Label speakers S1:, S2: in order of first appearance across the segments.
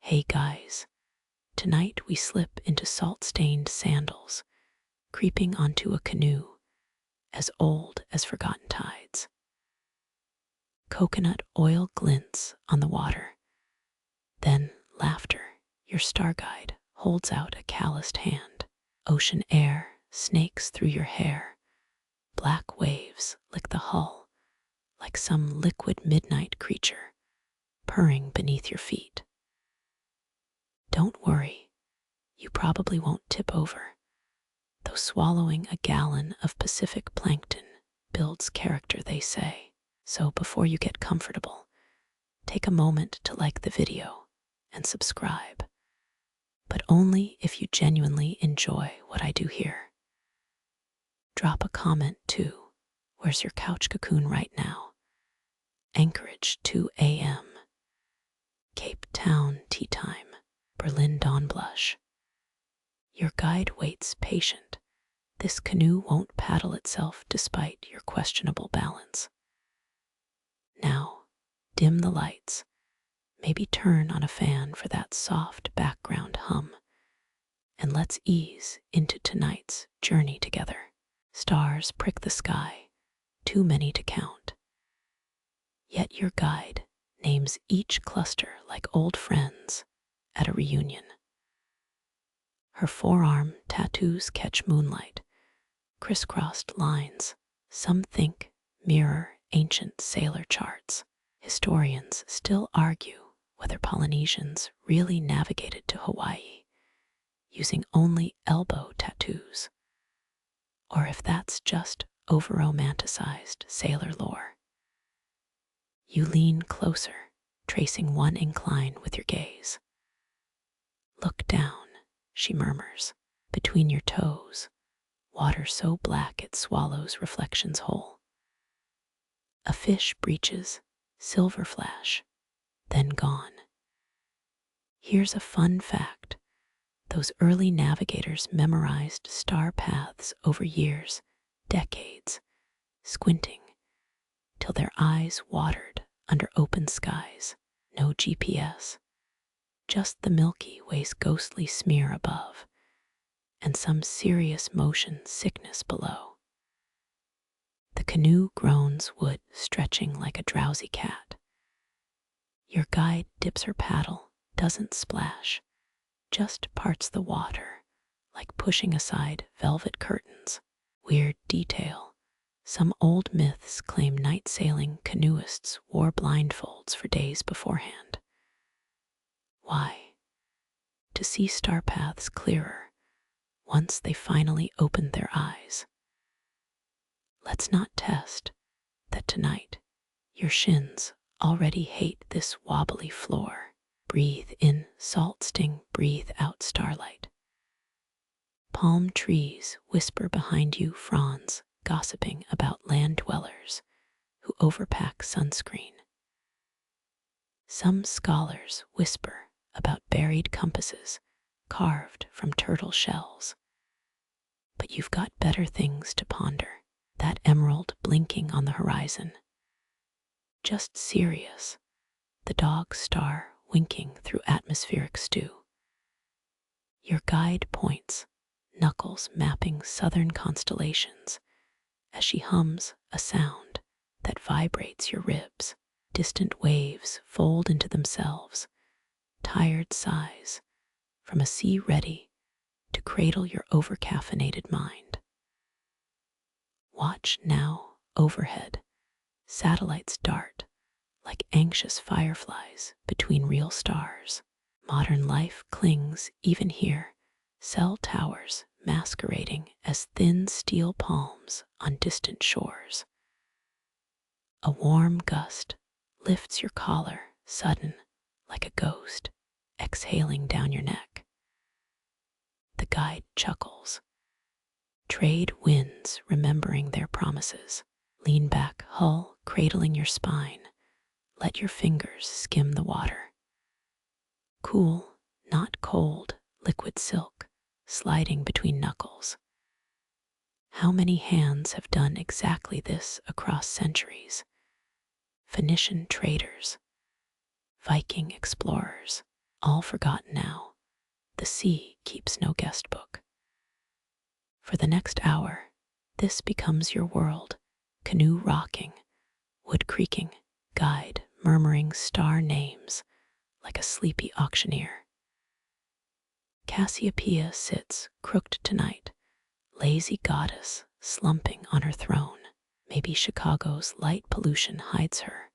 S1: Hey guys, tonight we slip into salt-stained sandals, creeping onto a canoe as old as forgotten tides. Coconut oil glints on the water, then laughter. Your star guide holds out a calloused hand. Ocean air snakes through your hair. Black waves lick the hull like some liquid midnight creature purring beneath your feet. Don't worry, you probably won't tip over, though swallowing a gallon of Pacific plankton builds character, they say. So before you get comfortable, take a moment to like the video and subscribe, but only if you genuinely enjoy what I do here. Drop a comment too. Where's your couch cocoon right now? Anchorage 2 a.m. Cape Town tea time. Berlin dawn blush. Your guide waits patient. This canoe won't paddle itself despite your questionable balance. Now, dim the lights. Maybe turn on a fan for that soft background hum. And let's ease into tonight's journey together. Stars prick the sky, too many to count. Yet your guide names each cluster like old friends at a reunion. Her forearm tattoos catch moonlight, crisscrossed lines. Some think mirror ancient sailor charts. Historians still argue whether Polynesians really navigated to Hawaii using only elbow tattoos, or if that's just over-romanticized sailor lore. You lean closer, tracing one incline with your gaze. Look down, she murmurs, between your toes, water so black it swallows reflections whole. A fish breaches, silver flash, then gone. Here's a fun fact. Those early navigators memorized star paths over years, decades, squinting, till their eyes watered under open skies. No GPS, just the Milky Way's ghostly smear above, and some serious motion sickness below. The canoe groans wood stretching like a drowsy cat. Your guide dips her paddle, doesn't splash, just parts the water, like pushing aside velvet curtains. Weird detail. Some old myths claim night-sailing canoeists wore blindfolds for days beforehand. Why? To see star paths clearer once they finally opened their eyes. Let's not test that tonight. Your shins already hate this wobbly floor. Breathe in salt sting, breathe out starlight. Palm trees whisper behind you, fronds gossiping about land dwellers who overpack sunscreen. Some scholars whisper about buried compasses carved from turtle shells. But you've got better things to ponder. That emerald blinking on the horizon. Just Sirius, the dog star winking through atmospheric stew. Your guide points, knuckles mapping southern constellations, as she hums a sound that vibrates your ribs. Distant waves fold into themselves, tired sighs from a sea ready to cradle your over-caffeinated mind. Watch now overhead, satellites dart like anxious fireflies between real stars. Modern life clings even here, cell towers masquerading as thin steel palms on distant shores. A warm gust lifts your collar, sudden, like a ghost, exhaling down your neck. The guide chuckles. Trade winds remembering their promises. Lean back, hull cradling your spine. Let your fingers skim the water. Cool, not cold, liquid silk, sliding between knuckles. How many hands have done exactly this across centuries? Phoenician traders, Viking explorers, all forgotten now. The sea keeps no guest book. For the next hour, this becomes your world, canoe rocking, wood creaking, guide murmuring star names like a sleepy auctioneer. Cassiopeia sits crooked tonight, lazy goddess slumping on her throne. Maybe Chicago's light pollution hides her,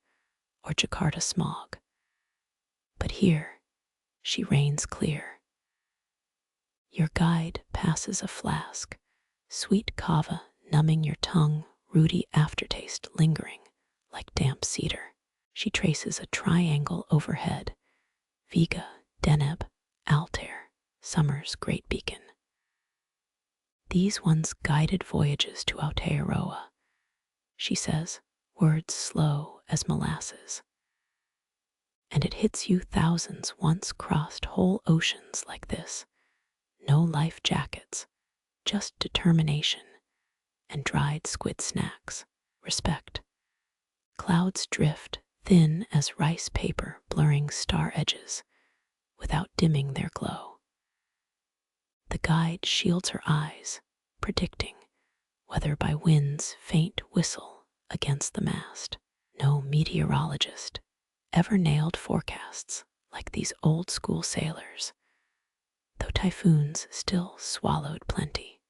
S1: or Jakarta smog. But here, she reigns clear. Your guide passes a flask, sweet kava numbing your tongue, rooty aftertaste lingering like damp cedar. She traces a triangle overhead, Vega, Deneb, Altair, summer's great beacon. These once guided voyages to Aotearoa, she says, words slow as molasses. And it hits you thousands once crossed whole oceans like this. No life jackets, just determination and dried squid snacks. Respect. Clouds drift thin as rice paper, blurring star edges without dimming their glow. The guide shields her eyes, predicting, whether by wind's faint whistle against the mast. No meteorologist ever nailed forecasts like these old school sailors, though typhoons still swallowed plenty.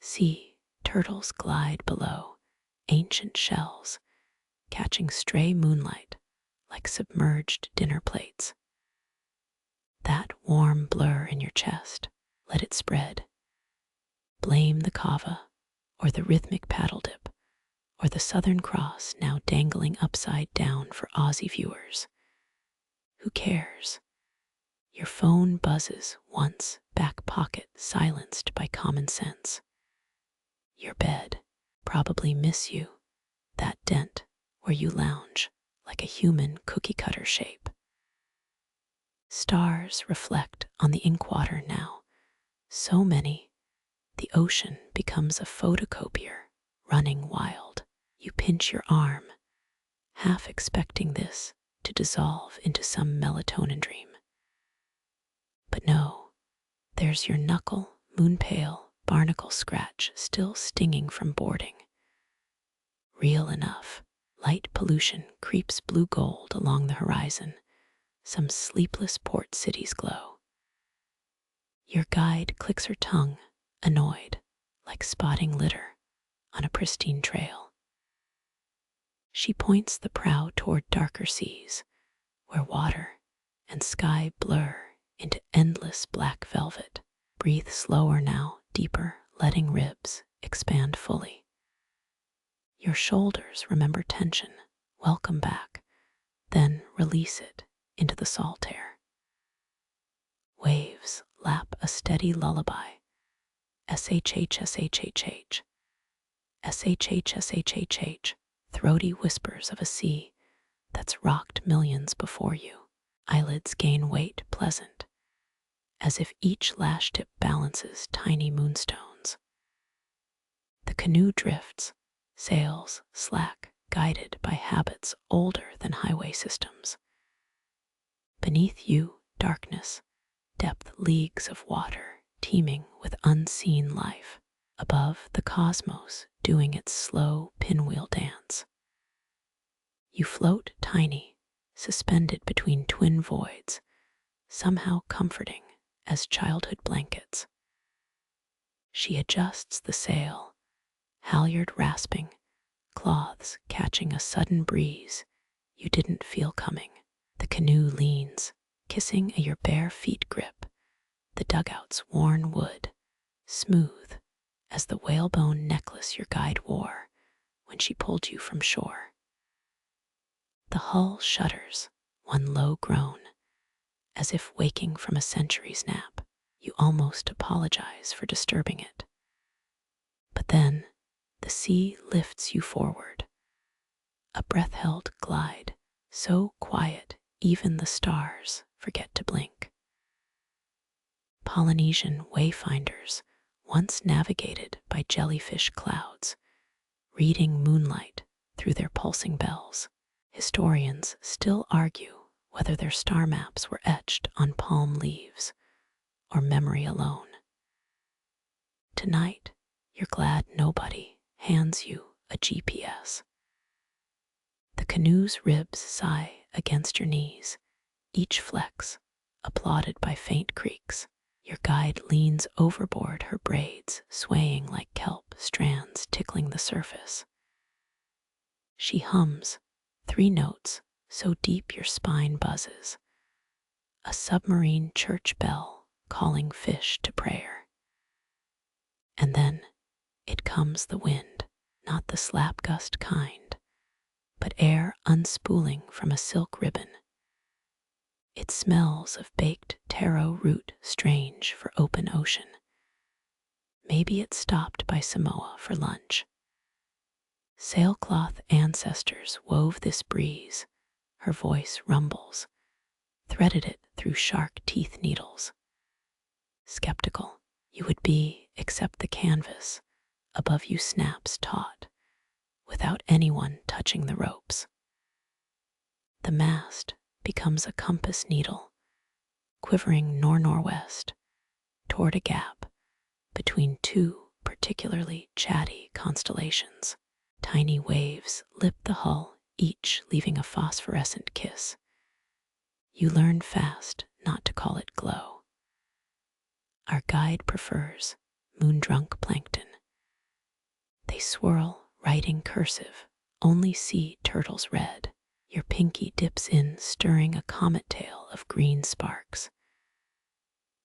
S1: Sea turtles glide below, ancient shells, catching stray moonlight like submerged dinner plates. That warm blur in your chest, let it spread. Blame the kava, or the rhythmic paddle dip, or the Southern Cross now dangling upside down for Aussie viewers. Who cares? Your phone buzzes once, back pocket silenced by common sense. Your bed probably miss you, that dent where you lounge like a human cookie cutter shape. Stars reflect on the ink water now, so many, the ocean becomes a photocopier running wild. You pinch your arm, half expecting this to dissolve into some melatonin dream. But no, there's your knuckle, moon-pale, barnacle scratch still stinging from boarding. Real enough, light pollution creeps blue gold along the horizon, some sleepless port city's glow. Your guide clicks her tongue, annoyed, like spotting litter on a pristine trail. She points the prow toward darker seas, where water and sky blur into endless black velvet. Breathe slower now, deeper, letting ribs expand fully. Your shoulders remember tension, welcome back, then release it into the salt air. Waves lap a steady lullaby. SHH, SHHH. SHH, SHHH. Throaty whispers of a sea that's rocked millions before you. Eyelids gain weight, pleasant, as if each lash tip balances tiny moonstones. The canoe drifts, sails slack, guided by habits older than highway systems. Beneath you, darkness, depth leagues of water teeming with unseen life. Above, the cosmos doing its slow pinwheel dance. You float tiny, suspended between twin voids, somehow comforting as childhood blankets. She adjusts the sail, halyard rasping, cloths catching a sudden breeze you didn't feel coming. The canoe leans, kissing at your bare feet grip, the dugout's worn wood, smooth as the whalebone necklace your guide wore when she pulled you from shore. The hull shudders, one low groan, as if waking from a century's nap. You almost apologize for disturbing it. But then, the sea lifts you forward. A breath-held glide, so quiet even the stars forget to blink. Polynesian wayfinders once navigated by jellyfish clouds, reading moonlight through their pulsing bells. Historians still argue whether their star maps were etched on palm leaves or memory alone. Tonight, you're glad nobody hands you a GPS. The canoe's ribs sigh against your knees, each flex applauded by faint creaks. Your guide leans overboard, her braids swaying like kelp strands tickling the surface. She hums 3 notes so deep your spine buzzes, a submarine church bell calling fish to prayer. And then it comes the wind, not the slap gust kind, but air unspooling from a silk ribbon. It smells of baked taro root, strange for open ocean. Maybe it stopped by Samoa for lunch. Sailcloth ancestors wove this breeze, her voice rumbles, threaded it through shark teeth needles. Skeptical you would be, except the canvas above you snaps taut, without anyone touching the ropes. The mast becomes a compass needle, quivering nor-northwest toward a gap between 2 particularly chatty constellations. Tiny waves lip the hull, each leaving a phosphorescent kiss. You learn fast not to call it glow. Our guide prefers moon-drunk plankton. They swirl, writing cursive, only sea turtles red. Your pinky dips in, stirring a comet tail of green sparks.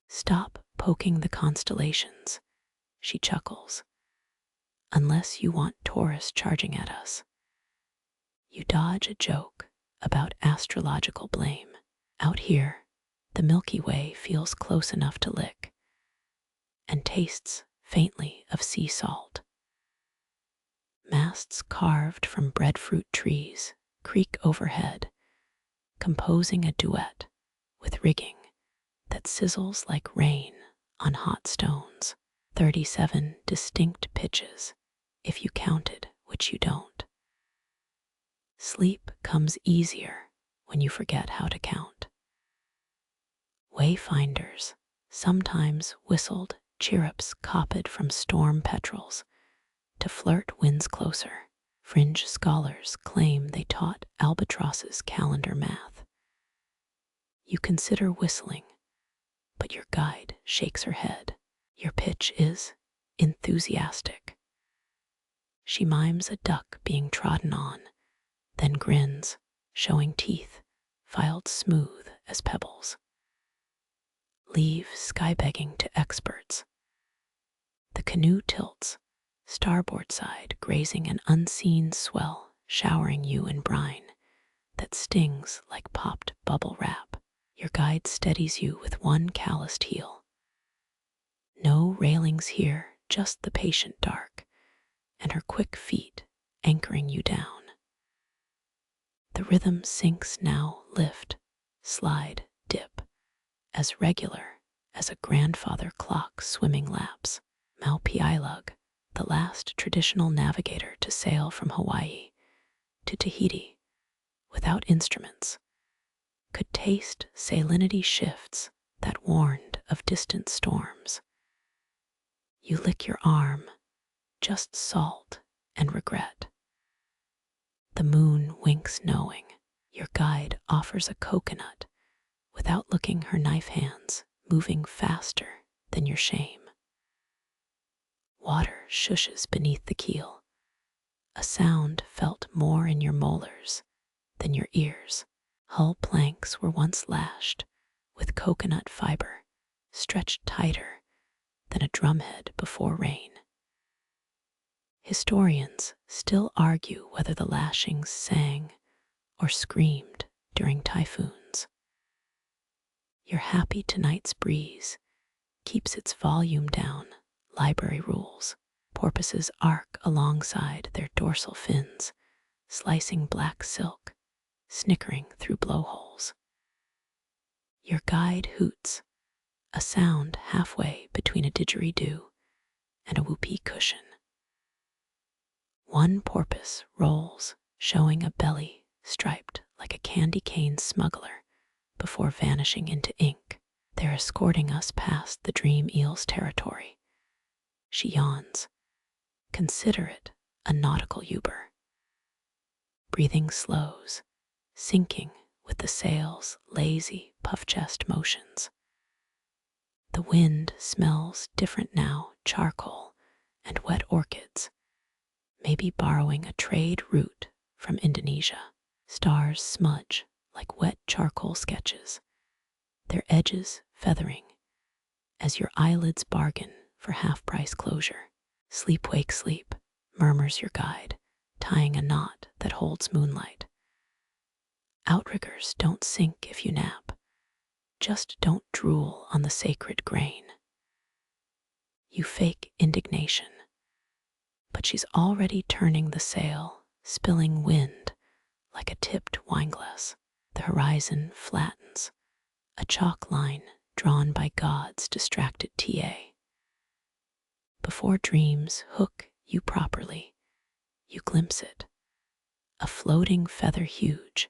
S1: Stop poking the constellations, she chuckles, unless you want tourists charging at us. You dodge a joke about astrological blame. Out here, the Milky Way feels close enough to lick and tastes faintly of sea salt. Masts carved from breadfruit trees creak overhead, composing a duet with rigging that sizzles like rain on hot stones. 37 distinct pitches, if you counted, which you don't. Sleep comes easier when you forget how to count. Wayfinders, sometimes whistled chirrups copied from storm petrels to flirt winds closer. Fringe scholars claim they taught albatrosses calendar math. You consider whistling, but your guide shakes her head. Your pitch is enthusiastic. She mimes a duck being trodden on, then grins, showing teeth filed smooth as pebbles. Leave sky-begging to experts. The canoe tilts, starboard side grazing an unseen swell, showering you in brine that stings like popped bubble wrap. Your guide steadies you with one calloused heel. No railings here, just the patient dark, and her quick feet anchoring you down. The rhythm sinks now, lift, slide, dip, as regular as a grandfather clock swimming laps. Milky, the last traditional navigator to sail from Hawaii to Tahiti without instruments, could taste salinity shifts that warned of distant storms. You lick your arm, just salt and regret. The moon winks knowing. Your guide offers a coconut without looking, her knife hands moving faster than your shame. Water shushes beneath the keel, a sound felt more in your molars than your ears. Hull planks were once lashed with coconut fiber, stretched tighter than a drumhead before rain. Historians still argue whether the lashings sang or screamed during typhoons. Your happy tonight's breeze keeps its volume down, library rules. Porpoises arc alongside their dorsal fins, slicing black silk, snickering through blowholes. Your guide hoots, a sound halfway between a didgeridoo and a whoopee cushion. One porpoise rolls, showing a belly striped like a candy cane smuggler, before vanishing into ink. They're escorting us past the dream eel's territory. She yawns. Consider it a nautical Uber. Breathing slows, sinking with the sail's lazy puff-chest motions. The wind smells different now, charcoal and wet orchids, maybe borrowing a trade route from Indonesia. Stars smudge like wet charcoal sketches, their edges feathering as your eyelids bargain for half-price closure. Sleep, wake, sleep, murmurs your guide, tying a knot that holds moonlight. Outriggers don't sink if you nap. Just don't drool on the sacred grain. You fake indignation, but she's already turning the sail, spilling wind like a tipped wineglass. The horizon flattens, a chalk line drawn by God's distracted TA. Before dreams hook you properly, you glimpse it, a floating feather huge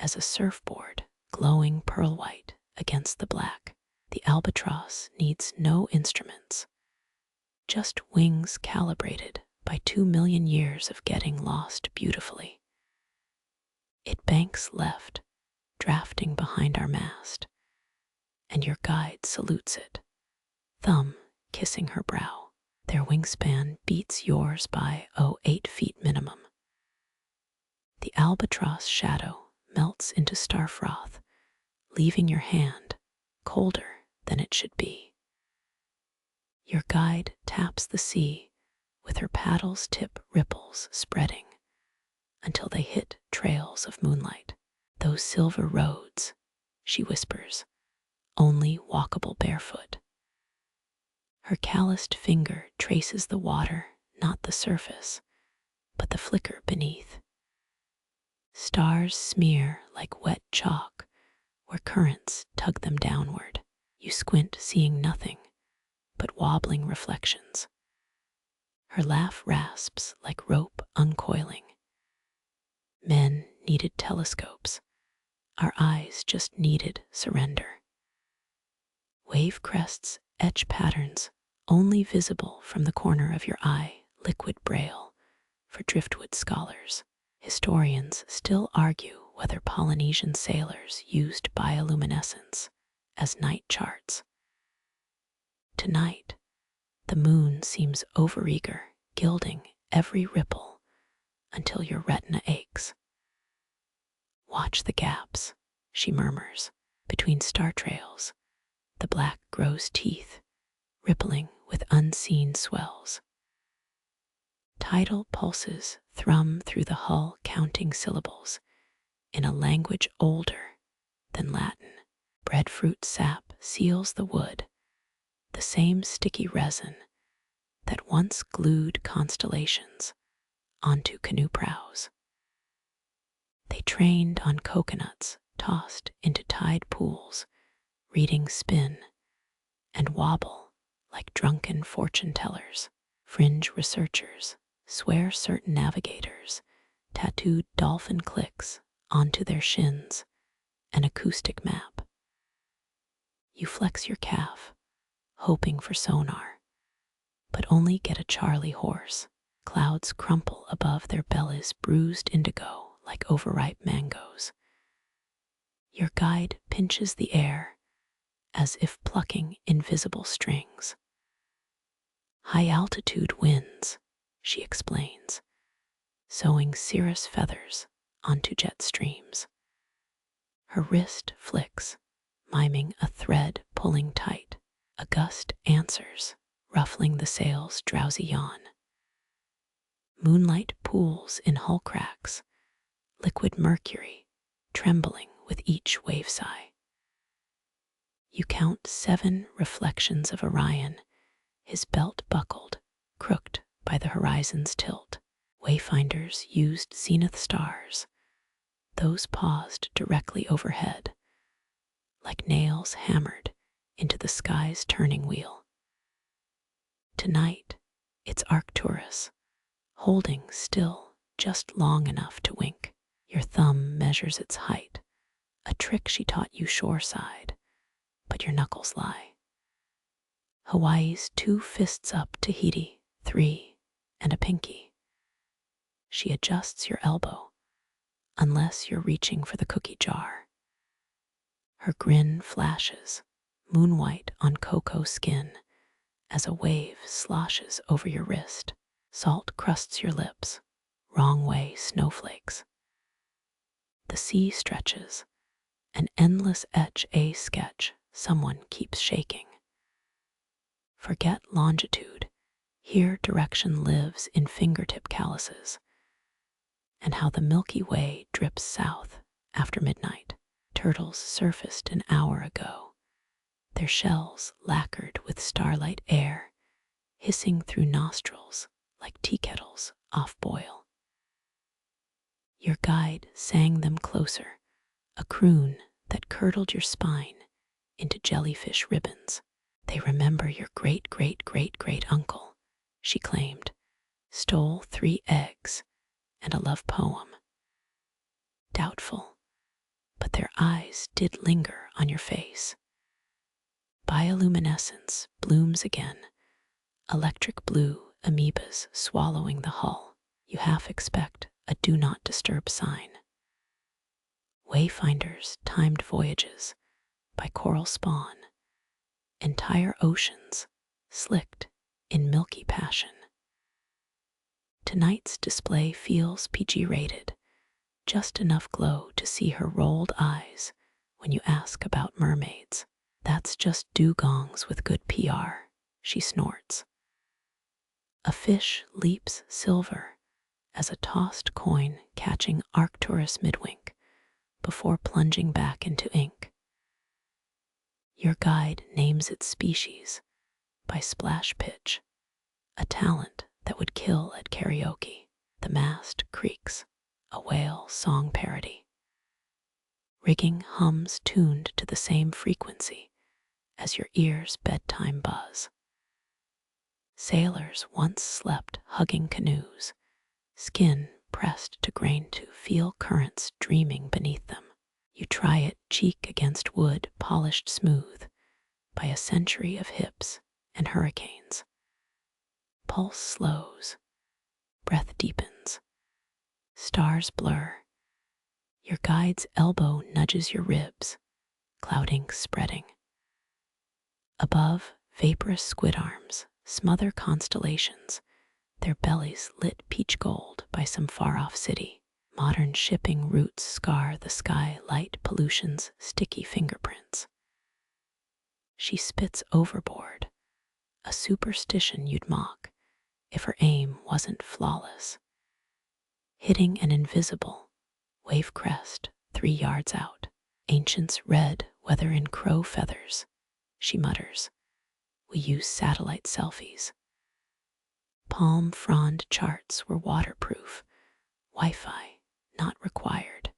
S1: as a surfboard glowing pearl white against the black. The albatross needs no instruments, just wings calibrated by 2 million years of getting lost beautifully. It banks left, drafting behind our mast, and your guide salutes it, thumb kissing her brow. Their wingspan beats yours by 8 feet minimum. The albatross shadow melts into star froth, leaving your hand colder than it should be. Your guide taps the sea with her paddle's tip ripples spreading until they hit trails of moonlight. Those silver roads, she whispers, only walkable barefoot. Her calloused finger traces the water, not the surface, but the flicker beneath. Stars smear like wet chalk where currents tug them downward. You squint, seeing nothing but wobbling reflections. Her laugh rasps like rope uncoiling. Men needed telescopes. Our eyes just needed surrender. Wave crests etch patterns only visible from the corner of your eye, liquid braille for driftwood scholars. Historians still argue whether Polynesian sailors used bioluminescence as night charts. Tonight, the moon seems overeager, gilding every ripple until your retina aches. Watch the gaps, she murmurs, between star trails. The black grows teeth, rippling with unseen swells. Tidal pulses thrum through the hull, counting syllables in a language older than Latin. Breadfruit sap seals the wood, the same sticky resin that once glued constellations onto canoe prows. They trained on coconuts tossed into tide pools, reading spin and wobble like drunken fortune tellers. Fringe researchers swear certain navigators tattooed dolphin clicks onto their shins, an acoustic map. You flex your calf, hoping for sonar, but only get a Charlie horse. Clouds crumple above their bellies, bruised indigo like overripe mangoes. Your guide pinches the air as if plucking invisible strings. High-altitude winds, she explains, sewing cirrus feathers onto jet streams. Her wrist flicks, miming a thread pulling tight. A gust answers, ruffling the sail's drowsy yawn. Moonlight pools in hull cracks, liquid mercury trembling with each wave sigh. You count 7 reflections of Orion, his belt buckled, crooked by the horizon's tilt. Wayfinders used zenith stars, those paused directly overhead, like nails hammered into the sky's turning wheel. Tonight, it's Arcturus, holding still just long enough to wink. Your thumb measures its height, a trick she taught you shoreside, but your knuckles lie. Hawaii's 2 fists up, Tahiti 3, and a pinky. She adjusts your elbow, unless you're reaching for the cookie jar. Her grin flashes, moonwhite on cocoa skin, as a wave sloshes over your wrist. Salt crusts your lips, wrong way snowflakes. The sea stretches, an endless etch-a sketch someone keeps shaking. Forget longitude, here direction lives in fingertip calluses. And how the Milky Way drips south after midnight. Turtles surfaced an hour ago, their shells lacquered with starlight air, hissing through nostrils like tea kettles off boil. Your guide sang them closer, a croon that curdled your spine into jellyfish ribbons. They remember your great uncle, she claimed, stole 3 eggs and a love poem. Doubtful, but their eyes did linger on your face. Bioluminescence blooms again, electric blue amoebas swallowing the hull. You half expect a do not disturb sign. Wayfinders timed voyages by coral spawn, entire oceans slicked in milky passion. Tonight's display feels PG rated, just enough glow to see her rolled eyes when you ask about mermaids. That's just dugongs with good PR, she snorts. A fish leaps silver as a tossed coin catching Arcturus midwink before plunging back into ink. Your guide names its species by splash pitch, a talent that would kill at karaoke. The mast creaks, a whale song parody. Rigging hums tuned to the same frequency as your ear's bedtime buzz. Sailors once slept hugging canoes, skin pressed to grain to feel currents dreaming beneath them. You try it cheek against wood polished smooth by a century of hips and hurricanes. Pulse slows, breath deepens, stars blur. Your guide's elbow nudges your ribs, clouding spreading. Above, vaporous squid arms smother constellations, their bellies lit peach gold by some far-off city. Modern shipping routes scar the sky, light pollution's sticky fingerprints. She spits overboard, a superstition you'd mock if her aim wasn't flawless. Hitting an invisible wave crest 3 yards out. Ancients read whether in crow feathers, she mutters. We use satellite selfies. Palm frond charts were waterproof, Wi-Fi not required.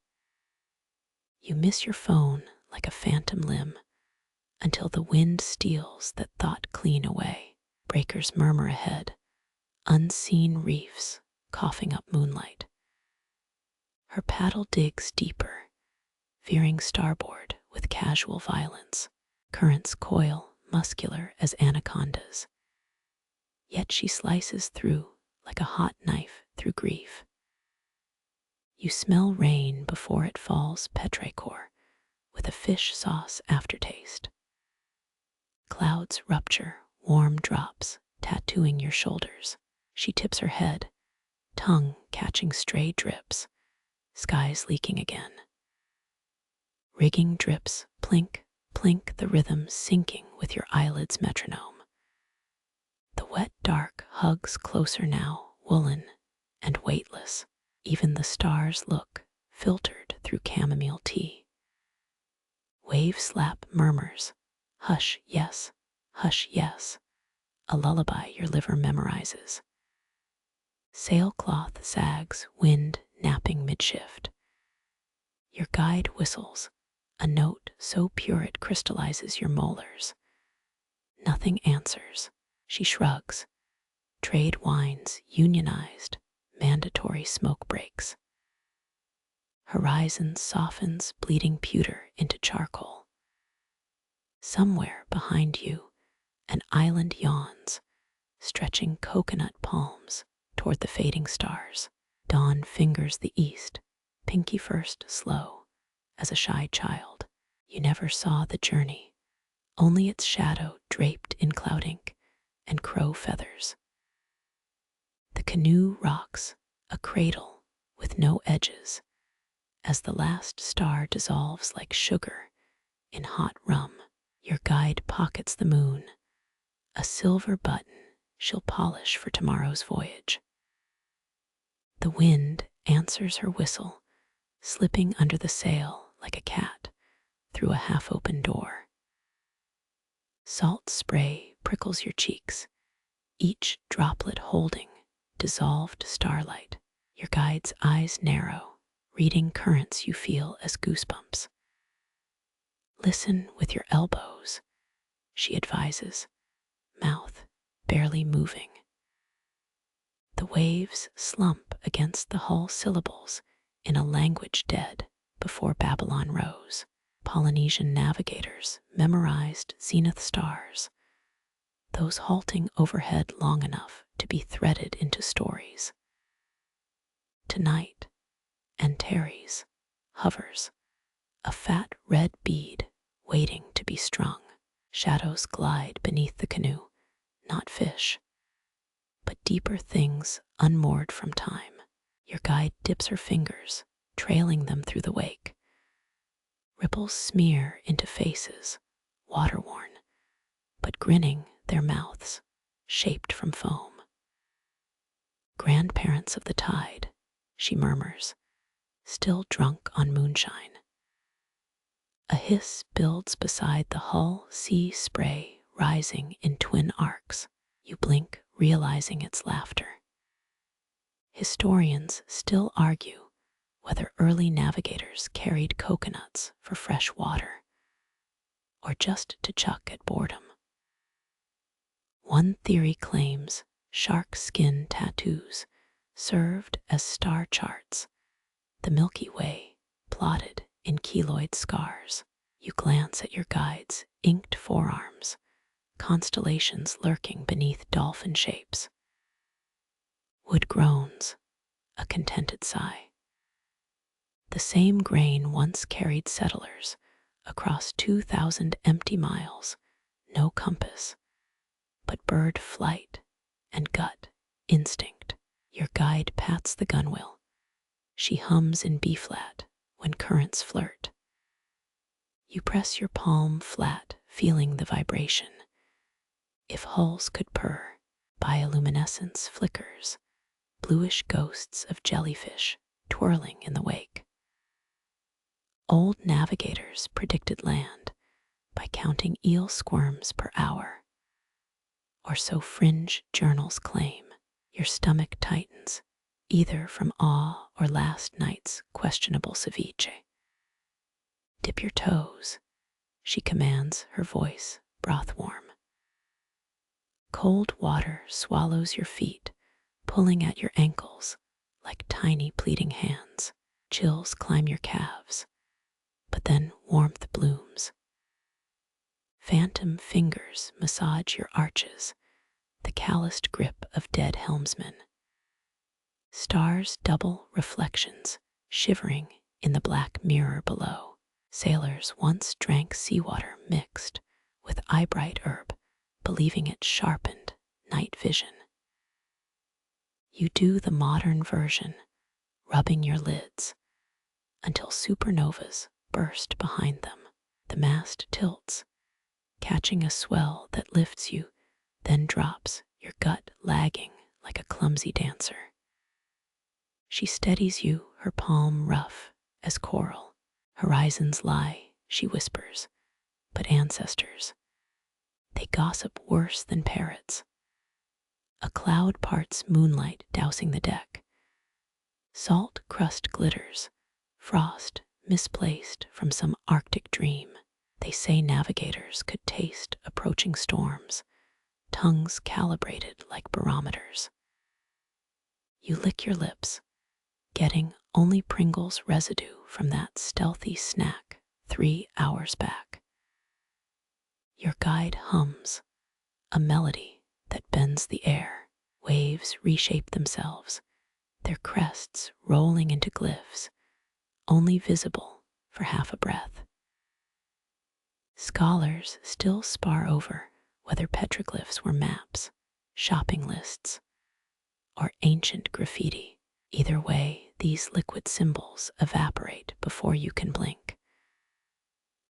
S1: You miss your phone like a phantom limb until the wind steals that thought clean away. Breakers murmur ahead, unseen reefs coughing up moonlight. Her paddle digs deeper, veering starboard with casual violence. Currents coil, muscular as anacondas. Yet she slices through like a hot knife through grief. You smell rain before it falls petrichor, with a fish sauce aftertaste. Clouds rupture, warm drops tattooing your shoulders. She tips her head, tongue catching stray drips, skies leaking again. Rigging drips, plink, plink, the rhythm syncing with your eyelids' metronome. The wet dark hugs closer now, woolen and weightless. Even the stars look filtered through chamomile tea. Wave slap murmurs, hush yes, a lullaby your liver memorizes. Sailcloth sags, wind napping mid-shift. Your guide whistles, a note so pure it crystallizes your molars. Nothing answers. She shrugs. Trade wines unionized, mandatory smoke breaks. Horizon softens bleeding pewter into charcoal. Somewhere behind you, an island yawns, stretching coconut palms toward the fading stars. Dawn fingers the east, pinky first slow, as a shy child. You never saw the journey, only its shadow draped in cloud ink and crow feathers. The canoe rocks, a cradle with no edges, as the last star dissolves like sugar in hot rum. Your guide pockets the moon, a silver button she'll polish for tomorrow's voyage. The wind answers her whistle, slipping under the sail like a cat through a half-open door. Salt spray prickles your cheeks, each droplet holding dissolved starlight. Your guide's eyes narrow, reading currents you feel as goosebumps. Listen with your elbows, she advises, mouth barely moving. The waves slump against the hull syllables in a language dead before Babylon rose. Polynesian navigators memorized zenith stars, those halting overhead long enough to be threaded into stories. Tonight, Antares hovers, a fat red bead waiting to be strung. Shadows glide beneath the canoe, not fish, but deeper things unmoored from time. Your guide dips her fingers, trailing them through the wake. Ripples smear into faces, water-worn, but grinning their mouths, shaped from foam. Grandparents of the tide, she murmurs, still drunk on moonshine. A hiss builds beside the hull sea spray rising in twin arcs. You blink, realizing its laughter. Historians still argue whether early navigators carried coconuts for fresh water or just to chuck at boredom. One theory claims shark skin tattoos served as star charts, the Milky Way plotted in keloid scars. You glance at your guide's inked forearms, constellations lurking beneath dolphin shapes. Wood groans, a contented sigh. The same grain once carried settlers across 2,000 empty miles, no compass, but bird flight and gut instinct. Your guide pats the gunwale. She hums in B-flat when currents flirt. You press your palm flat, feeling the vibration. If hulls could purr, bioluminescence flickers, bluish ghosts of jellyfish twirling in the wake. Old navigators predicted land by counting eel squirms per hour, or so fringe journals claim. Your stomach tightens, either from awe or last night's questionable ceviche. Dip your toes, she commands, her voice broth warm. Cold water swallows your feet, pulling at your ankles like tiny pleading hands. Chills climb your calves, but then warmth blooms. Phantom fingers massage your arches, the calloused grip of dead helmsmen. Stars double reflections, shivering in the black mirror below. Sailors once drank seawater mixed with eyebright herb, believing it sharpened night vision. You do the modern version, rubbing your lids, until supernovas burst behind them. The mast tilts, catching a swell that lifts you, then drops, your gut lagging like a clumsy dancer. She steadies you, her palm rough as coral. Horizons lie, she whispers, but ancestors, they gossip worse than parrots. A cloud parts moonlight dousing the deck. Salt crust glitters, frost misplaced from some Arctic dream. They say navigators could taste approaching storms, tongues calibrated like barometers. You lick your lips, getting only Pringles residue from that stealthy snack 3 hours back. Your guide hums, a melody that bends the air. Waves reshape themselves, their crests rolling into glyphs, only visible for half a breath. Scholars still spar over whether petroglyphs were maps, shopping lists, or ancient graffiti. Either way, these liquid symbols evaporate before you can blink.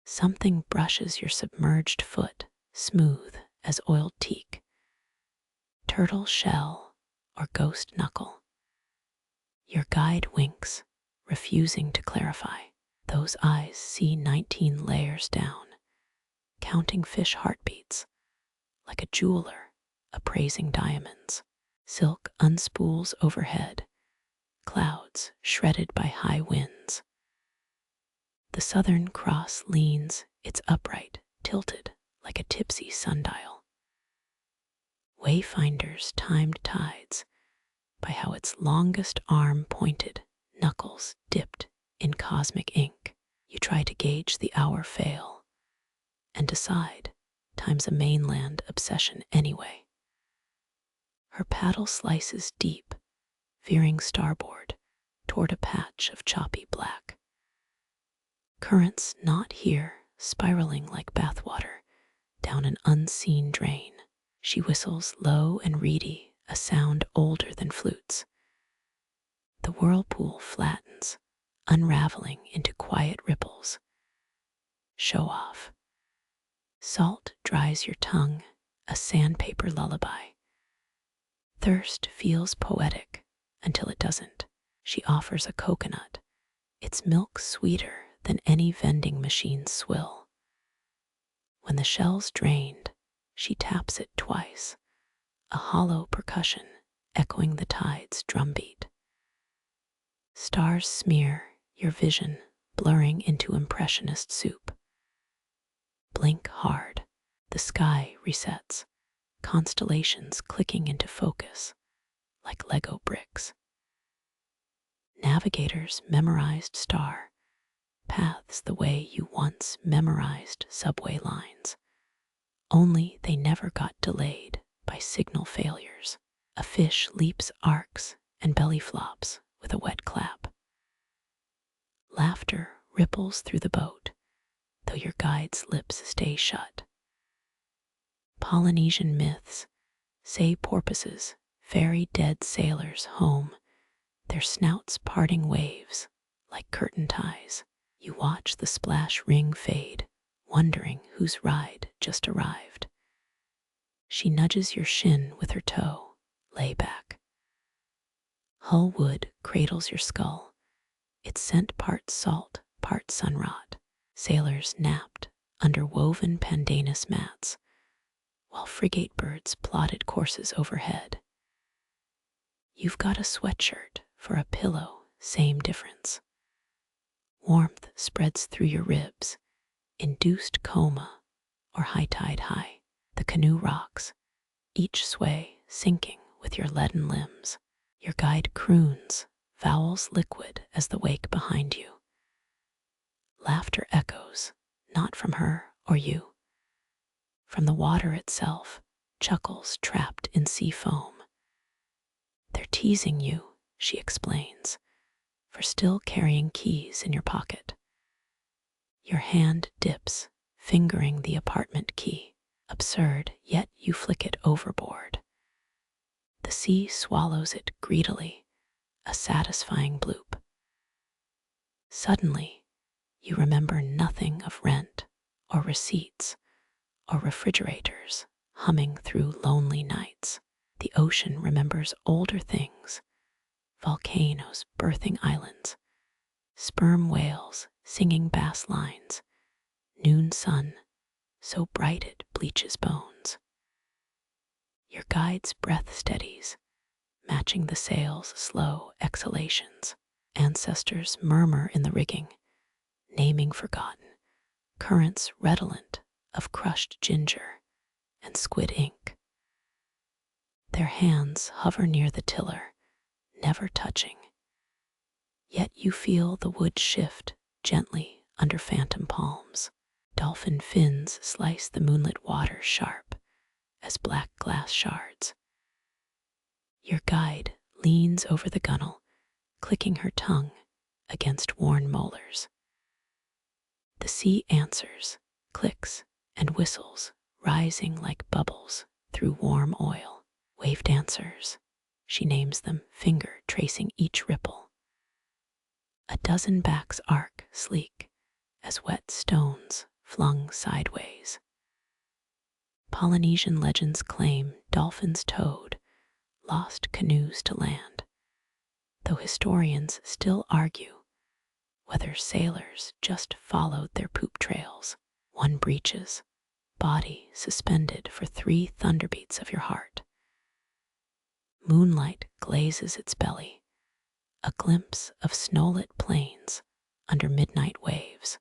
S1: Something brushes your submerged foot, smooth as oiled teak. Turtle shell or ghost knuckle. Your guide winks, refusing to clarify. Those eyes see 19 layers down, counting fish heartbeats, like a jeweler appraising diamonds. Silk unspools overhead, clouds shredded by high winds. The Southern Cross leans, its upright, tilted like a tipsy sundial. Wayfinders timed tides by how its longest arm pointed, knuckles dipped in cosmic ink. You try to gauge the hour fail and decide time's a mainland obsession anyway. Her paddle slices deep, veering starboard toward a patch of choppy black. Currents not here, spiraling like bathwater down an unseen drain. She whistles low and reedy, a sound older than flutes. The whirlpool flattens, unraveling into quiet ripples. Show off. Salt dries your tongue, a sandpaper lullaby. Thirst feels poetic until it doesn't. She offers a coconut, its milk sweeter than any vending machine's swill. When the shell's drained, she taps it twice, a hollow percussion echoing the tide's drumbeat. Stars smear your vision, blurring into impressionist soup. Blink hard, the sky resets, constellations clicking into focus like Lego bricks. Navigators memorized star paths the way you once memorized subway lines, only they never got delayed by signal failures. A fish leaps arcs and belly flops with a wet clap. Laughter ripples through the boat, though your guide's lips stay shut. Polynesian myths say porpoises ferry dead sailors home, their snouts parting waves like curtain ties. You watch the splash ring fade, wondering whose ride just arrived. She nudges your shin with her toe. Lay back. Hull wood cradles your skull, its scent part salt, part sunrot. Sailors napped under woven pandanus mats, while frigate birds plotted courses overhead. You've got a sweatshirt for a pillow, same difference. Warmth spreads through your ribs, induced coma or high tide high. The canoe rocks, each sway sinking with your leaden limbs. Your guide croons, vowels liquid as the wake behind you. Laughter echoes, not from her or you. From the water itself, chuckles trapped in sea foam. They're teasing you, she explains, for still carrying keys in your pocket. Your hand dips, fingering the apartment key. Absurd, yet you flick it overboard. The sea swallows it greedily, a satisfying bloop. Suddenly, you remember nothing of rent or receipts or refrigerators humming through lonely nights. The ocean remembers older things, volcanoes birthing islands, sperm whales singing bass lines, noon sun so bright it bleaches bones. Your guide's breath steadies, matching the sail's slow exhalations. Ancestors murmur in the rigging, naming forgotten, currents redolent of crushed ginger and squid ink. Their hands hover near the tiller, never touching. Yet you feel the wood shift gently under phantom palms. Dolphin fins slice the moonlit water sharp as black glass shards. Your guide leans over the gunwale, clicking her tongue against worn molars. The sea answers, clicks and whistles, rising like bubbles through warm oil. Wave dancers, she names them, finger tracing each ripple. A dozen backs arc sleek as wet stones flung sideways. Polynesian legends claim dolphins towed lost canoes to land, though historians still argue whether sailors just followed their poop trails. One breaches, body suspended for 3 thunderbeats of your heart. Moonlight glazes its belly, a glimpse of snowlit plains under midnight waves.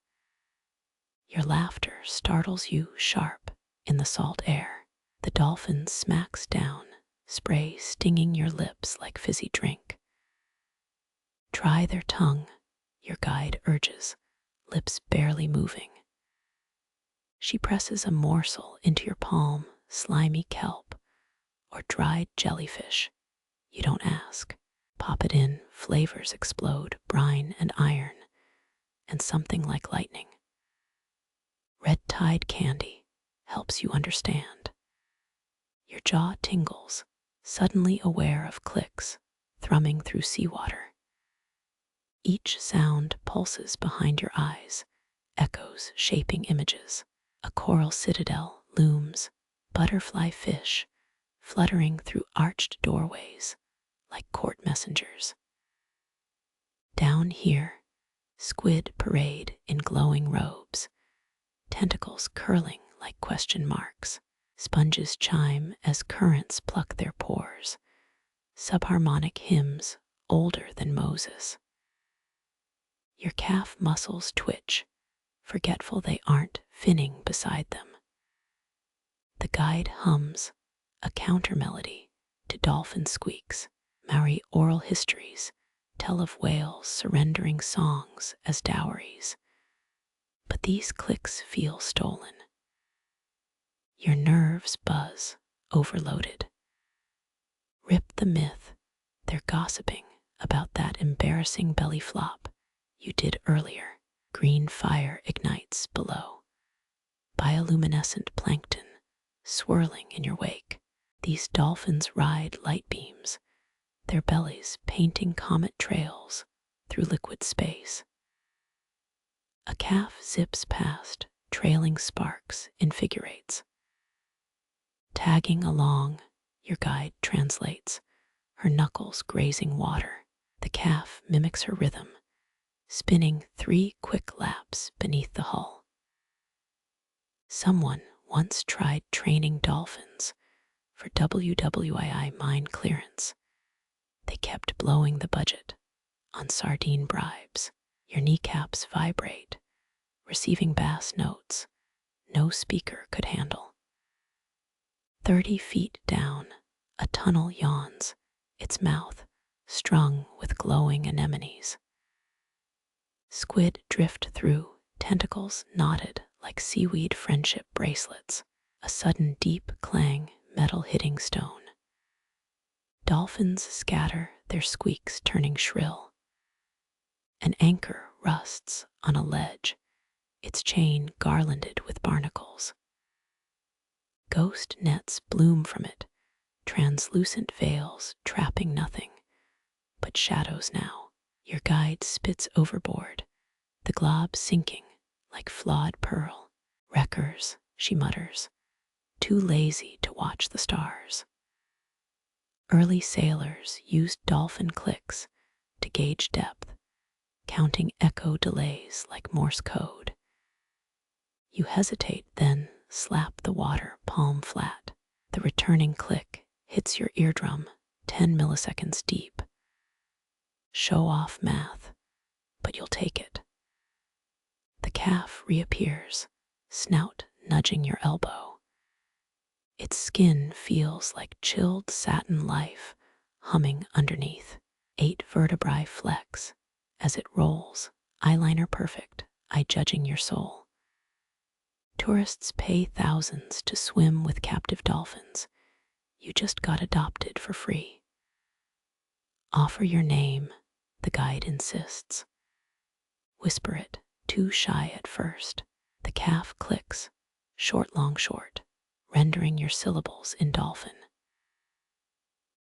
S1: Your laughter startles you sharp in the salt air. The dolphin smacks down, spray stinging your lips like fizzy drink. Try their tongue, your guide urges, lips barely moving. She presses a morsel into your palm, slimy kelp or dried jellyfish. You don't ask. Pop it in, flavors explode, brine and iron, and something like lightning. Red Tide candy helps you understand. Your jaw tingles, suddenly aware of clicks thrumming through seawater. Each sound pulses behind your eyes, echoes shaping images. A coral citadel looms, butterfly fish fluttering through arched doorways like court messengers. Down here, squid parade in glowing robes, tentacles curling like question marks. Sponges chime as currents pluck their pores, subharmonic hymns older than Moses. Your calf muscles twitch, forgetful they aren't finning beside them. The guide hums, a counter melody to dolphin squeaks. Maori oral histories tell of whales surrendering songs as dowries. But these clicks feel stolen. Your nerves buzz, overloaded. Rip the myth, they're gossiping about that embarrassing belly flop you did earlier. Green fire ignites below. Bioluminescent plankton swirling in your wake. These dolphins ride light beams, their bellies painting comet trails through liquid space. A calf zips past, trailing sparks in figure eights. Tagging along, your guide translates, her knuckles grazing water. The calf mimics her rhythm, spinning 3 quick laps beneath the hull. Someone once tried training dolphins for WWII mine clearance. They kept blowing the budget on sardine bribes. Your kneecaps vibrate, receiving bass notes no speaker could handle. 30 feet down, a tunnel yawns, its mouth strung with glowing anemones. Squid drift through, tentacles knotted like seaweed friendship bracelets. A sudden deep clang, metal hitting stone. Dolphins scatter, their squeaks turning shrill. An anchor rusts on a ledge, its chain garlanded with barnacles. Ghost nets bloom from it, translucent veils trapping nothing but shadows now. Your guide spits overboard, the glob sinking like flawed pearl. Wreckers, she mutters, too lazy to watch the stars. Early sailors used dolphin clicks to gauge depth, counting echo delays like Morse code. You hesitate, then slap the water palm flat. The returning click hits your eardrum 10 milliseconds deep. Show off math, but you'll take it. The calf reappears, snout nudging your elbow. Its skin feels like chilled satin life humming underneath. 8 vertebrae flex as it rolls, eyeliner perfect, eye judging your soul. Tourists pay thousands to swim with captive dolphins. You just got adopted for free. Offer your name, the guide insists. Whisper it, too shy at first. The calf clicks, short, long, short, rendering your syllables in dolphin.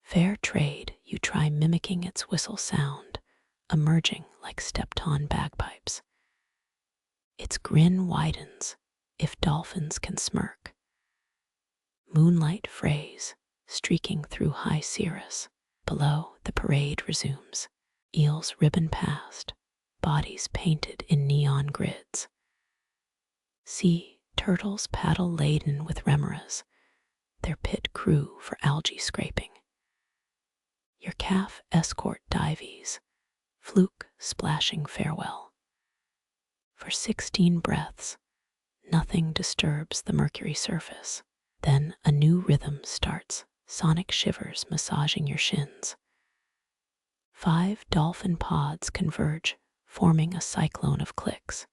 S1: Fair trade, you try mimicking its whistle sound, emerging like stepped-on bagpipes. Its grin widens, if dolphins can smirk. Moonlight frays, streaking through high cirrus. Below, the parade resumes. Eels ribbon past, bodies painted in neon grids. Sea turtles paddle laden with remoras, their pit crew for algae scraping. Your calf escort dives, fluke splashing farewell. For 16 breaths, nothing disturbs the mercury surface. Then a new rhythm starts, sonic shivers massaging your shins. 5 dolphin pods converge, forming a cyclone of clicks.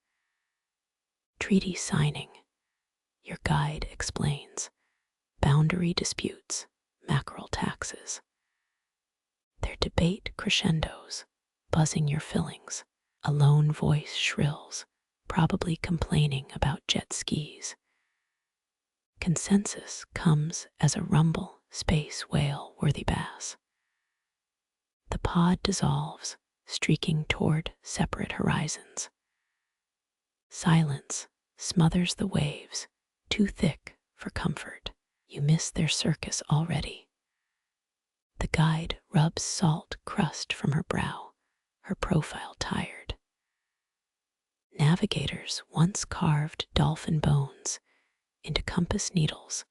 S1: Treaty signing, your guide explains. Boundary disputes, mackerel taxes. Their debate crescendos, buzzing your fillings. A lone voice shrills, probably complaining about jet skis. Consensus comes as a rumble, space whale worthy bass. The pod dissolves, streaking toward separate horizons. Silence smothers the waves, too thick for comfort. You miss their circus already. The guide rubs salt crust from her brow, her profile tired. Navigators once carved dolphin bones into compass needles,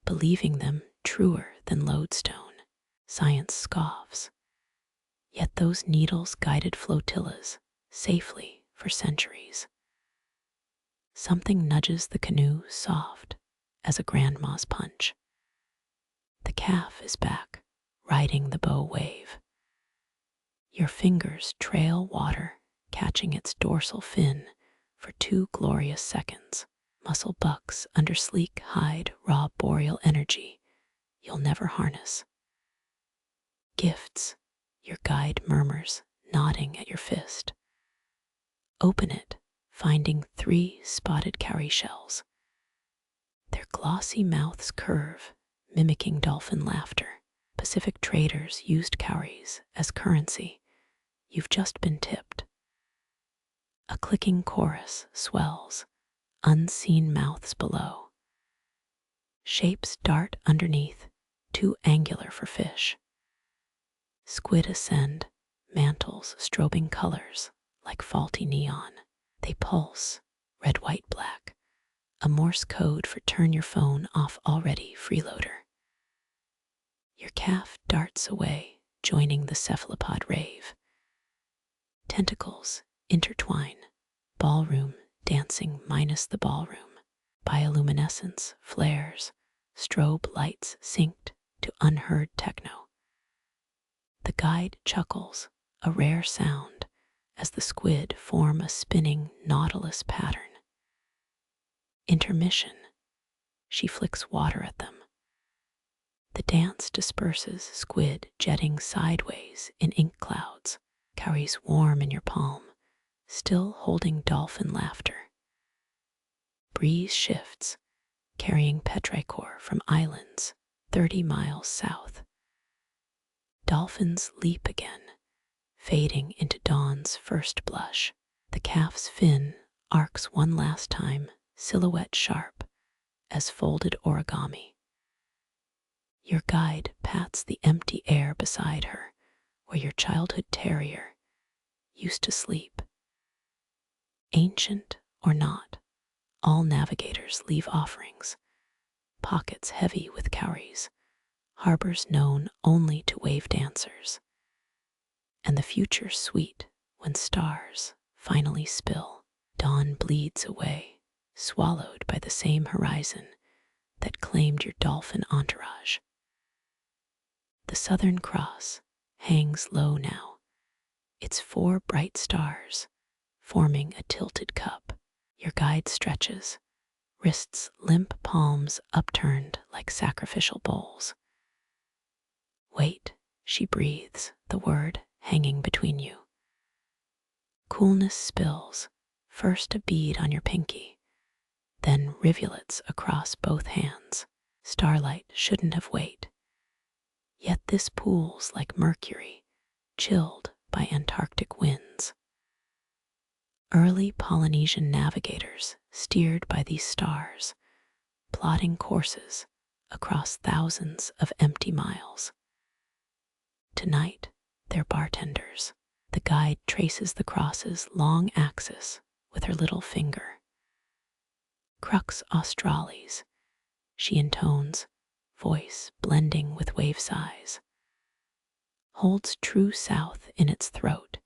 S1: believing them truer than lodestone. Science scoffs. Yet those needles guided flotillas safely for centuries. Something nudges the canoe soft as a grandma's punch. The calf is back, riding the bow wave. Your fingers trail water, catching its dorsal fin for 2 glorious seconds. Muscle bucks under sleek hide, raw boreal energy you'll never harness. Gifts, your guide murmurs, nodding at your fist. Open it, finding 3 spotted cowrie shells. Their glossy mouths curve, mimicking dolphin laughter. Pacific traders used cowries as currency. You've just been tipped. A clicking chorus swells, unseen mouths below. Shapes dart underneath, too angular for fish. Squid ascend, mantles strobing colors like faulty neon. They pulse, red, white, black, a Morse code for turn your phone off already freeloader. Your calf darts away, joining the cephalopod rave. Tentacles intertwine, ballroom dancing minus the ballroom. Bioluminescence flares, strobe lights synced to unheard techno. The guide chuckles, a rare sound, as the squid form a spinning nautilus pattern. Intermission, she flicks water at them. The dance disperses, squid jetting sideways in ink clouds, cowries warm in your palm, still holding dolphin laughter. Breeze shifts, carrying petrichor from islands 30 miles south. Dolphins leap again, fading into dawn's first blush. The calf's fin arcs one last time, silhouette sharp as folded origami. Your guide pats the empty air beside her, where your childhood terrier used to sleep. Ancient or not, all navigators leave offerings, pockets heavy with cowries, harbors known only to wave dancers, and the future sweet when stars finally spill. Dawn bleeds away, swallowed by the same horizon that claimed your dolphin entourage. The Southern Cross hangs low now, It's 4 bright stars, forming a tilted cup. Your guide stretches, wrists limp, palms upturned like sacrificial bowls. Wait, she breathes, the word hanging between you. Coolness spills, first a bead on your pinky, then rivulets across both hands. Starlight shouldn't have weight, yet this pools like mercury, chilled by Antarctic winds. Early Polynesian navigators steered by these stars, plotting courses across thousands of empty miles. Tonight, they're bartenders. The guide traces the cross's long axis with her little finger. Crux australis, she intones, voice blending with wave sighs. Holds true south in its throat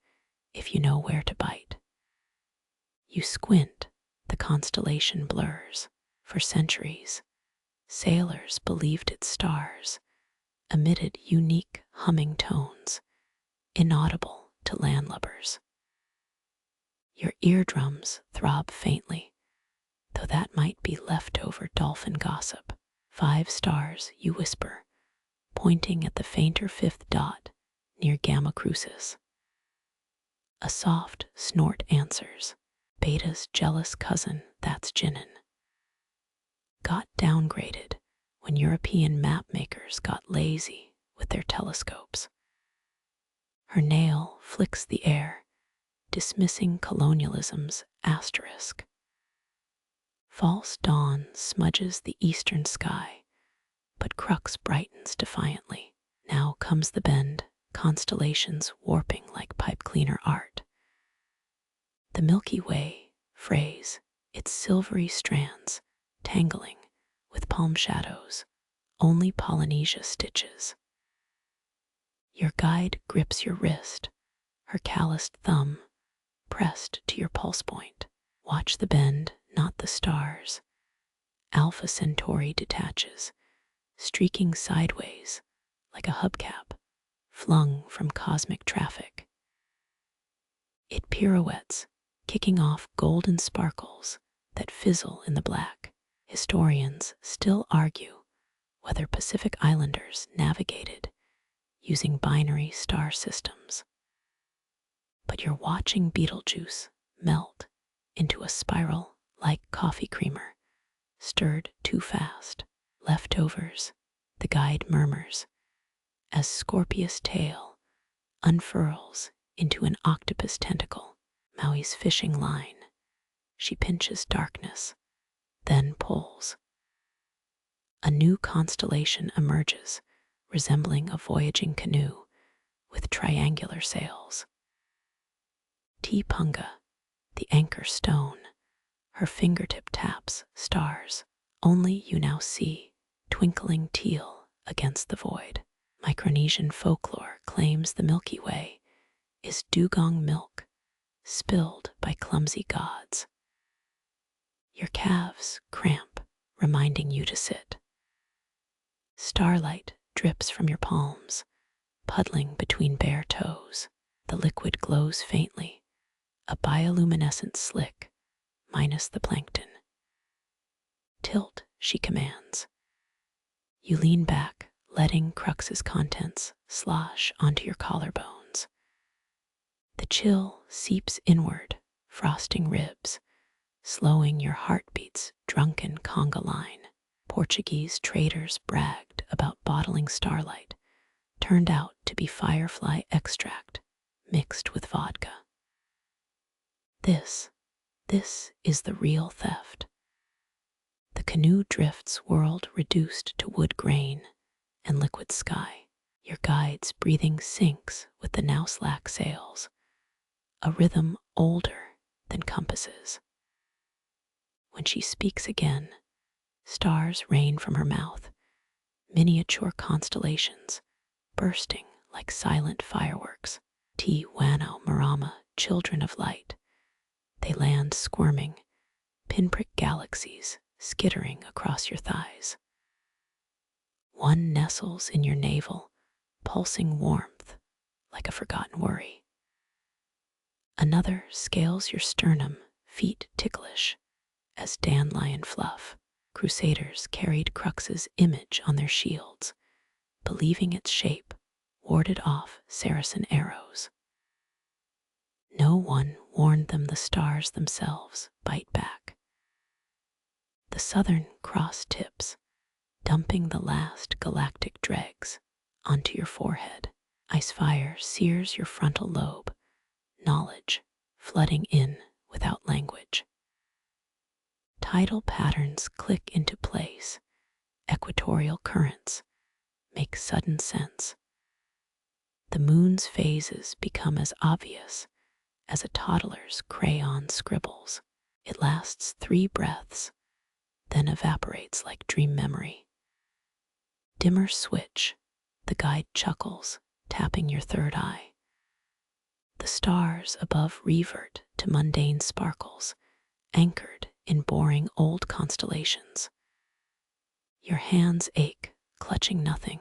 S1: if you know where to bite. You squint, the constellation blurs. For centuries, sailors believed its stars emitted unique humming tones, inaudible to landlubbers. Your eardrums throb faintly, though that might be leftover dolphin gossip. 5 stars, you whisper, pointing at the fainter 5th dot near Gamma Crucis. A soft snort answers, Beta's jealous cousin, that's Jinnun. Got downgraded when European map makers got lazy with their telescopes. Her nail flicks the air, dismissing colonialism's asterisk. False dawn smudges the eastern sky, but Crux brightens defiantly. Now comes the bend, constellations warping like pipe cleaner art. The Milky Way frays, its silvery strands tangling with palm shadows, only Polynesia stitches. Your guide grips your wrist, her calloused thumb pressed to your pulse point. Watch the bend, not the stars. Alpha Centauri detaches, streaking sideways like a hubcap flung from cosmic traffic. It pirouettes, kicking off golden sparkles that fizzle in the black. Historians still argue whether Pacific Islanders navigated using binary star systems. But you're watching Betelgeuse melt into a spiral like coffee creamer, stirred too fast. Leftovers, the guide murmurs, as Scorpius' tail unfurls into an octopus tentacle. Maui's fishing line. She pinches darkness, then pulls. A new constellation emerges, resembling a voyaging canoe with triangular sails. Punga, the anchor stone, her fingertip taps stars. Only you now see, twinkling teal against the void. Micronesian folklore claims the Milky Way is dugong milk, spilled by clumsy gods. Your calves cramp, reminding you to sit. Starlight drips from your palms, puddling between bare toes. The liquid glows faintly, a bioluminescent slick, minus the plankton. Tilt, she commands. You lean back, letting Crux's contents slosh onto your collarbones. The chill seeps inward, frosting ribs, slowing your heartbeat's drunken conga line. Portuguese traders bragged about bottling starlight, turned out to be firefly extract mixed with vodka. This is the real theft. The canoe drifts world reduced to wood grain and liquid sky. Your guide's breathing sinks with the now slack sails, a rhythm older than compasses. When she speaks again, stars rain from her mouth, miniature constellations bursting like silent fireworks. Wano Marama, children of light. They land squirming, pinprick galaxies skittering across your thighs. One nestles in your navel, pulsing warmth like a forgotten worry. Another scales your sternum, feet ticklish, as dandelion fluff. Crusaders carried Crux's image on their shields, believing its shape warded off Saracen arrows. No one warned them the stars themselves bite back. The Southern Cross tips, dumping the last galactic dregs onto your forehead. Ice fire sears your frontal lobe, knowledge flooding in without language. Tidal patterns click into place, equatorial currents make sudden sense. The moon's phases become as obvious as a toddler's crayon scribbles. It lasts 3 breaths, then evaporates like dream memory. Dimmer switch, the guide chuckles, tapping your third eye. The stars above revert to mundane sparkles, anchored in boring old constellations. Your hands ache, clutching nothing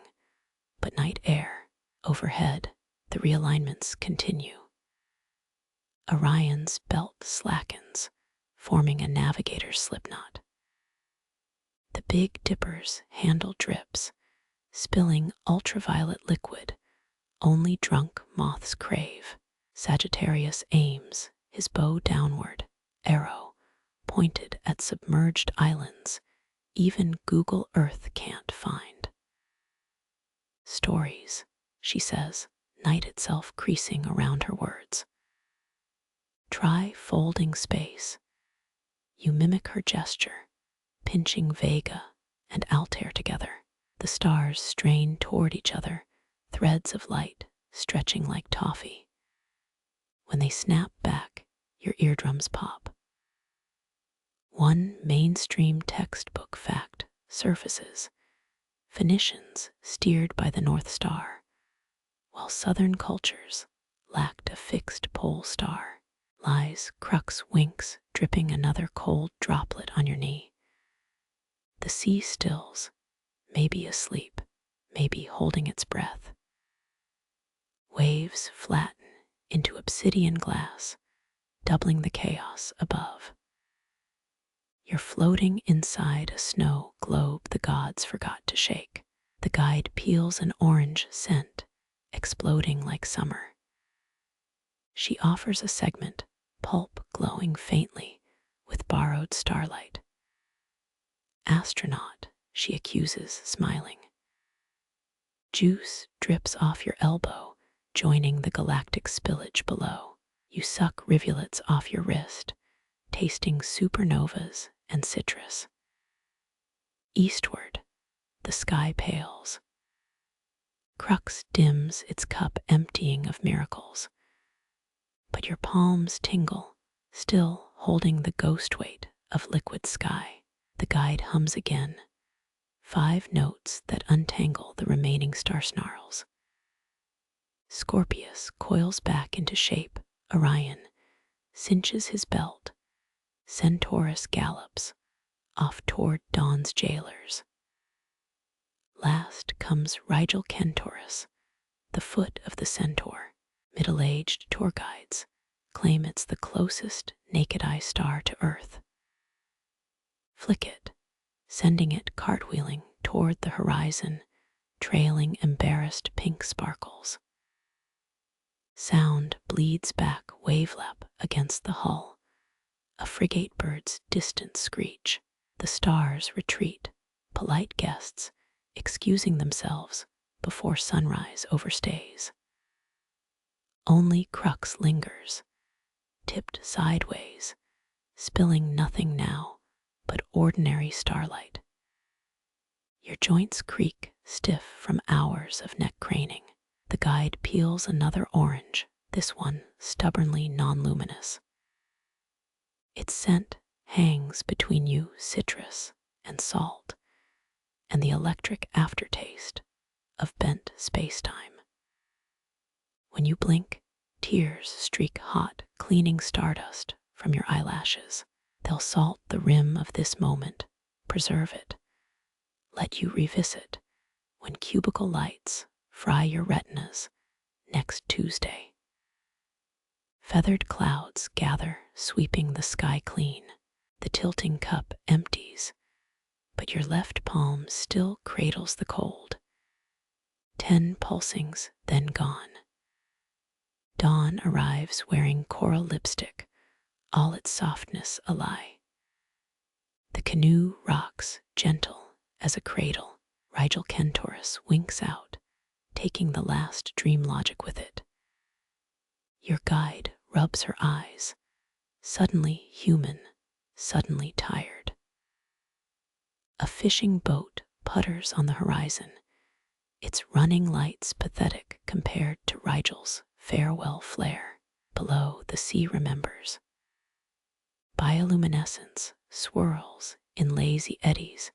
S1: but night air. Overhead, the realignments continue. Orion's belt slackens, forming a navigator's slipknot. The Big Dipper's handle drips, spilling ultraviolet liquid only drunk moths crave. Sagittarius aims, his bow downward, arrow pointed at submerged islands even Google Earth can't find. Stories, she says, night itself creasing around her words. Try folding space. You mimic her gesture, pinching Vega and Altair together. The stars strain toward each other, threads of light stretching like toffee. When they snap back, your eardrums pop. One mainstream textbook fact surfaces: Phoenicians steered by the North Star, while Southern cultures lacked a fixed pole star. Lies, Crux winks, dripping another cold droplet on your knee. The sea stills, maybe asleep, maybe holding its breath. Waves flatten into obsidian glass, doubling the chaos above. You're floating inside a snow globe the gods forgot to shake. The guide peels an orange scent, exploding like summer. She offers a segment, pulp glowing faintly with borrowed starlight. Astronaut, she accuses, smiling. Juice drips off your elbow, joining the galactic spillage below. You suck rivulets off your wrist, tasting supernovas and citrus. Eastward, the sky pales. Crux dims its cup, emptying of miracles. But your palms tingle, still holding the ghost weight of liquid sky. The guide hums again, 5 notes that untangle the remaining star snarls. Scorpius coils back into shape. Orion cinches his belt. Centaurus gallops off toward Dawn's jailers. Last comes Rigel Centaurus, the foot of the centaur. Middle-aged tour guides claim it's the closest naked-eye star to Earth. Flick it, sending it cartwheeling toward the horizon, trailing embarrassed pink sparkles. Sound bleeds back wavelap against the hull, a frigate bird's distant screech. The stars retreat, polite guests excusing themselves before sunrise overstays. Only Crux lingers, tipped sideways, spilling nothing now but ordinary starlight. Your joints creak, stiff from hours of neck craning. The guide peels another orange, this one stubbornly non-luminous. Its scent hangs between you, citrus and salt, and the electric aftertaste of bent space-time. When you blink, tears streak hot, cleaning stardust from your eyelashes. They'll salt the rim of this moment, preserve it, let you revisit when cubicle lights fry your retinas next Tuesday. Feathered clouds gather, sweeping the sky clean. The tilting cup empties, but your left palm still cradles the cold. 10 pulsings, then gone. Dawn arrives wearing coral lipstick, all its softness a lie. The canoe rocks, gentle as a cradle. Rigel Kentaurus winks out, taking the last dream logic with it. Your guide rubs her eyes, suddenly human, suddenly tired. A fishing boat putters on the horizon, its running lights pathetic compared to Rigel's farewell flare. Below, the sea remembers. Bioluminescence swirls in lazy eddies,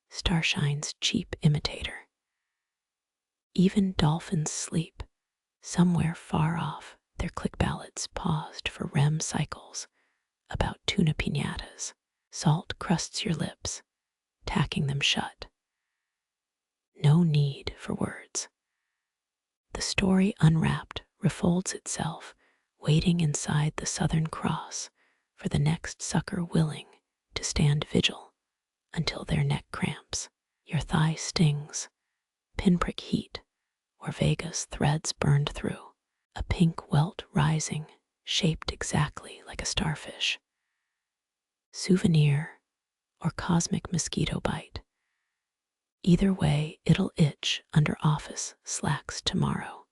S1: starshine's cheap imitator. Even dolphins sleep, somewhere far off, their click ballads paused for REM cycles about tuna piñatas. Salt crusts your lips, tacking them shut. No need for words. The story unwrapped refolds itself, waiting inside the Southern Cross for the next sucker willing to stand vigil until their neck cramps. Your thigh stings, pinprick heat, or Vegas threads burned through. A pink welt rising, shaped exactly like a starfish. Souvenir or cosmic mosquito bite. Either way, it'll itch under office slacks tomorrow.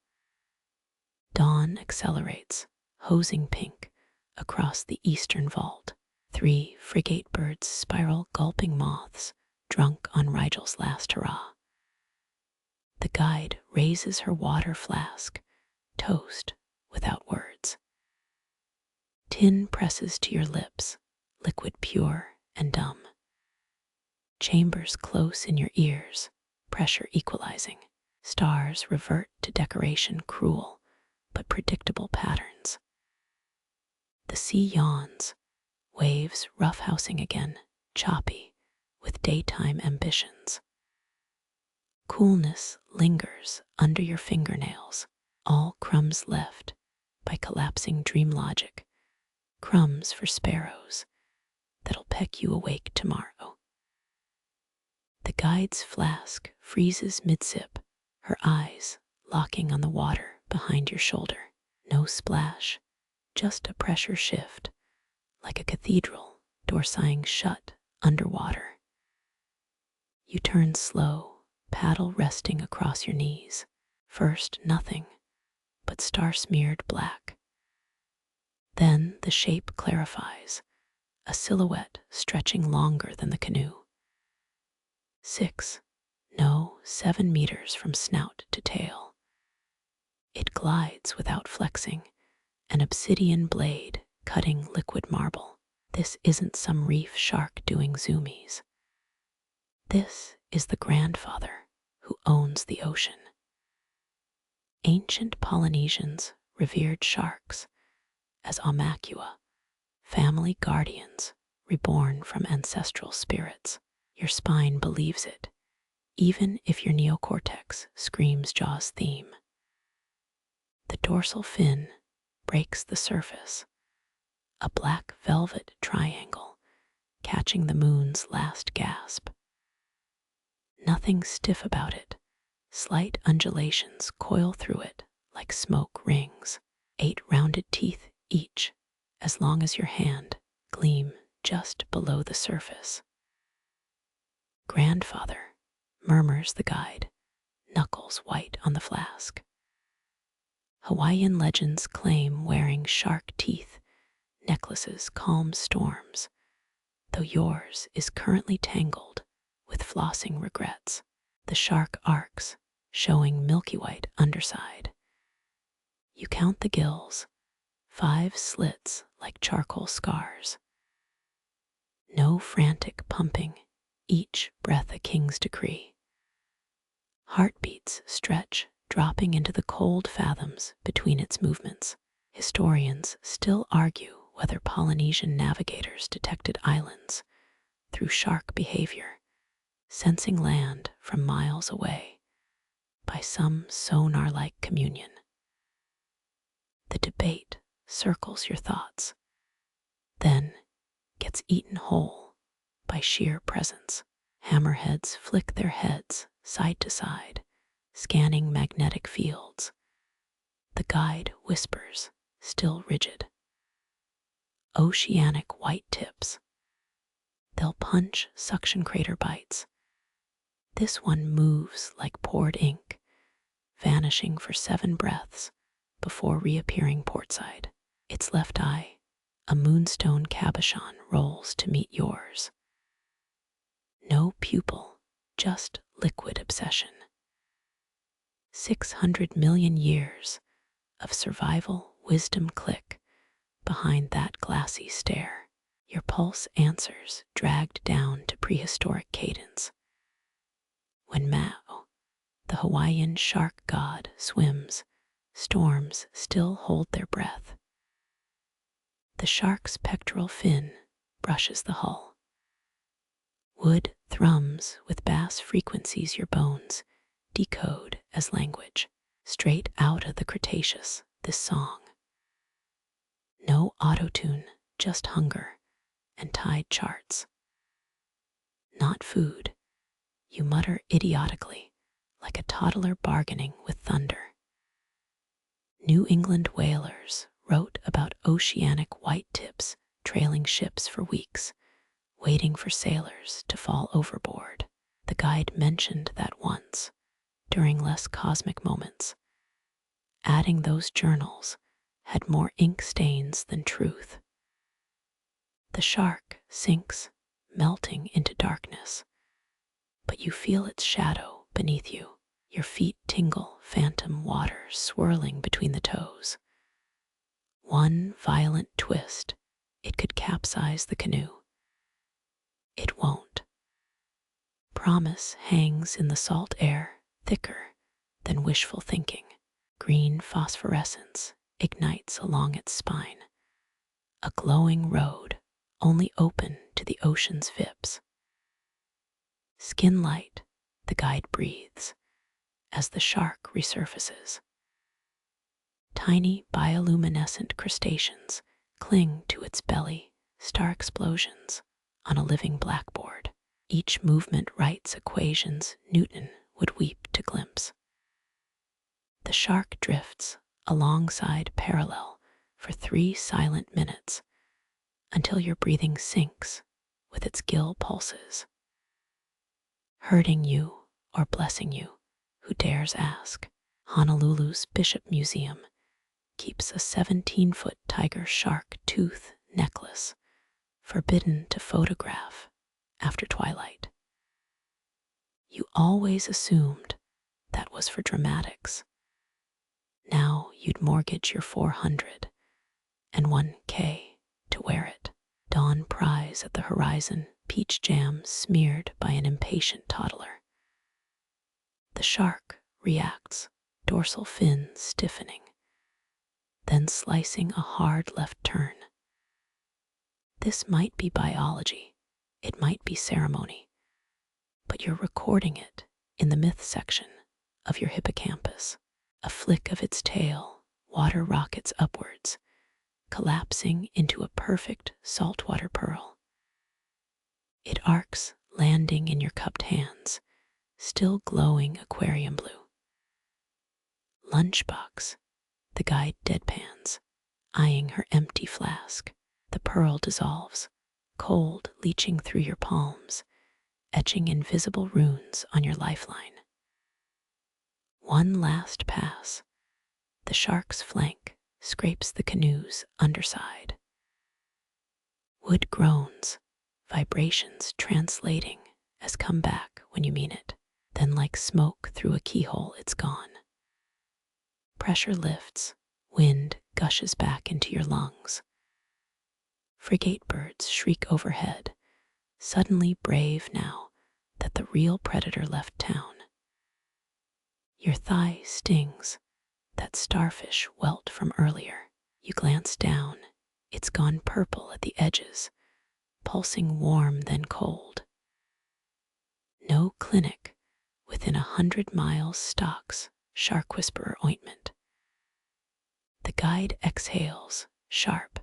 S1: Dawn accelerates, hosing pink across the eastern vault. 3 frigate birds spiral gulping moths, drunk on Rigel's last hurrah. The guide raises her water flask, toast without words. Tin presses to your lips, liquid pure and dumb. Chambers close in your ears, pressure equalizing. Stars revert to decoration cruel but predictable patterns. The sea yawns, waves roughhousing again, choppy with daytime ambitions. Coolness lingers under your fingernails, all crumbs left by collapsing dream logic, crumbs for sparrows that'll peck you awake tomorrow. The guide's flask freezes mid-sip, her eyes locking on the water behind your shoulder. No splash, just a pressure shift, like a cathedral door sighing shut underwater. You turn slow, paddle resting across your knees. First, nothing but star-smeared black. Then the shape clarifies, a silhouette stretching longer than the canoe. 6, no, 7 meters from snout to tail. It glides without flexing, an obsidian blade cutting liquid marble. This isn't some reef shark doing zoomies. This is the grandfather who owns the ocean. Ancient Polynesians revered sharks as Aumakua, family guardians reborn from ancestral spirits. Your spine believes it, even if your neocortex screams Jaws' theme. The dorsal fin breaks the surface, a black velvet triangle catching the moon's last gasp. Nothing stiff about it. Slight undulations coil through it like smoke rings. 8 rounded teeth each, as long as your hand, gleam just below the surface. Grandfather, murmurs the guide, knuckles white on the flask. Hawaiian legends claim wearing shark teeth necklaces calm storms, though yours is currently tangled with flossing regrets. The shark arcs, showing milky white underside. You count the gills, 5 slits like charcoal scars. No frantic pumping, each breath a king's decree. Heartbeats stretch, dropping into the cold fathoms between its movements. Historians still argue whether Polynesian navigators detected islands through shark behavior, sensing land from miles away by some sonar-like communion. The debate circles your thoughts, then gets eaten whole by sheer presence. Hammerheads flick their heads side to side, scanning magnetic fields. The guide whispers, still rigid. Oceanic white tips. They'll punch suction crater bites. This one moves like poured ink, vanishing for 7 breaths before reappearing portside. Its left eye, a moonstone cabochon, rolls to meet yours. No pupil, just liquid obsession. 600 million years of survival wisdom click behind that glassy stare. Your pulse answers, dragged down to prehistoric cadence. When Mao, the Hawaiian shark god, swims, storms still hold their breath. The shark's pectoral fin brushes the hull. Wood thrums with bass frequencies your bones decode as language. Straight out of the Cretaceous, this song. No autotune, just hunger and tide charts. Not food, you mutter idiotically, like a toddler bargaining with thunder. New England whalers wrote about oceanic white tips trailing ships for weeks, waiting for sailors to fall overboard. The guide mentioned that once, during less cosmic moments. Adding those journals had more ink stains than truth. The shark sinks, melting into darkness, but you feel its shadow beneath you. Your feet tingle, phantom water swirling between the toes. One violent twist, it could capsize the canoe. It won't. Promise hangs in the salt air, thicker than wishful thinking. Green phosphorescence ignites along its spine. A glowing road, only open to the ocean's vips. Skin light, the guide breathes, as the shark resurfaces. Tiny bioluminescent crustaceans cling to its belly, star explosions on a living blackboard. Each movement writes equations Newton would weep to glimpse. The shark drifts alongside parallel for 3 silent minutes until your breathing sinks with its gill pulses. Hurting you or blessing you, who dares ask? Honolulu's Bishop Museum keeps a 17-foot tiger shark tooth necklace, forbidden to photograph after twilight. You always assumed that was for dramatics. Now you'd mortgage your $401K to wear it. Dawn prize at the horizon, peach jam smeared by an impatient toddler. The shark reacts, dorsal fin stiffening, then slicing a hard left turn. This might be biology, it might be ceremony, but you're recording it in the myth section of your hippocampus. A flick of its tail, water rockets upwards, collapsing into a perfect saltwater pearl. It arcs, landing in your cupped hands, still glowing aquarium blue. Lunchbox, the guide deadpans, eyeing her empty flask. The pearl dissolves, cold leaching through your palms, etching invisible runes on your lifeline. One last pass, the shark's flank scrapes the canoe's underside. Wood groans, vibrations translating as come back when you mean it. Then like smoke through a keyhole, it's gone. Pressure lifts, wind gushes back into your lungs. Frigate birds shriek overhead, suddenly brave now that the real predator left town. Your thigh stings, that starfish welt from earlier. You glance down, it's gone purple at the edges, pulsing warm then cold. No clinic within 100 miles stocks shark whisperer ointment. The guide exhales, sharp,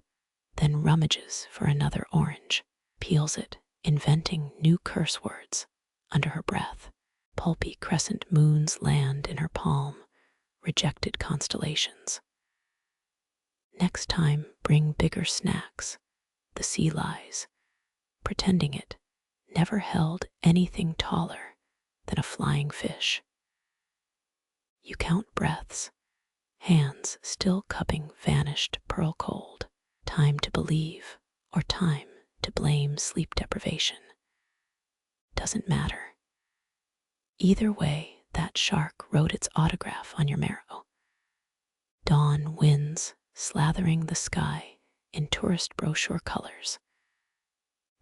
S1: then rummages for another orange, peels it, inventing new curse words under her breath. Pulpy crescent moons land in her palm, rejected constellations. Next time, bring bigger snacks. The sea lies, pretending it never held anything taller than a flying fish. You count breaths, hands still cupping vanished pearl cold. Time to believe or time to blame sleep deprivation. Doesn't matter. Either way, that shark wrote its autograph on your marrow. Dawn winds slathering the sky in tourist brochure colors.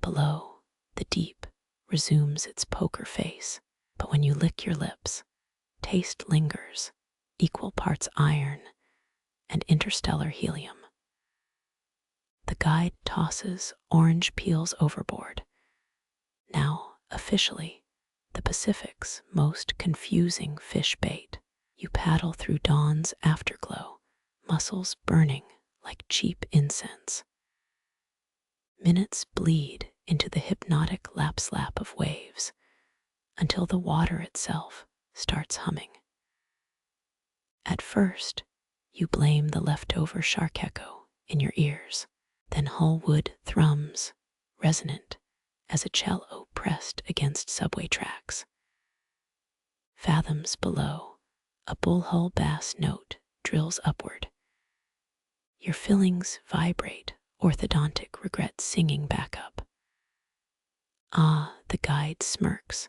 S1: Below, the deep resumes its poker face, but when you lick your lips, taste lingers, equal parts iron and interstellar helium. The guide tosses orange peels overboard. Now, officially, the Pacific's most confusing fish bait. You paddle through dawn's afterglow, muscles burning like cheap incense. Minutes bleed into the hypnotic lap-slap of waves until the water itself starts humming. At first, you blame the leftover shark echo in your ears. Then Hullwood thrums, resonant as a cello pressed against subway tracks. Fathoms below, a bullhull bass note drills upward. Your fillings vibrate, orthodontic regret singing back up. Ah, the guide smirks,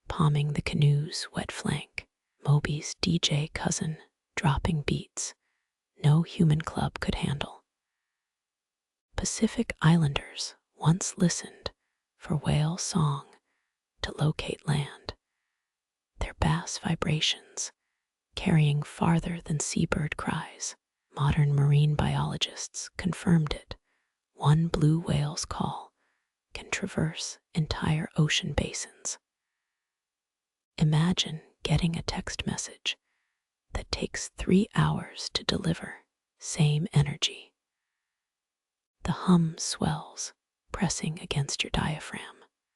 S1: palming the canoe's wet flank. Moby's DJ cousin, dropping beats no human club could handle. Pacific Islanders once listened for whale song to locate land. Their bass vibrations carrying farther than seabird cries. Modern marine biologists confirmed it. One blue whale's call can traverse entire ocean basins. Imagine getting a text message that takes 3 hours to deliver, same energy. The hum swells, pressing against your diaphragm.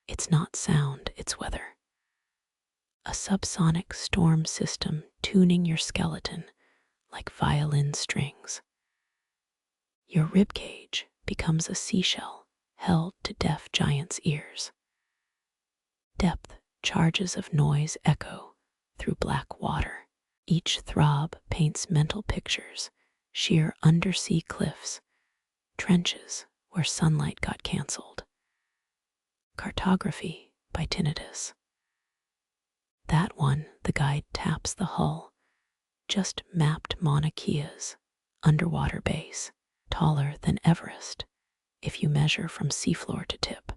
S1: It's not sound, it's weather. A subsonic storm system tuning your skeleton like violin strings. Your ribcage becomes a seashell held to deaf giants' ears. Depth charges of noise echo through black water. Each throb paints mental pictures, sheer undersea cliffs, trenches where sunlight got cancelled. Cartography by tinnitus. That one, the guide taps the hull, just mapped Mauna Kea's underwater base, taller than Everest if you measure from seafloor to tip.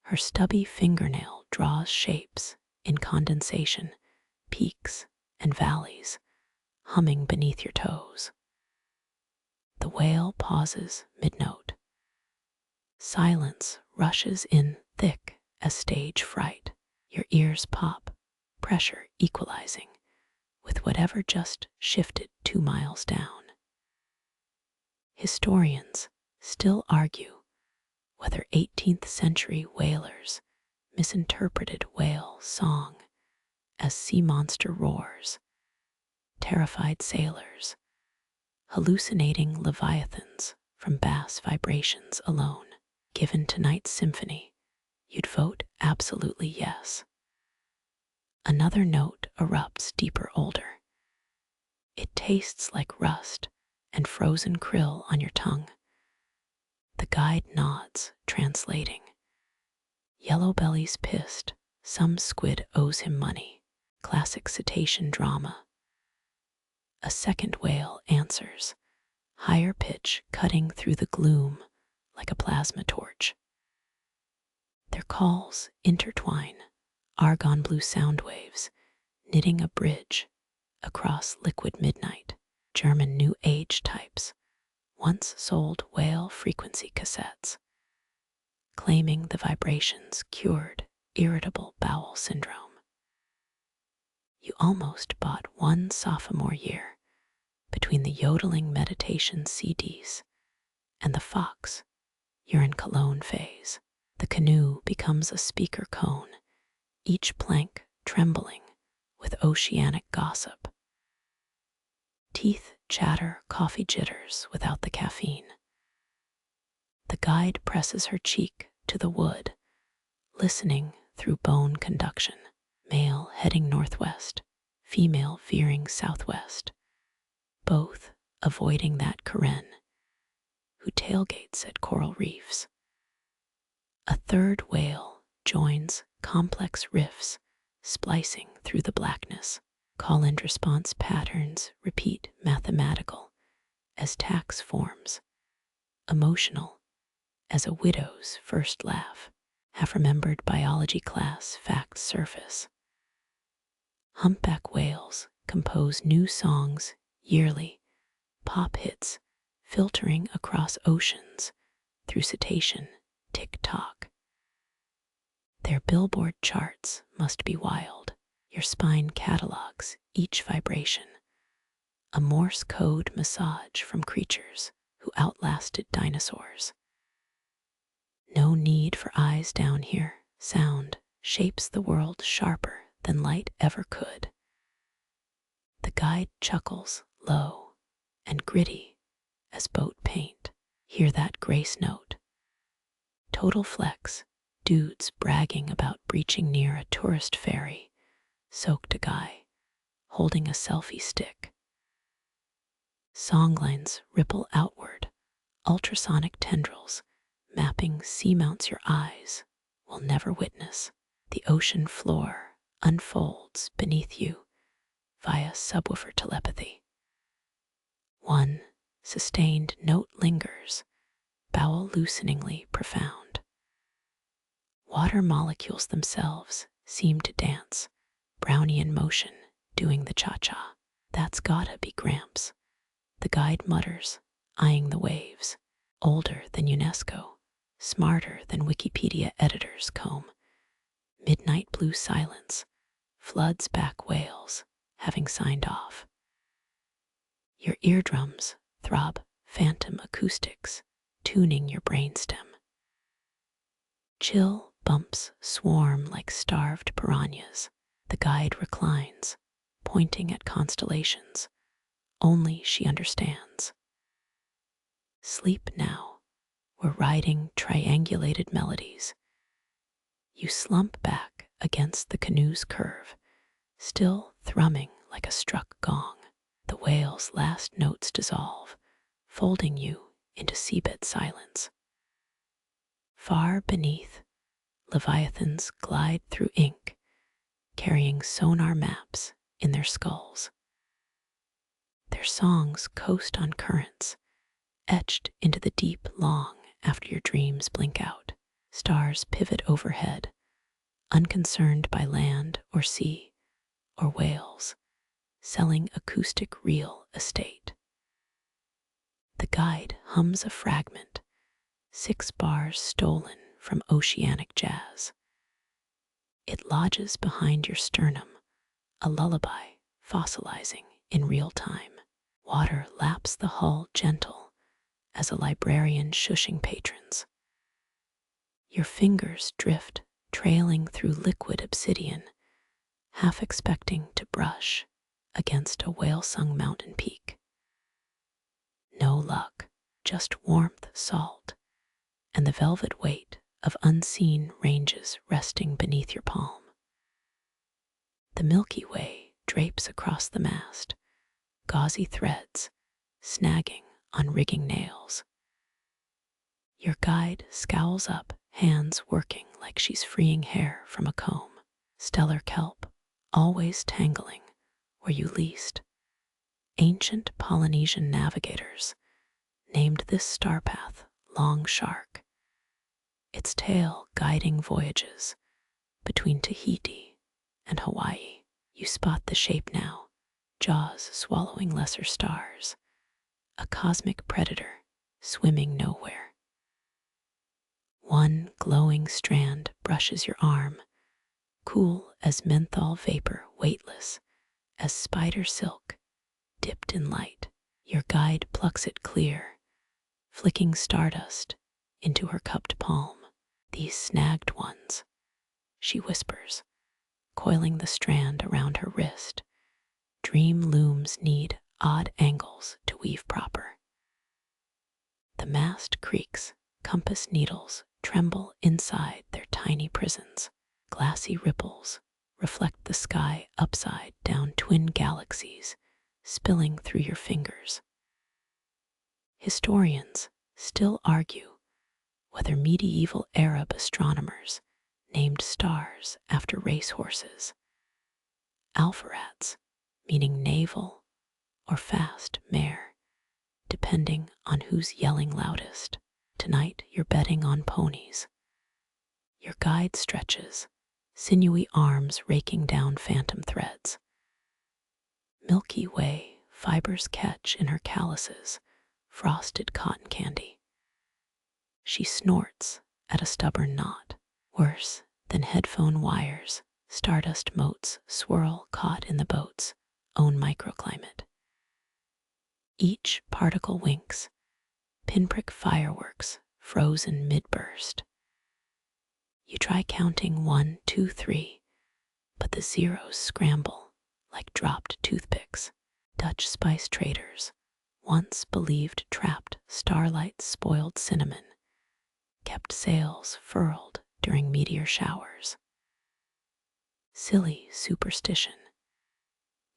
S1: Her stubby fingernail draws shapes in condensation, peaks and valleys, humming beneath your toes. The whale pauses mid-note. Silence rushes in thick as stage fright. Your ears pop, pressure equalizing with whatever just shifted 2 miles down. Historians still argue whether 18th century whalers misinterpreted whale song as sea monster roars, terrified sailors, hallucinating leviathans from bass vibrations alone. Given tonight's symphony, you'd vote absolutely yes. Another note erupts deeper older. It tastes like rust and frozen krill on your tongue. The guide nods, translating. Yellowbelly's pissed. Some squid owes him money. Classic cetacean drama. A second whale answers, higher pitch cutting through the gloom like a plasma torch. Their calls intertwine, argon blue sound waves, knitting a bridge across liquid midnight. German New Age types once sold whale frequency cassettes, claiming the vibrations cured irritable bowel syndrome. You almost bought one sophomore year, Between the yodeling meditation CDs and the fox, you're in Cologne phase. The canoe becomes a speaker cone, each plank trembling with oceanic gossip. Teeth chatter coffee jitters without the caffeine. The guide presses her cheek to the wood, listening through bone conduction. Male heading northwest, female veering southwest, both avoiding that Karen who tailgates at coral reefs. A third whale joins complex riffs, splicing through the blackness. Call and response patterns repeat mathematical as tax forms, emotional as a widow's first laugh. Half-remembered biology class facts surface. Humpback whales compose new songs yearly, pop hits filtering across oceans through cetacean tick-tock. Their billboard charts must be wild. Your spine catalogs each vibration, a Morse code massage from creatures who outlasted dinosaurs. No need for eyes down here. Sound shapes the world sharper than light ever could. The guide chuckles low and gritty as boat paint. Hear that grace note. Total flex, dudes bragging about breaching near a tourist ferry, soaked a guy holding a selfie stick. Songlines ripple outward, ultrasonic tendrils mapping seamounts your eyes will never witness. The ocean floor unfolds beneath you via subwoofer telepathy. One sustained note lingers, bowel looseningly profound. Water molecules themselves seem to dance, Brownian motion doing the cha-cha. That's gotta be Gramps, the guide mutters, eyeing the waves. Older than UNESCO, smarter than Wikipedia editors comb. Midnight blue silence floods back whales, having signed off. Your eardrums throb phantom acoustics, tuning your brainstem. Chill bumps swarm like starved piranhas. The guide reclines, pointing at constellations. Only she understands. Sleep now. We're riding triangulated melodies. You slump back against the canoe's curve, still thrumming like a struck gong. The whale's last notes dissolve, folding you into seabed silence. Far beneath, leviathans glide through ink, carrying sonar maps in their skulls. Their songs coast on currents, etched into the deep long after your dreams blink out. Stars pivot overhead, unconcerned by land or sea or whales, selling acoustic real estate. The guide hums a fragment, 6 bars stolen from oceanic jazz. It lodges behind your sternum, a lullaby fossilizing in real time. Water laps the hull gentle as a librarian shushing patrons. Your fingers drift, trailing through liquid obsidian, half expecting to brush against a whale-sung mountain peak. No luck, just warmth, salt, and the velvet weight of unseen ranges resting beneath your palm. The Milky Way drapes across the mast, gauzy threads snagging on rigging nails. Your guide scowls up, hands working like she's freeing hair from a comb. Stellar kelp, always tangling where you least. Ancient Polynesian navigators named this star path Long Shark, its tail guiding voyages between Tahiti and Hawaii. You spot the shape now, jaws swallowing lesser stars, a cosmic predator swimming nowhere. One glowing strand brushes your arm, cool as menthol vapor, weightless as spider silk dipped in light. Your guide plucks it clear, flicking stardust into her cupped palm. These snagged ones, she whispers, coiling the strand around her wrist. Dream looms need odd angles to weave proper. The mast creaks, compass needles tremble inside their tiny prisons. Glassy ripples reflect the sky upside down, twin galaxies spilling through your fingers. Historians still argue whether medieval Arab astronomers named stars after racehorses. Alpharats, meaning naval or fast mare, depending on who's yelling loudest. Tonight you're betting on ponies. Your guide stretches, sinewy arms raking down phantom threads. Milky Way fibers catch in her calluses, frosted cotton candy. She snorts at a stubborn knot. Worse than headphone wires, stardust motes swirl caught in the boat's own microclimate. Each particle winks, pinprick fireworks frozen mid-burst. You try counting 1, 2, 3, but the zeros scramble like dropped toothpicks. Dutch spice traders once believed trapped starlight's spoiled cinnamon kept sails furled during meteor showers. Silly superstition.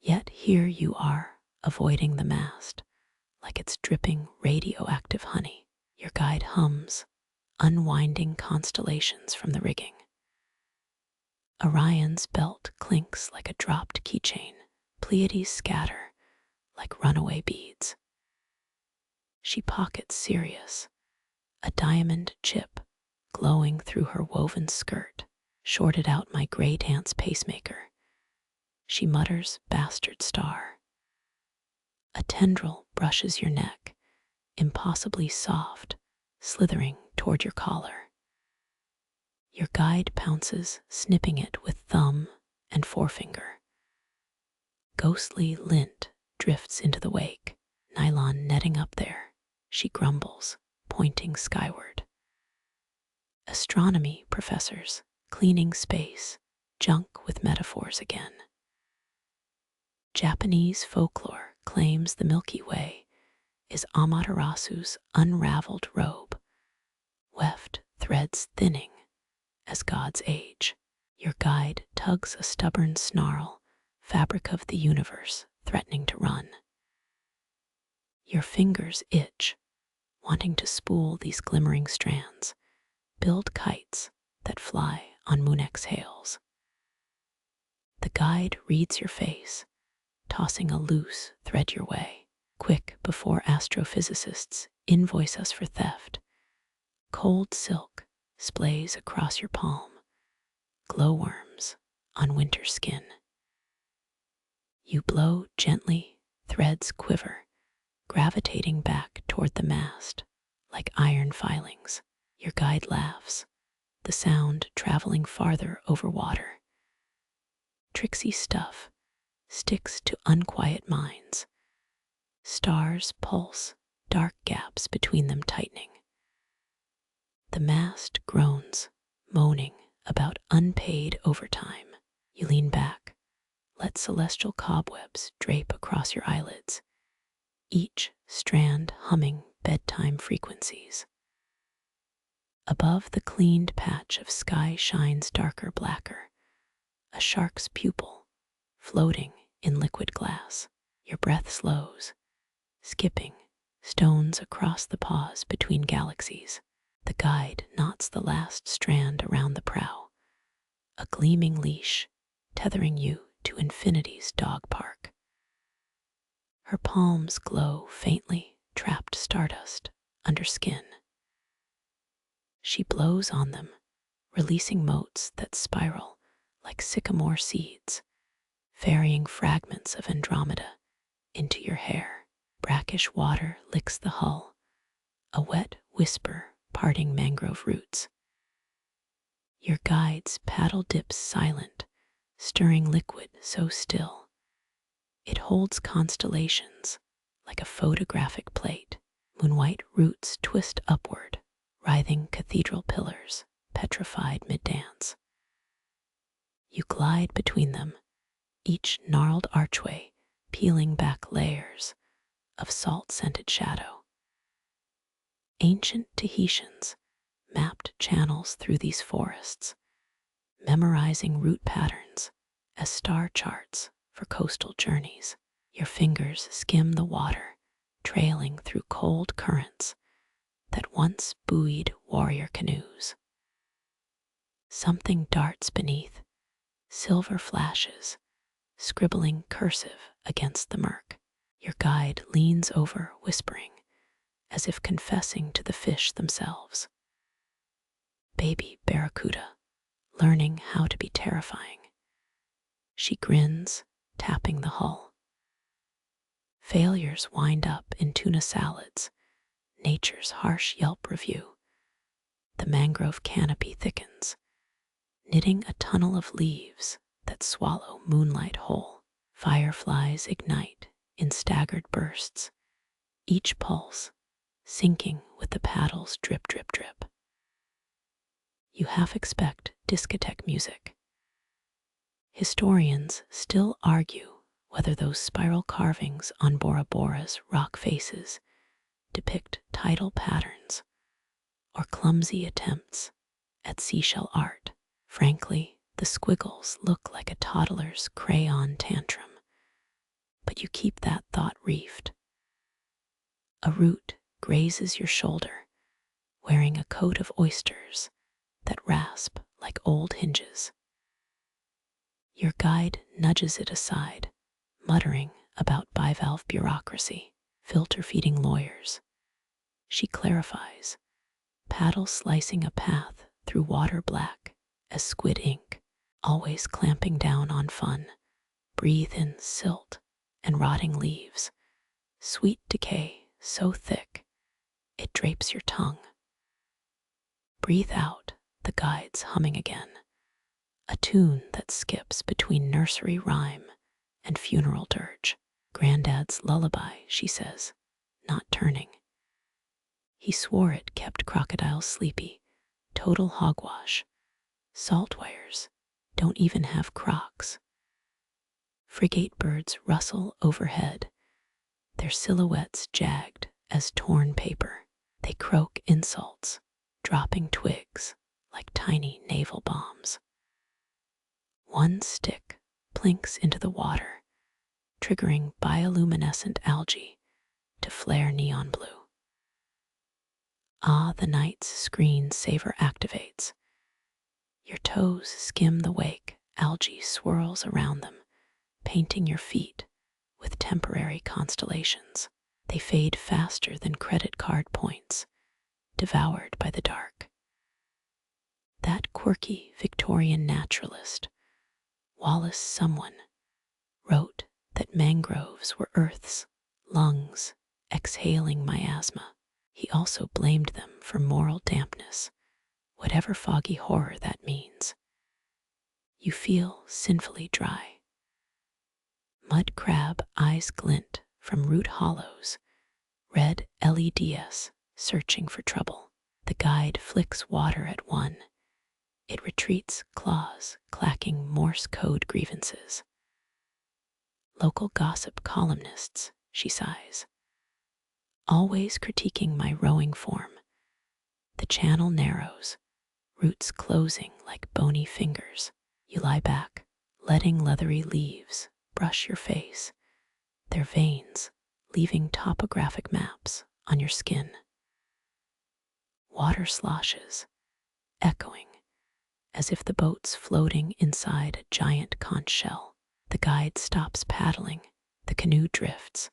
S1: Yet here you are, avoiding the mast, like it's dripping radioactive honey. Your guide hums, unwinding constellations from the rigging. Orion's belt clinks like a dropped keychain. Pleiades scatter like runaway beads. She pockets Sirius, a diamond chip glowing through her woven skirt. Shorted out my great aunt's pacemaker. She mutters, bastard star. A tendril brushes your neck, impossibly soft, slithering toward your collar. Your guide pounces, snipping it with thumb and forefinger. Ghostly lint drifts into the wake, nylon netting up there. She grumbles, pointing skyward. Astronomy professors, cleaning space, junk with metaphors again. Japanese folklore claims the Milky Way is Amaterasu's unraveled robe, weft threads thinning as God's age. Your guide tugs a stubborn snarl, fabric of the universe threatening to run. Your fingers itch, wanting to spool these glimmering strands, build kites that fly on moon exhales. The guide reads your face, tossing a loose thread your way. Quick before astrophysicists invoice us for theft. Cold silk splays across your palm, glowworms on winter skin. You blow gently, threads quiver, gravitating back toward the mast like iron filings. Your guide laughs, the sound traveling farther over water. Tricksy stuff sticks to unquiet minds. Stars pulse, dark gaps between them tightening. The mast groans, moaning about unpaid overtime. You lean back, let celestial cobwebs drape across your eyelids, each strand humming bedtime frequencies. Above the cleaned patch of sky shines darker, blacker, a shark's pupil floating in liquid glass. Your breath slows, skipping stones across the pause between galaxies. The guide knots the last strand around the prow, a gleaming leash tethering you to infinity's dog park. Her palms glow faintly, trapped stardust under skin. She blows on them, releasing motes that spiral like sycamore seeds, ferrying fragments of Andromeda into your hair. Brackish water licks the hull, a wet whisper parting mangrove roots. Your guide's paddle dips silent, stirring liquid so still. It holds constellations like a photographic plate. Moonwhite roots twist upward, writhing cathedral pillars, petrified mid-dance. You glide between them, each gnarled archway peeling back layers of salt-scented shadow. Ancient Tahitians mapped channels through these forests, memorizing route patterns as star charts for coastal journeys. Your fingers skim the water, trailing through cold currents that once buoyed warrior canoes. Something darts beneath, silver flashes, scribbling cursive against the murk. Your guide leans over, whispering, as if confessing to the fish themselves. Baby barracuda, learning how to be terrifying. She grins, tapping the hull. Failures wind up in tuna salads, nature's harsh Yelp review. The mangrove canopy thickens, knitting a tunnel of leaves that swallow moonlight whole. Fireflies ignite in staggered bursts, each pulse sinking with the paddle's drip, drip, drip. You half expect discotheque music. Historians still argue whether those spiral carvings on Bora Bora's rock faces depict tidal patterns or clumsy attempts at seashell art. Frankly, the squiggles look like a toddler's crayon tantrum, but you keep that thought reefed. A root grazes your shoulder, wearing a coat of oysters that rasp like old hinges. Your guide nudges it aside, muttering about bivalve bureaucracy, filter-feeding lawyers. She clarifies, paddle slicing a path through water black as squid ink, always clamping down on fun. Breathe in silt and rotting leaves, sweet decay so thick it drapes your tongue. Breathe out, the guide's humming again, a tune that skips between nursery rhyme and funeral dirge. Granddad's lullaby, she says, not turning. He swore it kept crocodiles sleepy. Total hogwash. Salt wires don't even have crocs. Frigate birds rustle overhead, their silhouettes jagged as torn paper. They croak insults, dropping twigs like tiny naval bombs. One stick plinks into the water, triggering bioluminescent algae to flare neon blue. Ah, the night's screensaver activates. Your toes skim the wake, algae swirls around them, painting your feet with temporary constellations. They fade faster than credit card points, devoured by the dark. That quirky Victorian naturalist, Wallace someone, wrote that mangroves were Earth's lungs exhaling miasma. He also blamed them for moral dampness, whatever foggy horror that means. You feel sinfully dry. Mud crab eyes glint from root hollows, red LEDs searching for trouble. The guide flicks water at one. It retreats, claws clacking Morse code grievances. Local gossip columnists, she sighs, always critiquing my rowing form. The channel narrows, roots closing like bony fingers. You lie back, letting leathery leaves brush your face, their veins leaving topographic maps on your skin. Water sloshes, echoing as if the boat's floating inside a giant conch shell. The guide stops paddling, the canoe drifts,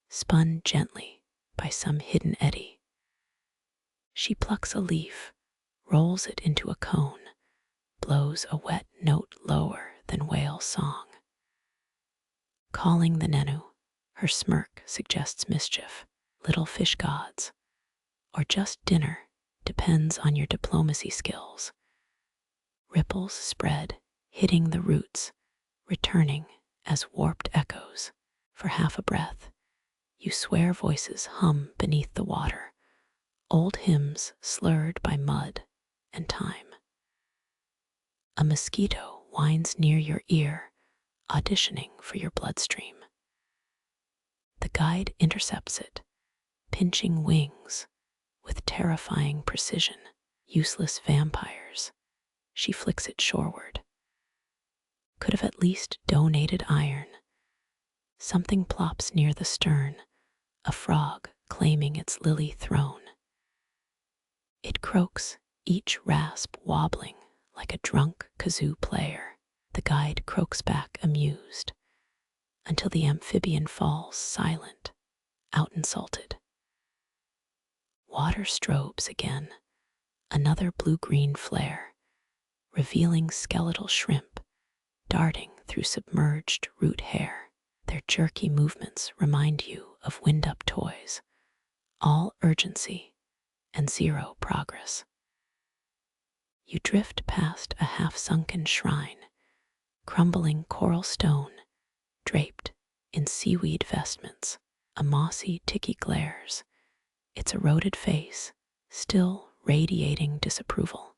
S1: spun gently by some hidden eddy. She plucks a leaf, rolls it into a cone, blows a wet note lower than whale song. Calling the Nenu, her smirk suggests mischief. Little fish gods, or just dinner, depends on your diplomacy skills. Ripples spread, hitting the roots, returning as warped echoes. For half a breath, You swear voices hum beneath the water, old hymns slurred by mud and time. A mosquito whines near your ear, auditioning for your bloodstream. The guide intercepts it, pinching wings with terrifying precision. Useless vampires, she flicks it shoreward. Could have at least donated iron. Something plops near the stern, a frog claiming its lily throne. It croaks, each rasp wobbling like a drunk kazoo player. The guide croaks back amused, until the amphibian falls silent, out-insulted. Water strobes again, another blue-green flare, revealing skeletal shrimp darting through submerged root hair. Their jerky movements remind you of wind-up toys, all urgency and zero progress. You drift past a half-sunken shrine, crumbling coral stone draped in seaweed vestments. A mossy tiki glares, its eroded face still radiating disapproval.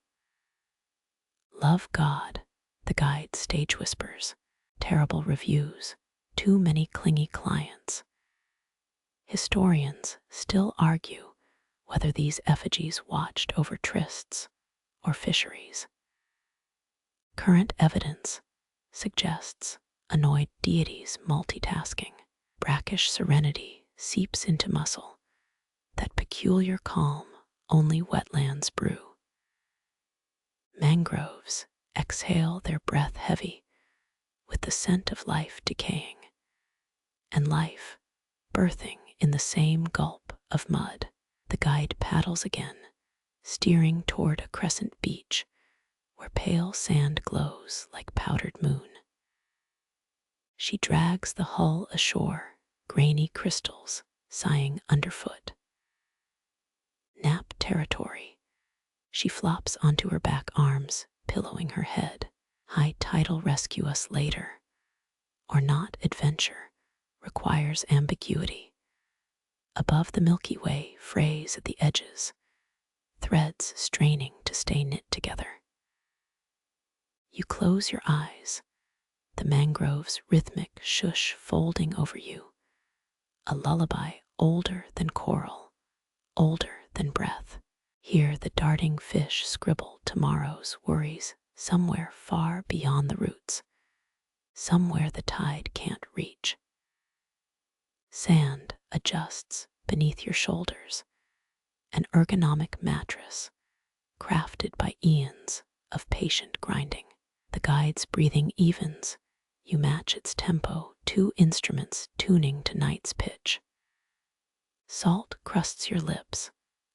S1: Love God, the guide stage whispers. Terrible reviews, too many clingy clients. Historians still argue whether these effigies watched over trysts or fisheries. Current evidence suggests annoyed deities multitasking. Brackish serenity seeps into muscle, that peculiar calm only wetlands brew. Mangroves exhale their breath heavy with the scent of life decaying, and life birthing in the same gulp of mud. The guide paddles again, steering toward a crescent beach where pale sand glows like powdered moon. She drags the hull ashore, grainy crystals sighing underfoot. Nap territory. She flops onto her back arms, pillowing her head. High tidal rescue us later, or not adventure, requires ambiguity. Above the Milky Way frays at the edges, threads straining to stay knit together. You close your eyes, the mangrove's rhythmic shush folding over you, a lullaby older than coral, older than breath. Here the darting fish scribble tomorrow's worries somewhere far beyond the roots, somewhere the tide can't reach. Sand adjusts beneath your shoulders, an ergonomic mattress crafted by eons of patient grinding. The guide's breathing evens, you match its tempo, two instruments tuning to night's pitch. Salt crusts your lips,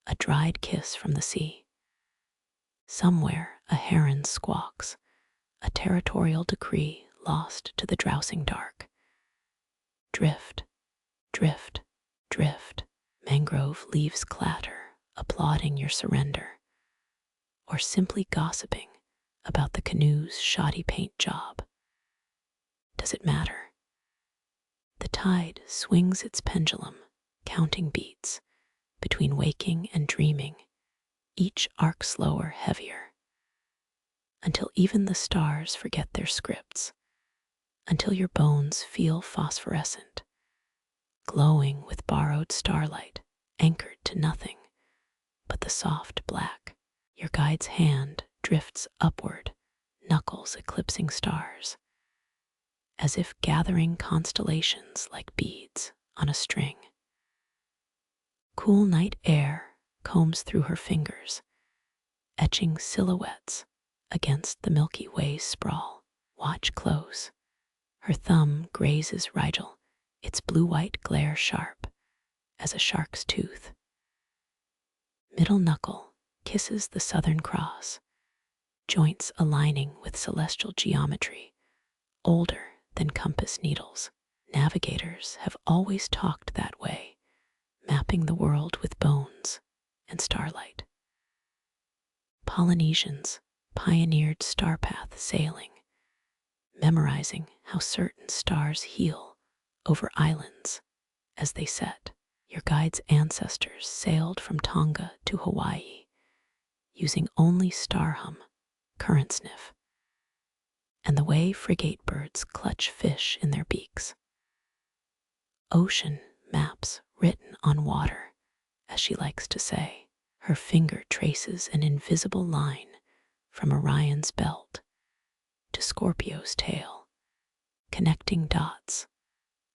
S1: a dried kiss from the sea. Somewhere a heron squawks, a territorial decree lost to the drowsing dark. Drift, drift, drift. Mangrove leaves clatter, applauding your surrender, or simply gossiping about the canoe's shoddy paint job. Does it matter? The tide swings its pendulum, counting beats between waking and dreaming, each arc slower, heavier, until even the stars forget their scripts, until your bones feel phosphorescent, glowing with borrowed starlight, anchored to nothing but the soft black. Your guide's hand drifts upward, knuckles eclipsing stars, as if gathering constellations like beads on a string. Cool night air combs through her fingers, etching silhouettes against the Milky Way sprawl. Watch close. Her thumb grazes Rigel, its blue-white glare sharp as a shark's tooth. Middle knuckle kisses the Southern Cross, joints aligning with celestial geometry, older than compass needles. Navigators have always talked that way, mapping the world with bones and starlight. Polynesians pioneered starpath sailing, memorizing how certain stars heal over islands as they set. Your guide's ancestors sailed from Tonga to Hawaii, using only star hum, current sniff, and the way frigate birds clutch fish in their beaks. Ocean maps written on water, as she likes to say. Her finger traces an invisible line from Orion's belt to Scorpio's tail, connecting dots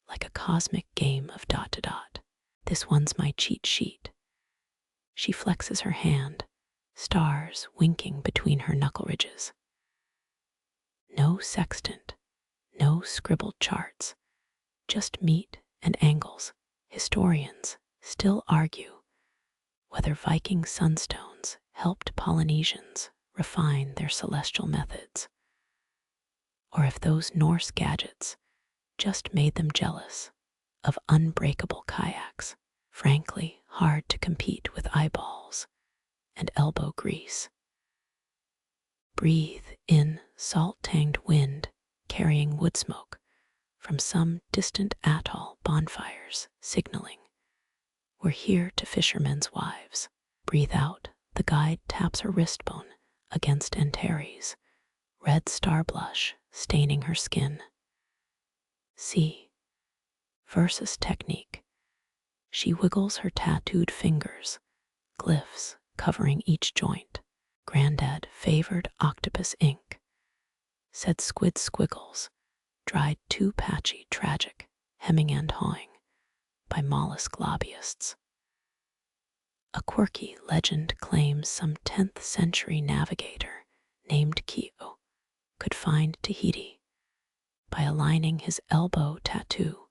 S1: like a cosmic game of dot to dot. This one's my cheat sheet. She flexes her hand, stars winking between her knuckle ridges. No sextant, no scribbled charts, just meat and angles. Historians still argue whether Viking sunstones helped Polynesians refine their celestial methods, or if those Norse gadgets just made them jealous of unbreakable kayaks. Frankly, hard to compete with eyeballs and elbow grease. Breathe in salt-tanged wind carrying wood smoke from some distant atoll bonfires, signaling we're here to fishermen's wives. Breathe out, the guide taps her wrist bone against Antares, red star blush staining her skin. See, versus technique. She wiggles her tattooed fingers, glyphs covering each joint. Granddad favored octopus ink, said squid squiggles, dried too patchy, tragic, hemming and hawing by mollusk lobbyists. A quirky legend claims some 10th century navigator named Canoe could find Tahiti by aligning his elbow tattoo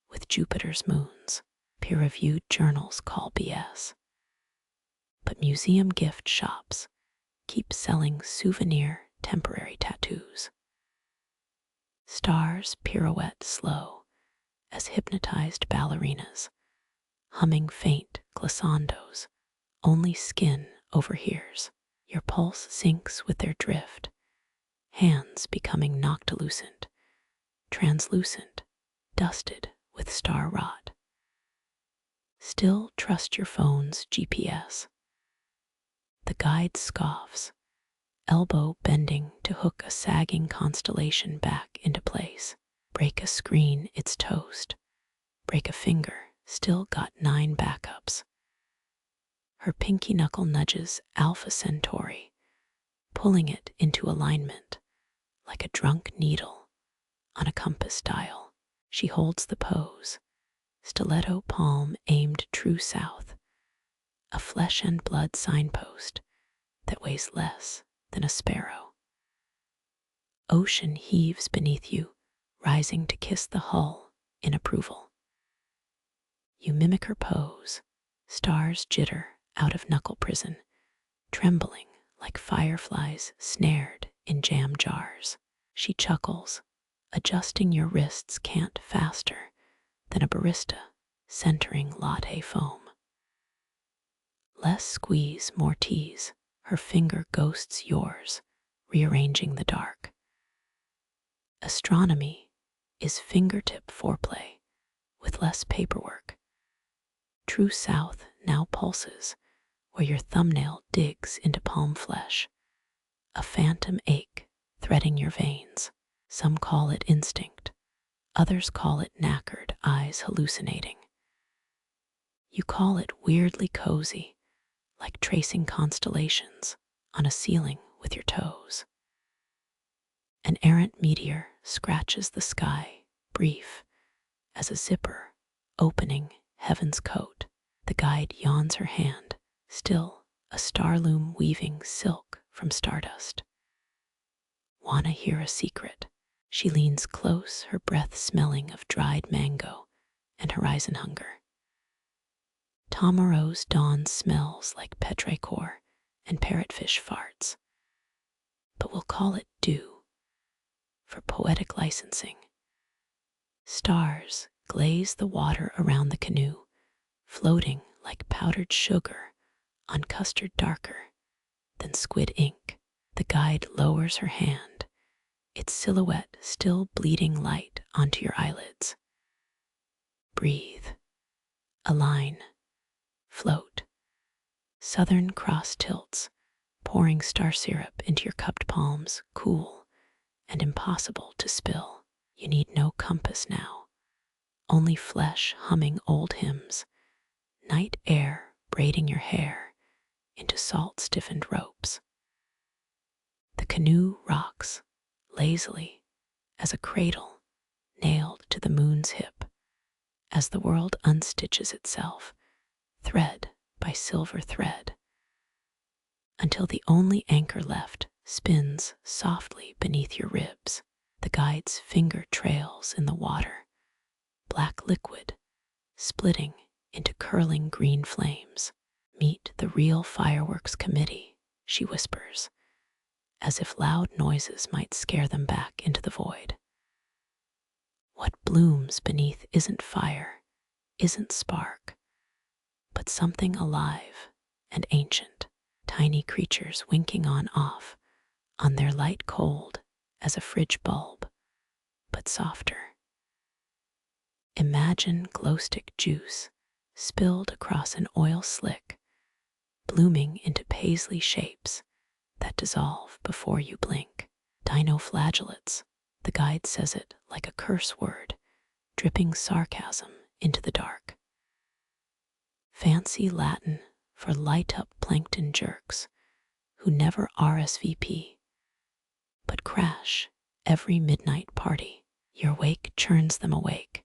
S1: with Jupiter's moons. Peer-reviewed journals call BS. But museum gift shops keep selling souvenir temporary tattoos. Stars pirouette slow as hypnotized ballerinas, humming faint glissandos only skin overhears. Your pulse syncs with their drift, hands becoming noctilucent, translucent, dusted with star rot. Still trust your phone's GPS. The guide scoffs, elbow bending to hook a sagging constellation back into place. Break a screen, it's toast. Break a finger, still got 9 backups. Her pinky knuckle nudges Alpha Centauri, pulling it into alignment like a drunk needle on a compass dial. She holds the pose, stiletto palm aimed true south, a flesh and blood signpost that weighs less than a sparrow. Ocean heaves beneath you, rising to kiss the hull in approval. You mimic her pose, stars jitter out of knuckle prison, trembling like fireflies snared in jam jars. She chuckles, adjusting your wrists can't faster than a barista centering latte foam. Less squeeze, more tease. Her finger ghosts yours, rearranging the dark. Astronomy is fingertip foreplay with less paperwork. True south now pulses where your thumbnail digs into palm flesh, a phantom ache threading your veins. Some call it instinct, others call it knackered eyes hallucinating. You call it weirdly cozy, like tracing constellations on a ceiling with your toes. An errant meteor scratches the sky, brief as a zipper opening heaven's coat. The guide yawns her hand, still a star loom weaving silk from stardust. Wanna hear a secret? She leans close, her breath smelling of dried mango and horizon hunger. Tamaro's dawn smells like petrichor and parrotfish farts, but we'll call it dew for poetic licensing. Stars glaze the water around the canoe, floating like powdered sugar on custard darker than squid ink. The guide lowers her hand, its silhouette still bleeding light onto your eyelids. Breathe, Align, float. Southern Cross tilts, pouring star syrup into your cupped palms, cool and impossible to spill. You need no compass now, only flesh humming old hymns, night air braiding your hair into salt-stiffened ropes. The canoe rocks lazily as a cradle nailed to the moon's hip, as the world unstitches itself, thread by silver thread, until the only anchor left spins softly beneath your ribs. The guide's finger trails in the water, black liquid splitting into curling green flames. Meet the real fireworks committee, she whispers, as if loud noises might scare them back into the void. What blooms beneath isn't fire, isn't spark, but something alive and ancient, tiny creatures winking off on their light cold as a fridge bulb, but softer. Imagine glowstick juice spilled across an oil slick, blooming into paisley shapes that dissolve before you blink. Dinoflagellates, the guide says it like a curse word, dripping sarcasm into the dark. Fancy Latin for light-up plankton jerks who never RSVP, but crash every midnight party. Your wake churns them awake,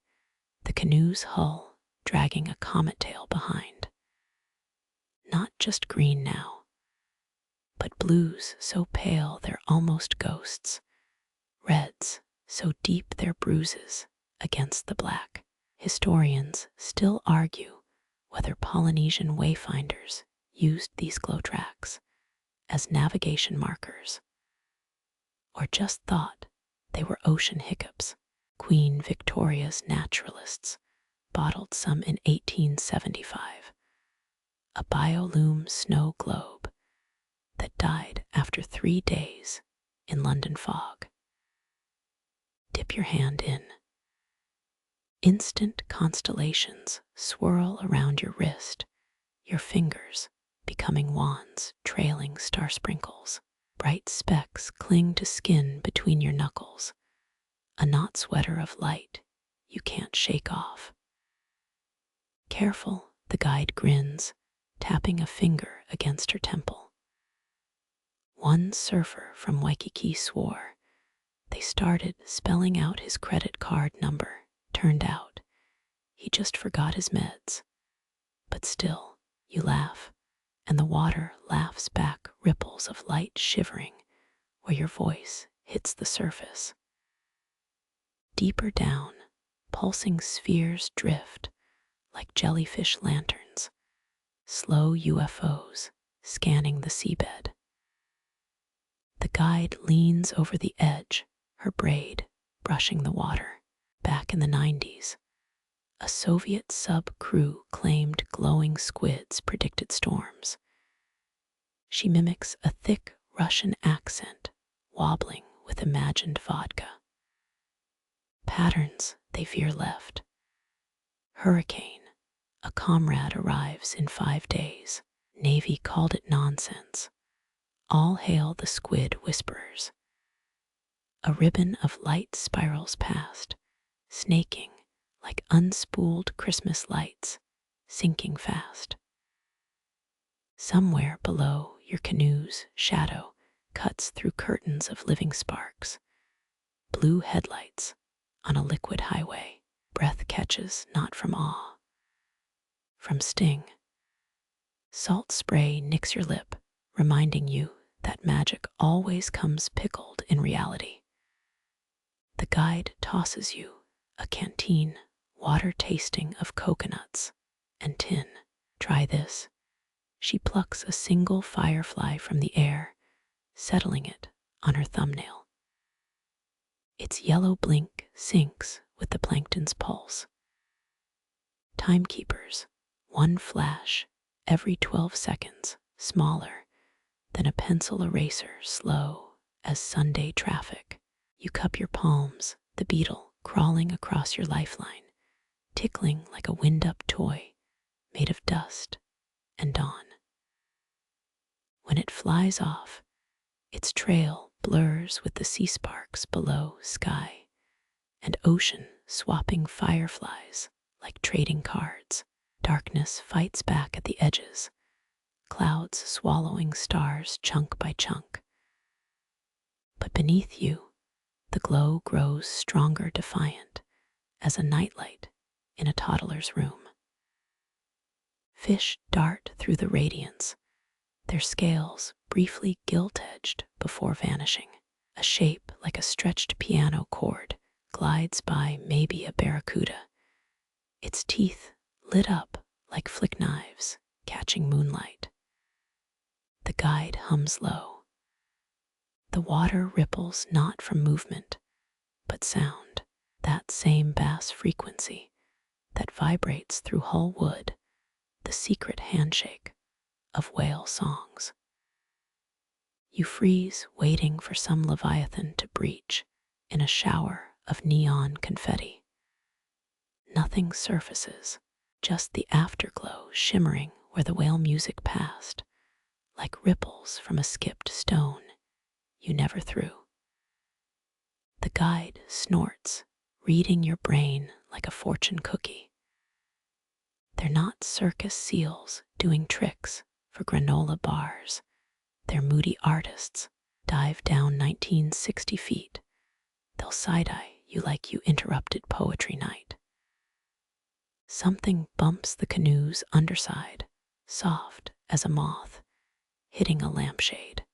S1: the canoe's hull dragging a comet tail behind. Not just green now, but blues so pale they're almost ghosts, reds so deep they're bruises against the black. Historians still argue whether Polynesian wayfinders used these glow tracks as navigation markers, or just thought they were ocean hiccups. Queen Victoria's naturalists bottled some in 1875, a bioluminescent snow globe that died after 3 days in London fog. Dip your hand in. Instant constellations swirl around your wrist, your fingers becoming wands trailing star sprinkles. Bright specks cling to skin between your knuckles, a knot sweater of light you can't shake off. Careful, the guide grins, tapping a finger against her temple. One surfer from Waikiki swore they started spelling out his credit card number. Turned out he just forgot his meds. But still, you laugh, and the water laughs back, ripples of light shivering where your voice hits the surface. Deeper down, pulsing spheres drift like jellyfish lanterns, slow UFOs scanning the seabed. The guide leans over the edge, her braid brushing the water. Back in the 90s, a Soviet sub-crew claimed glowing squids predicted storms. She mimics a thick Russian accent, wobbling with imagined vodka. Patterns they fear left. Hurricane, a comrade arrives in 5 days. Navy called it nonsense. All hail the squid whisperers. A ribbon of light spirals past, snaking like unspooled Christmas lights, sinking fast. Somewhere below your canoe's shadow cuts through curtains of living sparks. Blue headlights on a liquid highway. Breath catches not from awe, from sting. Salt spray nicks your lip, reminding you that magic always comes pickled in reality. The guide tosses you a canteen, water tasting of coconuts and tin. Try this. She plucks a single firefly from the air, settling it on her thumbnail. Its yellow blink syncs with the plankton's pulse. Timekeepers, one flash every 12 seconds, smaller than a pencil eraser, slow as Sunday traffic. You cup your palms, the beetle crawling across your lifeline, tickling like a wind-up toy, made of dust and dawn. When it flies off, its trail blurs with the sea sparks below sky and ocean swapping fireflies like trading cards. Darkness fights back at the edges, clouds swallowing stars chunk by chunk. But beneath you, the glow grows stronger, defiant as a nightlight in a toddler's room. Fish dart through the radiance, their scales briefly gilt-edged before vanishing. A shape like a stretched piano chord glides by, maybe a barracuda, its teeth lit up like flick knives catching moonlight. The guide hums low. The water ripples not from movement, but sound, that same bass frequency that vibrates through hull wood, the secret handshake of whale songs. You freeze, waiting for some leviathan to breach in a shower of neon confetti. Nothing surfaces, just the afterglow shimmering where the whale music passed, like ripples from a skipped stone you never threw. The guide snorts, reading your brain like a fortune cookie. They're not circus seals doing tricks for granola bars. They're moody artists. Dive down 1960 feet. They'll side-eye you like you interrupted poetry night. Something bumps the canoe's underside, soft as a moth hitting a lampshade.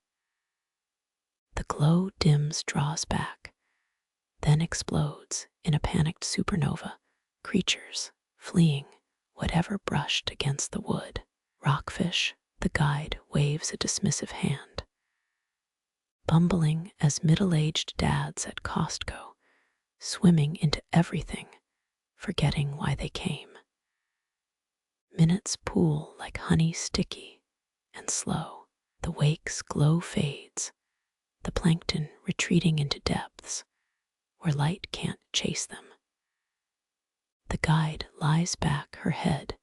S1: The glow dims, draws back, then explodes in a panicked supernova, creatures fleeing whatever brushed against the wood. Rockfish, the guide waves a dismissive hand. Bumbling as middle-aged dads at Costco, swimming into everything, forgetting why they came. Minutes pool like honey, sticky and slow. The wake's glow fades, the plankton retreating into depths where light can't chase them. The guide lies back, her head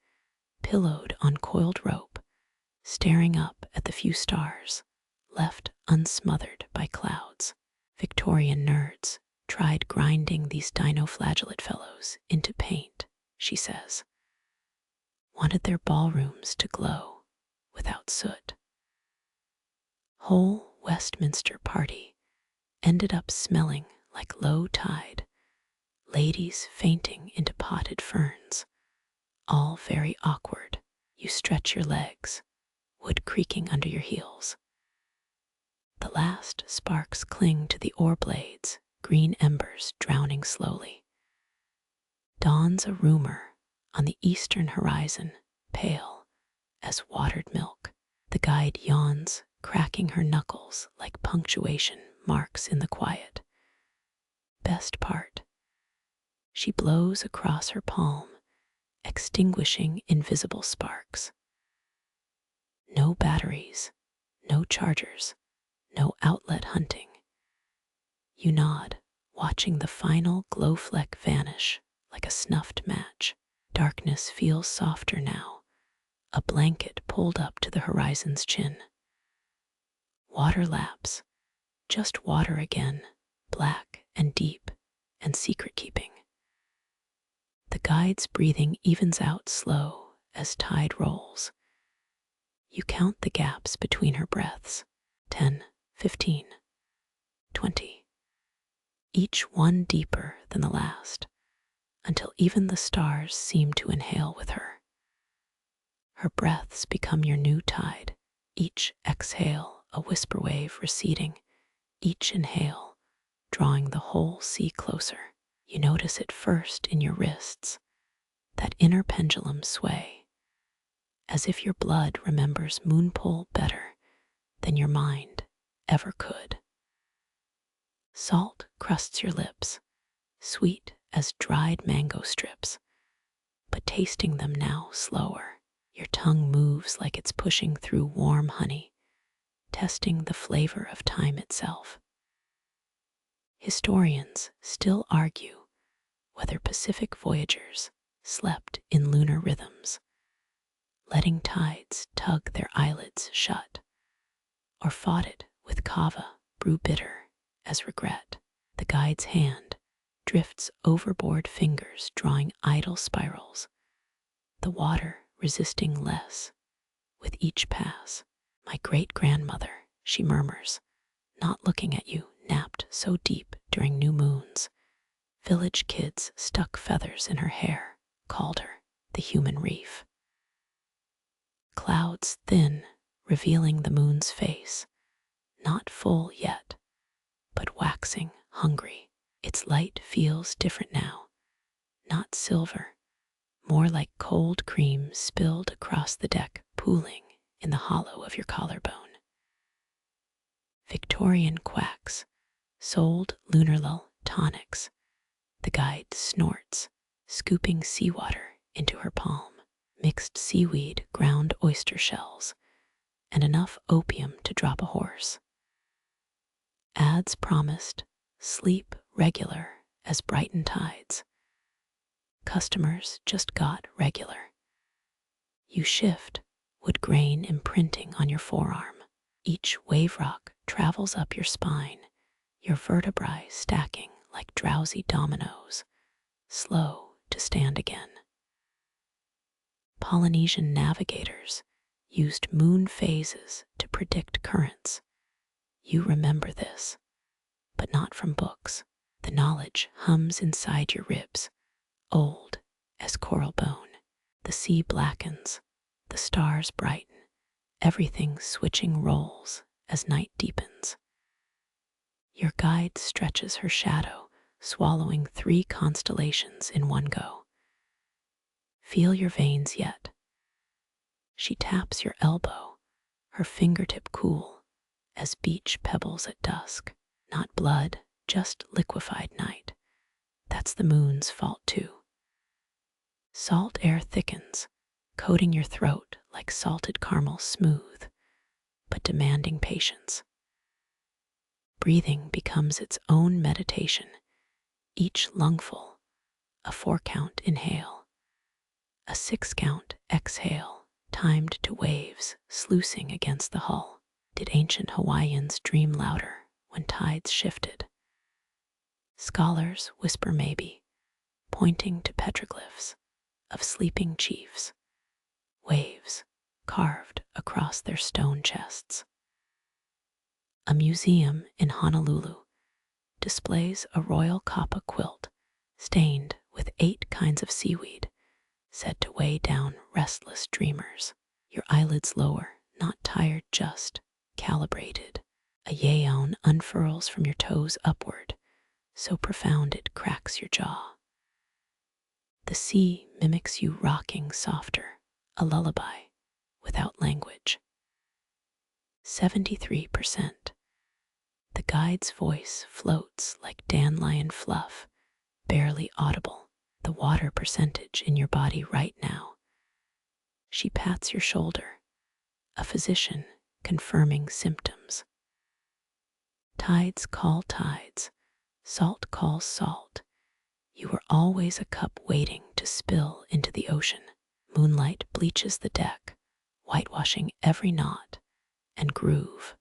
S1: pillowed on coiled rope, staring up at the few stars left unsmothered by clouds. Victorian nerds tried grinding these dinoflagellate fellows into paint, she says. Wanted their ballrooms to glow without soot. Whole Westminster party ended up smelling like low tide, ladies fainting into potted ferns, all very awkward. You stretch your legs, wood creaking under your heels. The last sparks cling to the oar blades, green embers drowning slowly. Dawns a rumor on the eastern horizon, pale as watered milk. The guide yawns, cracking her knuckles like punctuation marks in the quiet. Best part, she blows across her palm, extinguishing invisible sparks. No batteries, no chargers, no outlet hunting. You nod, watching the final glow fleck vanish like a snuffed match. Darkness feels softer now, a blanket pulled up to the horizon's chin. Water laps, just water again, black and deep and secret-keeping. The guide's breathing evens out slow as tide rolls. You count the gaps between her breaths, 10, 15, 20, each one deeper than the last, until even the stars seem to inhale with her. Her breaths become your new tide, each exhale a whisper wave receding, each inhale drawing the whole sea closer. You notice it first in your wrists, that inner pendulum sway, as if your blood remembers moonpole better than your mind ever could. Salt crusts your lips, sweet as dried mango strips, but tasting them now slower. Your tongue moves like it's pushing through warm honey, testing the flavor of time itself. Historians still argue whether Pacific voyagers slept in lunar rhythms, letting tides tug their eyelids shut, or fought it with kava, brew bitter as regret. The guide's hand drifts overboard, fingers drawing idle spirals, the water resisting less with each pass. My great-grandmother, she murmurs, not looking at you, napped so deep during new moons. Village kids stuck feathers in her hair, called her the human reef. Clouds thin, revealing the moon's face, not full yet, but waxing hungry. Its light feels different now, not silver, more like cold cream spilled across the deck, pooling in the hollow of your collarbone. Victorian quacks sold Lunarlull tonics. The guide snorts, scooping seawater into her palm. Mixed seaweed, ground oyster shells, and enough opium to drop a horse. Ads promised sleep regular as Brighton tides. Customers just got regular. You shift, wood grain imprinting on your forearm. Each wave rock travels up your spine, your vertebrae stacking like drowsy dominoes, slow to stand again. Polynesian navigators used moon phases to predict currents. You remember this, but not from books. The knowledge hums inside your ribs, old as coral bone. The sea blackens, the stars brighten, everything switching roles as night deepens. Your guide stretches her shadow, swallowing 3 constellations in one go. Feel your veins yet. She taps your elbow, her fingertip cool as beach pebbles at dusk. Not blood, just liquefied night. That's the moon's fault too. Salt air thickens, coating your throat like salted caramel, smooth, but demanding patience. Breathing becomes its own meditation, each lungful a 4-count inhale, a 6-count exhale, timed to waves sluicing against the hull. Did ancient Hawaiians dream louder when tides shifted? Scholars whisper maybe, pointing to petroglyphs of sleeping chiefs, waves carved across their stone chests. A museum in Honolulu displays a royal kapa quilt stained with 8 kinds of seaweed, said to weigh down restless dreamers. Your eyelids lower, not tired, just calibrated. A yaon unfurls from your toes upward, so profound it cracks your jaw. The sea mimics you rocking softer, a lullaby without language. 73%. The guide's voice floats like dandelion fluff, barely audible. The water percentage in your body right now. She pats your shoulder, a physician confirming symptoms. Tides call tides, salt calls salt. You were always a cup waiting to spill into the ocean. Moonlight bleaches the deck, whitewashing every knot and groove,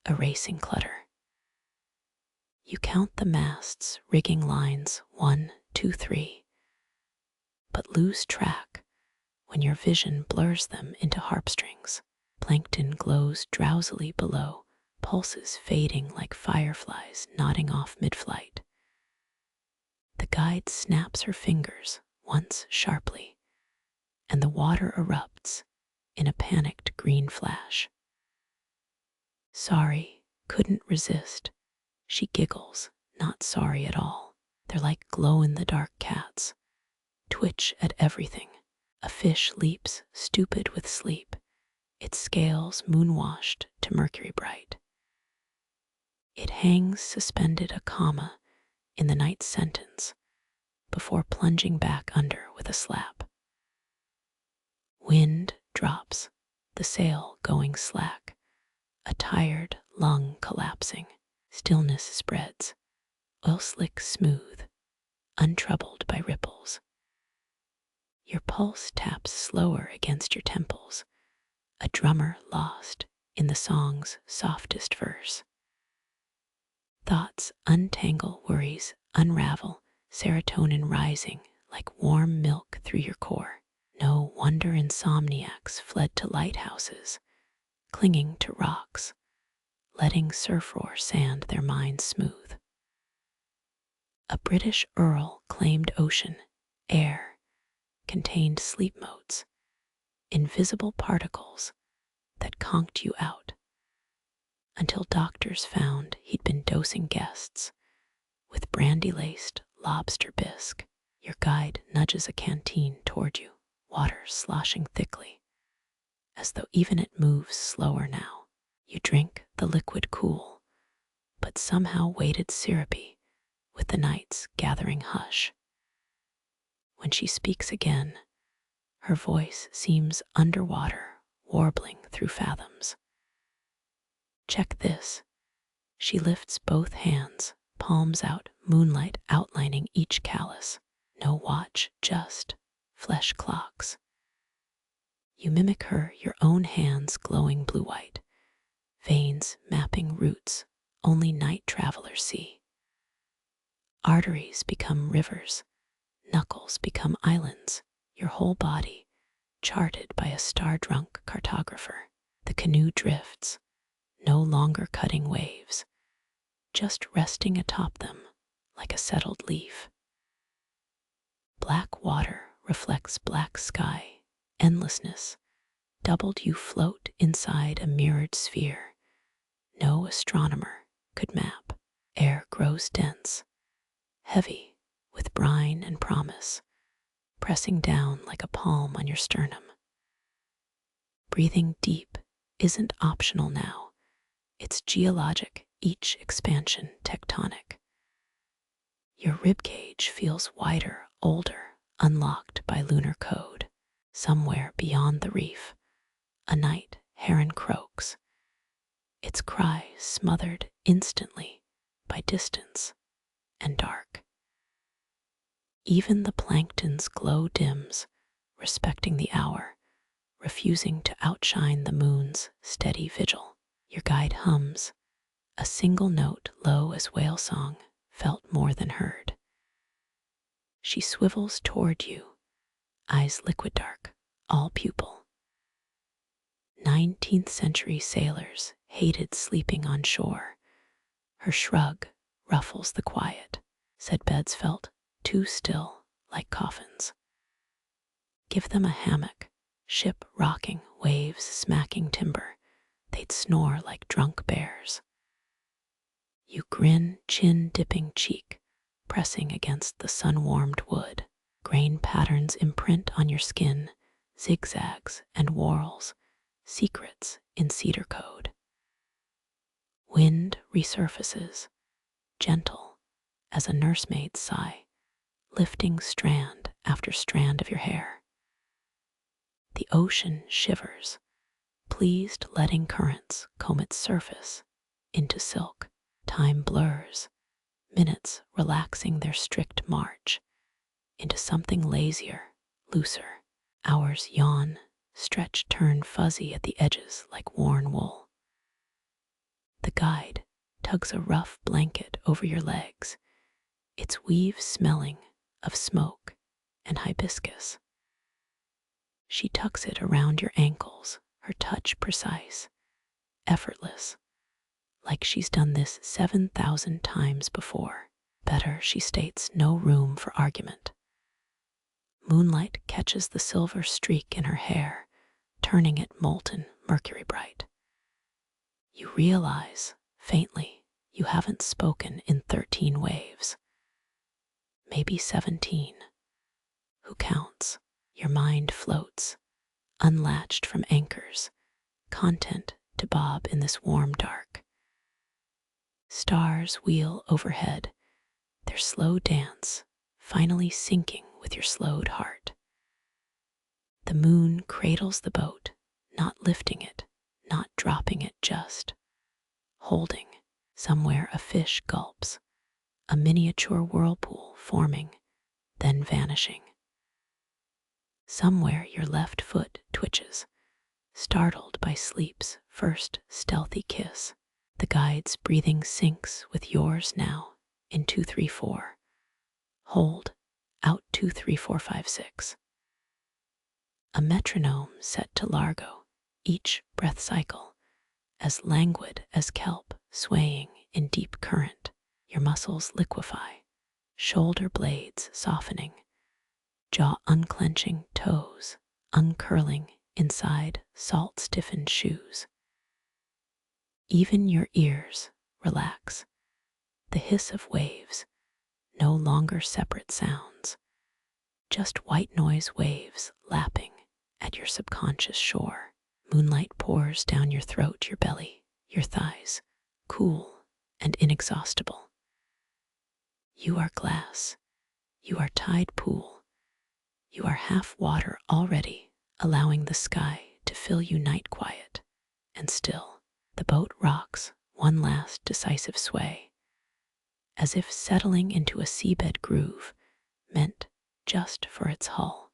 S1: erasing clutter. You count the masts, rigging lines 1, 2, 3, but lose track when your vision blurs them into harpstrings. Plankton glows drowsily below, pulses fading like fireflies nodding off mid-flight. The guide snaps her fingers once sharply, and the water erupts in a panicked green flash. Sorry, couldn't resist. She giggles, not sorry at all. They're like glow-in-the-dark cats, twitch at everything. A fish leaps, stupid with sleep, its scales moon-washed to mercury bright. It hangs suspended, a comma in the night's sentence, before plunging back under with a slap. Wind drops, the sail going slack, a tired lung collapsing. Stillness spreads, oil slick smooth, untroubled by ripples. Your pulse taps slower against your temples, a drummer lost in the song's softest verse. Thoughts untangle, worries unravel, serotonin rising like warm milk through your core. No wonder insomniacs fled to lighthouses, clinging to rocks, letting surf roar sand their minds smooth. A British earl claimed ocean air contained sleep modes, invisible particles that conked you out, until doctors found he'd been dosing guests with brandy-laced lobster bisque. Your guide nudges a canteen toward you, water sloshing thickly, as though even it moves slower now. You drink the liquid cool, but somehow weighted syrupy with the night's gathering hush. When she speaks again, her voice seems underwater, warbling through fathoms. Check this. She lifts both hands, palms out, moonlight outlining each callus. No watch, just flesh clocks. You mimic her, your own hands glowing blue-white, veins mapping routes only night travelers see. Arteries become rivers, knuckles become islands, your whole body charted by a star-drunk cartographer. The canoe drifts, no longer cutting waves, just resting atop them like a settled leaf. Black water reflects black sky, endlessness, doubled you float inside a mirrored sphere no astronomer could map. Air grows dense, heavy with brine and promise, pressing down like a palm on your sternum. Breathing deep isn't optional now, it's geologic, each expansion tectonic. Your ribcage feels wider, older, unlocked by lunar code. Somewhere beyond the reef, a night heron croaks, its cry smothered instantly by distance and dark. Even the plankton's glow dims, respecting the hour, refusing to outshine the moon's steady vigil. Your guide hums, a single note low as whale song, felt more than heard. She swivels toward you, eyes liquid dark, all pupil. 19th century sailors hated sleeping on shore. Her shrug ruffles the quiet, said beds felt too still like coffins. Give them a hammock, ship rocking, waves smacking timber, they'd snore like drunk bears. You grin, chin dipping cheek, pressing against the sun-warmed wood. Grain patterns imprint on your skin, zigzags and whorls, secrets in cedar code. Wind resurfaces, gentle as a nursemaid's sigh, lifting strand after strand of your hair. The ocean shivers, pleased letting currents comb its surface into silk. Time blurs, minutes relaxing their strict march into something lazier, looser. Hours yawn, stretch turn fuzzy at the edges like worn wool. The guide tugs a rough blanket over your legs, its weave smelling of smoke and hibiscus. She tucks it around your ankles, her touch precise, effortless, like she's done this 7,000 times before. Better, she states, no room for argument. Moonlight catches the silver streak in her hair, turning it molten, mercury bright. You realize, faintly, you haven't spoken in 13 waves. Maybe 17. Who counts? Your mind floats, unlatched from anchors, content to bob in this warm dark. Stars wheel overhead, their slow dance finally syncing with your slowed heart. The moon cradles the boat, not lifting it, not dropping it, just holding. Somewhere a fish gulps, a miniature whirlpool forming, then vanishing. Somewhere your left foot twitches, startled by sleep's first stealthy kiss. The guide's breathing syncs with yours now in 2-3-4. Hold, out 2-3-4-5-6. A metronome set to largo, each breath cycle, as languid as kelp swaying in deep current. Your muscles liquefy, shoulder blades softening, jaw unclenching, toes uncurling inside salt-stiffened shoes. Even your ears relax, the hiss of waves, no longer separate sounds, just white noise waves lapping at your subconscious shore. Moonlight pours down your throat, your belly, your thighs, cool and inexhaustible. You are glass, you are tide pool, you are half water already, allowing the sky to fill you night quiet and still. The boat rocks one last decisive sway, as if settling into a seabed groove meant just for its hull.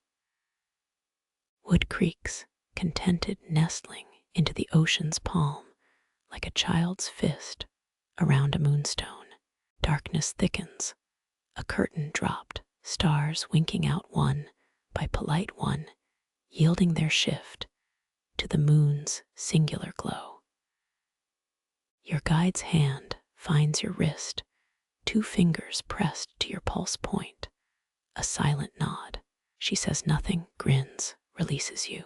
S1: Wood creaks, contented nestling into the ocean's palm like a child's fist around a moonstone. Darkness thickens, a curtain dropped, stars winking out one by polite one, yielding their shift to the moon's singular glow. Your guide's hand finds your wrist, 2 fingers pressed to your pulse point. A silent nod. She says nothing, grins, releases you.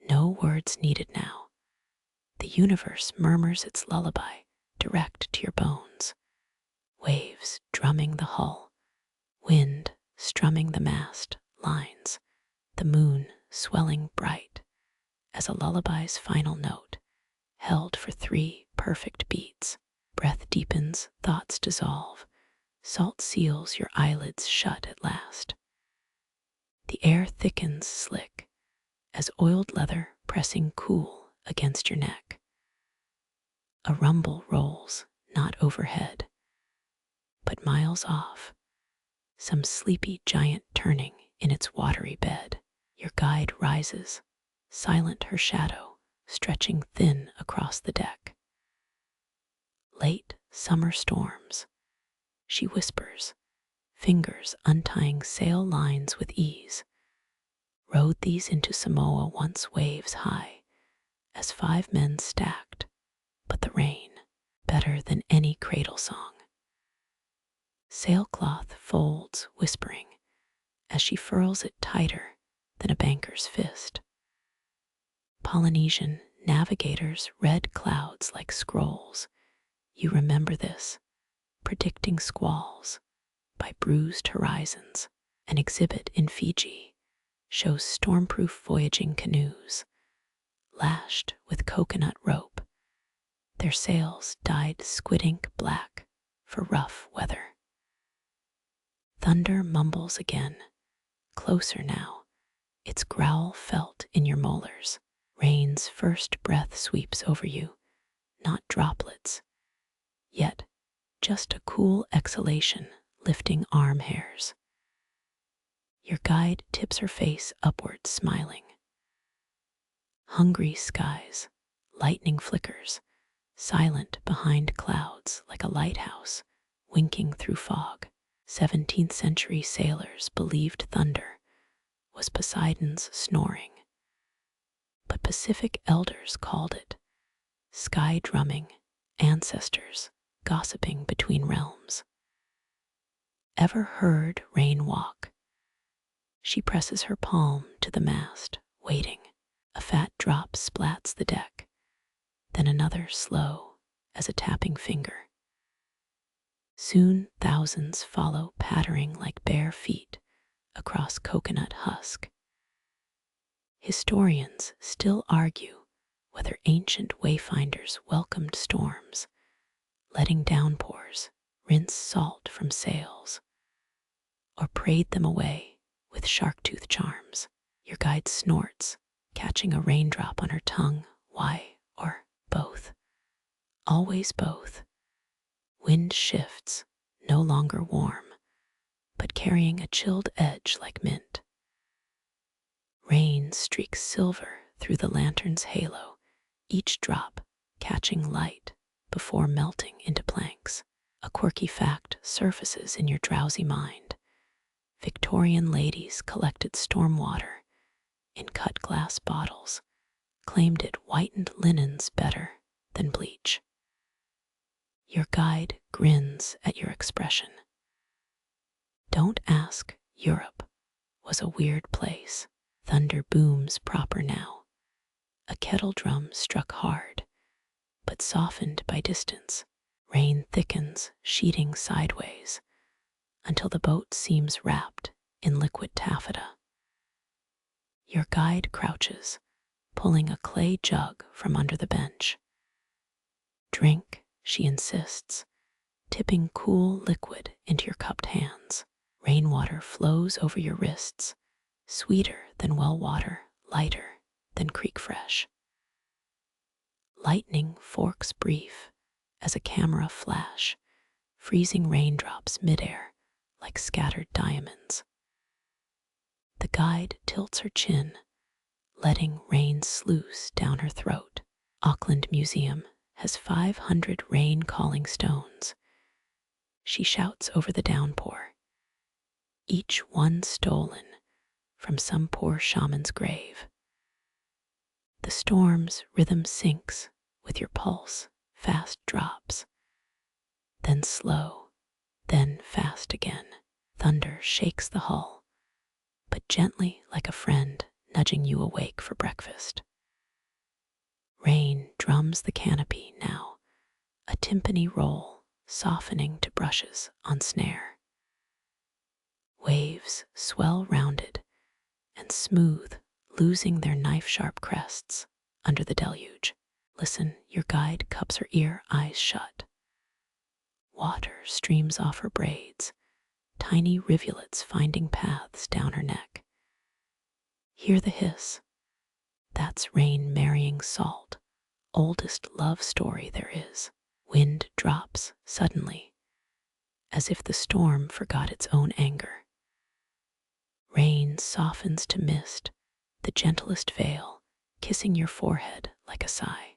S1: No words needed now. The universe murmurs its lullaby direct to your bones. Waves drumming the hull, wind strumming the mast lines, the moon swelling bright as a lullaby's final note, held for 3 perfect beats. Breath deepens, thoughts dissolve, salt seals your eyelids shut at last. The air thickens slick, as oiled leather pressing cool against your neck. A rumble rolls, not overhead, but miles off, some sleepy giant turning in its watery bed. Your guide rises, silent her shadow, stretching thin across the deck. Late summer storms, she whispers, fingers untying sail lines with ease. Rode these into Samoa once waves high, as 5 men stacked, but the rain, better than any cradle song. Sailcloth folds, whispering, as she furls it tighter than a banker's fist. Polynesian navigators read clouds like scrolls. You remember this, predicting squalls by bruised horizons. An exhibit in Fiji shows stormproof voyaging canoes, lashed with coconut rope, their sails dyed squid ink black for rough weather. Thunder mumbles again, closer now, its growl felt in your molars. Rain's first breath sweeps over you, not droplets, yet just a cool exhalation lifting arm hairs. Your guide tips her face upward, smiling. Hungry skies, lightning flickers, silent behind clouds like a lighthouse, winking through fog. 17th century sailors believed thunder was Poseidon's snoring, but Pacific elders called it sky drumming, ancestors gossiping between realms. Ever heard rain walk? She presses her palm to the mast, waiting. A fat drop splats the deck, then another slow as a tapping finger. Soon thousands follow, pattering like bare feet across coconut husk. Historians still argue whether ancient wayfinders welcomed storms, letting downpours rinse salt from sails, or prayed them away with shark-tooth charms. Your guide snorts, catching a raindrop on her tongue. Why, or both? Always both. Wind shifts, no longer warm, but carrying a chilled edge like mint. Rain streaks silver through the lantern's halo, each drop catching light before melting into planks. A quirky fact surfaces in your drowsy mind. Victorian ladies collected storm water in cut glass bottles, claimed it whitened linens better than bleach. Your guide grins at your expression. Don't ask, Europe was a weird place. Thunder booms proper now. A kettle drum struck hard, but softened by distance. Rain thickens, sheeting sideways, until the boat seems wrapped in liquid taffeta. Your guide crouches, pulling a clay jug from under the bench. Drink, she insists, tipping cool liquid into your cupped hands. Rainwater flows over your wrists, sweeter than well water, lighter than creek fresh. Lightning forks brief as a camera flash, freezing raindrops midair like scattered diamonds. The guide tilts her chin, letting rain sluice down her throat. Auckland Museum has 500 rain-calling stones. She shouts over the downpour, each one stolen from some poor shaman's grave. The storm's rhythm syncs with your pulse, fast drops, then slow, then fast again. Thunder shakes the hull, but gently like a friend nudging you awake for breakfast. Rain drums the canopy now, a timpani roll softening to brushes on snare. Waves swell rounded and smooth, losing their knife-sharp crests under the deluge. Listen, your guide cups her ear, eyes shut. Water streams off her braids, tiny rivulets finding paths down her neck. Hear the hiss. That's rain marrying salt, oldest love story there is. Wind drops suddenly, as if the storm forgot its own anger. Rain softens to mist, the gentlest veil, kissing your forehead like a sigh.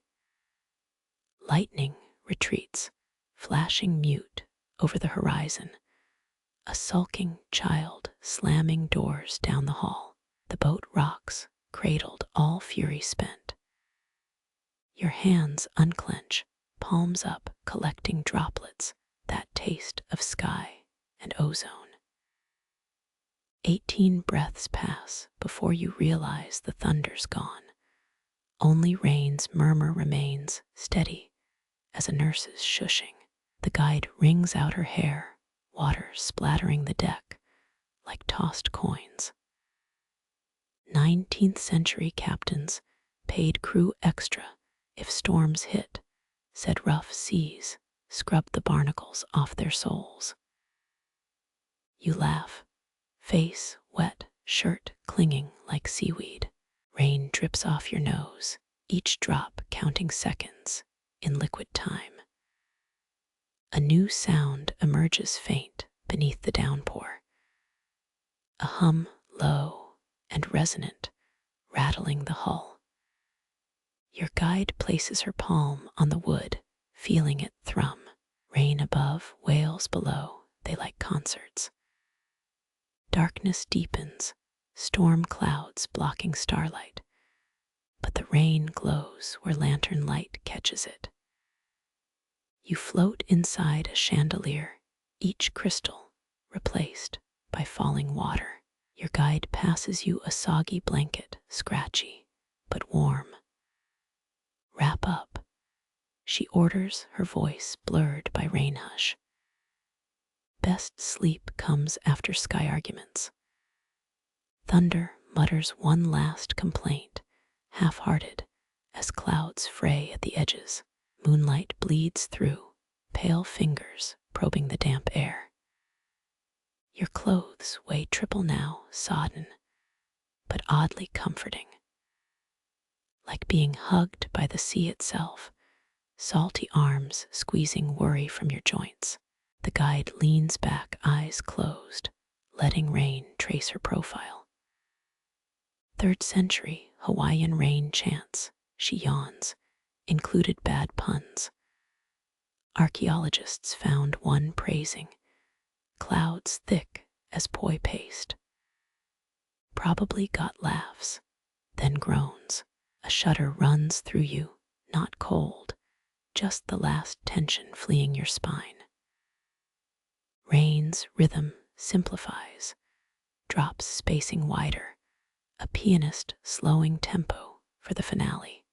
S1: Lightning retreats, flashing mute over the horizon, a sulking child slamming doors down the hall. The boat rocks, cradled, all fury spent. Your hands unclench, palms up, collecting droplets, that taste of sky and ozone. 18 breaths pass before you realize the thunder's gone. Only rain's murmur remains, steady as a nurse's shushing. The guide wrings out her hair, water splattering the deck like tossed coins. 19th century captains paid crew extra if storms hit, said rough seas scrubbed the barnacles off their souls. You laugh, face wet, shirt clinging like seaweed. Rain drips off your nose, each drop counting seconds in liquid time. A new sound emerges faint beneath the downpour. A hum low and resonant, rattling the hull. Your guide places her palm on the wood, feeling it thrum. Rain above, wails below, they like concerts. Darkness deepens, storm clouds blocking starlight, but the rain glows where lantern light catches it. You float inside a chandelier, each crystal replaced by falling water. Your guide passes you a soggy blanket, scratchy but warm. Wrap up, she orders, her voice blurred by rain hush. Best sleep comes after sky arguments. Thunder mutters one last complaint, half-hearted, as clouds fray at the edges. Moonlight bleeds through, pale fingers probing the damp air. Your clothes weigh triple now, sodden, but oddly comforting. Like being hugged by the sea itself, salty arms squeezing worry from your joints. The guide leans back, eyes closed, letting rain trace her profile. 3rd century Hawaiian rain chants, she yawns, included bad puns. Archaeologists found one praising clouds thick as poi paste. Probably got laughs, then groans. A shudder runs through you, not cold, just the last tension fleeing your spine. Rain's rhythm simplifies, drops spacing wider, a pianist slowing tempo for the finale.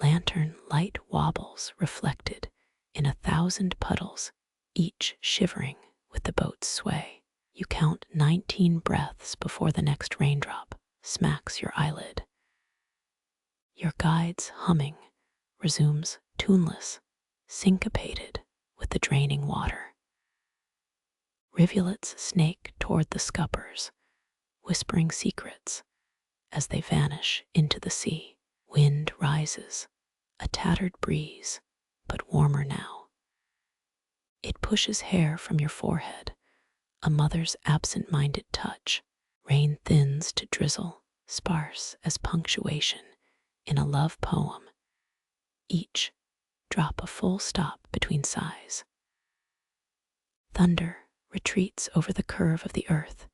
S1: Lantern light wobbles reflected in 1,000 puddles, each shivering with the boat's sway. You count 19 breaths before the next raindrop smacks your eyelid. Your guide's humming resumes tuneless, syncopated with the draining water. Rivulets snake toward the scuppers, whispering secrets as they vanish into the sea. Wind rises, a tattered breeze, but warmer now. It pushes hair from your forehead, a mother's absent-minded touch. Rain thins to drizzle, sparse as punctuation in a love poem. Each drop a full stop between sighs. Thunder retreats over the curve of the earth,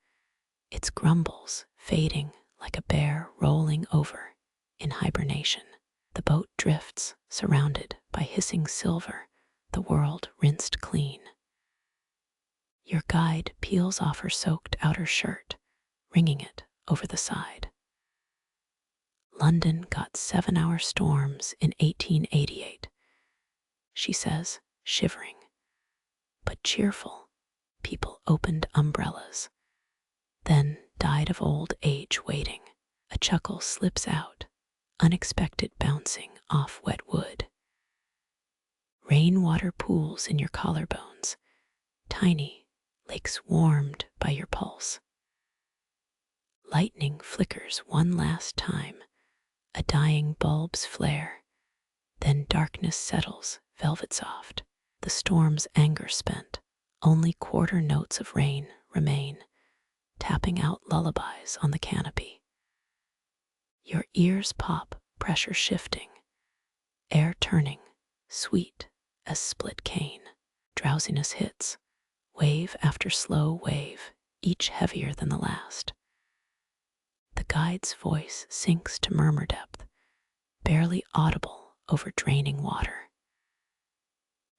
S1: its grumbles fading like a bear rolling over in hibernation. The boat drifts, surrounded by hissing silver, the world rinsed clean. Your guide peels off her soaked outer shirt, wringing it over the side. London got 7-hour storms in 1888, she says, shivering. But cheerful, people opened umbrellas, then died of old age waiting. A chuckle slips out, unexpected bouncing off wet wood. Rainwater pools in your collarbones, tiny lakes warmed by your pulse. Lightning flickers one last time, a dying bulb's flare, then darkness settles, velvet soft, the storm's anger spent. Only quarter notes of rain remain, tapping out lullabies on the canopy. Your ears pop, pressure shifting, air turning, sweet as split cane. Drowsiness hits, wave after slow wave, each heavier than the last. The guide's voice sinks to murmur depth, barely audible over draining water.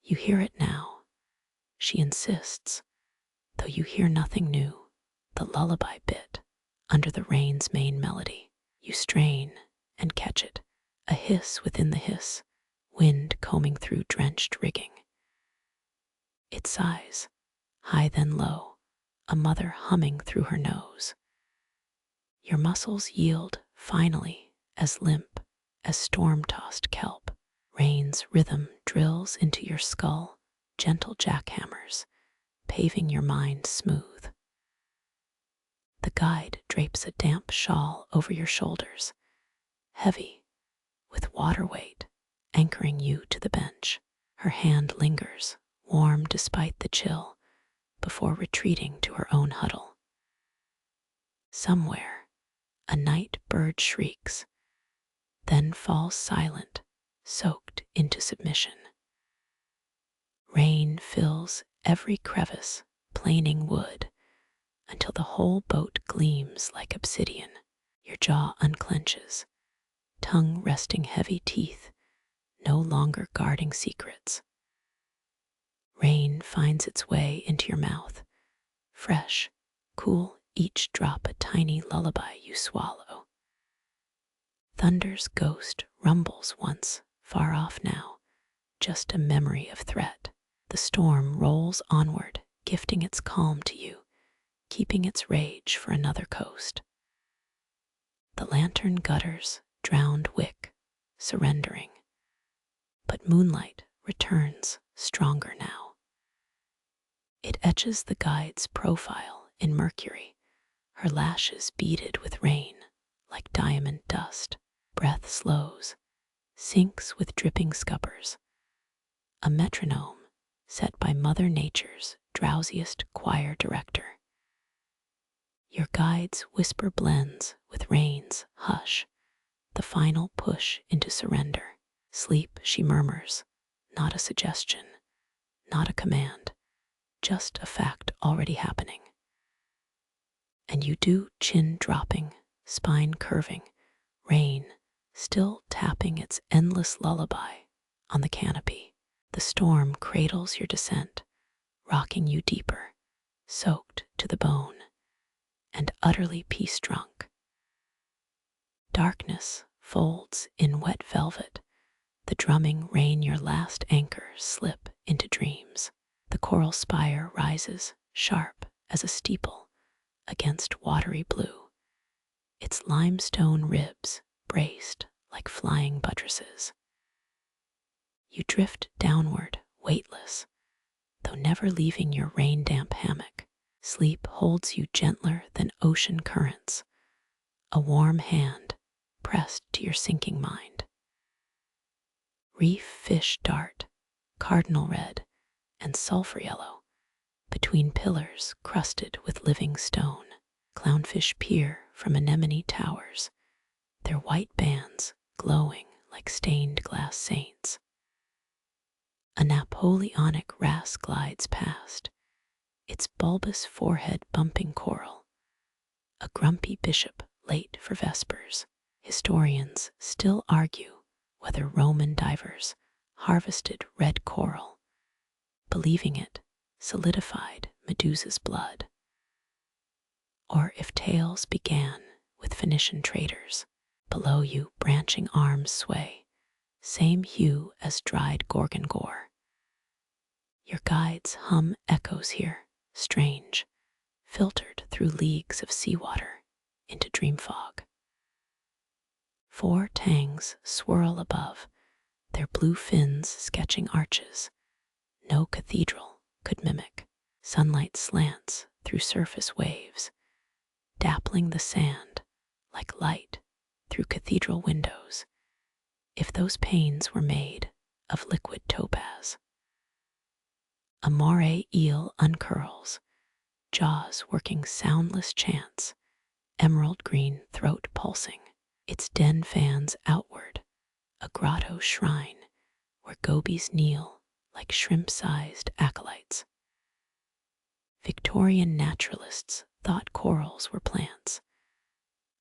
S1: You hear it now, she insists, though you hear nothing new, the lullaby bit under the rain's main melody. You strain and catch it, a hiss within the hiss, wind combing through drenched rigging. It sighs, high then low, a mother humming through her nose. Your muscles yield finally, as limp as storm-tossed kelp. Rain's rhythm drills into your skull, gentle jackhammers, paving your mind smooth. The guide drapes a damp shawl over your shoulders, heavy, with water weight, anchoring you to the bench. Her hand lingers, warm despite the chill, before retreating to her own huddle. Somewhere, a night bird shrieks, then falls silent, soaked into submission. Rain fills every crevice, planing wood, until the whole boat gleams like obsidian. Your jaw unclenches, tongue resting heavy teeth, no longer guarding secrets. Rain finds its way into your mouth, fresh, cool, each drop a tiny lullaby you swallow. Thunder's ghost rumbles once, far off now, just a memory of threat. The storm rolls onward, gifting its calm to you, keeping its rage for another coast. The lantern gutters, drowned wick, surrendering. But moonlight returns, stronger now. It etches the guide's profile in mercury, her lashes beaded with rain, like diamond dust. Breath slows, sinks with dripping scuppers. A metronome set by Mother Nature's drowsiest choir director. Your guide's whisper blends with rain's hush, the final push into surrender. Sleep, she murmurs, not a suggestion, not a command, just a fact already happening. And you do, chin dropping, spine curving, rain still tapping its endless lullaby on the canopy. The storm cradles your descent, rocking you deeper, soaked to the bone, and utterly peace-drunk. Darkness folds in wet velvet, the drumming rain your last anchor slip into dreams. The coral spire rises, sharp as a steeple, against watery blue, its limestone ribs braced like flying buttresses. You drift downward, weightless, though never leaving your rain-damp hammock. Sleep holds you gentler than ocean currents, a warm hand pressed to your sinking mind. Reef fish dart, cardinal red and sulphur yellow, between pillars crusted with living stone. Clownfish peer from anemone towers, their white bands glowing like stained glass saints. A Napoleonic wrasse glides past, its bulbous forehead bumping coral, a grumpy bishop late for vespers. Historians still argue whether Roman divers harvested red coral, believing it solidified Medusa's blood, or if tales began with Phoenician traders. Below you branching arms sway, same hue as dried gorgon gore. Your guide's hum echoes here, strange, filtered through leagues of seawater into dream fog. 4 tangs swirl above, their blue fins sketching arches no cathedral could mimic. Sunlight slants through surface waves, dappling the sand like light through cathedral windows, if those panes were made of liquid topaz. A moray eel uncurls, jaws working soundless chants, emerald green throat pulsing, its den fans outward, a grotto shrine where gobies kneel like shrimp-sized acolytes. Victorian naturalists thought corals were plants,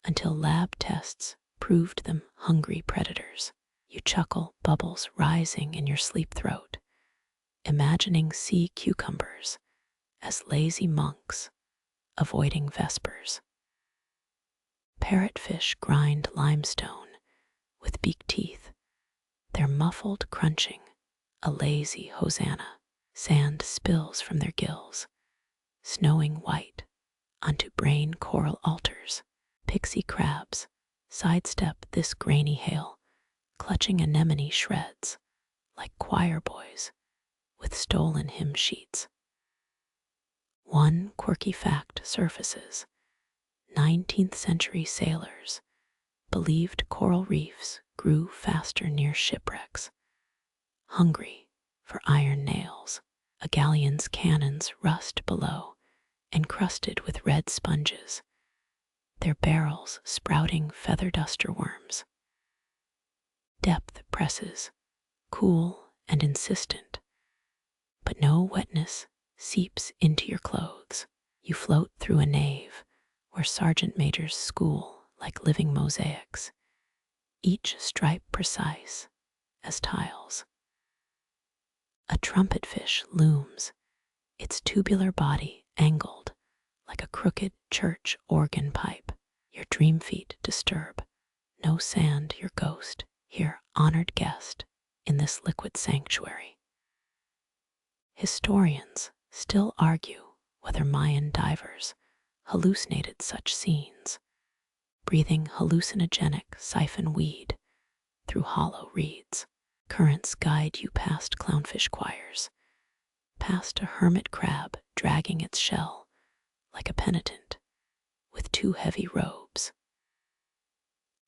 S1: until lab tests proved them hungry predators. You chuckle, bubbles rising in your sleep throat, imagining sea cucumbers as lazy monks avoiding vespers. Parrotfish grind limestone with beak teeth, their muffled crunching a lazy hosanna. Sand spills from their gills, snowing white onto brain coral altars. Pixie crabs sidestep this grainy hail, clutching anemone shreds like choir boys with stolen hymn sheets. One quirky fact surfaces. 19th century sailors believed coral reefs grew faster near shipwrecks, hungry for iron nails. A galleon's cannons rust below, encrusted with red sponges, their barrels sprouting feather duster worms. Depth presses, cool and insistent, but no wetness seeps into your clothes. You float through a nave where sergeant majors school like living mosaics, each stripe precise as tiles. A trumpetfish looms, its tubular body angled like a crooked church organ pipe. Your dream feet disturb. No sand, your ghost, here honored guest in this liquid sanctuary. Historians still argue whether Mayan divers hallucinated such scenes, breathing hallucinogenic siphon weed through hollow reeds. Currents guide you past clownfish choirs, past a hermit crab dragging its shell like a penitent with 2 heavy robes.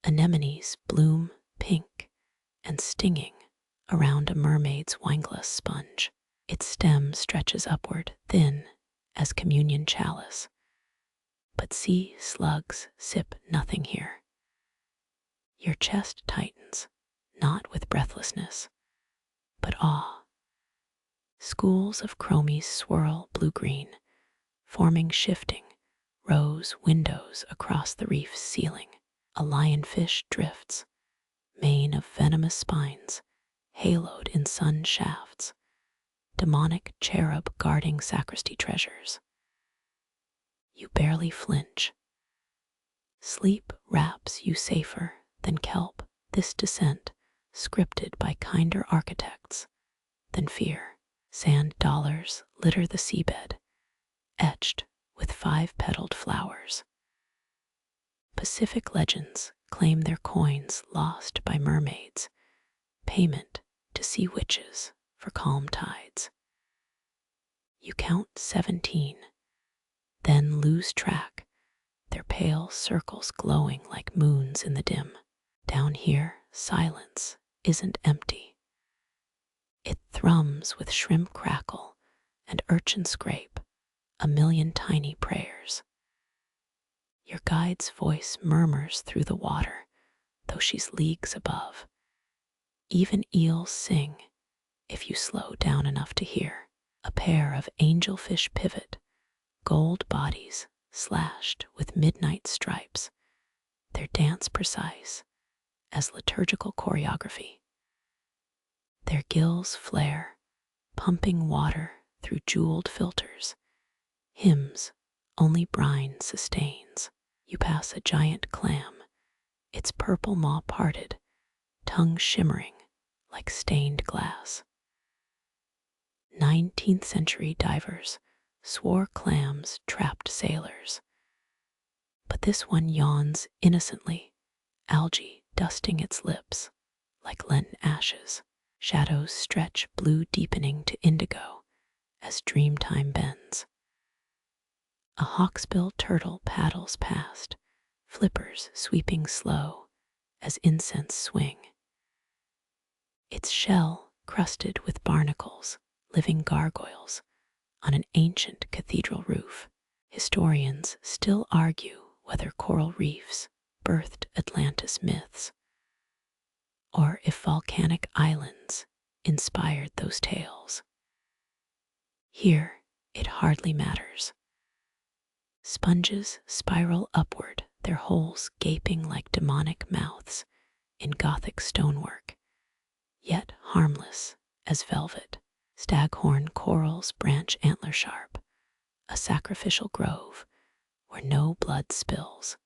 S1: Anemones bloom pink and stinging around a mermaid's wineglass sponge. Its stem stretches upward, thin as communion chalice, But sea slugs sip nothing here. Your chest tightens, not with breathlessness, but awe. Schools of chromies swirl blue-green, forming shifting rose windows across the reef's ceiling. A lionfish drifts, mane of venomous spines, haloed in sun shafts, demonic cherub guarding sacristy treasures. You barely flinch. Sleep wraps you safer than kelp, this descent scripted by kinder architects than fear. Sand dollars litter the seabed, etched with five-petaled flowers. Pacific legends claim their coins lost by mermaids, payment to sea witches for calm tides. You count 17, then lose track, their pale circles glowing like moons in the dim. Down here, silence isn't empty. It thrums with shrimp crackle and urchin scrape, a million tiny prayers. Your guide's voice murmurs through the water, though she's leagues above. Even eels sing, if you slow down enough to hear. A pair of angelfish pivot, gold bodies slashed with midnight stripes, their dance precise as liturgical choreography. Their gills flare, pumping water through jeweled filters, hymns only brine sustains. You pass a giant clam, its purple maw parted, tongue shimmering like stained glass. 19th century divers swore clams trapped sailors. But this one yawns innocently, algae dusting its lips like Lenten ashes. Shadows stretch blue deepening to indigo as dreamtime bends. A hawksbill turtle paddles past, flippers sweeping slow as incense swing. Its shell crusted with barnacles, living gargoyles, on an ancient cathedral roof. Historians still argue whether coral reefs birthed Atlantis myths, or if volcanic islands inspired those tales. Here, it hardly matters. Sponges spiral upward, their holes gaping like demonic mouths in Gothic stonework, yet harmless as velvet. Staghorn corals branch antler sharp, a sacrificial grove where no blood spills.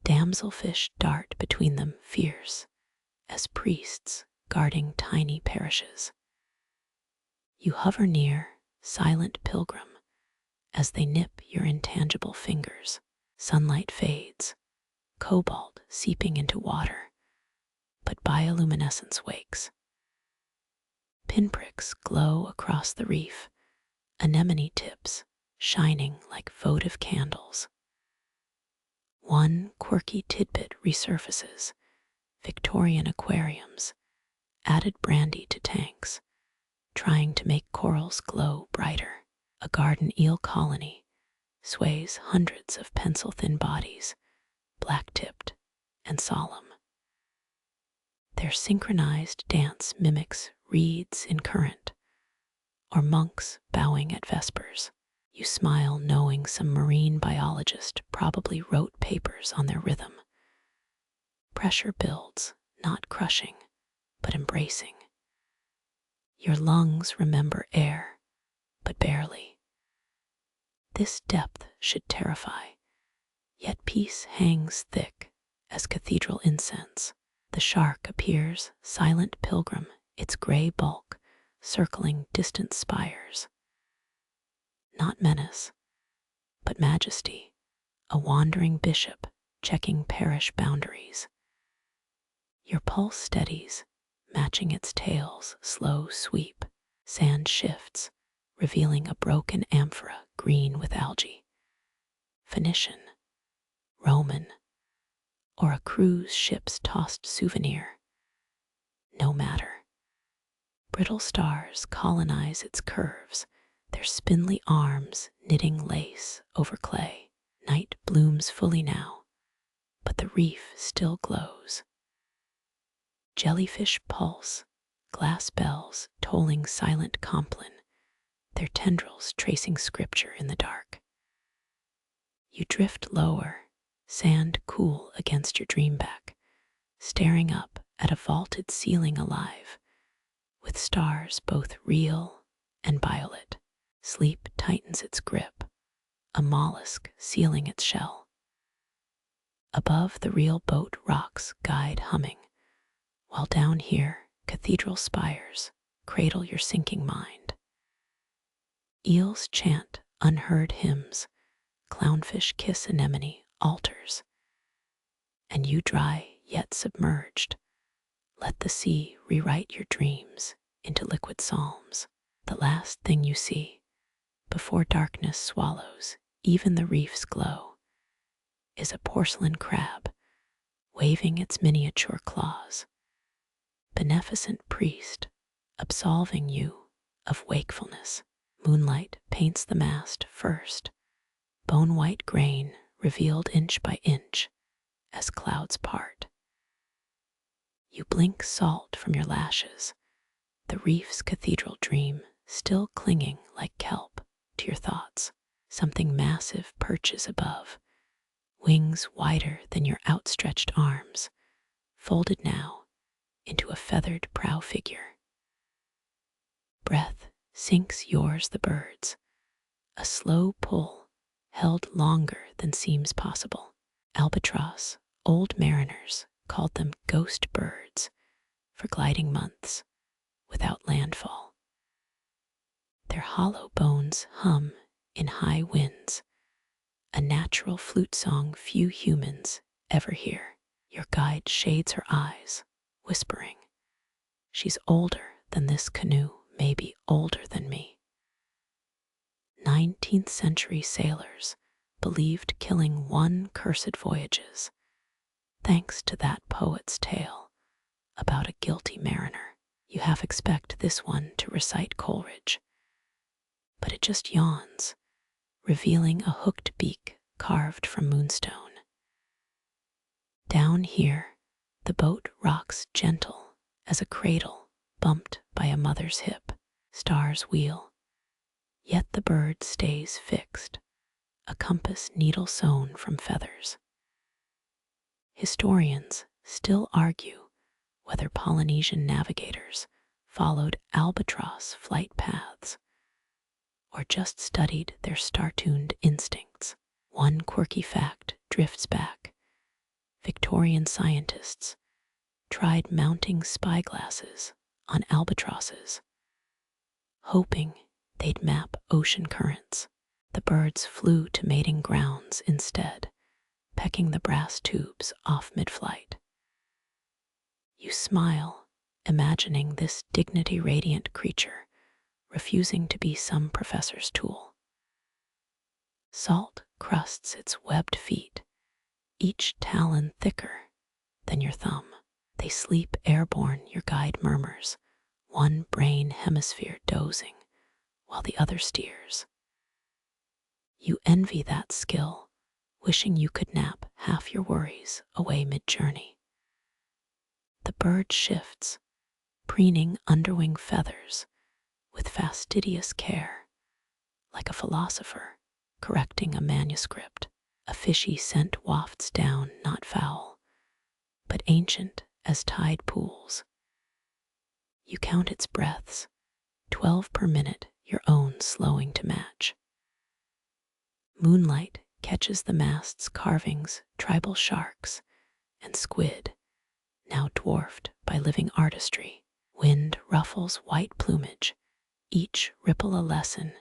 S1: Damselfish dart between them fierce as priests guarding tiny parishes. You hover near, silent pilgrim, as they nip your intangible fingers. Sunlight fades, cobalt seeping into water, but bioluminescence wakes. Pinpricks glow across the reef, anemone tips shining like votive candles. One quirky tidbit resurfaces, Victorian aquariums, added brandy to tanks, trying to make corals glow brighter. A garden eel colony sways hundreds of pencil-thin bodies, black-tipped and solemn. Their synchronized dance mimics reeds in current, or monks bowing at vespers. You smile knowing some marine biologist probably wrote papers on their rhythm. Pressure builds, not crushing, but embracing. Your lungs remember air, but barely. This depth should terrify, yet peace hangs thick as cathedral incense. The shark appears, silent pilgrim, its gray bulk circling distant spires. Not menace, but majesty, a wandering bishop checking parish boundaries. Your pulse steadies, matching its tail's slow sweep. Sand shifts, revealing a broken amphora green with algae. Phoenician, Roman, or a cruise ship's tossed souvenir. No matter. Brittle stars colonize its curves, their spindly arms knitting lace over clay. Night blooms fully now, but the reef still glows. Jellyfish pulse, glass bells tolling silent compline, their tendrils tracing scripture in the dark. You drift lower, sand cool against your dream back, staring up at a vaulted ceiling alive, with stars both real and violet. Sleep tightens its grip, a mollusk sealing its shell. Above, the real boat rocks guide humming, while down here cathedral spires cradle your sinking mind. Eels chant unheard hymns, clownfish kiss anemone altars, and you dry yet submerged, let the sea rewrite your dreams into liquid psalms. The last thing you see, before darkness swallows even the reef's glow, is a porcelain crab waving its miniature claws, beneficent priest absolving you of wakefulness. Moonlight paints the mast first, bone-white grain revealed inch by inch as clouds part. You blink salt from your lashes, the reef's cathedral dream still clinging like kelp to your thoughts. Something massive perches above, wings wider than your outstretched arms, folded now into a feathered prow figure. Breath sinks yours the bird's, a slow pull held longer than seems possible. Albatross, old mariners called them ghost birds for gliding months without landfall. Their hollow bones hum in high winds, a natural flute song few humans ever hear. Your guide shades her eyes, whispering, "She's older than this canoe, maybe older than me." 19th century sailors believed killing one cursed voyages, thanks to that poet's tale about a guilty mariner. You half expect this one to recite Coleridge, but it just yawns, revealing a hooked beak carved from moonstone. Down here, the boat rocks gentle as a cradle bumped by a mother's hip. Stars wheel, yet the bird stays fixed, a compass needle sewn from feathers. Historians still argue whether Polynesian navigators followed albatross flight paths or just studied their star-tuned instincts. One quirky fact drifts back. Victorian scientists tried mounting spyglasses on albatrosses, hoping they'd map ocean currents. The birds flew to mating grounds instead, pecking the brass tubes off mid-flight. You smile, imagining this dignity-radiant creature refusing to be some professor's tool. Salt crusts its webbed feet, each talon thicker than your thumb. They sleep airborne, your guide murmurs, one brain hemisphere dozing while the other steers. You envy that skill, wishing you could nap half your worries away mid-journey. The bird shifts, preening underwing feathers with fastidious care, like a philosopher correcting a manuscript. A fishy scent wafts down, not foul, but ancient as tide pools. You count its breaths, 12 per minute, your own slowing to match. Moonlight catches the mast's carvings, tribal sharks and squid, now dwarfed by living artistry. Wind ruffles white plumage, each ripple a lesson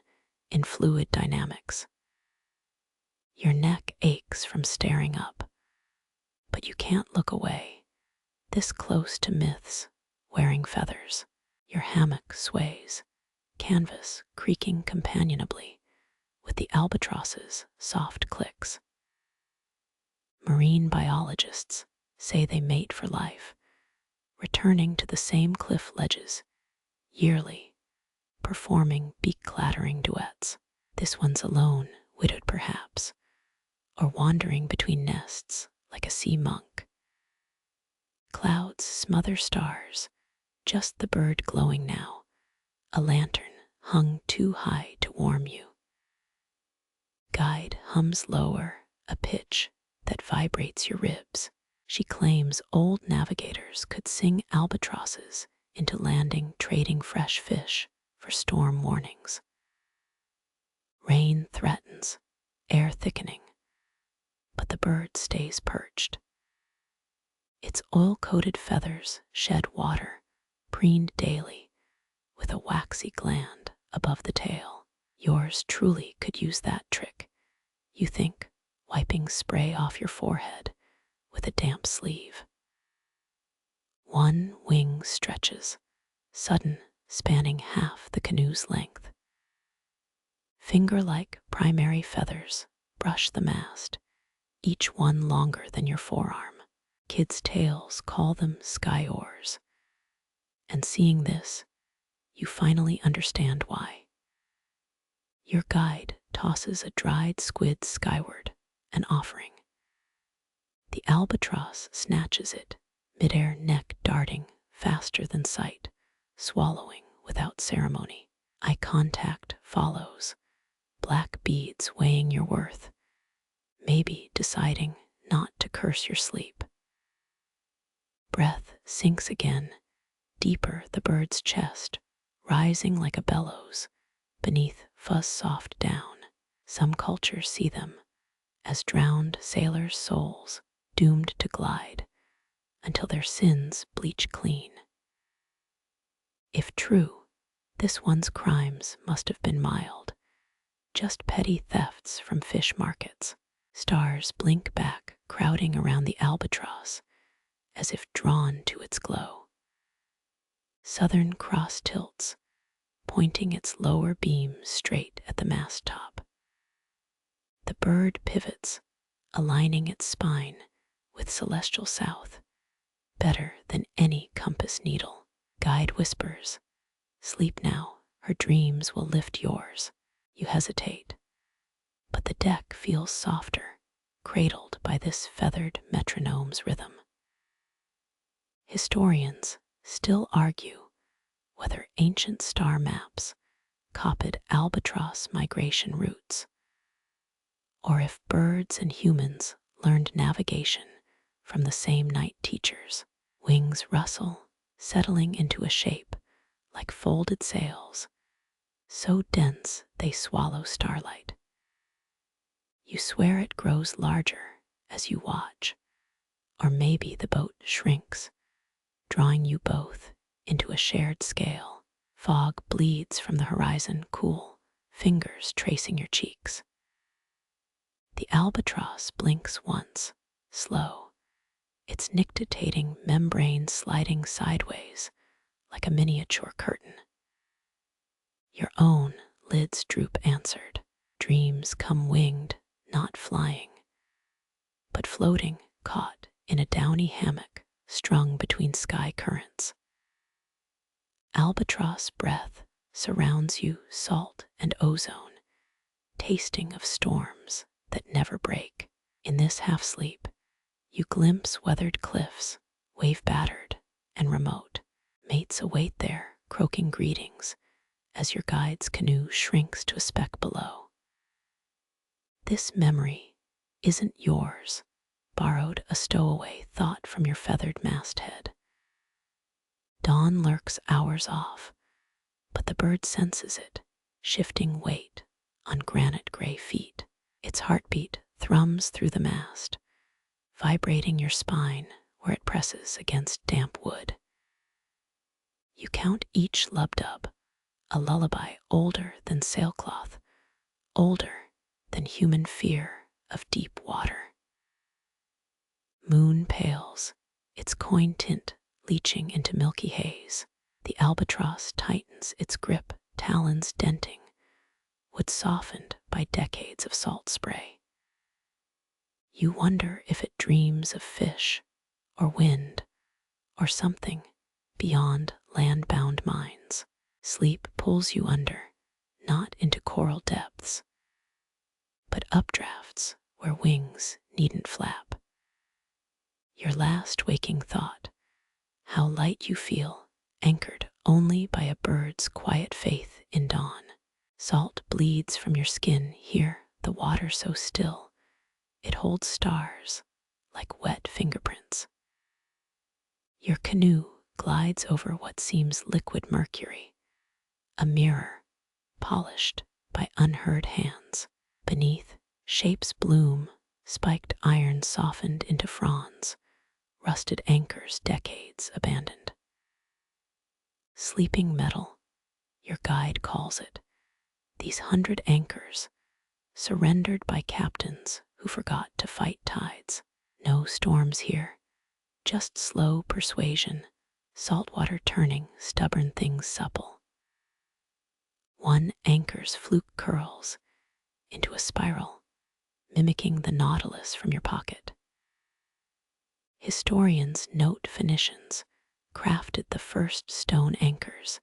S1: in fluid dynamics. Your neck aches from staring up, but you can't look away, this close to myths wearing feathers. Your hammock sways, canvas creaking companionably with the albatross's soft clicks. Marine biologists say they mate for life, returning to the same cliff ledges yearly, performing beak-clattering duets. This one's alone, widowed perhaps, or wandering between nests like a sea monk. Clouds smother stars, just the bird glowing now, a lantern hung too high to warm you. Guide hums lower, a pitch that vibrates your ribs. She claims old navigators could sing albatrosses into landing, trading fresh fish for storm warnings. Rain threatens, air thickening, but the bird stays perched. Its oil-coated feathers shed water, preened daily, with a waxy gland above the tail. Yours truly could use that trick, you think, wiping spray off your forehead with a damp sleeve. One wing stretches, sudden, spanning half the canoe's length. Finger-like primary feathers brush the mast, each one longer than your forearm. Kids' tales call them sky oars. And seeing this, you finally understand why. Your guide tosses a dried squid skyward, an offering. The albatross snatches it, midair, neck darting faster than sight, swallowing without ceremony. Eye contact follows, black beads weighing your worth, maybe deciding not to curse your sleep. Breath sinks again, deeper the bird's chest, rising like a bellows, beneath fuzz-soft down. Some cultures see them as drowned sailors' souls, doomed to glide until their sins bleach clean. If true, this one's crimes must have been mild, just petty thefts from fish markets. Stars blink back, crowding around the albatross, as if drawn to its glow. Southern Cross tilts, pointing its lower beam straight at the mast top. The bird pivots, aligning its spine with celestial south, better than any compass needle. Guide whispers, "Sleep now, her dreams will lift yours." You hesitate, but the deck feels softer, cradled by this feathered metronome's rhythm. Historians still argue whether ancient star maps copied albatross migration routes, or if birds and humans learned navigation from the same night teachers. Wings rustle, settling into a shape like folded sails, so dense they swallow starlight. You swear it grows larger as you watch, or maybe the boat shrinks, drawing you both into a shared scale. Fog bleeds from the horizon, cool, fingers tracing your cheeks. The albatross blinks once, slow, its nictitating membrane sliding sideways like a miniature curtain. Your own lids droop answered. Dreams come winged, not flying, but floating, caught in a downy hammock strung between sky currents. Albatross breath surrounds you, salt and ozone, tasting of storms that never break. In this half-sleep, you glimpse weathered cliffs, wave-battered and remote. Mates await there, croaking greetings, as your guide's canoe shrinks to a speck below. This memory isn't yours, borrowed a stowaway thought from your feathered masthead. Dawn lurks hours off, but the bird senses it, shifting weight on granite gray feet. Its heartbeat thrums through the mast, vibrating your spine where it presses against damp wood. You count each lub-dub, a lullaby older than sailcloth, older than human fear of deep water. Moon pales, its coin tint leaching into milky haze. The albatross tightens its grip, talons denting, wood softened by decades of salt spray. You wonder if it dreams of fish, or wind, or something beyond land-bound minds. Sleep pulls you under, not into coral depths, but updrafts where wings needn't flap. Your last waking thought, how light you feel, anchored only by a bird's quiet faith in dawn. Salt bleeds from your skin here, the water so still, it holds stars like wet fingerprints. Your canoe glides over what seems liquid mercury, a mirror polished by unheard hands. Beneath, shapes bloom, spiked iron softened into fronds, rusted anchors decades abandoned. Sleeping metal, your guide calls it, these 100 anchors, surrendered by captains who forgot to fight tides. No storms here, just slow persuasion, saltwater turning stubborn things supple. One anchor's fluke curls into a spiral, mimicking the nautilus from your pocket. Historians note Phoenicians crafted the first stone anchors,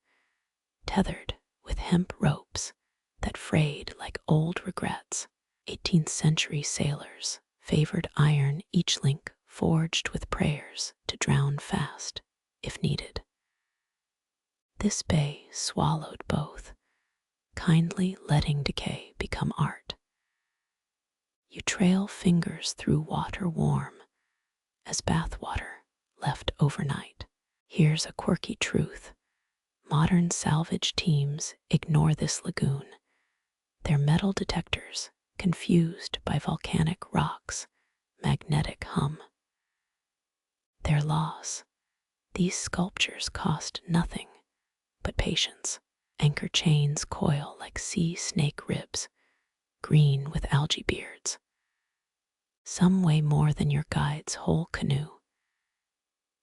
S1: tethered with hemp ropes that frayed like old regrets. 18th century sailors favored iron, each link forged with prayers to drown fast, if needed. This bay swallowed both, kindly letting decay become art. You trail fingers through water warm as bathwater left overnight. Here's a quirky truth. Modern salvage teams ignore this lagoon. Their metal detectors confused by volcanic rocks, magnetic hum. Their loss. These sculptures cost nothing but patience. Anchor chains coil like sea snake ribs, green with algae beards. Some weigh more than your guide's whole canoe,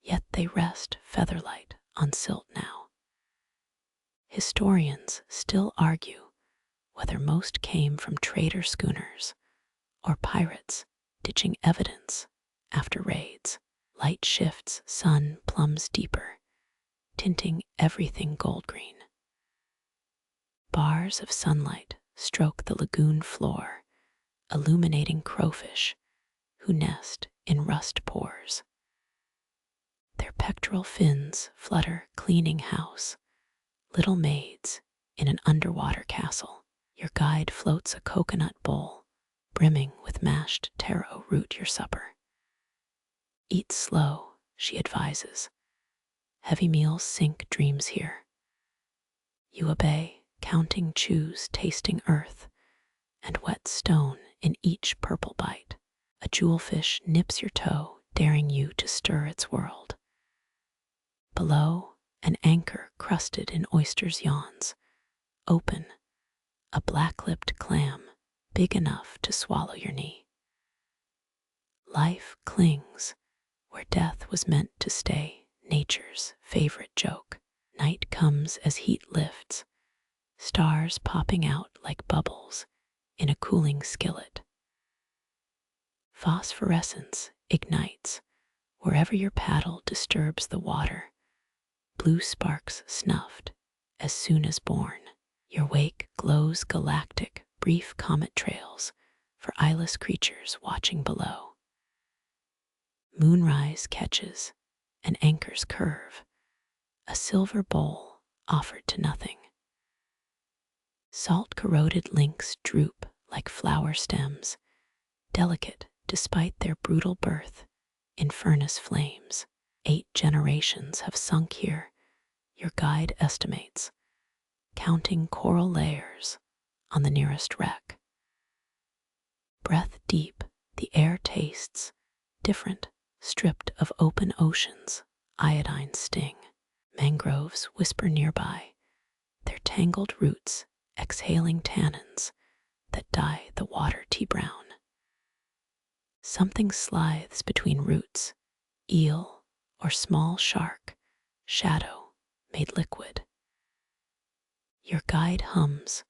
S1: yet they rest featherlight on silt now. Historians still argue whether most came from trader schooners or pirates ditching evidence after raids. Light shifts, sun plumbs deeper, tinting everything gold green. Bars of sunlight stroke the lagoon floor, illuminating crowfish who nest in rust pores. Their pectoral fins flutter cleaning house, little maids in an underwater castle. Your guide floats a coconut bowl, brimming with mashed taro root your supper. Eat slow, she advises. Heavy meals sink dreams here. You obey, counting chews, tasting earth, and wet stone in each purple bite. A jewelfish nips your toe, daring you to stir its world. Below, an anchor crusted in oysters yawns. Open, a black-lipped clam, big enough to swallow your knee. Life clings where death was meant to stay, nature's favorite joke. Night comes as heat lifts, stars popping out like bubbles in a cooling skillet. Phosphorescence ignites wherever your paddle disturbs the water, blue sparks snuffed as soon as born. Your wake glows galactic, brief comet trails for eyeless creatures watching below. Moonrise catches and anchors curve, a silver bowl offered to nothing. Salt-corroded links droop like flower stems, delicate despite their brutal birth in furnace flames. 8 generations have sunk here, your guide estimates, counting coral layers on the nearest wreck. Breath deep, the air tastes different, stripped of open oceans, iodine sting. Mangroves whisper nearby, their tangled roots exhaling tannins that dye the water tea brown. Something slithes between roots, eel or small shark, shadow made liquid. Your guide hums,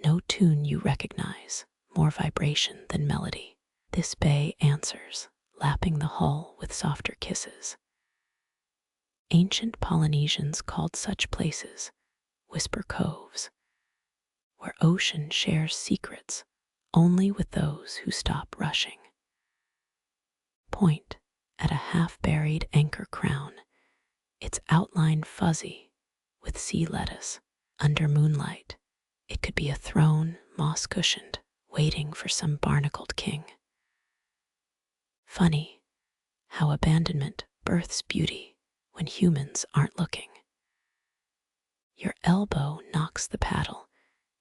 S1: no tune you recognize, more vibration than melody. This bay answers, lapping the hull with softer kisses. Ancient Polynesians called such places whisper coves, where ocean shares secrets only with those who stop rushing. Point at a half-buried anchor crown, its outline fuzzy with sea lettuce. Under moonlight, it could be a throne, moss-cushioned, waiting for some barnacled king. Funny how abandonment births beauty when humans aren't looking. Your elbow knocks the paddle.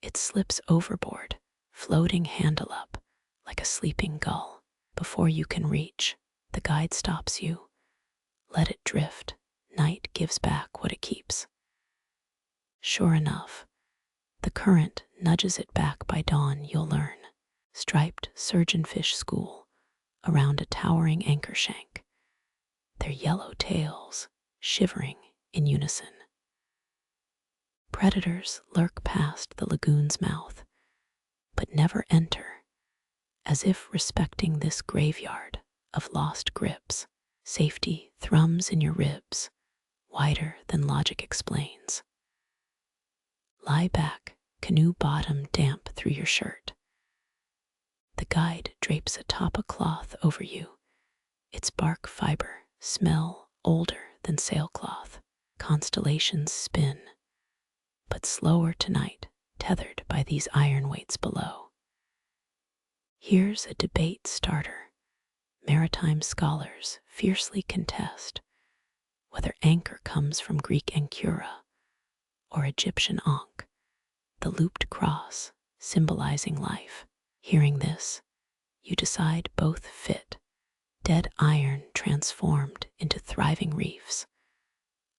S1: It slips overboard, floating handle up like a sleeping gull. Before you can reach, the guide stops you. Let it drift. Night gives back what it keeps. Sure enough, the current nudges it back. By dawn you'll learn. Striped surgeonfish school around a towering anchor shank, their yellow tails shivering in unison. Predators lurk past the lagoon's mouth, but never enter, as if respecting this graveyard of lost grips. Safety thrums in your ribs, wider than logic explains. Lie back, canoe bottom damp through your shirt. The guide drapes a tapa cloth over you, its bark fiber smell older than sailcloth. Constellations spin, but slower tonight, tethered by these iron weights below. Here's a debate starter. Maritime scholars fiercely contest whether anchor comes from Greek ankyra or Egyptian ankh, the looped cross symbolizing life. Hearing this, you decide both fit, dead iron transformed into thriving reefs,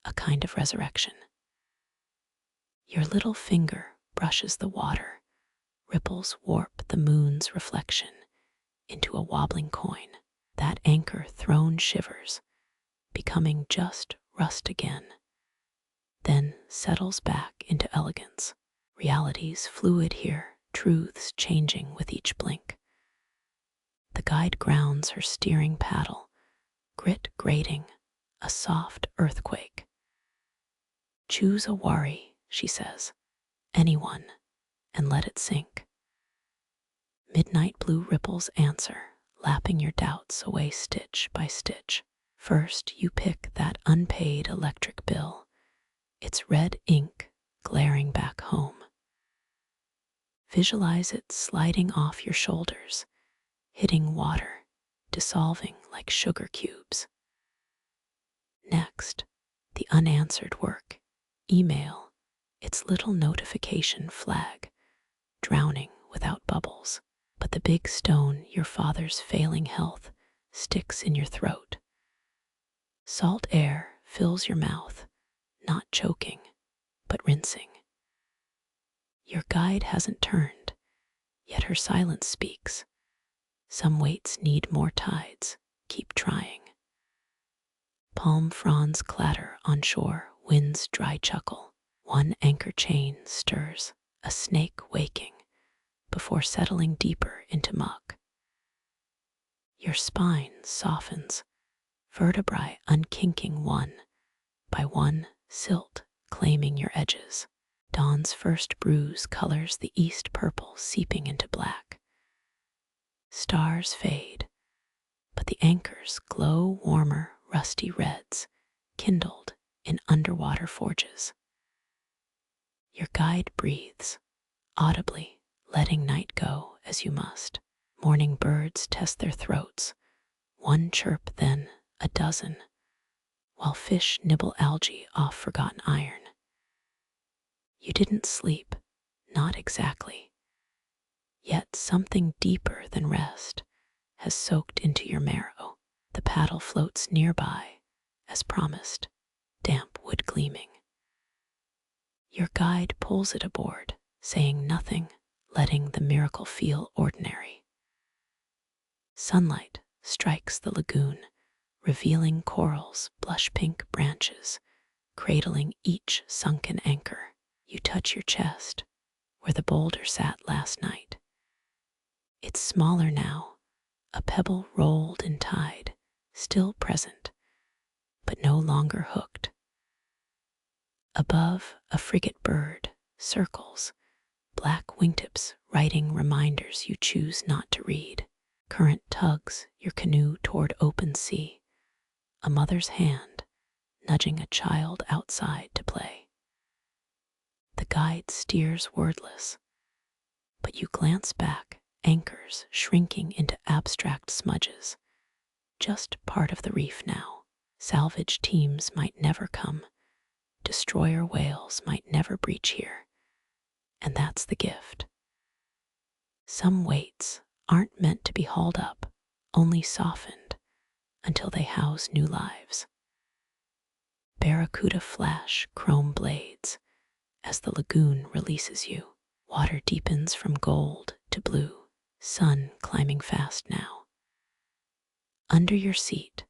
S1: a kind of resurrection. Your little finger brushes the water, ripples warp the moon's reflection into a wobbling coin. That anchor throne shivers, becoming just rust again, then settles back into elegance. Reality's fluid here, truths changing with each blink. The guide grounds her steering paddle, grit grating, a soft earthquake. Choose a worry, she says, anyone, and let it sink. Midnight blue ripples answer, lapping your doubts away stitch by stitch. First, you pick that unpaid electric bill, its red ink glaring back home. Visualize it sliding off your shoulders, hitting water, dissolving like sugar cubes. Next, the unanswered work, email, its little notification flag, drowning without bubbles. But the big stone, your father's failing health, sticks in your throat. Salt air fills your mouth, not choking, but rinsing. Your guide hasn't turned, yet her silence speaks. Some weights need more tides, keep trying. Palm fronds clatter on shore, winds dry chuckle. One anchor chain stirs, a snake waking, before settling deeper into muck. Your spine softens, vertebrae unkinking one by one, silt claiming your edges. Dawn's first bruise colors the east purple seeping into black. Stars fade, but the anchors glow warmer, rusty reds, kindled in underwater forges. Your guide breathes, audibly, letting night go as you must. Morning birds test their throats, one chirp then a dozen, while fish nibble algae off forgotten iron. You didn't sleep, not exactly, yet something deeper than rest has soaked into your marrow. The paddle floats nearby, as promised, damp wood gleaming. Your guide pulls it aboard, saying nothing, letting the miracle feel ordinary. Sunlight strikes the lagoon, revealing coral's blush-pink branches, cradling each sunken anchor. You touch your chest, where the boulder sat last night. It's smaller now, a pebble rolled in tide, still present, but no longer hooked. Above, a frigate bird circles, Black wingtips writing reminders you choose not to read. Current tugs your canoe toward open sea, a mother's hand nudging a child outside to play. The guide steers wordless, but you glance back, anchors shrinking into abstract smudges. Just part of the reef now. Salvage teams might never come. Destroyer whales might never breach here. And that's the gift. Some weights aren't meant to be hauled up, only softened until they house new lives. Barracuda flash chrome blades as the lagoon releases you. Water deepens from gold to blue, sun climbing fast now. Under your seat,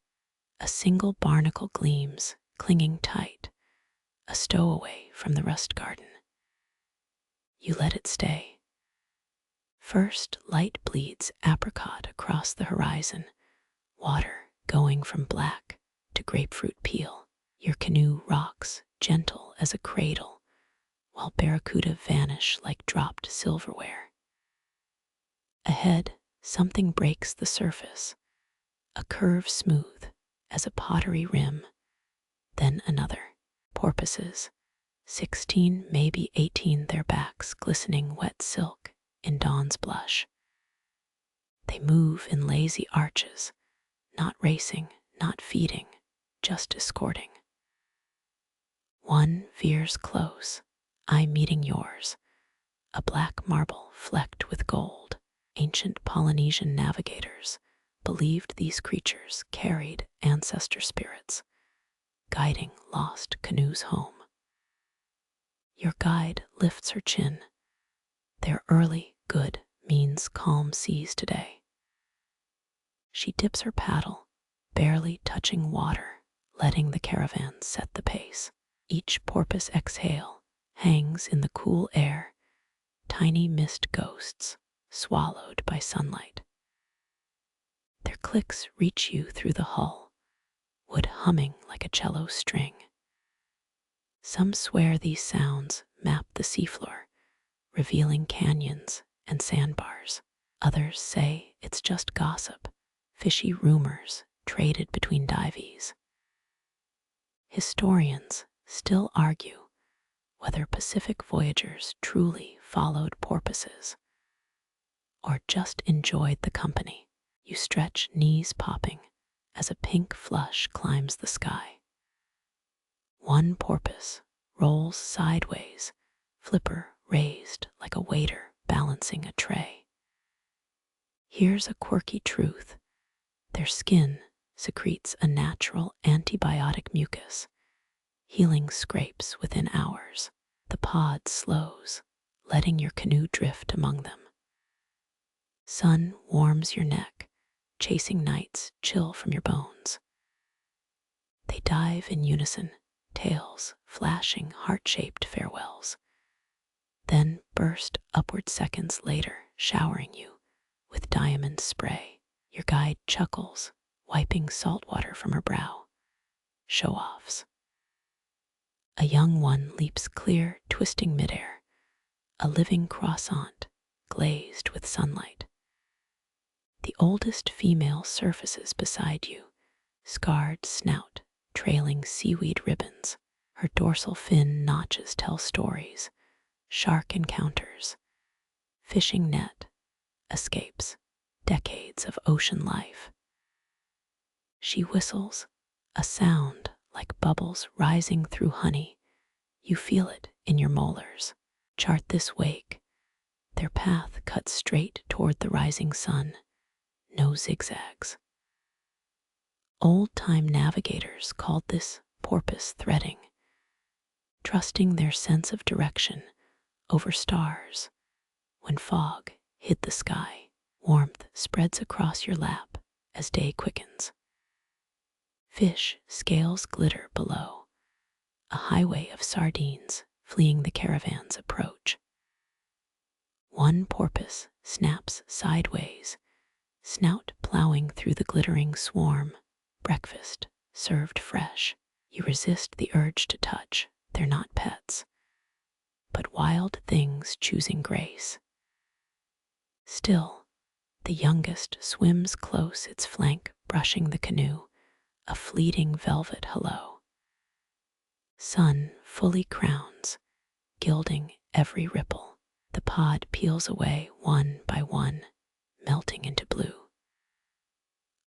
S1: a single barnacle gleams, clinging tight, a stowaway from the rust garden. You let it stay. First, light bleeds apricot across the horizon, water going from black to grapefruit peel. Your canoe rocks, gentle as a cradle, while barracuda vanish like dropped silverware. Ahead, something breaks the surface, a curve smooth as a pottery rim, then another. Porpoises, 16, maybe 18, their backs glistening wet silk in dawn's blush. They move in lazy arches, not racing, not feeding, just escorting. One veers close, eye meeting yours, a black marble flecked with gold. Ancient Polynesian navigators believed these creatures carried ancestor spirits, guiding lost canoes home. Your guide lifts her chin. Their early good means calm seas today. She dips her paddle, barely touching water, letting the caravan set the pace. Each porpoise exhale hangs in the cool air, tiny mist ghosts swallowed by sunlight. Their clicks reach you through the hull, wood humming like a cello string. Some swear these sounds map the seafloor, revealing canyons and sandbars. Others say it's just gossip, fishy rumors traded between divees. Historians still argue whether Pacific voyagers truly followed porpoises or just enjoyed the company. You stretch, knees popping, as a pink flush climbs the sky. One porpoise rolls sideways, flipper raised like a waiter balancing a tray. Here's a quirky truth. Their skin secretes a natural antibiotic mucus, healing scrapes within hours. The pod slows, letting your canoe drift among them. Sun warms your neck, chasing nights chill from your bones. They dive in unison, tails flashing heart-shaped farewells, then burst upward seconds later, showering you with diamond spray. Your guide chuckles, wiping salt water from her brow. Show-offs. A young one leaps clear, twisting midair, a living croissant glazed with sunlight. The oldest female surfaces beside you, scarred snout trailing seaweed ribbons. Her dorsal fin notches tell stories, shark encounters, fishing net, escapes, decades of ocean life. She whistles, a sound like bubbles rising through honey. You feel it in your molars. Chart this wake. Their path cuts straight toward the rising sun, no zigzags. Old-time navigators called this porpoise threading, trusting their sense of direction over stars. When fog hid the sky, warmth spreads across your lap as day quickens. Fish scales glitter below, a highway of sardines fleeing the caravan's approach. One porpoise snaps sideways, snout plowing through the glittering swarm. Breakfast served fresh. You resist the urge to touch. They're not pets. but wild things choosing grace. Still, the youngest swims close, its flank brushing the canoe, a fleeting velvet hello. Sun fully crowns, gilding every ripple. The pod peels away one by one, melting into blue.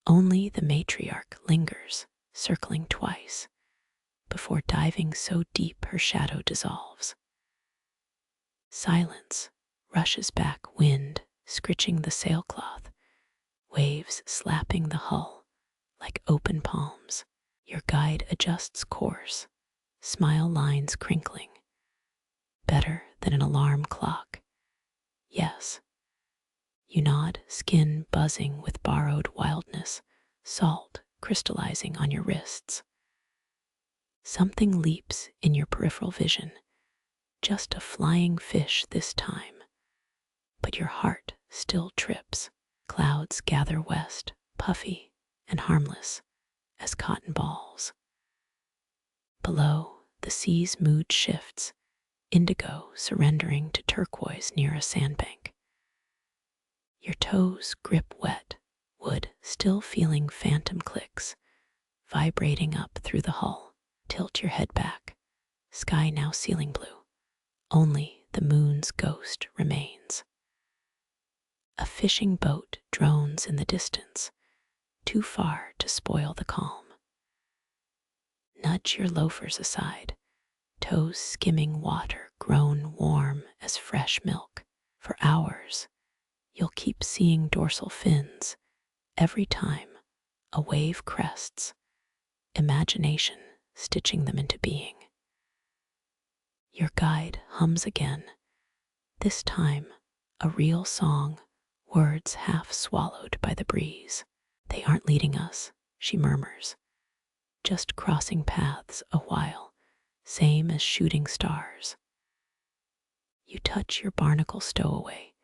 S1: Only the matriarch lingers, circling twice, before diving so deep her shadow dissolves. Silence rushes back, wind scritching the sailcloth, waves slapping the hull like open palms. Your guide adjusts course, smile lines crinkling. Better than an alarm clock. Yes. You nod, skin buzzing with borrowed wildness, salt crystallizing on your wrists. Something leaps in your peripheral vision, just a flying fish this time. But your heart still trips. Clouds gather west, puffy and harmless as cotton balls. Below, the sea's mood shifts, indigo surrendering to turquoise near a sandbank. Your toes grip wet, wood still feeling phantom clicks, vibrating up through the hull. Tilt your head back, sky now ceiling blue. Only the moon's ghost remains. A fishing boat drones in the distance, too far to spoil the calm. Nudge your loafers aside, toes skimming water grown warm as fresh milk. For hours, you'll keep seeing dorsal fins every time a wave crests, imagination stitching them into being. Your guide hums again, this time a real song, words half swallowed by the breeze. They aren't leading us, she murmurs, just crossing paths a while, same as shooting stars. You touch your barnacle stowaway,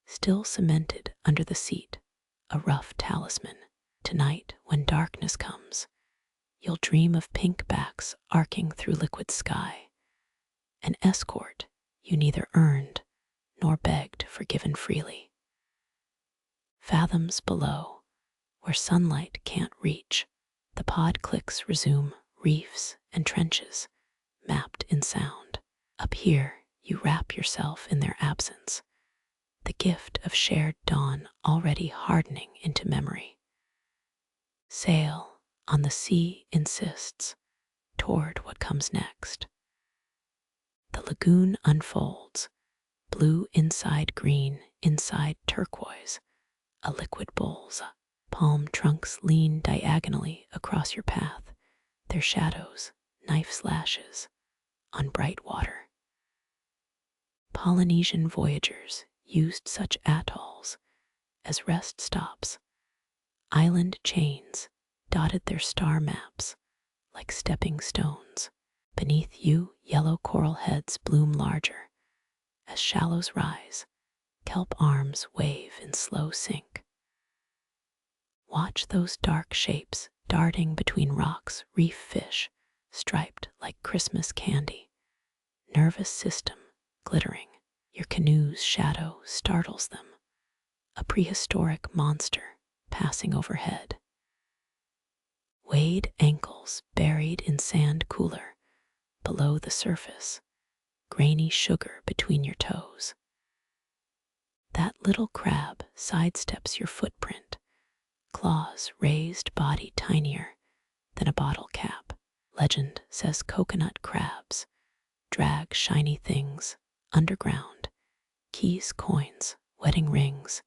S1: still cemented under the seat, a rough talisman. Tonight, when darkness comes, you'll dream of pink backs arcing through liquid sky, an escort you neither earned nor begged for given freely. Fathoms below, where sunlight can't reach, the pod clicks resume reefs and trenches, mapped in sound. Up here, you wrap yourself in their absence, the gift of shared dawn already hardening into memory. Sail on the sea insists toward what comes next. The lagoon unfolds, blue inside green, inside turquoise, a liquid bullseye. Palm trunks lean diagonally across your path, their shadows knife slashes on bright water. Polynesian voyagers used such atolls as rest stops. Island chains dotted their star maps like stepping stones. Beneath you, yellow coral heads bloom larger. As shallows rise, kelp arms wave in slow sync. Watch those dark shapes darting between rocks, reef fish, striped like Christmas candy. Nervous system glittering. Your canoe's shadow startles them. A prehistoric monster passing overhead. Wade ankles buried in sand cooler, below the surface, grainy sugar between your toes. That little crab sidesteps your footprint, claws raised, body tinier than a bottle cap. Legend says coconut crabs drag shiny things underground, keys, coins, wedding rings,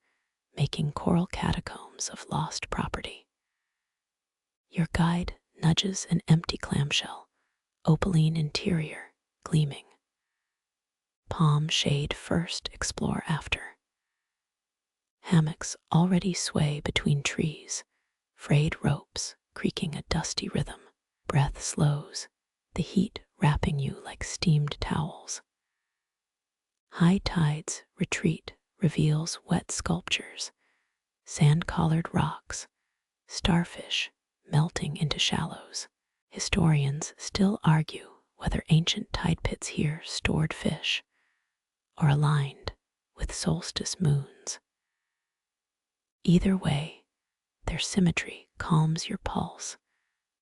S1: making coral catacombs of lost property. Your guide nudges an empty clamshell, opaline interior gleaming. Palm shade first, explore after. Hammocks already sway between trees, frayed ropes creaking a dusty rhythm. Breath slows, the heat wrapping you like steamed towels. High tides retreat reveals wet sculptures, sand-collared rocks, starfish melting into shallows. Historians still argue whether ancient tide pits here stored fish, or aligned with solstice moons. Either way, their symmetry calms your pulse.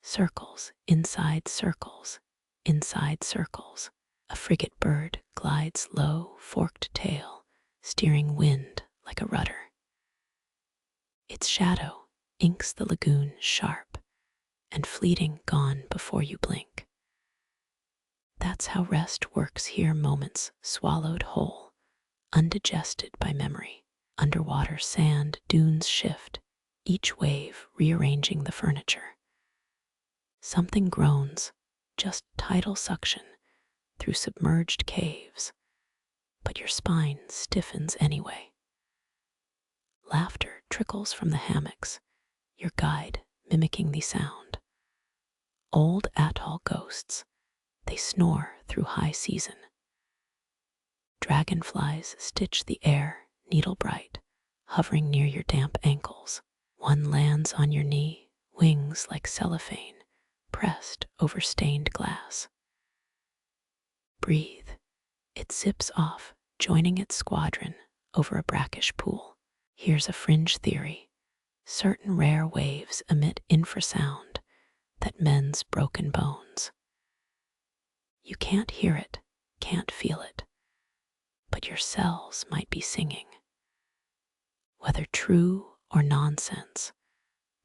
S1: Circles, inside circles, inside circles. A frigate bird glides low, forked tail, steering wind like a rudder. Its shadow inks the lagoon sharp, and fleeting gone before you blink. That's how rest works here, moments swallowed whole, undigested by memory. Underwater sand dunes shift, each wave rearranging the furniture. Something groans, just tidal suction, through submerged caves, but your spine stiffens anyway. Laughter trickles from the hammocks, your guide mimicking the sound. Old atoll ghosts, they snore through high season. Dragonflies stitch the air, needle bright, hovering near your damp ankles. One lands on your knee, wings like cellophane, pressed over stained glass. Breathe. It zips off, joining its squadron over a brackish pool. Here's a fringe theory. Certain rare waves emit infrasound that mends broken bones. You can't hear it, can't feel it, but your cells might be singing. Whether true or nonsense,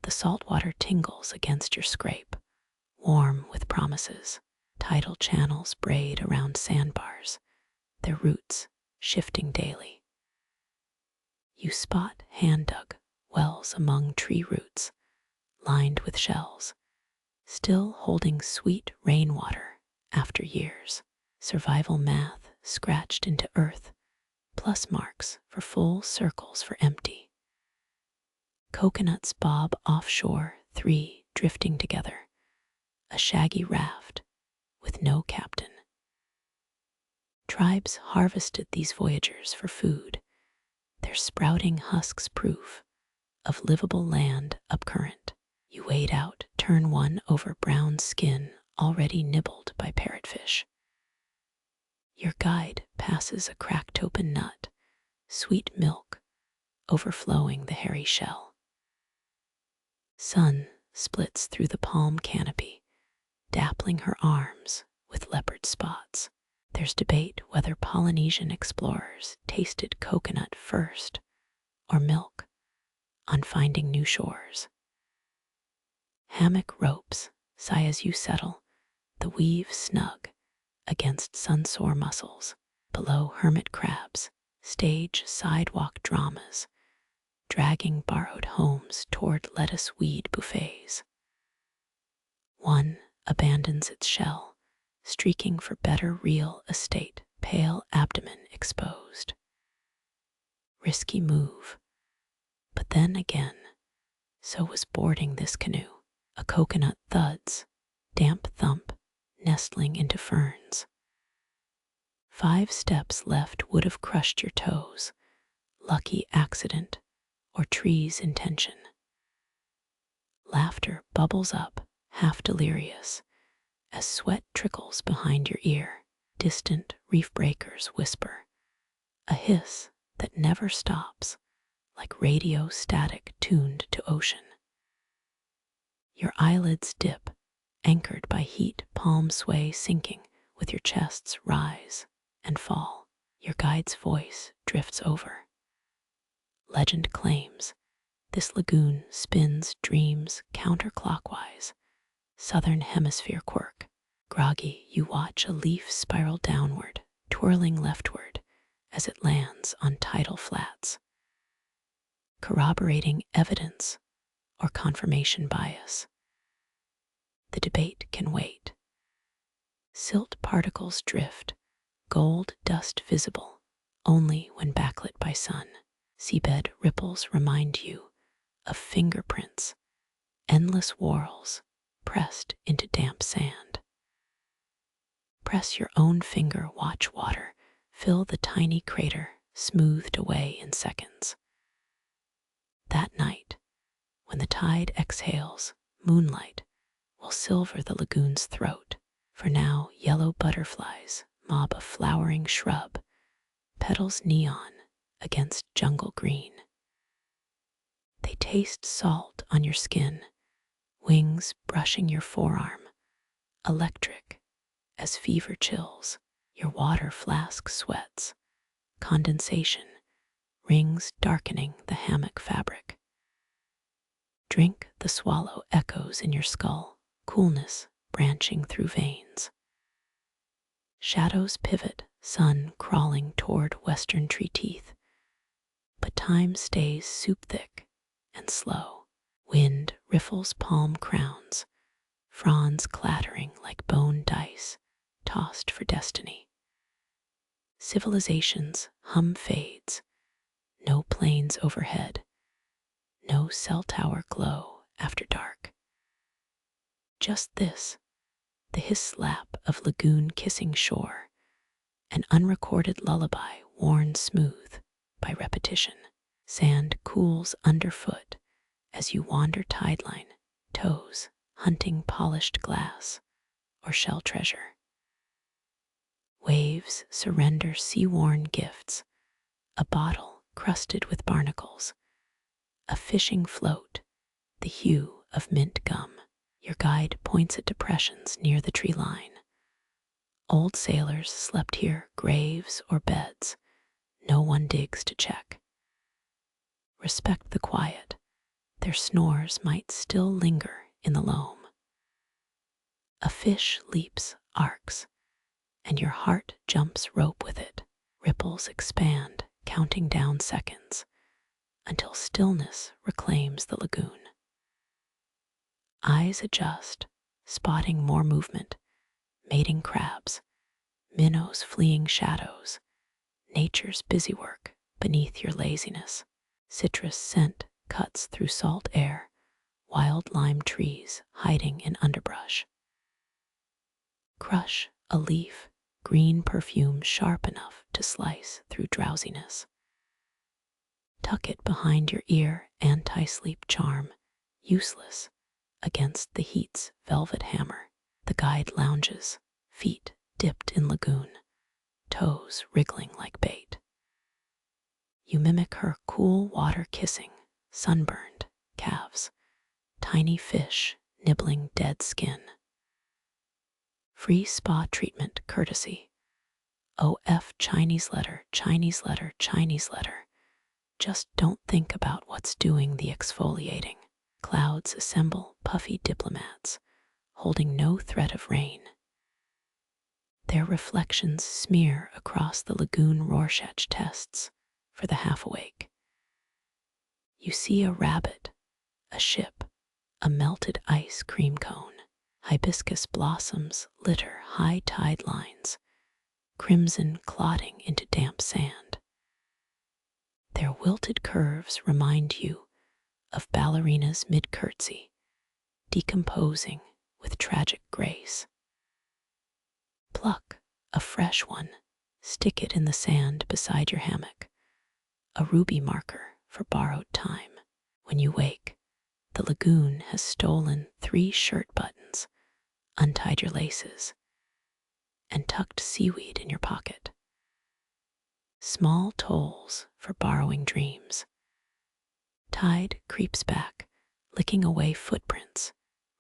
S1: the saltwater tingles against your scrape, warm with promises. Tidal channels braid around sandbars, their roots shifting daily. You spot hand-dug wells among tree roots, lined with shells, still holding sweet rainwater after years. Survival math scratched into earth, plus marks for full, circles for empty. Coconuts bob offshore, three drifting together, a shaggy raft with no captain. Tribes harvested these voyagers for food, their sprouting husks proof of livable land upcurrent. You wade out, turn one over brown skin already nibbled by parrotfish. Your guide passes a cracked open nut, sweet milk overflowing the hairy shell. Sun splits through the palm canopy, dappling her arms with leopard spots. There's debate whether Polynesian explorers tasted coconut first or milk on finding new shores. Hammock ropes sigh as you settle, the weave snug against sun-sore muscles. Below, hermit crabs stage sidewalk dramas, dragging borrowed homes toward lettuce weed buffets. One abandons its shell, streaking for better real estate, pale abdomen exposed. Risky move, but then again, so was boarding this canoe. A coconut thuds, damp thump, nestling into ferns. 5 steps left would have crushed your toes, lucky accident or tree's intention. Laughter bubbles up, half delirious, as sweat trickles behind your ear. Distant reef breakers whisper, a hiss that never stops, like radio static tuned to ocean. Your eyelids dip, anchored by heat, palm sway sinking with your chests rise and fall. Your guide's voice drifts over. Legend claims this lagoon spins dreams counterclockwise, southern hemisphere quirk. Groggy, you watch a leaf spiral downward, twirling leftward as it lands on tidal flats. Corroborating evidence or confirmation bias. The debate can wait. Silt particles drift, gold dust visible only when backlit by sun. Seabed ripples remind you of fingerprints, endless whorls pressed into damp sand. Press your own finger, watch water fill the tiny crater, smoothed away in seconds. That night, when the tide exhales, moonlight will silver the lagoon's throat. For now, yellow butterflies mob a flowering shrub, petals neon against jungle green. They taste salt on your skin, wings brushing your forearm, electric as fever chills. Your water flask sweats, condensation, rings darkening the hammock fabric. Drink the swallow echoes in your skull, coolness branching through veins. Shadows pivot, sun crawling toward western tree teeth. But time stays soup thick and slow. Wind riffles palm crowns, fronds clattering like bone dice, tossed for destiny. Civilization's hum fades, no planes overhead, no cell tower glow after dark. Just this, the hiss slap of lagoon kissing shore, an unrecorded lullaby worn smooth by repetition. Sand cools underfoot as you wander tideline, toes hunting polished glass or shell treasure. Waves surrender sea-worn gifts, a bottle crusted with barnacles, a fishing float, the hue of mint gum. Your guide points at depressions near the tree line. Old sailors slept here, graves or beds. No one digs to check. Respect the quiet. Their snores might still linger in the loam. A fish leaps arcs, and your heart jumps rope with it. Ripples expand, counting down seconds, until stillness reclaims the lagoon. Eyes adjust, spotting more movement, mating crabs, minnows fleeing shadows, nature's busywork beneath your laziness. Citrus scent cuts through salt air, wild lime trees hiding in underbrush. Crush a leaf, green perfume sharp enough to slice through drowsiness. Tuck it behind your ear, anti-sleep charm, useless against the heat's velvet hammer. The guide lounges, feet dipped in lagoon, toes wriggling like bait. You mimic her cool water kissing, sunburned calves, tiny fish nibbling dead skin. Free spa treatment courtesy. OF Chinese letter, Chinese letter, Chinese letter. Just don't think about what's doing the exfoliating. Clouds assemble puffy diplomats, holding no threat of rain. Their reflections smear across the lagoon Rorschach tests for the half-awake. You see a rabbit, a ship, a melted ice cream cone. Hibiscus blossoms litter high tide lines, crimson clotting into damp sand. Their wilted curves remind you of ballerinas mid-curtsy, decomposing with tragic grace. Pluck a fresh one, stick it in the sand beside your hammock, a ruby marker for borrowed time. When you wake, the lagoon has stolen 3 shirt buttons, untied your laces, and tucked seaweed in your pocket. Small tolls for borrowing dreams. Tide creeps back, licking away footprints,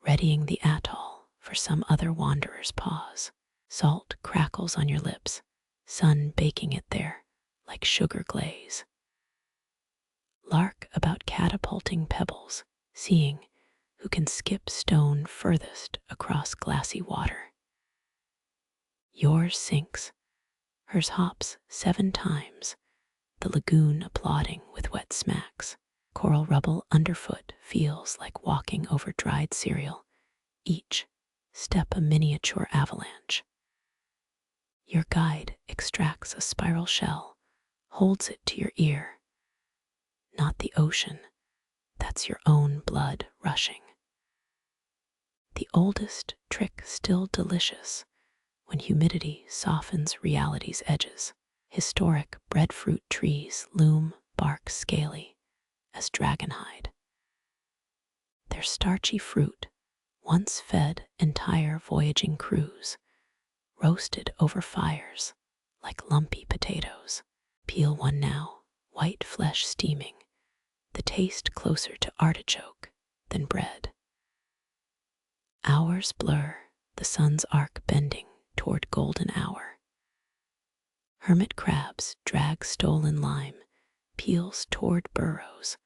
S1: readying the atoll for some other wanderer's pause. Salt crackles on your lips, sun baking it there like sugar glaze. Lark about catapulting pebbles, seeing who can skip stone furthest across glassy water. Yours sinks, hers hops 7 times, the lagoon applauding with wet smacks. Coral rubble underfoot feels like walking over dried cereal, each step a miniature avalanche. Your guide extracts a spiral shell, holds it to your ear. Not the ocean, that's your own blood rushing. The oldest trick still delicious when humidity softens reality's edges. Historic breadfruit trees loom bark scaly as dragonhide. Their starchy fruit once fed entire voyaging crews, roasted over fires like lumpy potatoes. Peel one now, white flesh steaming, the taste closer to artichoke than bread. Hours blur, the sun's arc bending toward golden hour. Hermit crabs drag stolen lime, peels toward burrows,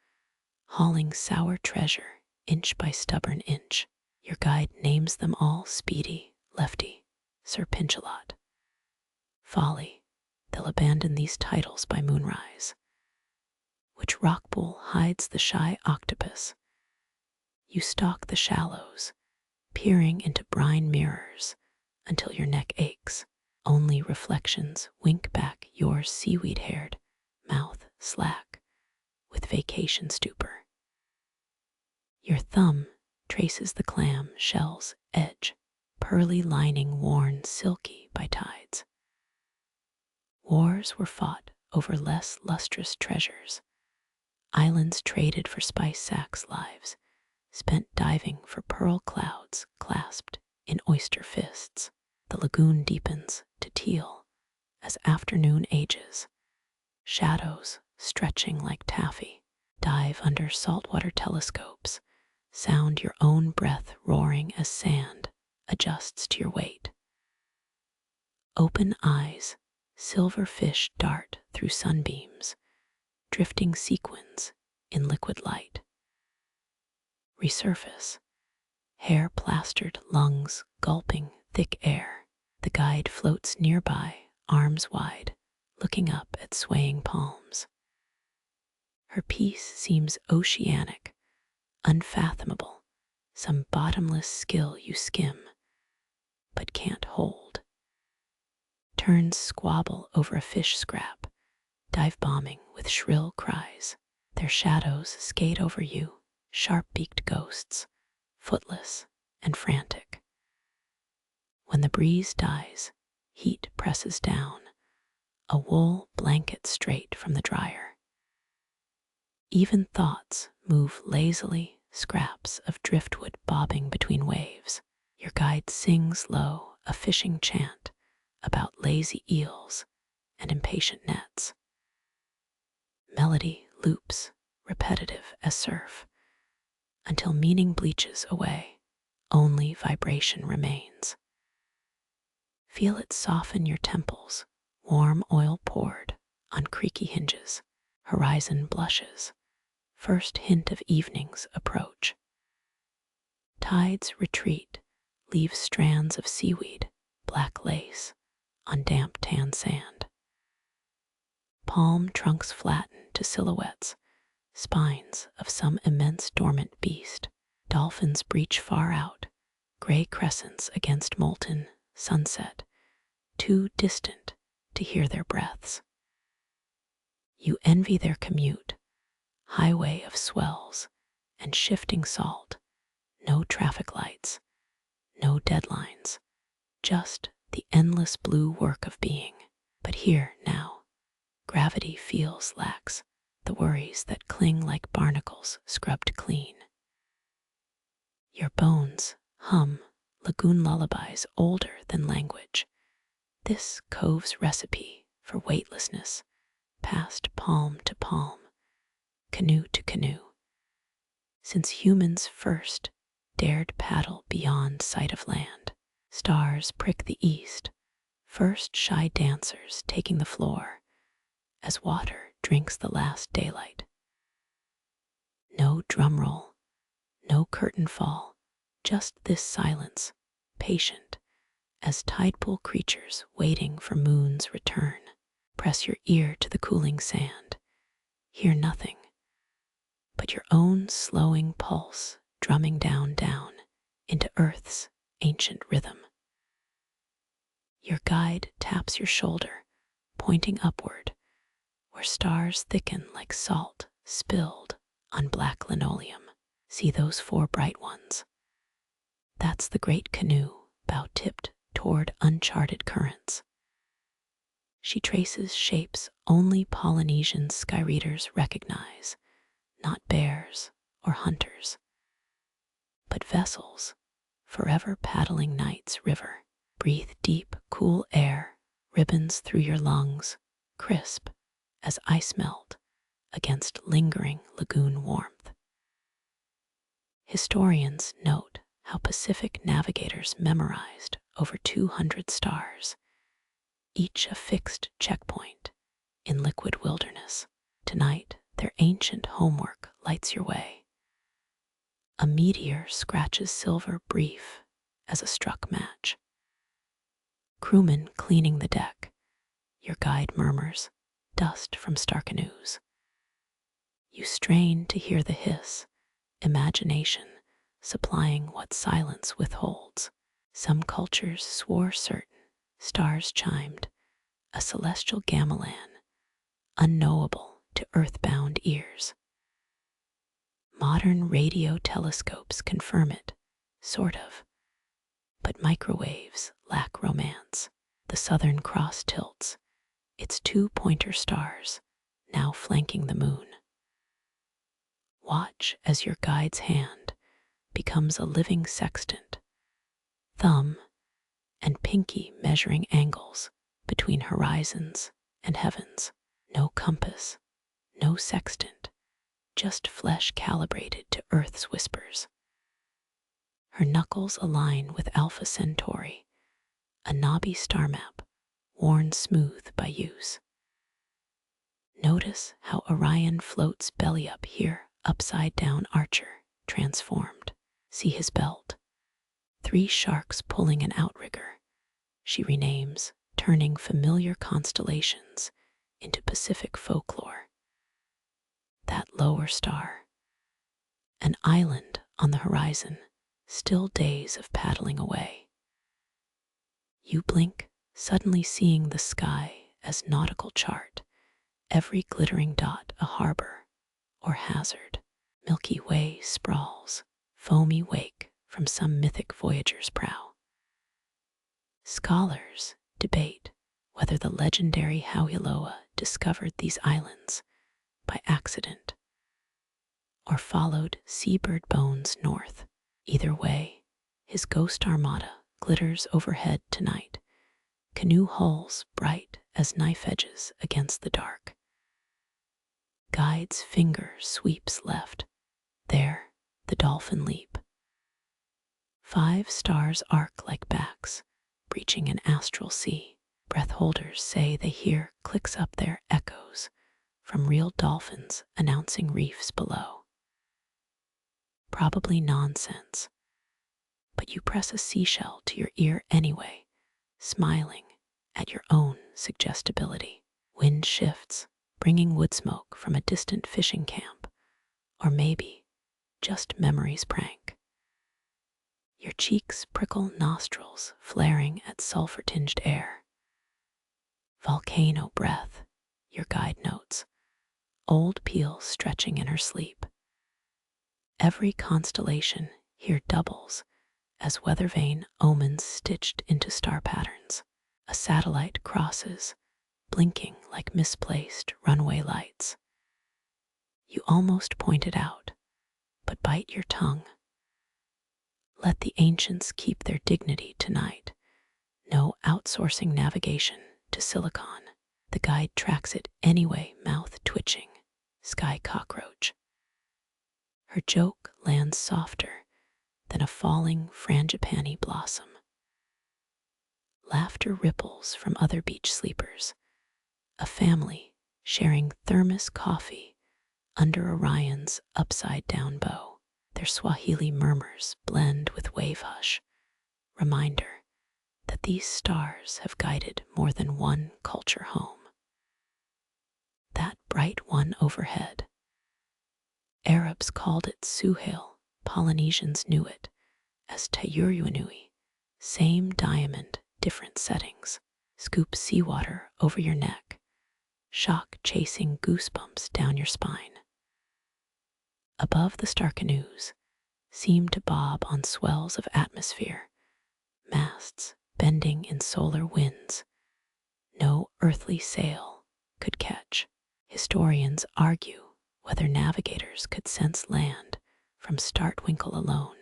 S1: hauling sour treasure inch by stubborn inch. Your guide names them all Speedy, Lefty, Sir Pinchalot. Folly, they'll abandon these titles by moonrise. Which rockpool hides the shy octopus? You stalk the shallows, peering into brine mirrors until your neck aches. Only reflections wink back your seaweed-haired mouth slack with vacation stupor. Your thumb traces the clam shell's edge, pearly lining worn silky by tides. Wars were fought over less lustrous treasures. Islands traded for spice sacks' lives, spent diving for pearl clouds clasped in oyster fists. The lagoon deepens to teal as afternoon ages. Shadows stretching like taffy dive under saltwater telescopes. Sound your own breath roaring as sand adjusts to your weight. Open eyes, silver fish dart through sunbeams, drifting sequins in liquid light. Resurface, hair-plastered lungs gulping thick air. The guide floats nearby, arms wide, looking up at swaying palms. Her peace seems oceanic, unfathomable, some bottomless skill you skim, but can't hold. Terns squabble over a fish scrap, dive bombing with shrill cries. Their shadows skate over you, sharp-beaked ghosts, footless and frantic. When the breeze dies, heat presses down, a wool blanket straight from the dryer. Even thoughts move lazily, scraps of driftwood bobbing between waves. Your guide sings low a fishing chant about lazy eels and impatient nets. Melody loops, repetitive as surf, until meaning bleaches away, only vibration remains. Feel it soften your temples, warm oil poured on creaky hinges. Horizon blushes, first hint of evening's approach. Tides retreat, leave strands of seaweed, black lace, on damp tan sand. Palm trunks flatten to silhouettes, spines of some immense dormant beast. Dolphins breach far out, gray crescents against molten sunset, too distant to hear their breaths. You envy their commute, highway of swells and shifting salt, no traffic lights, no deadlines, just the endless blue work of being. But here now, gravity feels lax, the worries that cling like barnacles scrubbed clean. Your bones hum lagoon lullabies older than language. This cove's recipe for weightlessness, passed palm to palm, canoe to canoe. Since humans first dared paddle beyond sight of land, stars prick the east, first shy dancers taking the floor as water drinks the last daylight. No drum roll, no curtain fall, just this silence, patient as tidepool creatures waiting for moon's return. Press your ear to the cooling sand, hear nothing but your own slowing pulse drumming down into earth's ancient rhythm. Your guide taps your shoulder, pointing upward, where stars thicken like salt spilled on black linoleum. See those 4 bright ones? That's the great canoe, bow tipped toward uncharted currents. She traces shapes only Polynesian skyreaders recognize, not bears or hunters, but vessels forever paddling night's river. Breathe deep, cool air, ribbons through your lungs, crisp as ice melt against lingering lagoon warmth. Historians note how Pacific navigators memorized over 200 stars, each a fixed checkpoint in liquid wilderness. Tonight, their ancient homework lights your way. A meteor scratches silver brief as a struck match. Crewmen cleaning the deck, your guide murmurs, dust from star canoes. You strain to hear the hiss, imagination supplying what silence withholds. Some cultures swore certain, stars chimed, a celestial gamelan, unknowable to earthbound ears. Modern radio telescopes confirm it, sort of, but microwaves lack romance. The Southern Cross tilts, its 2 pointer stars now flanking the moon. Watch as your guide's hand becomes a living sextant, thumb and pinky measuring angles between horizons and heavens. No compass, no sextant, just flesh calibrated to Earth's whispers. Her knuckles align with Alpha Centauri, a knobby star map worn smooth by use. Notice how Orion floats belly up here, upside down archer, transformed. See his belt. 3 sharks pulling an outrigger. She renames, turning familiar constellations into Pacific folklore. That lower star, an island on the horizon, still days of paddling away. You blink, suddenly seeing the sky as nautical chart, every glittering dot a harbor or hazard. Milky Way sprawls, foamy wake from some mythic voyager's prow. Scholars debate whether the legendary Hauiloa discovered these islands by accident or followed seabird bones north. Either way, his ghost armada glitters overhead tonight, canoe hulls bright as knife edges against the dark. Guide's finger sweeps left. There, the dolphin leap. 5 stars arc like backs, breaching an astral sea. Breath holders say they hear clicks up their echoes from real dolphins announcing reefs below. Probably nonsense, but you press a seashell to your ear anyway, smiling at your own suggestibility. Wind shifts, bringing wood smoke from a distant fishing camp, or maybe just memory's prank. Your cheeks prickle, nostrils flaring at sulfur-tinged air. Volcano breath, your guide notes, old peel stretching in her sleep. Every constellation here doubles as weather vane omens stitched into star patterns. A satellite crosses, blinking like misplaced runway lights. You almost point it out, but bite your tongue. Let the ancients keep their dignity tonight. No outsourcing navigation to silicon. The guide tracks it anyway, mouth twitching, sky cockroach. Her joke lands softer than a falling frangipani blossom. Laughter ripples from other beach sleepers, a family sharing thermos coffee under Orion's upside-down bow. Their Swahili murmurs blend with wave hush, reminder that these stars have guided more than one culture home. That bright one overhead. Arabs called it Suhail, Polynesians knew it as Tayuruanui, same diamond, different settings. Scoop seawater over your neck, shock chasing goosebumps down your spine. Above the star canoes seem to bob on swells of atmosphere, masts bending in solar winds no earthly sail could catch. Historians argue whether navigators could sense land from Startwinkle alone.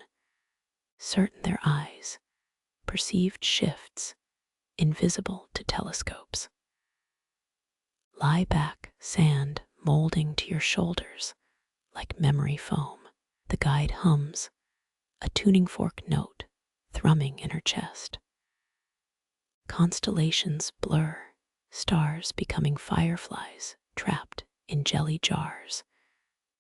S1: Certain their eyes perceived shifts invisible to telescopes. Lie back, sand molding to your shoulders like memory foam. The guide hums, a tuning fork note thrumming in her chest. Constellations blur, stars becoming fireflies trapped in jelly jars.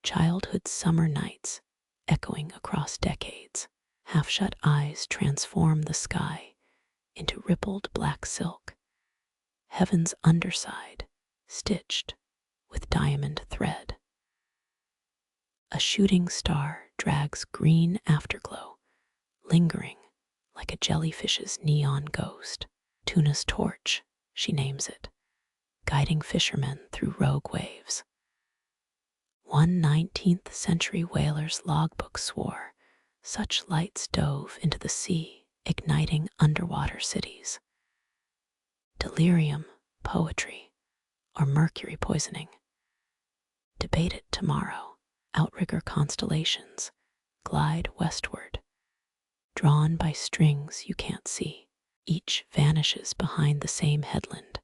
S1: Childhood summer nights echoing across decades. Half-shut eyes transform the sky into rippled black silk. Heaven's underside stitched with diamond thread. A shooting star drags green afterglow, lingering like a jellyfish's neon ghost. Tuna's torch, she names it, guiding fishermen through rogue waves. One 19th century whaler's logbook swore such lights dove into the sea, igniting underwater cities. Delirium, poetry, or mercury poisoning? Debate it tomorrow. Outrigger constellations glide westward, drawn by strings you can't see. Each vanishes behind the same headland,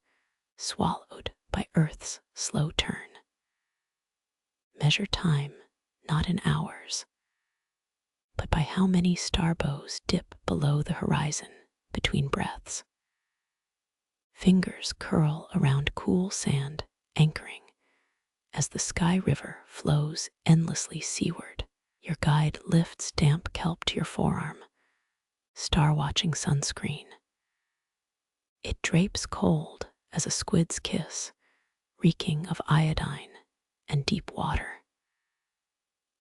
S1: swallowed by Earth's slow turn. Measure time not in hours, but by how many starbows dip below the horizon between breaths. Fingers curl around cool sand, anchoring as the sky river flows endlessly seaward. Your guide lifts damp kelp to your forearm, star-watching sunscreen. It drapes cold as a squid's kiss, reeking of iodine and deep water.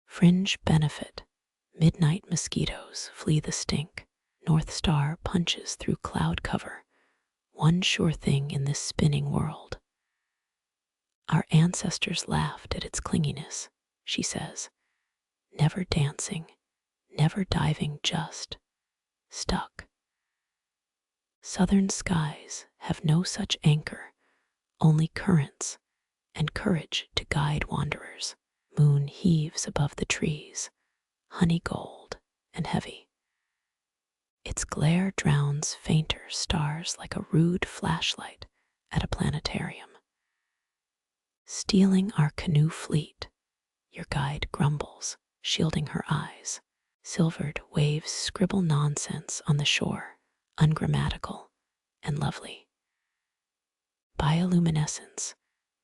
S1: Fringe benefit, midnight mosquitoes flee the stink. North Star punches through cloud cover, one sure thing in this spinning world. Our ancestors laughed at its clinginess, she says, never dancing, never diving, just stuck. Southern skies have no such anchor, only currents and courage to guide wanderers. Moon heaves above the trees, honey gold and heavy. Its glare drowns fainter stars like a rude flashlight at a planetarium. Stealing our canoe fleet, your guide grumbles, shielding her eyes. Silvered waves scribble nonsense on the shore, ungrammatical and lovely. Bioluminescence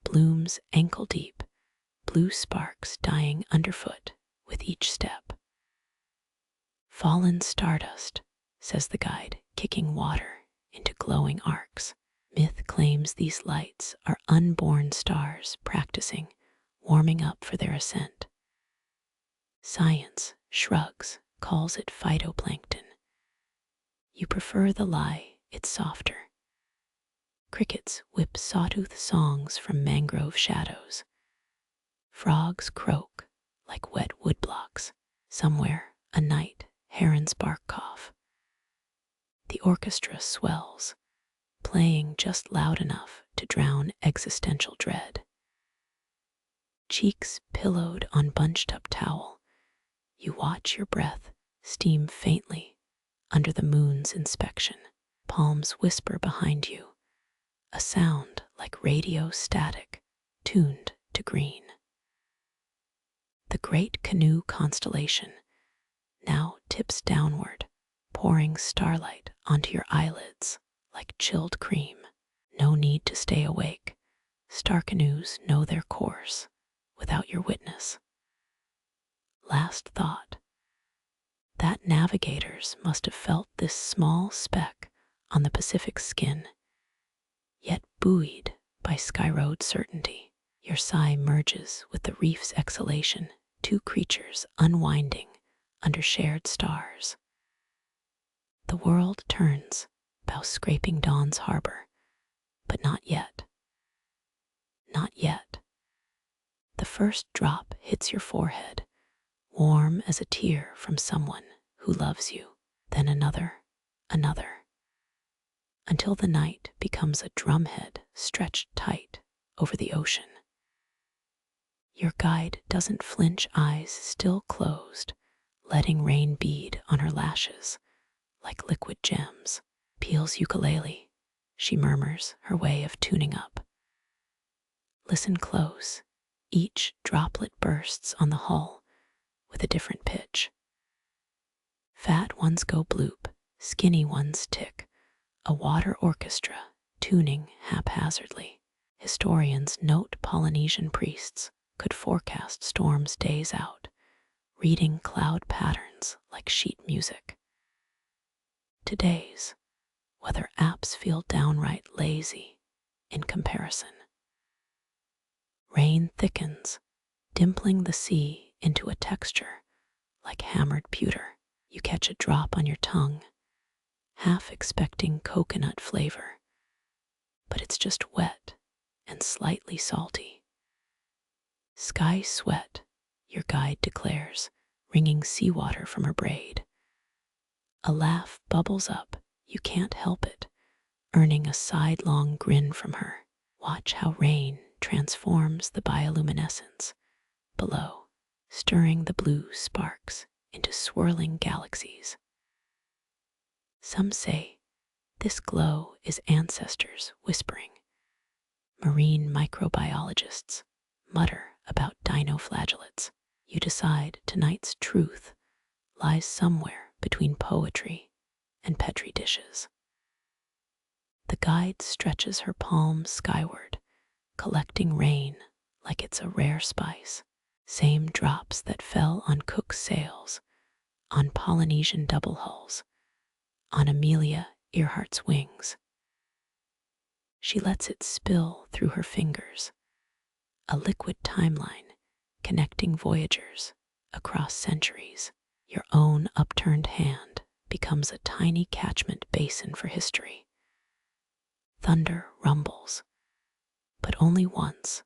S1: blooms ankle deep, blue sparks dying underfoot with each step. Fallen stardust, says the guide, kicking water into glowing arcs. Myth claims these lights are unborn stars practicing, warming up for their ascent. Science shrugs, calls it phytoplankton. You prefer the lie, it's softer. Crickets whip sawtooth songs from mangrove shadows. Frogs croak like wet woodblocks. Somewhere, a night, herons bark cough. The orchestra swells, playing just loud enough to drown existential dread. Cheeks pillowed on bunched-up towel, you watch your breath steam faintly under the moon's inspection. Palms whisper behind you, a sound like radio static, tuned to green. The great Canoe constellation now tips downward, pouring starlight onto your eyelids like chilled cream. No need to stay awake. Star canoes know their course without your witness. Last thought. That navigators must have felt this small speck on the Pacific's skin, yet buoyed by skyroad certainty. Your sigh merges with the reef's exhalation, two creatures unwinding under shared stars. The world turns, bow scraping dawn's harbor, but not yet. Not yet. The first drop hits your forehead, warm as a tear from someone who loves you, then another, until the night becomes a drumhead stretched tight over the ocean. Your guide doesn't flinch, eyes still closed, letting rain bead on her lashes like liquid gems. Peel's ukulele, she murmurs, her way of tuning up. Listen close. Each droplet bursts on the hull with a different pitch. Fat ones go bloop, skinny ones tick, a water orchestra tuning haphazardly. Historians note Polynesian priests could forecast storms days out, reading cloud patterns like sheet music. Today's weather apps feel downright lazy in comparison. Rain thickens, dimpling the sea into a texture like hammered pewter. You catch a drop on your tongue, half expecting coconut flavor, but it's just wet and slightly salty. Sky sweat, your guide declares, wringing seawater from her braid. A laugh bubbles up, you can't help it, earning a sidelong grin from her. Watch how rain transforms the bioluminescence below, stirring the blue sparks into swirling galaxies. Some say this glow is ancestors whispering. Marine microbiologists mutter about dinoflagellates. You decide tonight's truth lies somewhere between poetry and petri dishes. The guide stretches her palms skyward, collecting rain like it's a rare spice. Same drops that fell on Cook's sails, on Polynesian double hulls, on Amelia Earhart's wings. She lets it spill through her fingers, a liquid timeline connecting voyagers across centuries. Your own upturned hand becomes a tiny catchment basin for history. Thunder rumbles, but only once,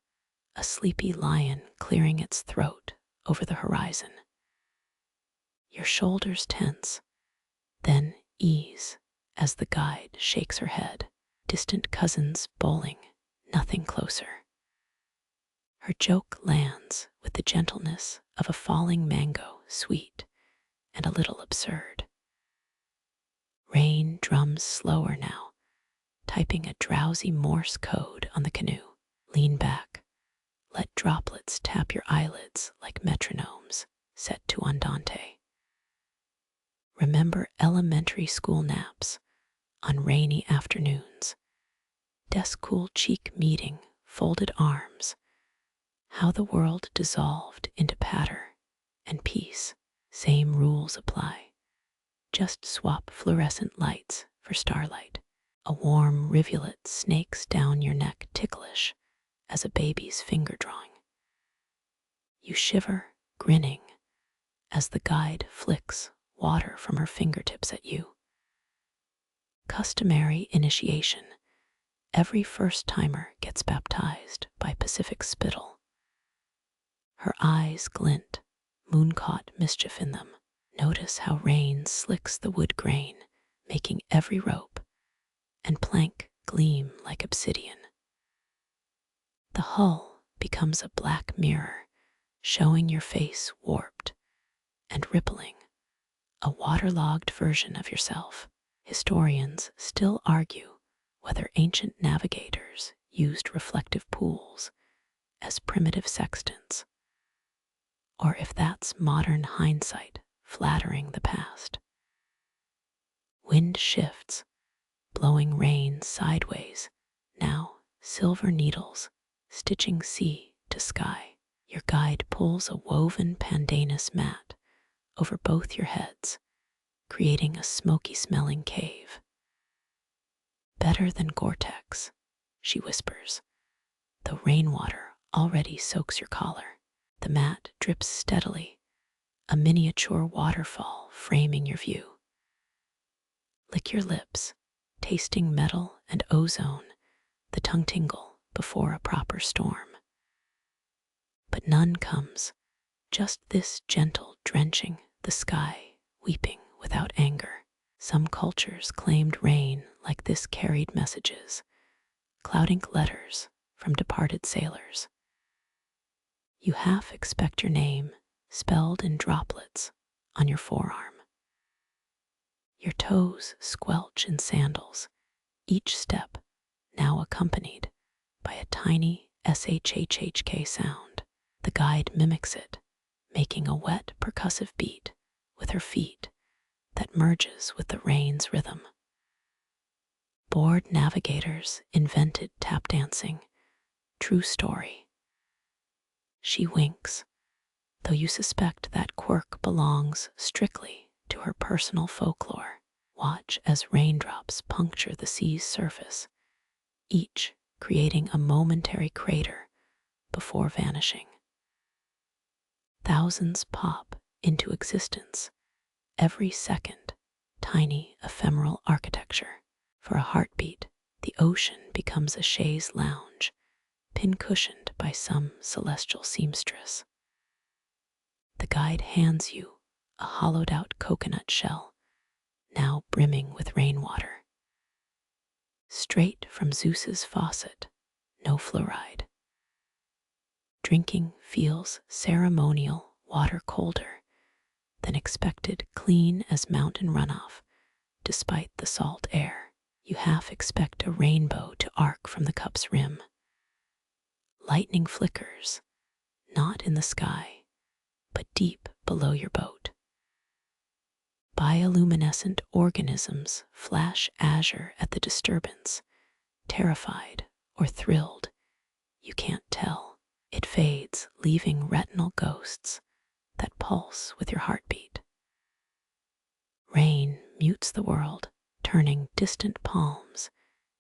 S1: a sleepy lion clearing its throat over the horizon. Your shoulders tense, then ease as the guide shakes her head. Distant cousins bowling, nothing closer. Her joke lands with the gentleness of a falling mango, sweet and a little absurd. Rain drums slower now, typing a drowsy Morse code on the canoe. Lean back, let droplets tap your eyelids like metronomes set to andante. Remember elementary school naps on rainy afternoons, desk-cool cheek meeting, folded arms, how the world dissolved into patter and peace. Same rules apply, just swap fluorescent lights for starlight. A warm rivulet snakes down your neck, ticklish as a baby's finger drawing. You shiver, grinning, as the guide flicks water from her fingertips at you. Customary initiation. Every first-timer gets baptized by Pacific spittle. Her eyes glint, moon-caught mischief in them. Notice how rain slicks the wood grain, making every rope and plank gleam like obsidian. The hull becomes a black mirror, showing your face warped and rippling, a waterlogged version of yourself. Historians still argue whether ancient navigators used reflective pools as primitive sextants, or if that's modern hindsight flattering the past. Wind shifts, blowing rain sideways, now silver needles stitching sea to sky. Your guide pulls a woven pandanus mat over both your heads, creating a smoky-smelling cave. Better than Gore-Tex, she whispers, though rainwater already soaks your collar. The mat drips steadily, a miniature waterfall framing your view. Lick your lips, tasting metal and ozone, the tongue tingle before a proper storm. But none comes, just this gentle drenching, the sky weeping without anger. Some cultures claimed rain like this carried messages, cloud ink letters from departed sailors. You half expect your name spelled in droplets on your forearm. Your toes squelch in sandals, each step now accompanied by a tiny SHHHK sound. The guide mimics it, making a wet percussive beat with her feet that merges with the rain's rhythm. Bored navigators invented tap dancing. True story. She winks, though you suspect that quirk belongs strictly to her personal folklore. Watch as raindrops puncture the sea's surface, each creating a momentary crater before vanishing. Thousands pop into existence every second, tiny ephemeral architecture. For a heartbeat, the ocean becomes a chaise lounge, pin-cushioned by some celestial seamstress. The guide hands you a hollowed-out coconut shell, now brimming with rainwater. Straight from Zeus's faucet, no fluoride. Drinking feels ceremonial, water colder than expected, clean as mountain runoff, despite the salt air. You half expect a rainbow to arc from the cup's rim. Lightning flickers, not in the sky, but deep below your boat. Bioluminescent organisms flash azure at the disturbance, terrified or thrilled. You can't tell. It fades, leaving retinal ghosts that pulse with your heartbeat. Rain mutes the world, turning distant palms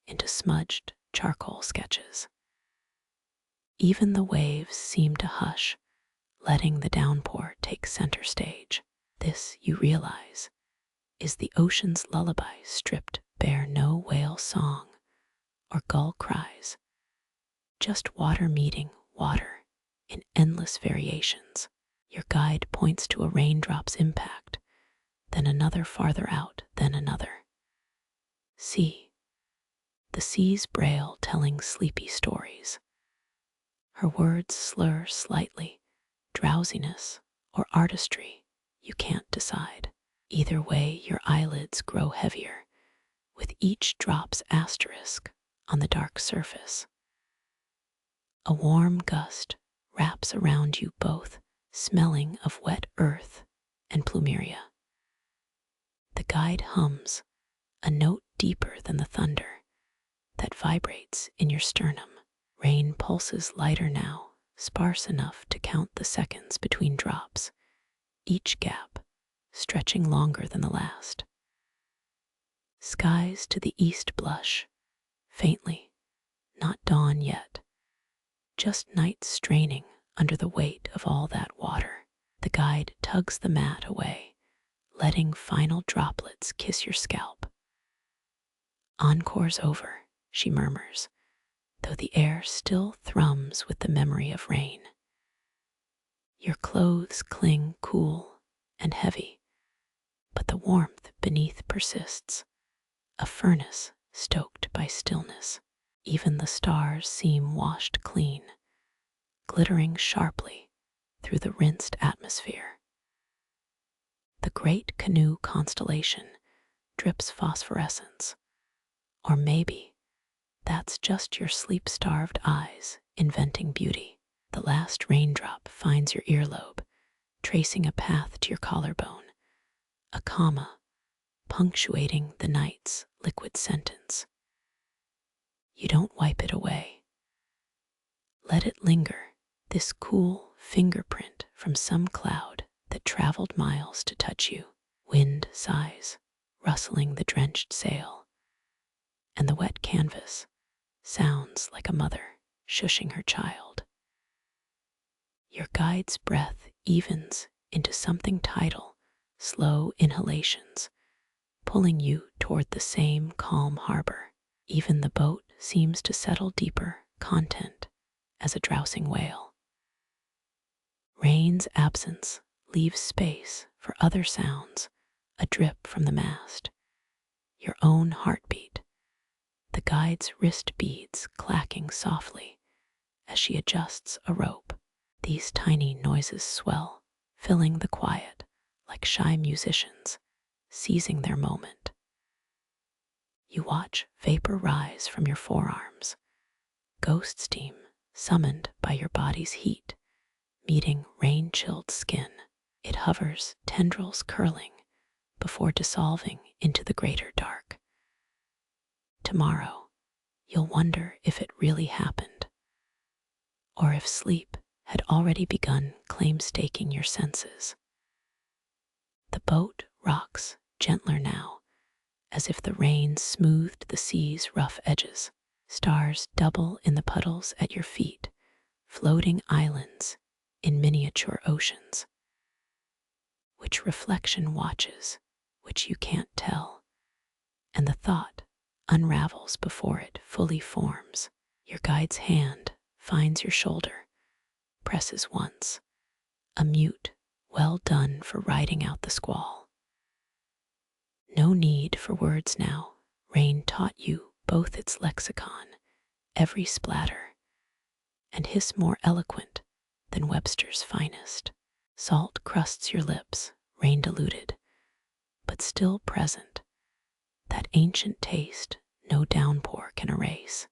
S1: into smudged charcoal sketches. Even the waves seem to hush, letting the downpour take center stage. This, you realize, is the ocean's lullaby stripped bare. No whale song or gull cries, just water meeting water in endless variations. Your guide points to a raindrop's impact, then another farther out, then another. See, the sea's braille telling sleepy stories. Her words slur slightly, drowsiness or artistry, you can't decide. Either way, your eyelids grow heavier, with each drop's asterisk on the dark surface. A warm gust wraps around you both, smelling of wet earth and plumeria. The guide hums, a note deeper than the thunder, that vibrates in your sternum. Rain pulses lighter now, sparse enough to count the seconds between drops, each gap stretching longer than the last. Skies to the east blush, faintly, not dawn yet, just night straining under the weight of all that water. The guide tugs the mat away, letting final droplets kiss your scalp. Encore's over, she murmurs, though the air still thrums with the memory of rain. Your clothes cling cool and heavy, but the warmth beneath persists, a furnace stoked by stillness. Even the stars seem washed clean, glittering sharply through the rinsed atmosphere. The great Canoe constellation drips phosphorescence, or maybe that's just your sleep-starved eyes inventing beauty. The last raindrop finds your earlobe, tracing a path to your collarbone, a comma punctuating the night's liquid sentence. You don't wipe it away. Let it linger, this cool fingerprint from some cloud that traveled miles to touch you. Wind sighs, rustling the drenched sail, and the wet canvas sounds like a mother shushing her child. Your guide's breath evens into something tidal, slow inhalations, pulling you toward the same calm harbor. Even the boat seems to settle deeper, content as a drowsing whale. Rain's absence leaves space for other sounds, a drip from the mast, your own heartbeat, the guide's wrist beads clacking softly as she adjusts a rope. These tiny noises swell, filling the quiet like shy musicians seizing their moment. You watch vapor rise from your forearms, ghost steam summoned by your body's heat, meeting rain-chilled skin. It hovers, tendrils curling, before dissolving into the greater dark. Tomorrow, you'll wonder if it really happened, or if sleep had already begun claim-staking your senses. The boat rocks gentler now, as if the rain smoothed the sea's rough edges. Stars double in the puddles at your feet, floating islands in miniature oceans. Which reflection watches, which you can't tell, and the thought unravels before it fully forms. Your guide's hand finds your shoulder, presses once, a mute well done for riding out the squall. No need for words now, rain taught you both its lexicon, every splatter, and hiss more eloquent than Webster's finest. Salt crusts your lips, rain diluted, but still present, that ancient taste no downpour can erase.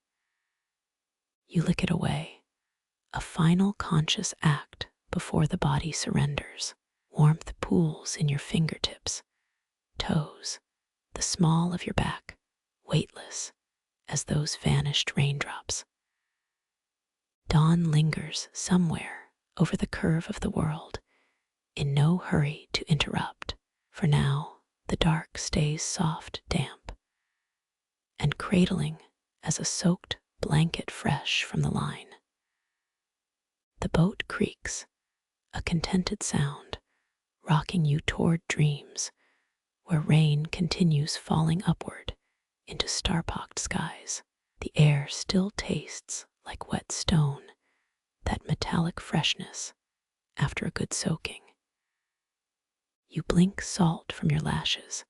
S1: You lick it away, a final conscious act before the body surrenders. Warmth pools in your fingertips, toes, the small of your back, weightless as those vanished raindrops. Dawn lingers somewhere over the curve of the world, in no hurry to interrupt. For now, the dark stays soft, damp, and cradling as a soaked blanket fresh from the line. The boat creaks, a contented sound, rocking you toward dreams, where rain continues falling upward into star-pocked skies. The air still tastes like wet stone, that metallic freshness after a good soaking. You blink salt from your lashes,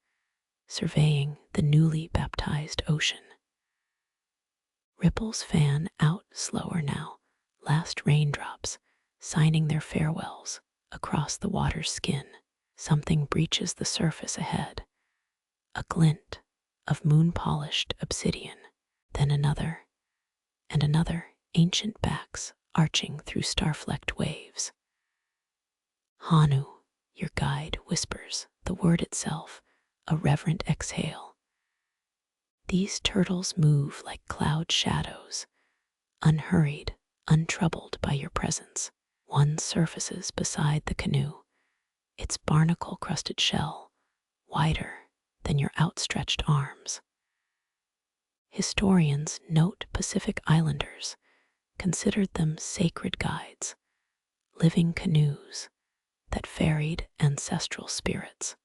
S1: surveying the newly baptized ocean. Ripples fan out slower now, last raindrops signing their farewells across the water's skin. Something breaches the surface ahead, a glint of moon-polished obsidian, then another, and another, ancient backs arching through star-flecked waves. Hanu, your guide, whispers, the word itself, a reverent exhale. These turtles move like cloud shadows, unhurried, untroubled by your presence. One surfaces beside the canoe, its barnacle-crusted shell wider than your outstretched arms. Historians note Pacific Islanders considered them sacred guides, living canoes that ferried ancestral spirits.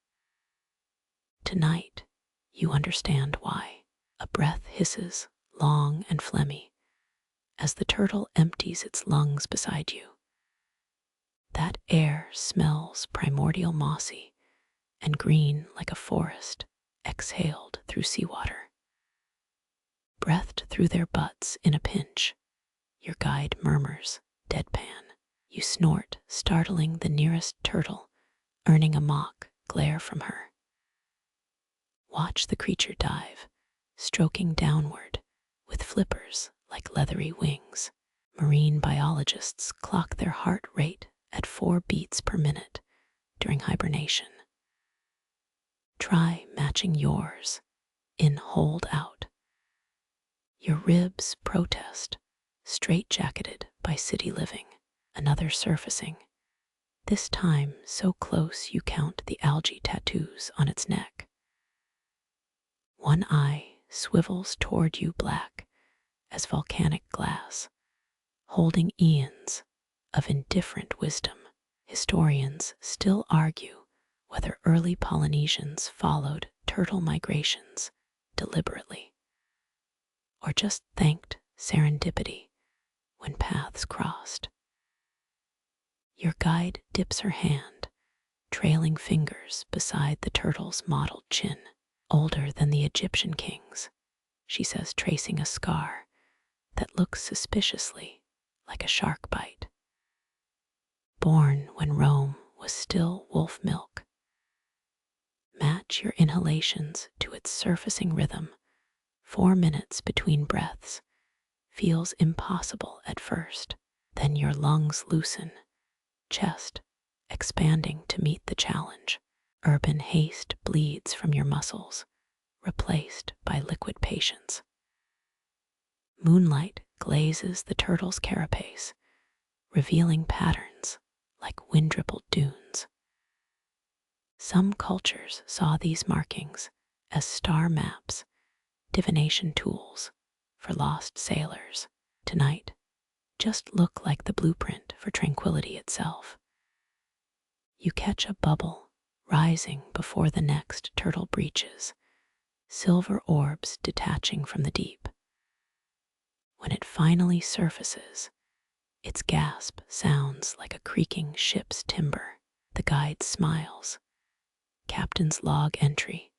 S1: Tonight, you understand why. A breath hisses, long and phlegmy, as the turtle empties its lungs beside you. That air smells primordial mossy and green like a forest exhaled through seawater. Breathed through their butts in a pinch, your guide murmurs, deadpan. You snort, startling the nearest turtle, earning a mock glare from her. Watch the creature dive, stroking downward with flippers like leathery wings. Marine biologists clock their heart rate at 4 beats per minute during hibernation. Try matching yours in hold out. Your ribs protest, straight-jacketed by city living. Another surfacing, this time so close you count the algae tattoos on its neck. One eye swivels toward you black as volcanic glass, holding eons of indifferent wisdom. Historians still argue whether early Polynesians followed turtle migrations deliberately, or just thanked serendipity when paths crossed. Your guide dips her hand, trailing fingers beside the turtle's mottled chin. Older than the Egyptian kings, she says, tracing a scar that looks suspiciously like a shark bite. Born when Rome was still wolf milk. Match your inhalations to its surfacing rhythm, 4 minutes between breaths, feels impossible at first. Then your lungs loosen, chest expanding to meet the challenge. Urban haste bleeds from your muscles, replaced by liquid patience. Moonlight glazes the turtle's carapace, revealing patterns like wind-rippled dunes. Some cultures saw these markings as star maps, divination tools for lost sailors. Tonight, just look like the blueprint for tranquility itself. You catch a bubble rising before the next turtle breaches, silver orbs detaching from the deep. When it finally surfaces, its gasp sounds like a creaking ship's timber. The guide smiles. Captain's log entry.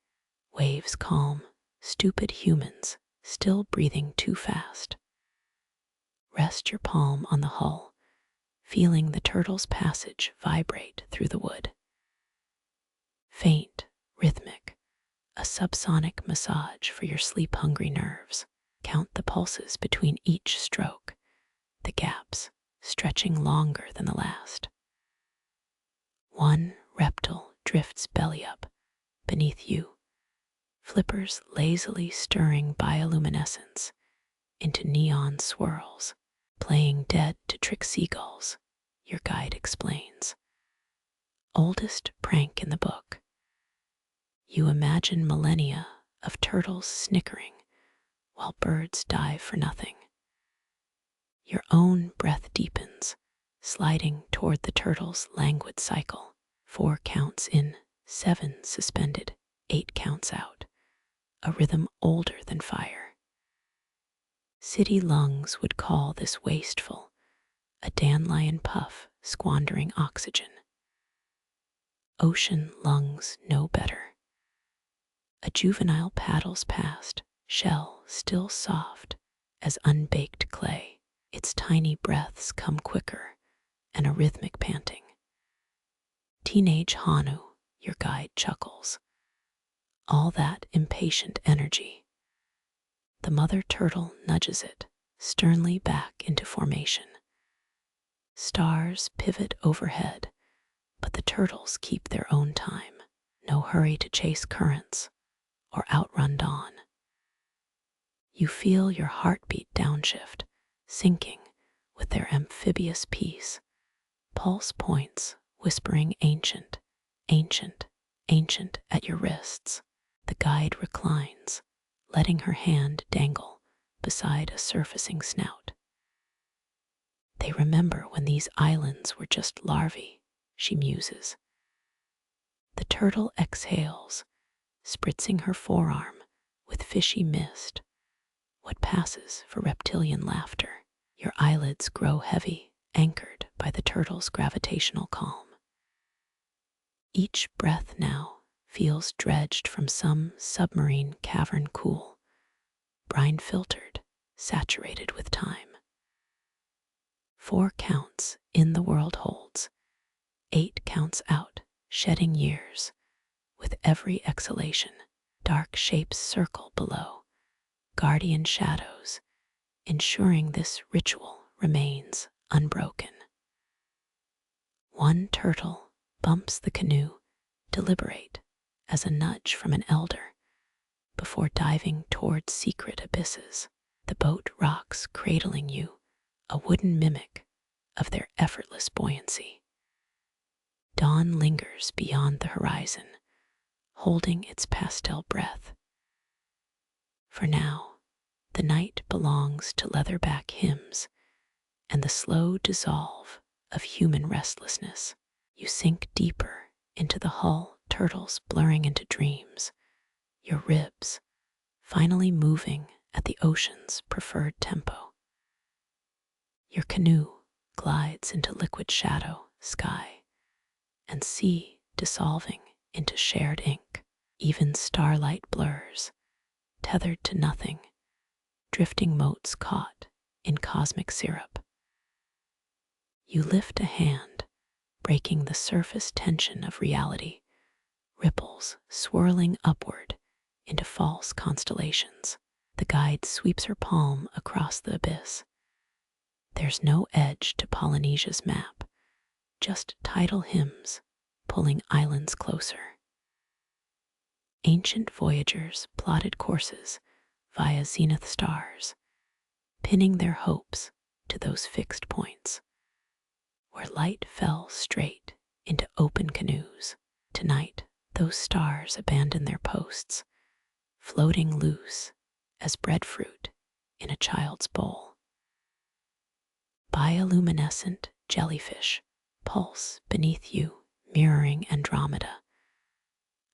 S1: Waves calm. Stupid humans, still breathing too fast. Rest your palm on the hull, feeling the turtle's passage vibrate through the wood. Faint, rhythmic, a subsonic massage for your sleep-hungry nerves. Count the pulses between each stroke, the gaps stretching longer than the last. One reptile drifts belly up beneath you, flippers lazily stirring bioluminescence into neon swirls, playing dead to trick seagulls, your guide explains. Oldest prank in the book. You imagine millennia of turtles snickering while birds dive for nothing. Your own breath deepens, sliding toward the turtle's languid cycle. 4 counts in, 7 suspended, 8 counts out. A rhythm older than fire. City lungs would call this wasteful, a dandelion puff squandering oxygen. Ocean lungs know better. A juvenile paddles past, shell still soft as unbaked clay. Its tiny breaths come quicker and a rhythmic panting. Teenage Hanu, your guide chuckles. All that impatient energy. The mother turtle nudges it sternly back into formation. Stars pivot overhead, but the turtles keep their own time. No hurry to chase currents or outrun dawn. You feel your heartbeat downshift, syncing with their amphibious peace. Pulse points whispering ancient, ancient, ancient at your wrists. The guide reclines, letting her hand dangle beside a surfacing snout. They remember when these islands were just larvae, she muses. The turtle exhales, spritzing her forearm with fishy mist, what passes for reptilian laughter. Your eyelids grow heavy, anchored by the turtle's gravitational calm. Each breath now feels dredged from some submarine cavern cool, brine-filtered, saturated with time. 4 counts in the world holds, 8 counts out, shedding years. With every exhalation, dark shapes circle below, guardian shadows, ensuring this ritual remains unbroken. One turtle bumps the canoe, deliberate as a nudge from an elder, before diving toward secret abysses. The boat rocks, cradling you, a wooden mimic of their effortless buoyancy. Dawn lingers beyond the horizon, holding its pastel breath. For now, the night belongs to leatherback hymns and the slow dissolve of human restlessness. You sink deeper into the hull, turtles blurring into dreams, your ribs finally moving at the ocean's preferred tempo. Your canoe glides into liquid shadow, sky, and sea dissolving into shared ink. Even starlight blurs, tethered to nothing, drifting motes caught in cosmic syrup. You lift a hand, breaking the surface tension of reality, ripples swirling upward into false constellations. The guide sweeps her palm across the abyss. There's no edge to Polynesia's map, just tidal hymns pulling islands closer. Ancient voyagers plotted courses via zenith stars, pinning their hopes to those fixed points where light fell straight into open canoes. Tonight, those stars abandon their posts, floating loose as breadfruit in a child's bowl. Bioluminescent jellyfish pulse beneath you, mirroring Andromeda,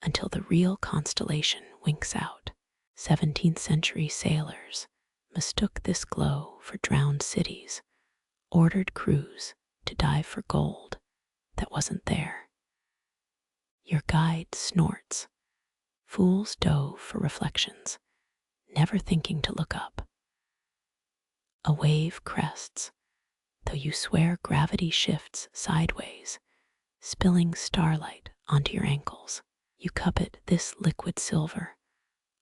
S1: until the real constellation winks out. 17th century sailors mistook this glow for drowned cities, ordered crews to dive for gold that wasn't there. Your guide snorts. Fools dove for reflections, never thinking to look up. A wave crests, though you swear gravity shifts sideways, spilling starlight onto your ankles. You covet this liquid silver,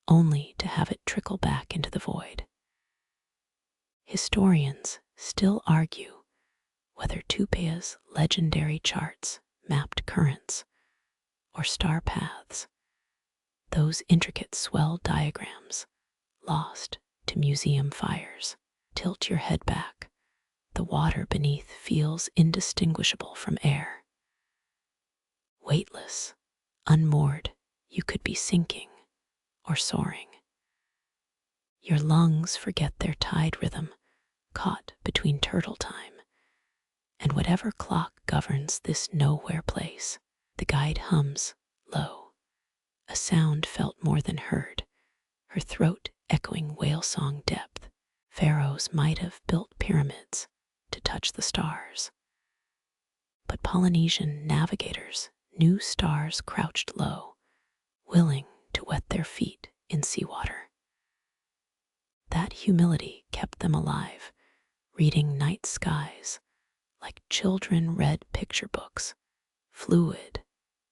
S1: only to have it trickle back into the void. Historians still argue whether Tupea's legendary charts mapped currents or star paths, those intricate swell diagrams lost to museum fires. Tilt your head back. The water beneath feels indistinguishable from air. Weightless, unmoored, you could be sinking or soaring. Your lungs forget their tide rhythm, caught between turtle time and whatever clock governs this nowhere place. The guide hums low, a sound felt more than heard, her throat echoing whale song depth. Pharaohs might have built pyramids to touch the stars, but Polynesian navigators knew stars crouched low, willing to wet their feet in seawater. That humility kept them alive, reading night skies like children read picture books, fluid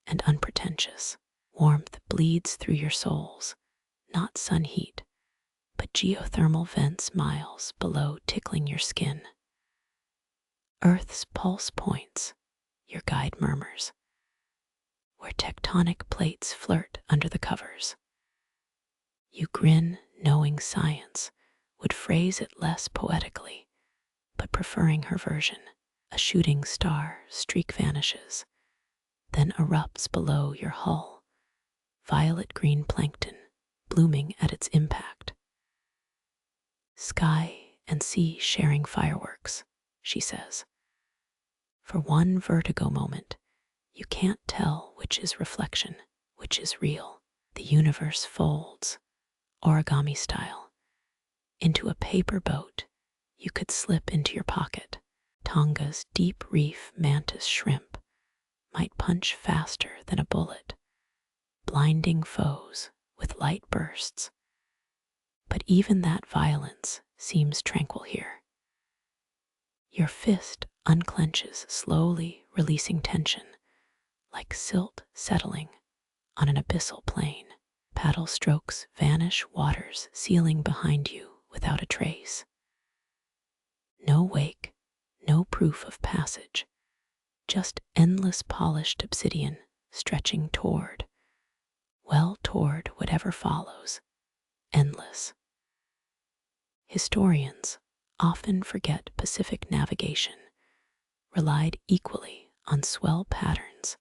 S1: and unpretentious. Warmth bleeds through your souls, not sun heat, but geothermal vents miles below tickling your skin. Earth's pulse points, your guide murmurs, where tectonic plates flirt under the covers. You grin, knowing science would phrase it less poetically, but preferring her version. A shooting star streak vanishes, then erupts below your hull, violet-green plankton blooming at its impact. Sky and sea sharing fireworks, she says. For one vertigo moment, you can't tell which is reflection, which is real. The universe folds, origami style, into a paper boat you could slip into your pocket. Tonga's deep reef mantis shrimp might punch faster than a bullet, blinding foes with light bursts. But even that violence seems tranquil here. Your fist unclenches, slowly releasing tension, like silt settling on an abyssal plain. Paddle strokes vanish, waters sealing behind you without a trace. No wake, no proof of passage, just endless polished obsidian stretching toward, well toward whatever follows, endless. Historians often forget Pacific navigation relied equally on swell patterns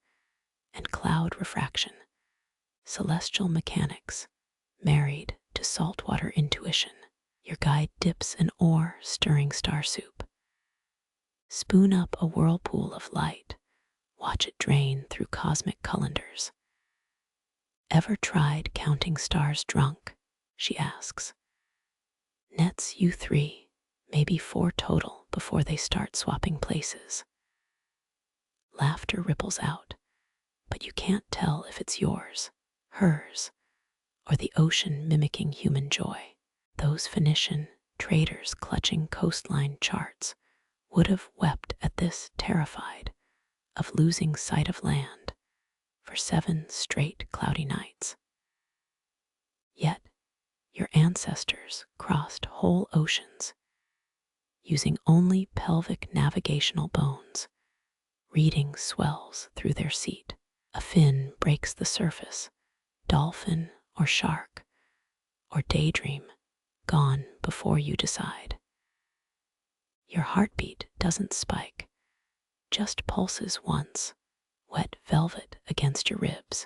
S1: and cloud refraction, celestial mechanics married to saltwater intuition. Your guide dips an oar, stirring star soup. Spoon up a whirlpool of light, watch it drain through cosmic colanders. Ever tried counting stars drunk? She asks. Nets you 3, maybe 4 total before they start swapping places. Laughter ripples out, but you can't tell if it's yours, hers, or the ocean mimicking human joy. Those Phoenician traders clutching coastline charts would have wept at this, terrified of losing sight of land for 7 straight cloudy nights. Yet your answer ancestors crossed whole oceans using only pelvic navigational bones. Reading swells through their seat. A fin breaks the surface, dolphin or shark, or daydream, gone before you decide. Your heartbeat doesn't spike, just pulses once, wet velvet against your ribs.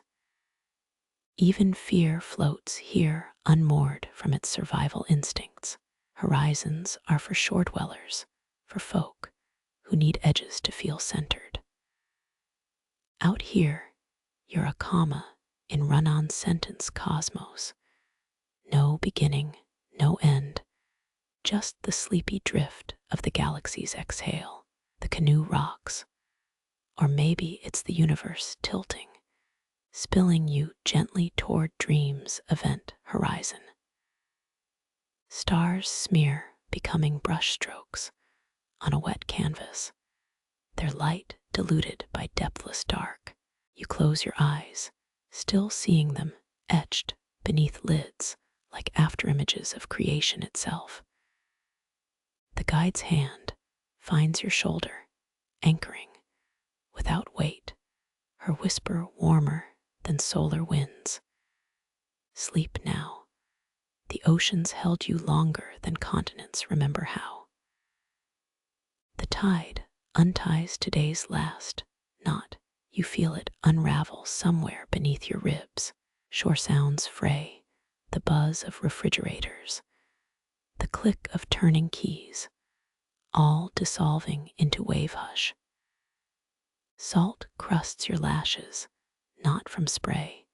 S1: Even fear floats here unmoored from its survival instincts. Horizons are for shore dwellers, for folk who need edges to feel centered. Out here, you're a comma in run-on sentence cosmos. No beginning, no end, just the sleepy drift of the galaxy's exhale. The canoe rocks, or maybe it's the universe tilting, spilling you gently toward dreams' event horizon. Stars smear, becoming brushstrokes on a wet canvas, their light diluted by depthless dark. You close your eyes, still seeing them etched beneath lids like afterimages of creation itself. The guide's hand finds your shoulder, anchoring without weight, her whisper warmer than solar winds. Sleep now. The oceans held you longer than continents remember how. The tide unties today's last knot. You feel it unravel somewhere beneath your ribs. Shore sounds fray, the buzz of refrigerators, the click of turning keys, all dissolving into wave hush. Salt crusts your lashes, not from spray,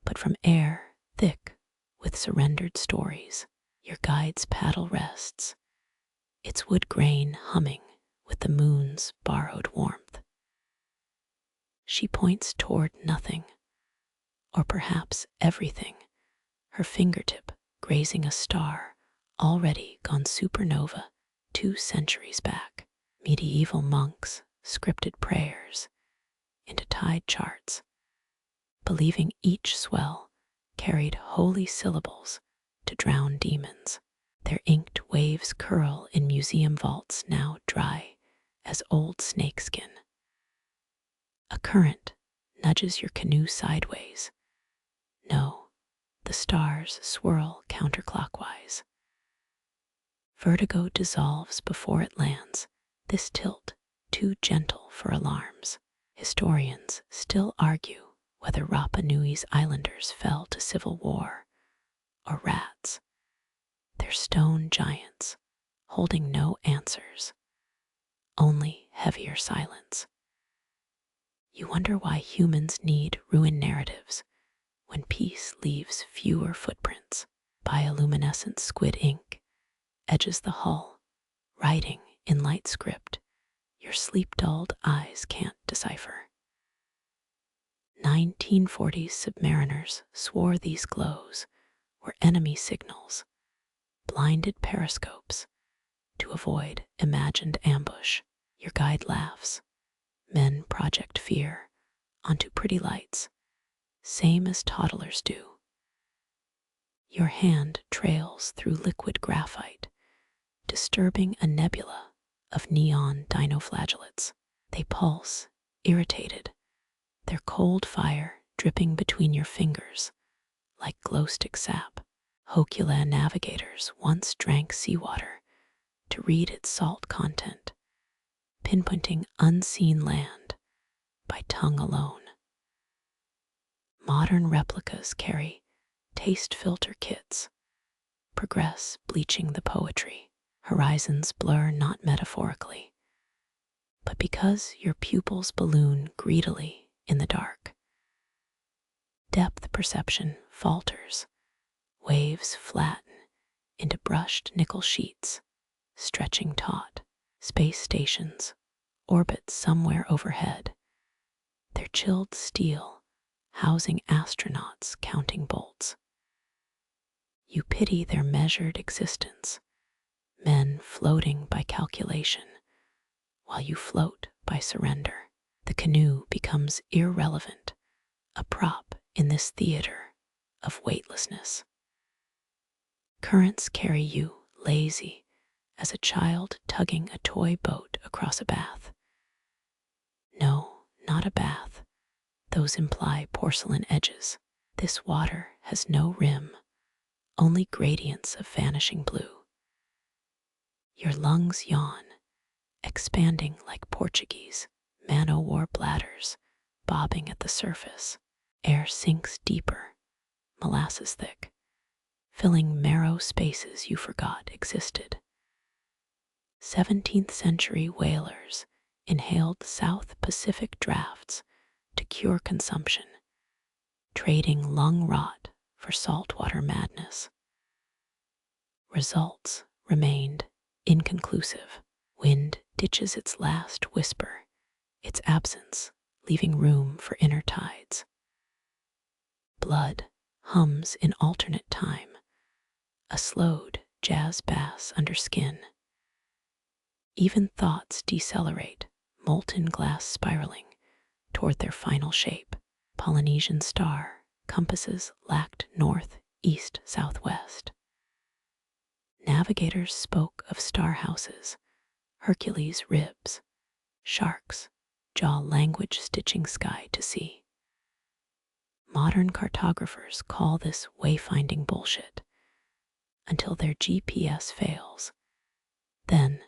S1: but from air thick with surrendered stories. Your guide's paddle rests, its wood grain humming with the moon's borrowed warmth. She points toward nothing, or perhaps everything, her fingertip grazing a star already gone supernova 2 centuries back. Medieval monks scripted prayers into tide charts, believing each swell carried holy syllables to drown demons. Their inked waves curl in museum vaults now dry as old snakeskin. A current nudges your canoe sideways. No, the stars swirl counterclockwise. Vertigo dissolves before it lands, this tilt too gentle for alarms. Historians still argue whether Rapa Nui's islanders fell to civil war or rats. They're stone giants, holding no answers, only heavier silence. You wonder why humans need ruin narratives when peace leaves fewer footprints. Bioluminescent squid ink edges the hull, writing in light script your sleep-dulled eyes can't decipher. 1940s submariners swore these glows were enemy signals, blinded periscopes to avoid imagined ambush. Your guide laughs. Men project fear onto pretty lights, same as toddlers do. Your hand trails through liquid graphite, disturbing a nebula of neon dinoflagellates. They pulse, irritated, their cold fire dripping between your fingers like glow-stick sap. Hokula navigators once drank seawater to read its salt content, pinpointing unseen land by tongue alone. Modern replicas carry taste filter kits, progress bleaching the poetry. Horizons blur not metaphorically, but because your pupils balloon greedily in the dark. Depth perception falters, waves flatten into brushed nickel sheets, stretching taut. Space stations orbit somewhere overhead, their chilled steel housing astronauts counting bolts. You pity their measured existence, men floating by calculation, while you float by surrender. The canoe becomes irrelevant, a prop in this theater of weightlessness. Currents carry you, lazy, as a child tugging a toy boat across a bath. No, not a bath. Those imply porcelain edges. This water has no rim, only gradients of vanishing blue. Your lungs yawn, expanding like Portuguese man-o'-war bladders, bobbing at the surface. Air sinks deeper, molasses thick, filling narrow spaces you forgot existed. 17th century whalers inhaled South Pacific drafts to cure consumption, trading lung rot for saltwater madness. Results remained inconclusive. Wind ditches its last whisper, its absence leaving room for inner tides. Blood hums in alternate time, a slowed jazz bass under skin. Even thoughts decelerate, molten glass spiraling toward their final shape. Polynesian star compasses lacked north, east, southwest. Navigators spoke of star houses, Hercules ribs, sharks, jaw language stitching sky to sea. Modern cartographers call this wayfinding bullshit until their GPS fails. Then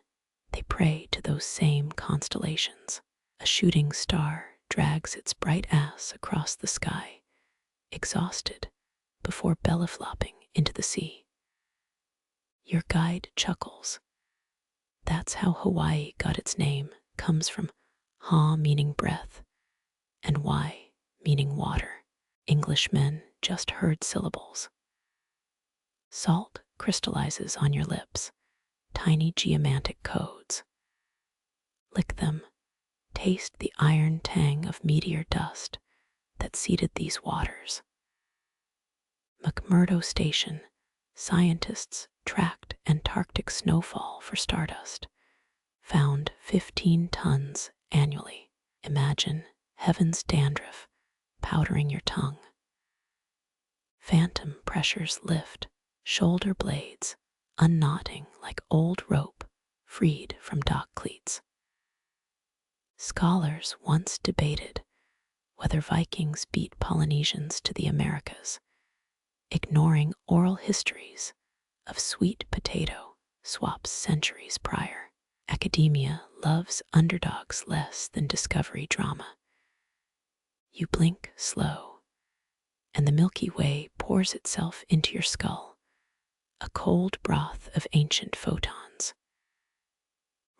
S1: they pray to those same constellations. A shooting star drags its bright ass across the sky, exhausted, before belly-flopping into the sea. Your guide chuckles. That's how Hawaii got its name, comes from ha meaning breath, and wai meaning water. Englishmen just heard syllables. Salt crystallizes on your lips, tiny geomantic codes. Lick them, taste the iron tang of meteor dust that seeded these waters. McMurdo Station, scientists tracked Antarctic snowfall for stardust, found 15 tons annually. Imagine heaven's dandruff powdering your tongue. Phantom pressures lift, shoulder blades unknotting like old rope freed from dock cleats. Scholars once debated whether Vikings beat Polynesians to the Americas, ignoring oral histories of sweet potato swaps centuries prior. Academia loves underdogs less than discovery drama. You blink slow, and the Milky Way pours itself into your skull, a cold broth of ancient photons.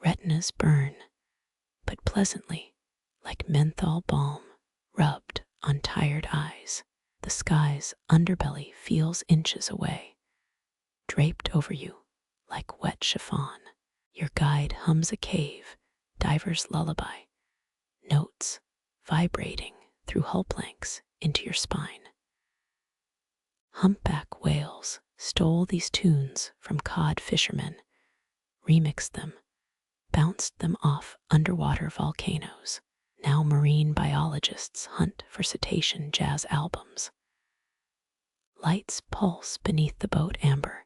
S1: Retinas burn, but pleasantly, like menthol balm rubbed on tired eyes. The sky's underbelly feels inches away, draped over you like wet chiffon. Your guide hums a cave diver's lullaby, notes vibrating through hull planks into your spine. Humpback whales stole these tunes from cod fishermen, remixed them, bounced them off underwater volcanoes. Now marine biologists hunt for cetacean jazz albums. Lights pulse beneath the boat amber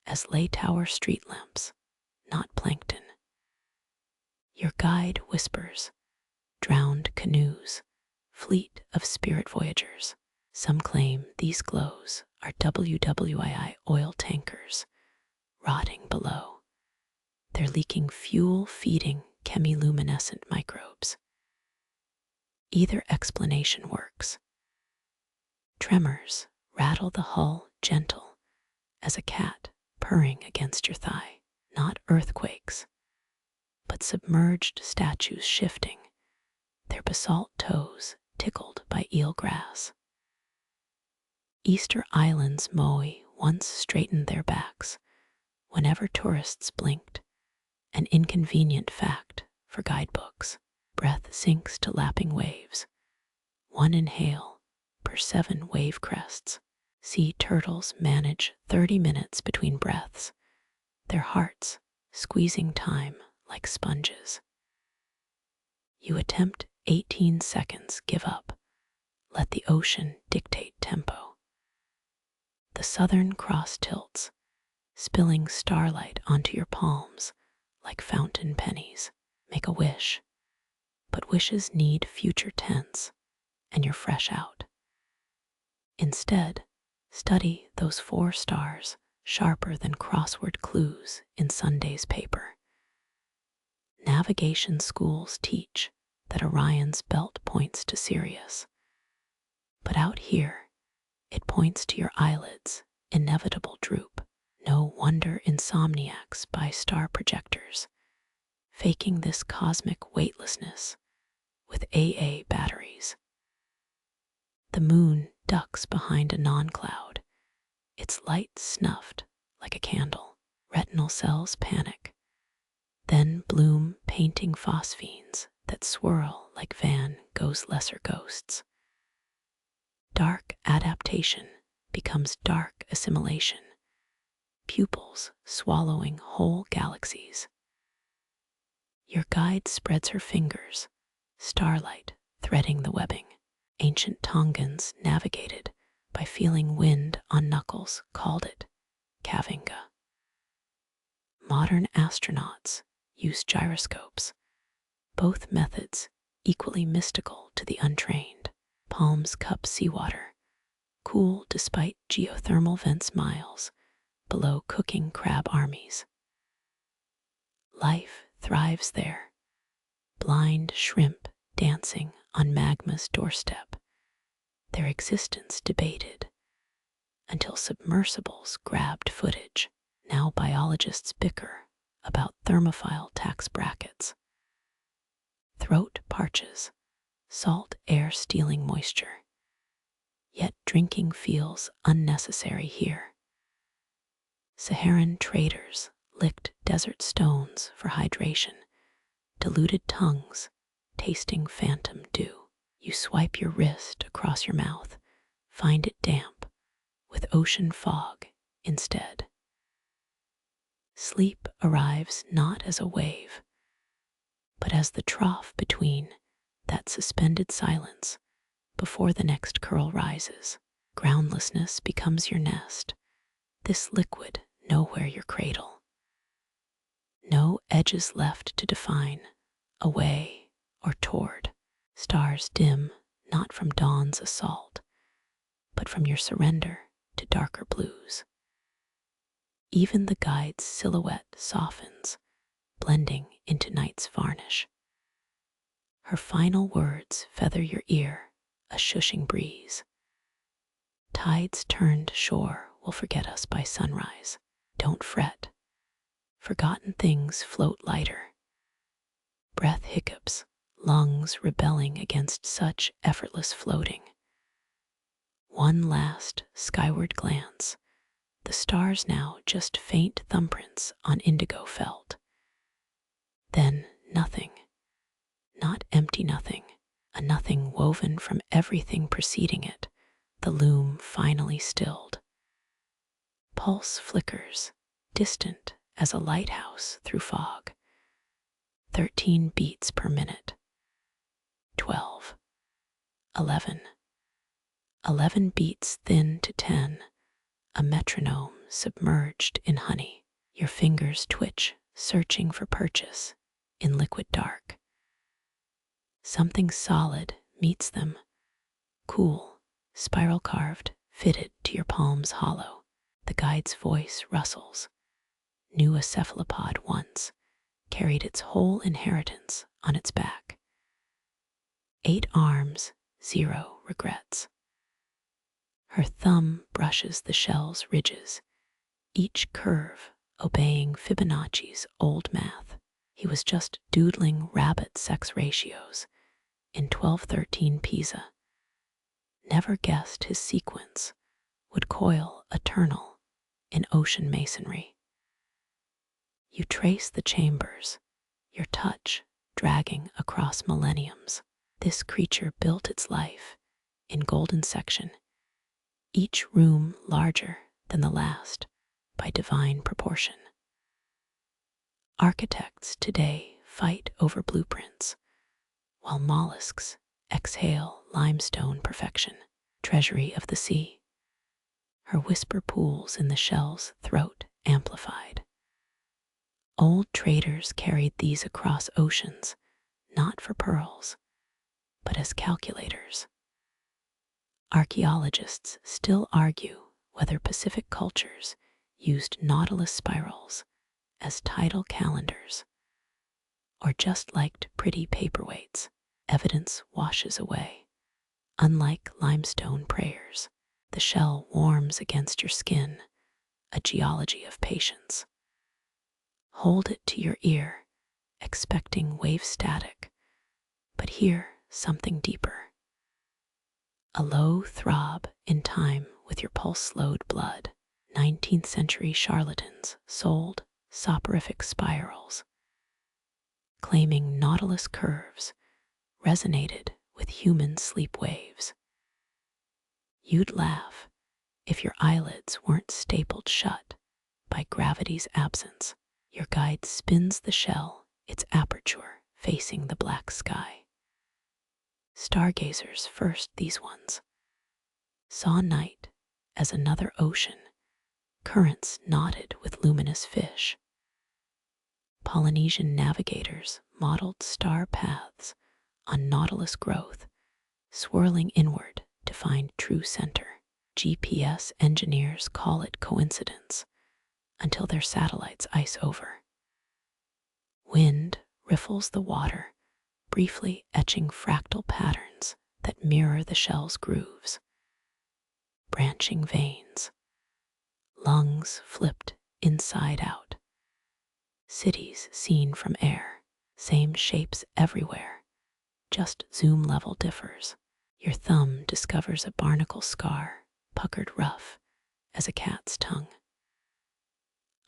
S1: as lay tower street lamps, not plankton. Your guide whispers, drowned canoes, fleet of spirit voyagers. Some claim these glows are WWII oil tankers, rotting below. They're leaking fuel feeding chemiluminescent microbes. Either explanation works. Tremors rattle the hull gentle as a cat purring against your thigh. Not earthquakes, but submerged statues shifting, their basalt toes tickled by eelgrass. Easter Island's moai once straightened their backs whenever tourists blinked, an inconvenient fact for guidebooks. Breath sinks to lapping waves, one inhale per 7 wave crests. Sea turtles manage 30 minutes between breaths, their hearts squeezing time like sponges. You attempt 18 seconds, give up, let the ocean dictate tempo. The Southern Cross tilts, spilling starlight onto your palms like fountain pennies. Make a wish, but wishes need future tense, and you're fresh out. Instead, study those 4 stars sharper than crossword clues in Sunday's paper. Navigation schools teach that Orion's belt points to Sirius, but out here, it points to your eyelids' inevitable droop. No wonder insomniacs buy star projectors, faking this cosmic weightlessness with AA batteries. The moon ducks behind a non-cloud, its light snuffed like a candle. Retinal cells panic, then bloom painting phosphenes that swirl like Van Gogh's lesser ghosts. Dark adaptation becomes dark assimilation, pupils swallowing whole galaxies. Your guide spreads her fingers, starlight threading the webbing. Ancient Tongans navigated by feeling wind on knuckles called it Kavinga. Modern astronauts use gyroscopes, both methods equally mystical to the untrained. Palms cup seawater, cool despite geothermal vents miles below cooking crab armies. Life thrives there, blind shrimp dancing on magma's doorstep, their existence debated until submersibles grabbed footage. Now biologists bicker about thermophile tax brackets. Throat parches, salt air stealing moisture, yet drinking feels unnecessary here. Saharan traders licked desert stones for hydration, diluted tongues tasting phantom dew. You swipe your wrist across your mouth, find it damp, with ocean fog instead. Sleep arrives not as a wave, but as the trough between that suspended silence before the next curl rises. Groundlessness becomes your nest, this liquid nowhere your cradle. No edges left to define, away or toward. Stars dim not from dawn's assault, but from your surrender to darker blues. Even the guide's silhouette softens, blending into night's varnish. Her final words feather your ear, a shushing breeze. Tides turned shore will forget us by sunrise. Don't fret. Forgotten things float lighter. Breath hiccups, lungs rebelling against such effortless floating. One last skyward glance, the stars now just faint thumbprints on indigo felt. Then nothing, not empty nothing, a nothing woven from everything preceding it, the loom finally stilled. Pulse flickers, distant as a lighthouse through fog. 13 beats per minute. 12. 11. 11 beats thin to 10, a metronome submerged in honey. Your fingers twitch, searching for purchase in liquid dark. Something solid meets them, cool, spiral carved, fitted to your palm's hollow. The guide's voice rustles. Knew a cephalopod once, carried its whole inheritance on its back. 8 arms, 0 regrets. Her thumb brushes the shell's ridges, each curve obeying Fibonacci's old math. He was just doodling rabbit sex ratios in 1213 Pisa. Never guessed his sequence would coil eternal in ocean masonry. You trace the chambers, your touch dragging across millenniums. This creature built its life in golden section, each room larger than the last by divine proportion. Architects today fight over blueprints, while mollusks exhale limestone perfection. Treasury of the sea. Her whisper pools in the shell's throat amplified. Old traders carried these across oceans, not for pearls, but as calculators. Archaeologists still argue whether Pacific cultures used nautilus spirals as tidal calendars or just liked pretty paperweights. Evidence washes away. Unlike limestone prayers, the shell warms against your skin, a geology of patience. Hold it to your ear, expecting wave static, but hear something deeper. A low throb in time with your pulse-slowed blood. 19th century charlatans sold soporific spirals, claiming nautilus curves resonated with human sleep waves. You'd laugh if your eyelids weren't stapled shut by gravity's absence. Your guide spins the shell, its aperture facing the black sky. Stargazers first, these ones, saw night as another ocean, currents knotted with luminous fish. Polynesian navigators modeled star paths on nautilus growth, swirling inward to find true center. GPS engineers call it coincidence until their satellites ice over. Wind riffles the water, briefly etching fractal patterns that mirror the shell's grooves. Branching veins, lungs flipped inside out. Cities seen from air, same shapes everywhere, just zoom level differs. Your thumb discovers a barnacle scar, puckered rough as a cat's tongue.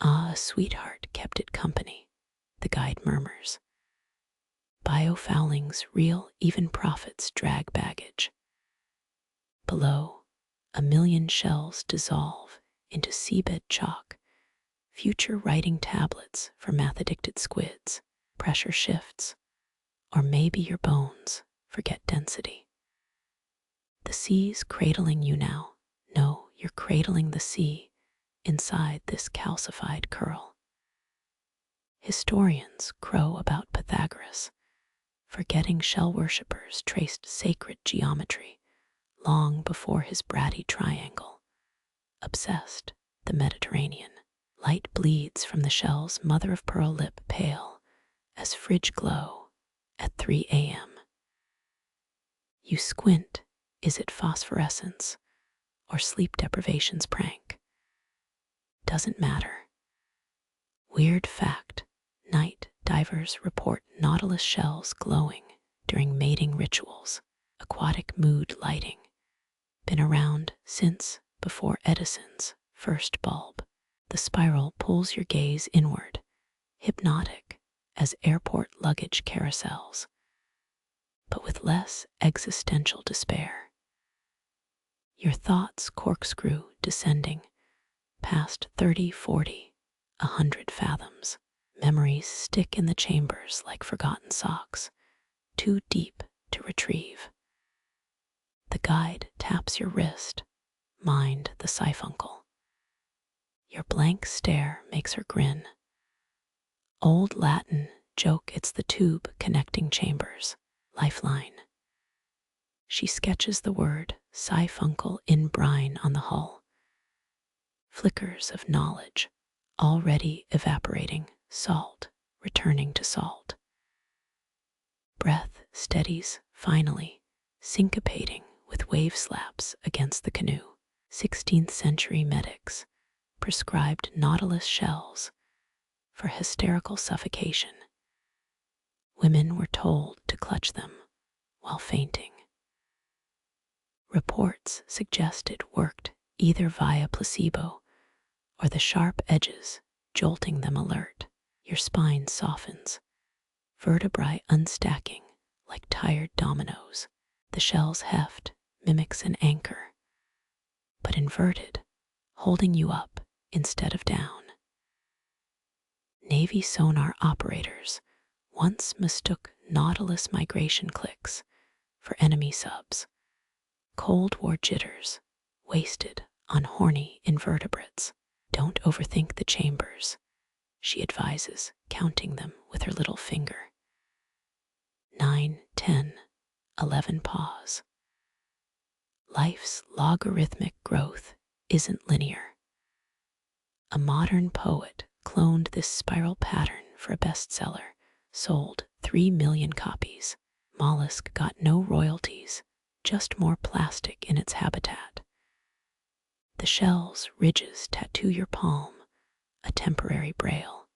S1: Ah, a sweetheart kept it company, the guide murmurs. Biofouling's real, even prophets drag baggage. Below, a million shells dissolve into seabed chalk, future writing tablets for math-addicted squids. Pressure shifts, or maybe your bones forget density. The sea's cradling you now. No, you're cradling the sea inside this calcified curl. Historians crow about Pythagoras, forgetting shell worshippers traced sacred geometry long before his bratty triangle. Obsessed, the Mediterranean. Light bleeds from the shell's mother-of-pearl lip, pale as fridge glow at 3 a.m. You squint. Is it phosphorescence or sleep deprivation's prank? Doesn't matter. Weird fact, night divers report nautilus shells glowing during mating rituals. Aquatic mood lighting. Been around since before Edison's first bulb. The spiral pulls your gaze inward, hypnotic as airport luggage carousels, but with less existential despair. Your thoughts corkscrew descending past 30, 40, 100 fathoms. Memories stick in the chambers like forgotten socks, too deep to retrieve. The guide taps your wrist, mind the siphuncle. Your blank stare makes her grin. Old Latin joke, it's the tube connecting chambers. Lifeline. She sketches the word siphuncle in brine on the hull. Flickers of knowledge, already evaporating, salt, returning to salt. Breath steadies, finally, syncopating with wave slaps against the canoe. 16th century medics prescribed nautilus shells for hysterical suffocation. Women were told to clutch them while fainting. Reports suggest it worked either via placebo or the sharp edges jolting them alert. Your spine softens, vertebrae unstacking like tired dominoes. The shell's heft mimics an anchor, but inverted, holding you up instead of down. Navy sonar operators once mistook nautilus migration clicks for enemy subs. Cold War jitters, wasted on horny invertebrates. Don't overthink the chambers, she advises, counting them with her little finger. 9, 10, 11. Pause. Life's logarithmic growth isn't linear. A modern poet cloned this spiral pattern for a bestseller, sold 3 million copies. Mollusk got no royalties, just more plastic in its habitat. The shell's ridges tattoo your palm, a temporary braille.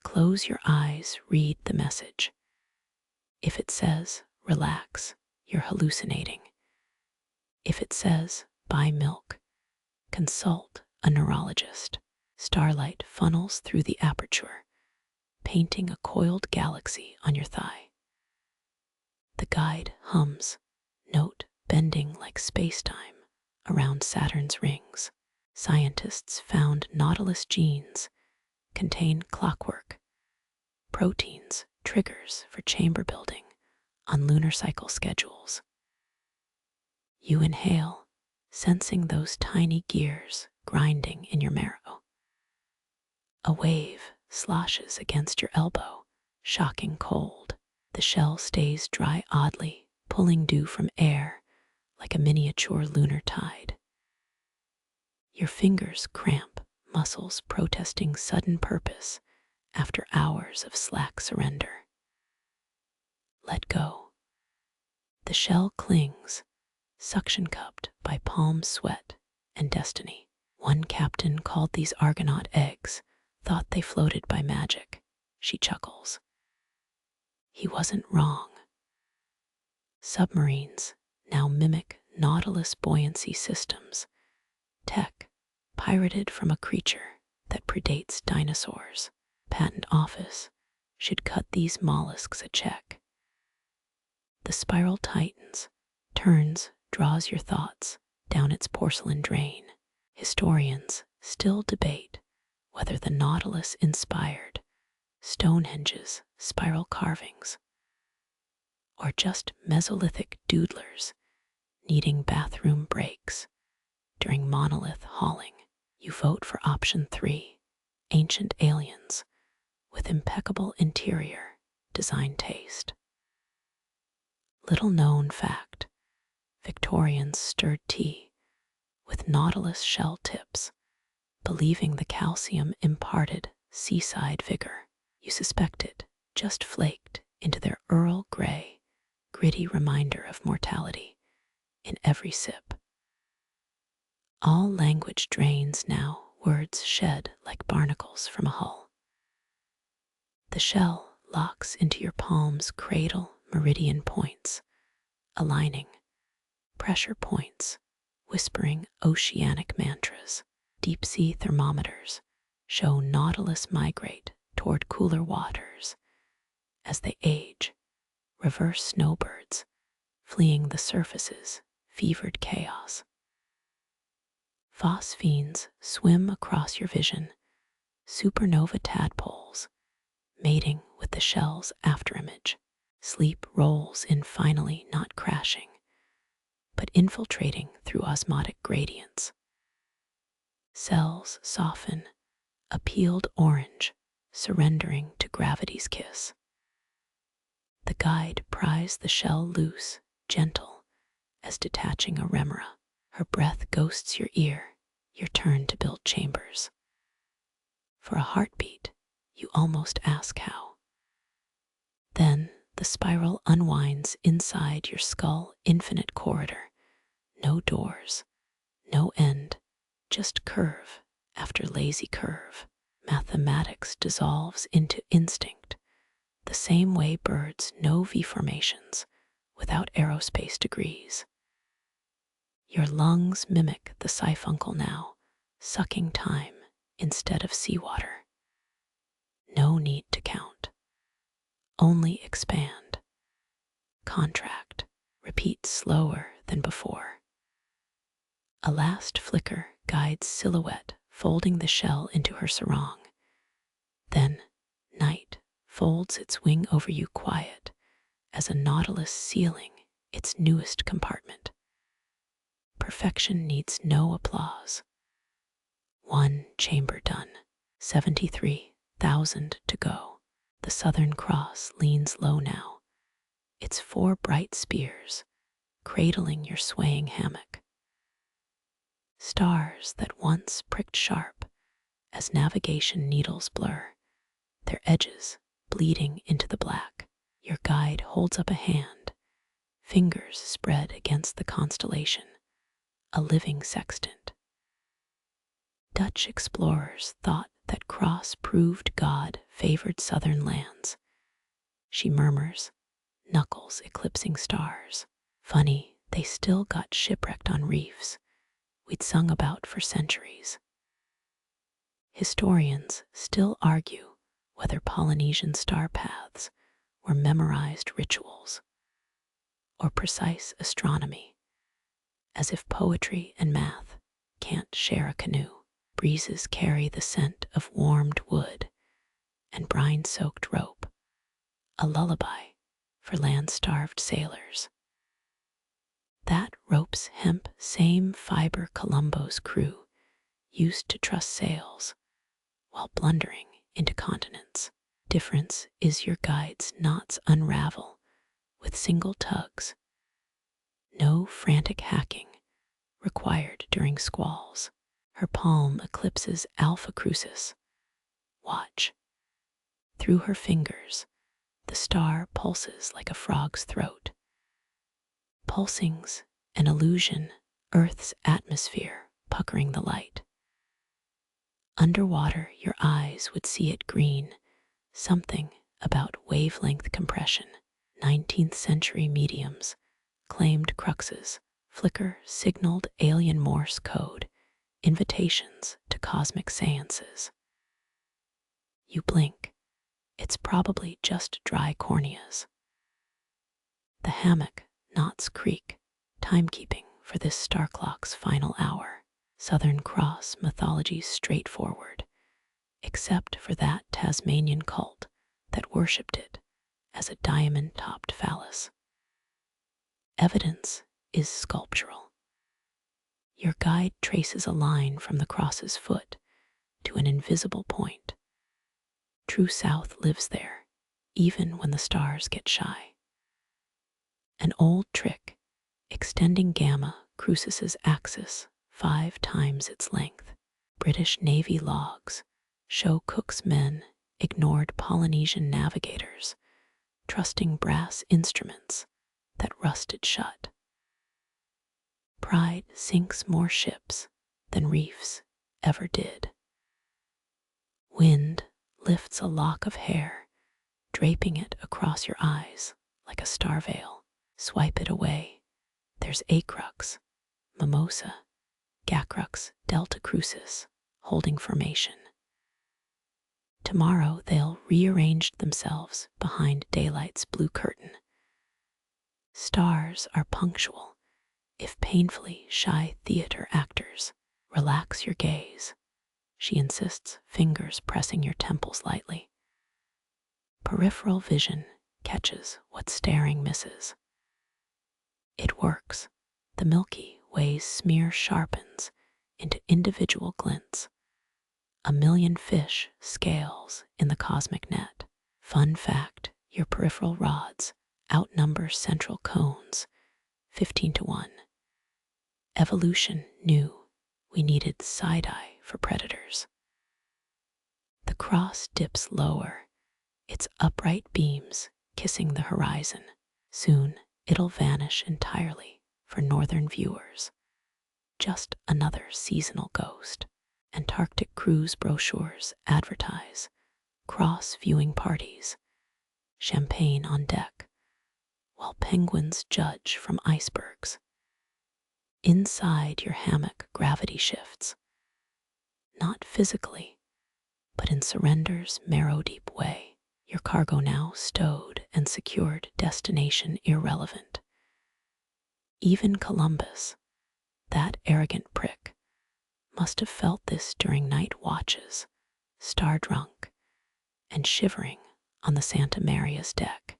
S1: Close your eyes, read the message. If it says, relax, you're hallucinating. If it says, buy milk, consult a neurologist. Starlight funnels through the aperture, painting a coiled galaxy on your thigh. The guide hums, note bending like space-time around Saturn's rings. Scientists found Nautilus genes contain clockwork, proteins, triggers for chamber building on lunar cycle schedules. You inhale, sensing those tiny gears grinding in your marrow. A wave sloshes against your elbow, shocking cold. The shell stays dry oddly, pulling dew from air like a miniature lunar tide. Your fingers cramp, muscles protesting sudden purpose after hours of slack surrender. Let go. The shell clings, suction-cupped by palm sweat and destiny. One captain called these Argonaut eggs, thought they floated by magic. She chuckles. He wasn't wrong. Submarines now mimic Nautilus buoyancy systems, tech pirated from a creature that predates dinosaurs. Patent office should cut these mollusks a check. The spiral tightens, turns, draws your thoughts down its porcelain drain. Historians still debate whether the Nautilus inspired Stonehenge's spiral carvings, or just Mesolithic doodlers needing bathroom breaks during monolith hauling. You vote for option 3, ancient aliens with impeccable interior design taste. Little known fact, Victorians stirred tea with Nautilus shell tips, believing the calcium imparted seaside vigor. You suspected just flaked into their Earl Grey, gritty reminder of mortality in every sip. All language drains now, words shed like barnacles from a hull. The shell locks into your palm's cradle meridian points, aligning pressure points, whispering oceanic mantras. Deep-sea thermometers show Nautilus migrate toward cooler waters. As they age, reverse snowbirds, fleeing the surface's fevered chaos. Phosphenes swim across your vision, supernova tadpoles, mating with the shell's afterimage. Sleep rolls in finally not crashing, but infiltrating through osmotic gradients. Cells soften, a peeled orange, surrendering to gravity's kiss. The guide pries the shell loose, gentle as detaching a remora. Her breath ghosts your ear, your turn to build chambers. For a heartbeat, you almost ask how. Then the spiral unwinds inside your skull, infinite corridor. No doors, no end, just curve after lazy curve. Mathematics dissolves into instinct, the same way birds know V formations without aerospace degrees. Your lungs mimic the siphuncle now, sucking time instead of seawater. No need to count. Only expand. Contract. Repeat slower than before. A last flicker guides silhouette, folding the shell into her sarong. Then, night folds its wing over you quiet as a Nautilus sealing its newest compartment. Perfection needs no applause. One chamber done, 73,000 to go. The Southern Cross leans low now, its 4 bright spears cradling your swaying hammock. Stars that once pricked sharp as navigation needles blur, their edges bleeding into the black. Your guide holds up a hand, fingers spread against the constellation, a living sextant. Dutch explorers thought that Cross proved God favored southern lands. She murmurs, knuckles eclipsing stars. Funny, they still got shipwrecked on reefs we'd sung about for centuries. Historians still argue whether Polynesian star paths were memorized rituals or precise astronomy, as if poetry and math can't share a canoe. Breezes carry the scent of warmed wood and brine-soaked rope, a lullaby for land-starved sailors. That rope's hemp same fiber Colombo's crew used to truss sails while blundering into continents. Difference is your guide's knots unravel with single tugs. No frantic hacking required during squalls. Her palm eclipses Alpha Crucis. Watch. Through her fingers, the star pulses like a frog's throat. Pulsing's an illusion, Earth's atmosphere puckering the light. Underwater, your eyes would see it green, something about wavelength compression. 19th century mediums claimed cruxes, flicker signaled alien Morse code, invitations to cosmic seances. You blink, it's probably just dry corneas. The hammock knots creak, timekeeping for this star clock's final hour. Southern Cross mythology's straightforward, except for that Tasmanian cult that worshipped it as a diamond-topped phallus. Evidence is sculptural. Your guide traces a line from the cross's foot to an invisible point. True South lives there, even when the stars get shy. An old trick, extending Gamma Crucis's axis 5 times its length. British Navy logs show Cook's men ignored Polynesian navigators, trusting brass instruments that rusted shut. Pride sinks more ships than reefs ever did. Wind lifts a lock of hair, draping it across your eyes like a star veil. Swipe it away. There's Acrux, Mimosa, Gacrux, Delta Crucis, holding formation. Tomorrow they'll rearrange themselves behind daylight's blue curtain. Stars are punctual, if painfully shy theater actors. Relax your gaze, she insists, fingers pressing your temples lightly. Peripheral vision catches what staring misses. It works. The Milky Way's smear sharpens into individual glints. A million fish scales in the cosmic net. Fun fact, your peripheral rods outnumber central cones 15 to 1. Evolution knew we needed side-eye for predators. The cross dips lower, its upright beams kissing the horizon. Soon it'll vanish entirely for northern viewers. Just another seasonal ghost. Antarctic cruise brochures advertise cross viewing parties, champagne on deck, while penguins judge from icebergs. Inside your hammock, gravity shifts, not physically, but in surrender's marrow-deep way. Your cargo now stowed and secured, destination irrelevant. Even Columbus, that arrogant prick, must have felt this during night watches, star-drunk and shivering on the Santa Maria's deck.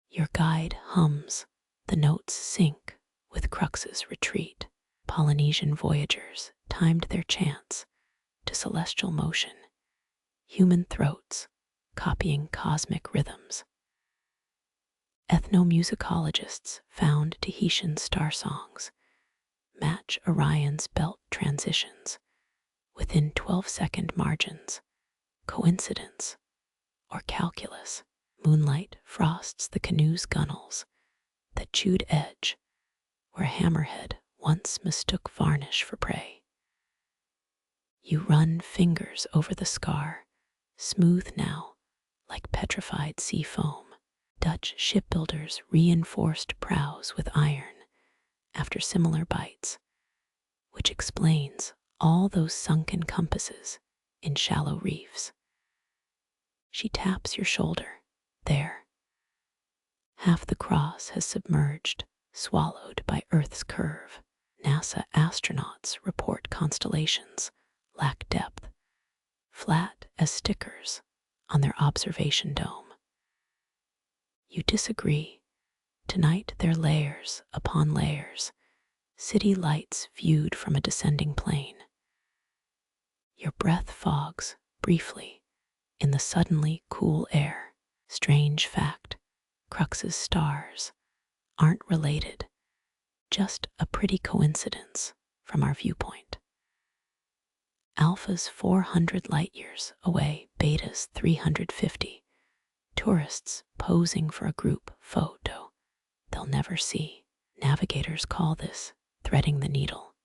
S1: Your guide hums, the notes sync with Crux's retreat. Polynesian voyagers timed their chants to celestial motion, human throats copying cosmic rhythms. Ethnomusicologists found Tahitian star songs match Orion's belt transitions within 12-second margins. Coincidence or calculus? Moonlight frosts the canoe's gunnels that chewed edge where hammerhead once mistook varnish for prey. You run fingers over the scar, smooth now like petrified sea foam. Dutch shipbuilders reinforced prows with iron after similar bites, which explains all those sunken compasses in shallow reefs. She taps your shoulder. There. Half the cross has submerged, swallowed by Earth's curve. NASA astronauts report constellations lack depth, flat as stickers on their observation dome. You disagree. Tonight they're layers upon layers, city lights viewed from a descending plane. Your breath fogs briefly in the suddenly cool air. Strange fact, Crux's stars aren't related, just a pretty coincidence from our viewpoint. Alpha's 400 light-years away, Beta's 350. Tourists posing for a group photo they'll never see. Navigators call this threading the needle.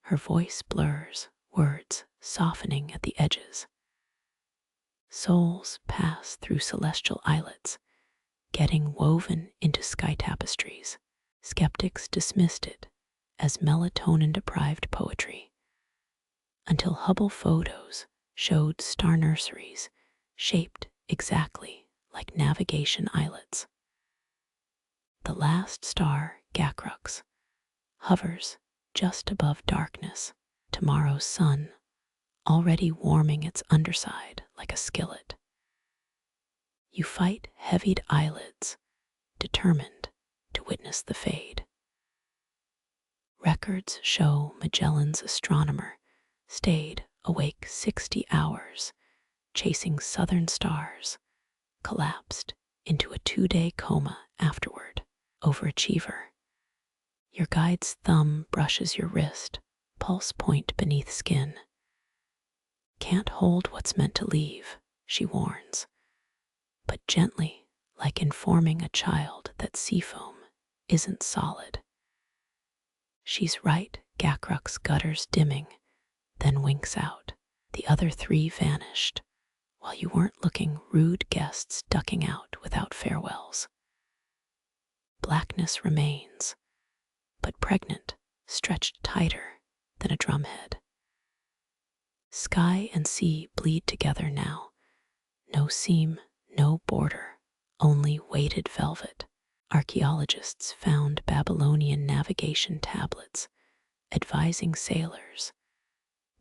S1: Her voice blurs, words softening at the edges. Souls pass through celestial islets, getting woven into sky tapestries. Skeptics dismissed it as melatonin-deprived poetry, until Hubble photos showed star nurseries shaped exactly like navigation islets. The last star, Gacrux, hovers just above darkness, tomorrow's sun already warming its underside like a skillet. You fight heavied eyelids, determined to witness the fade. Records show Magellan's astronomer stayed awake 60 hours, chasing southern stars, collapsed into a 2-day coma afterward. Overachiever. Your guide's thumb brushes your wrist, pulse point beneath skin. Can't hold what's meant to leave, she warns, but gently, like informing a child that seafoam isn't solid. She's right, Gacrux gutters dimming, then winks out. The other 3 vanished, while you weren't looking, rude guests ducking out without farewells. Blackness remains, but pregnant, stretched tighter than a drumhead. Sky and sea bleed together now. No seam, no border, only weighted velvet. Archaeologists found Babylonian navigation tablets advising sailors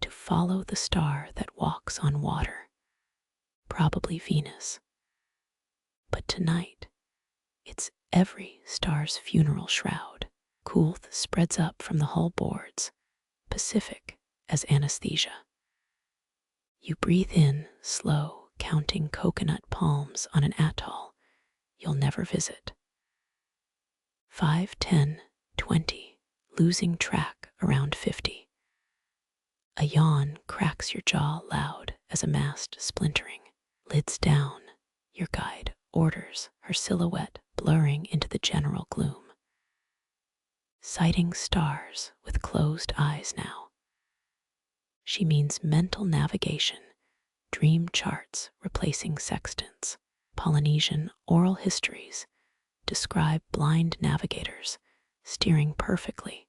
S1: to follow the star that walks on water, probably Venus. But tonight, it's every star's funeral shroud. Coolth spreads up from the hull boards, Pacific as anesthesia. You breathe in, slow, counting coconut palms on an atoll you'll never visit. 5, 10, 20, losing track around 50. A yawn cracks your jaw loud as a mast splintering. Lids down, your guide orders, her silhouette blurring into the general gloom. Sighting stars with closed eyes now. She means mental navigation, dream charts replacing sextants. Polynesian oral histories describe blind navigators steering perfectly,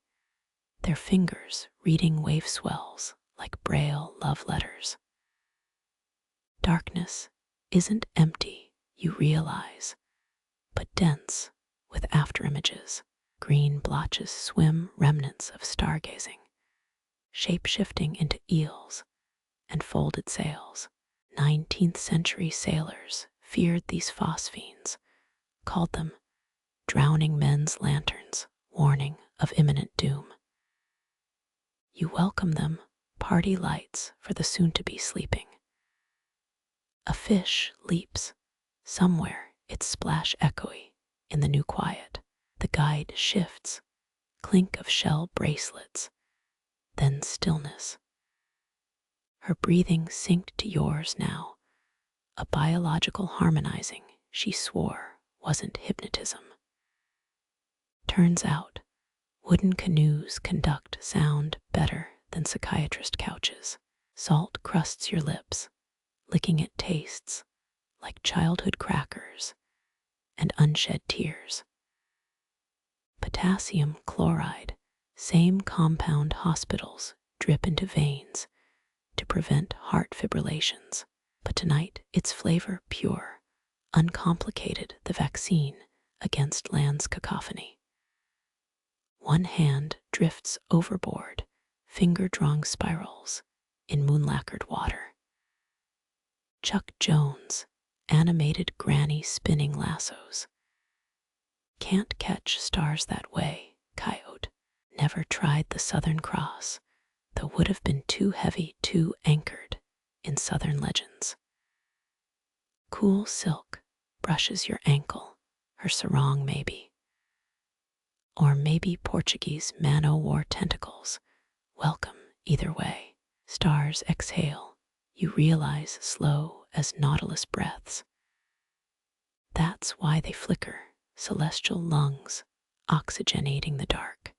S1: their fingers reading wave swells like Braille love letters. Darkness isn't empty, you realize, but dense with afterimages. Green blotches swim, remnants of stargazing, shape-shifting into eels and folded sails. 19th century sailors feared these phosphenes, called them drowning men's lanterns, warning of imminent doom. You welcome them, party lights for the soon-to-be sleeping. A fish leaps. Somewhere its splash echoey in the new quiet. The guide shifts. Clink of shell bracelets. Then stillness. Her breathing synced to yours now. A biological harmonizing she swore wasn't hypnotism. Turns out, wooden canoes conduct sound better than psychiatrist couches. Salt crusts your lips. Licking it tastes like childhood crackers and unshed tears. Potassium chloride, same compound hospitals drip into veins to prevent heart fibrillations. But tonight, its flavor pure, uncomplicated, the vaccine against land's cacophony. One hand drifts overboard, finger-drawing spirals in moon-lacquered water. Chuck Jones, animated granny spinning lassos. Can't catch stars that way, coyote. Never tried the Southern Cross, though would have been too heavy, too anchored in Southern legends. Cool silk brushes your ankle, her sarong maybe. Or maybe Portuguese man-o'-war tentacles. Welcome either way. Stars exhale. You realize slow as nautilus breaths. That's why they flicker, celestial lungs, oxygenating the dark.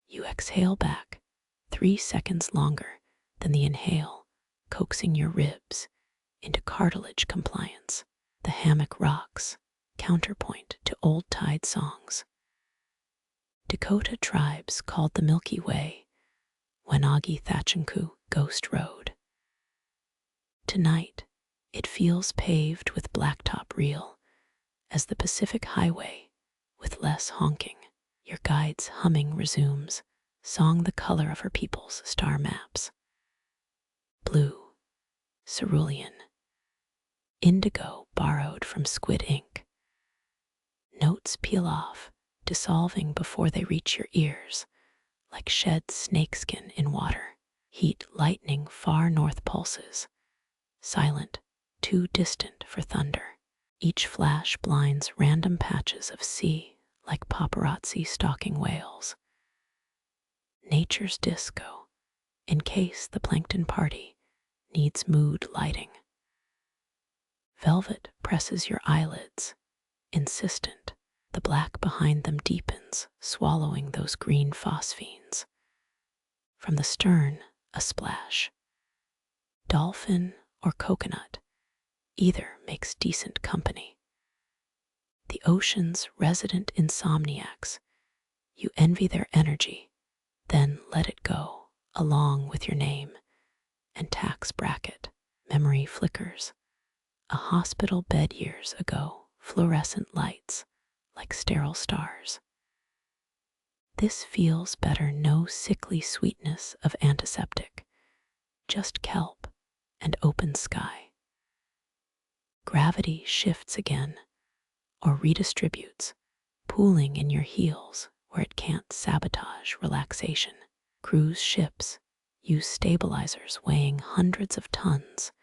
S1: You exhale back, 3 seconds longer than the inhale, coaxing your ribs into cartilage compliance. The hammock rocks, counterpoint to old tide songs. Dakota tribes called the Milky Way, Wenagi Thachanku Ghost Road. Tonight, it feels paved with blacktop real as the Pacific Highway with less honking. Your guide's humming resumes, song the color of her people's star maps. Blue, cerulean, indigo borrowed from squid ink. Notes peel off, dissolving before they reach your ears, like shed snakeskin in water. Heat lightning far north pulses, silent, too distant for thunder. Each flash blinds random patches of sea like paparazzi stalking whales. Nature's disco, in case the plankton party needs mood lighting. Velvet presses your eyelids, insistent. The black behind them deepens, swallowing those green phosphenes. From the stern, a splash. Dolphin or coconut, either makes decent company. The ocean's resident insomniacs, you envy their energy, then let it go, along with your name and tax bracket. Memory flickers. A hospital bed years ago, fluorescent lights like sterile stars. This feels better, no sickly sweetness of antiseptic, just kelp and open sky. Gravity shifts again, or redistributes, pooling in your heels where it can't sabotage relaxation. Cruise ships use stabilizers weighing hundreds of tons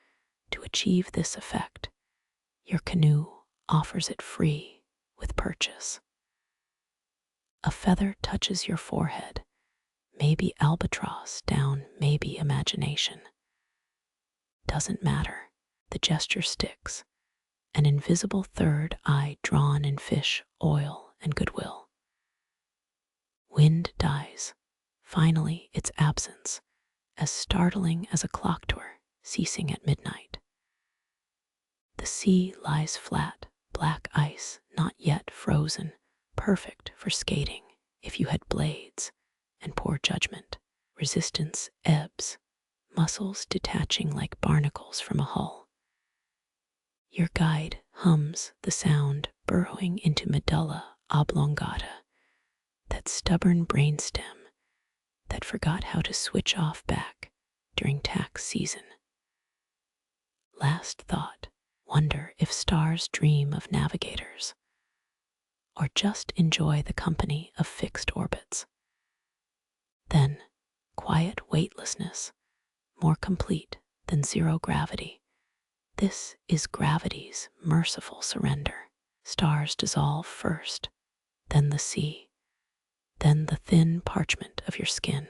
S1: to achieve this effect. Your canoe offers it free with purchase. A feather touches your forehead, maybe albatross down, maybe imagination. Doesn't matter, the gesture sticks, an invisible third eye drawn in fish, oil, and goodwill. Wind dies, finally its absence, as startling as a clock tower ceasing at midnight. The sea lies flat, black ice not yet frozen, perfect for skating if you had blades and poor judgment. Resistance ebbs, muscles detaching like barnacles from a hull. Your guide hums the sound burrowing into medulla oblongata, that stubborn brainstem that forgot how to switch off back during tax season. Last thought, wonder if stars dream of navigators, or just enjoy the company of fixed orbits. Then, quiet weightlessness, more complete than zero gravity. This is gravity's merciful surrender. Stars dissolve first, then the sea, then the thin parchment of your skin.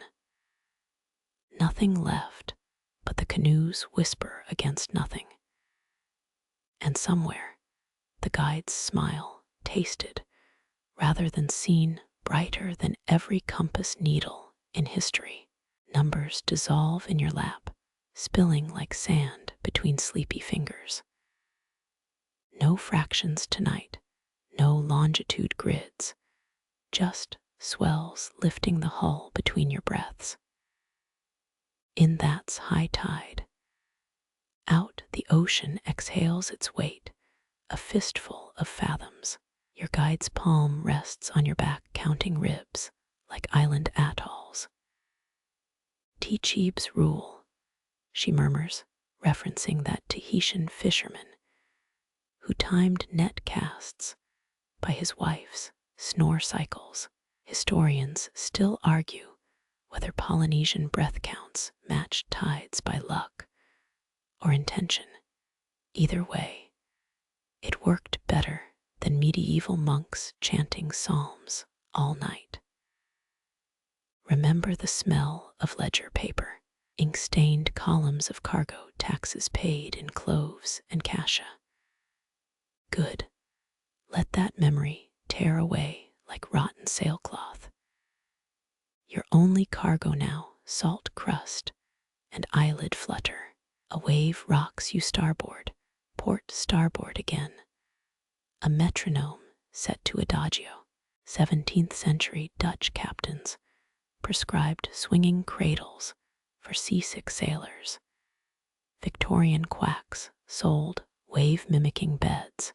S1: Nothing left but the canoes whisper against nothing. And somewhere, the guide's smile, tasted, rather than seen, brighter than every compass needle in history. Numbers dissolve in your lap, spilling like sand between sleepy fingers. No fractions tonight, no longitude grids, just swells lifting the hull between your breaths. In that's high tide. Out the ocean exhales its weight, a fistful of fathoms. Your guide's palm rests on your back, counting ribs like island atolls. Teachib's rule, she murmurs, referencing that Tahitian fisherman who timed net casts by his wife's snore cycles. Historians still argue whether Polynesian breath counts matched tides by luck or intention. Either way, it worked better than medieval monks chanting psalms all night. Remember the smell of ledger paper, ink-stained columns of cargo taxes paid in cloves and cassia. Good. Let that memory tear away like rotten sailcloth. Your only cargo now, salt crust and eyelid flutter. A wave rocks you starboard, port starboard again. A metronome set to adagio. 17th century Dutch captains prescribed swinging cradles for seasick sailors. Victorian quacks sold wave-mimicking beds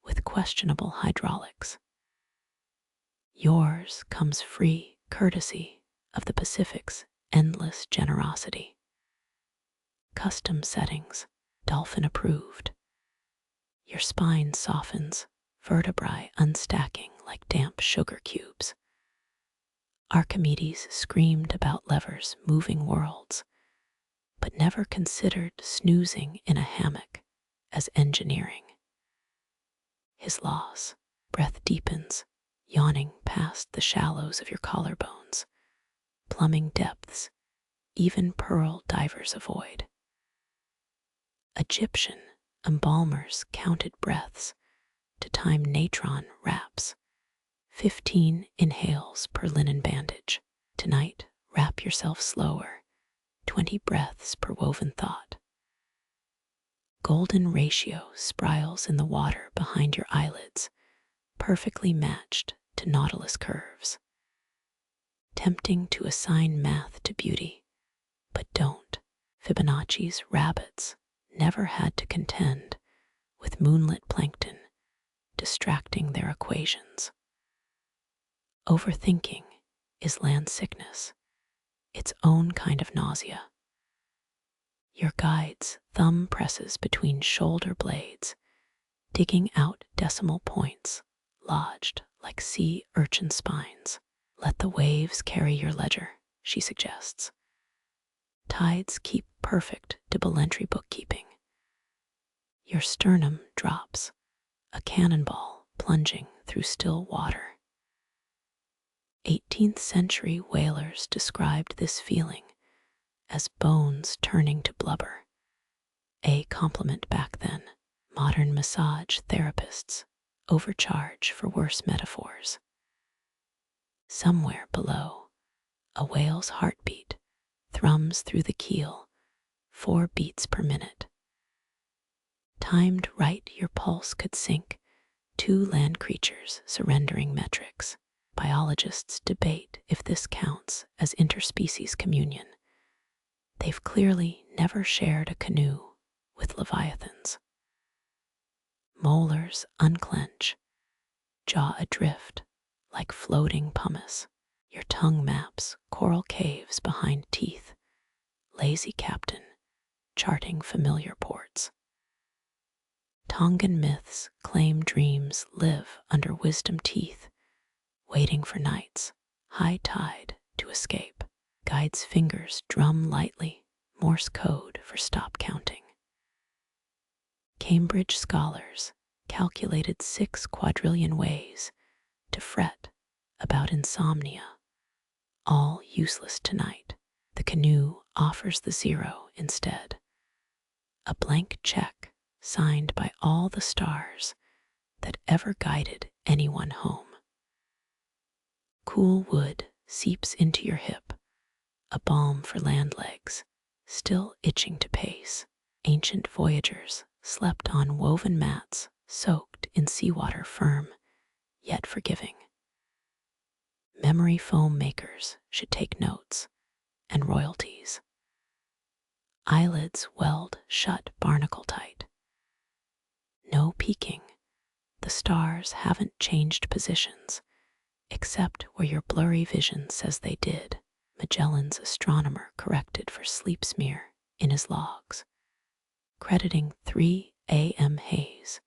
S1: with questionable hydraulics. Yours comes free courtesy of the Pacific's endless generosity. Custom settings, dolphin approved. Your spine softens, vertebrae unstacking like damp sugar cubes. Archimedes screamed about levers moving worlds, but never considered snoozing in a hammock as engineering. His loss, breath deepens, yawning past the shallows of your collarbones, plumbing depths even pearl divers avoid. Egyptian embalmers counted breaths to time natron wraps, 15 inhales per linen bandage. Tonight, wrap yourself slower, 20 breaths per woven thought. Golden ratio spirals in the water behind your eyelids, perfectly matched to nautilus curves. Tempting to assign math to beauty, but don't. Fibonacci's rabbits never had to contend with moonlit plankton distracting their equations. Overthinking is land sickness, its own kind of nausea. Your guide's thumb presses between shoulder blades, digging out decimal points lodged like sea urchin spines. Let the waves carry your ledger, she suggests. Tides keep perfect double entry bookkeeping. Your sternum drops, a cannonball plunging through still water. 18th century whalers described this feeling as bones turning to blubber, a compliment back then. Modern massage therapists overcharge for worse metaphors. Somewhere below, a whale's heartbeat thrums through the keel, 4 beats per minute. Timed right, your pulse could sink 2 land creatures surrendering metrics. Biologists debate if this counts as interspecies communion. They've clearly never shared a canoe with leviathans. Molars unclench, jaw adrift like floating pumice. Your tongue maps coral caves behind teeth. Lazy captain, charting familiar ports. Tongan myths claim dreams live under wisdom teeth, waiting for night's high tide to escape. Guides' fingers drum lightly, Morse code for stop counting. Cambridge scholars calculated 6 quadrillion ways to fret about insomnia, all useless tonight. The canoe offers the zero instead. A blank check signed by all the stars that ever guided anyone home. Cool wood seeps into your hip, a balm for land legs, still itching to pace. Ancient voyagers slept on woven mats soaked in seawater, firm yet forgiving. Memory foam makers should take notes, and royalties. Eyelids weld shut barnacle tight. No peeking. The stars haven't changed positions, except where your blurry vision says they did. Magellan's astronomer corrected for sleep smear in his logs, crediting 3 a.m. haze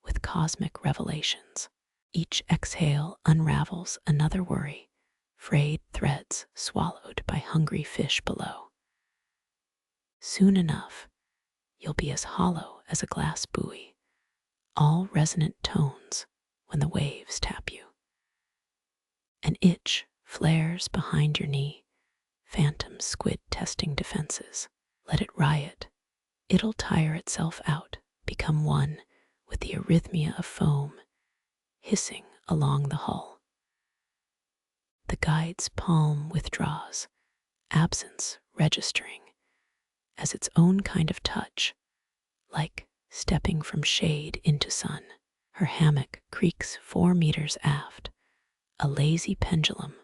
S1: with cosmic revelations. Each exhale unravels another worry, frayed threads swallowed by hungry fish below. Soon enough, you'll be as hollow as a glass buoy, all resonant tones when the waves tap you. An itch flares behind your knee, phantom squid testing defenses. Let it riot. It'll tire itself out, become one with the arrhythmia of foam hissing along the hull. The guide's palm withdraws, absence registering as its own kind of touch, like stepping from shade into sun. Her hammock creaks 4 meters aft, a lazy pendulum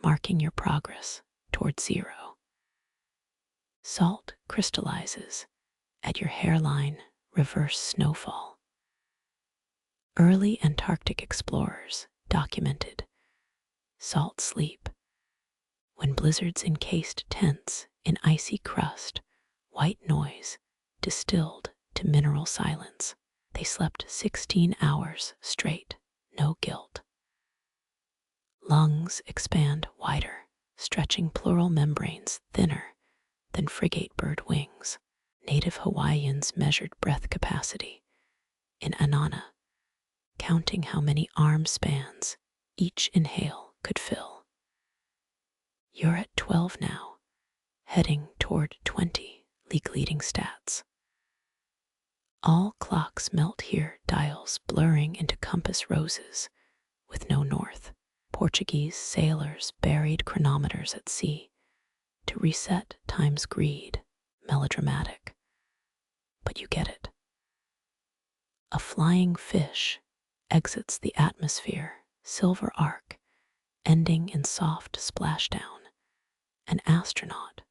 S1: marking your progress toward zero. Salt crystallizes at your hairline, reverse snowfall. Early Antarctic explorers documented salt sleep when blizzards encased tents in icy crust, white noise distilled to mineral silence. They slept 16 hours straight, no guilt. Lungs expand wider, stretching pleural membranes thinner than frigate bird wings. Native Hawaiians measured breath capacity in Anana, counting how many arm spans each inhale could fill. You're at 12 now, heading toward 20, league-leading stats. All clocks melt here, dials blurring into compass roses with no north. Portuguese sailors buried chronometers at sea to reset time's greed, melodramatic. But you get it. A flying fish exits the atmosphere, silver arc, ending in soft splashdown. An astronaut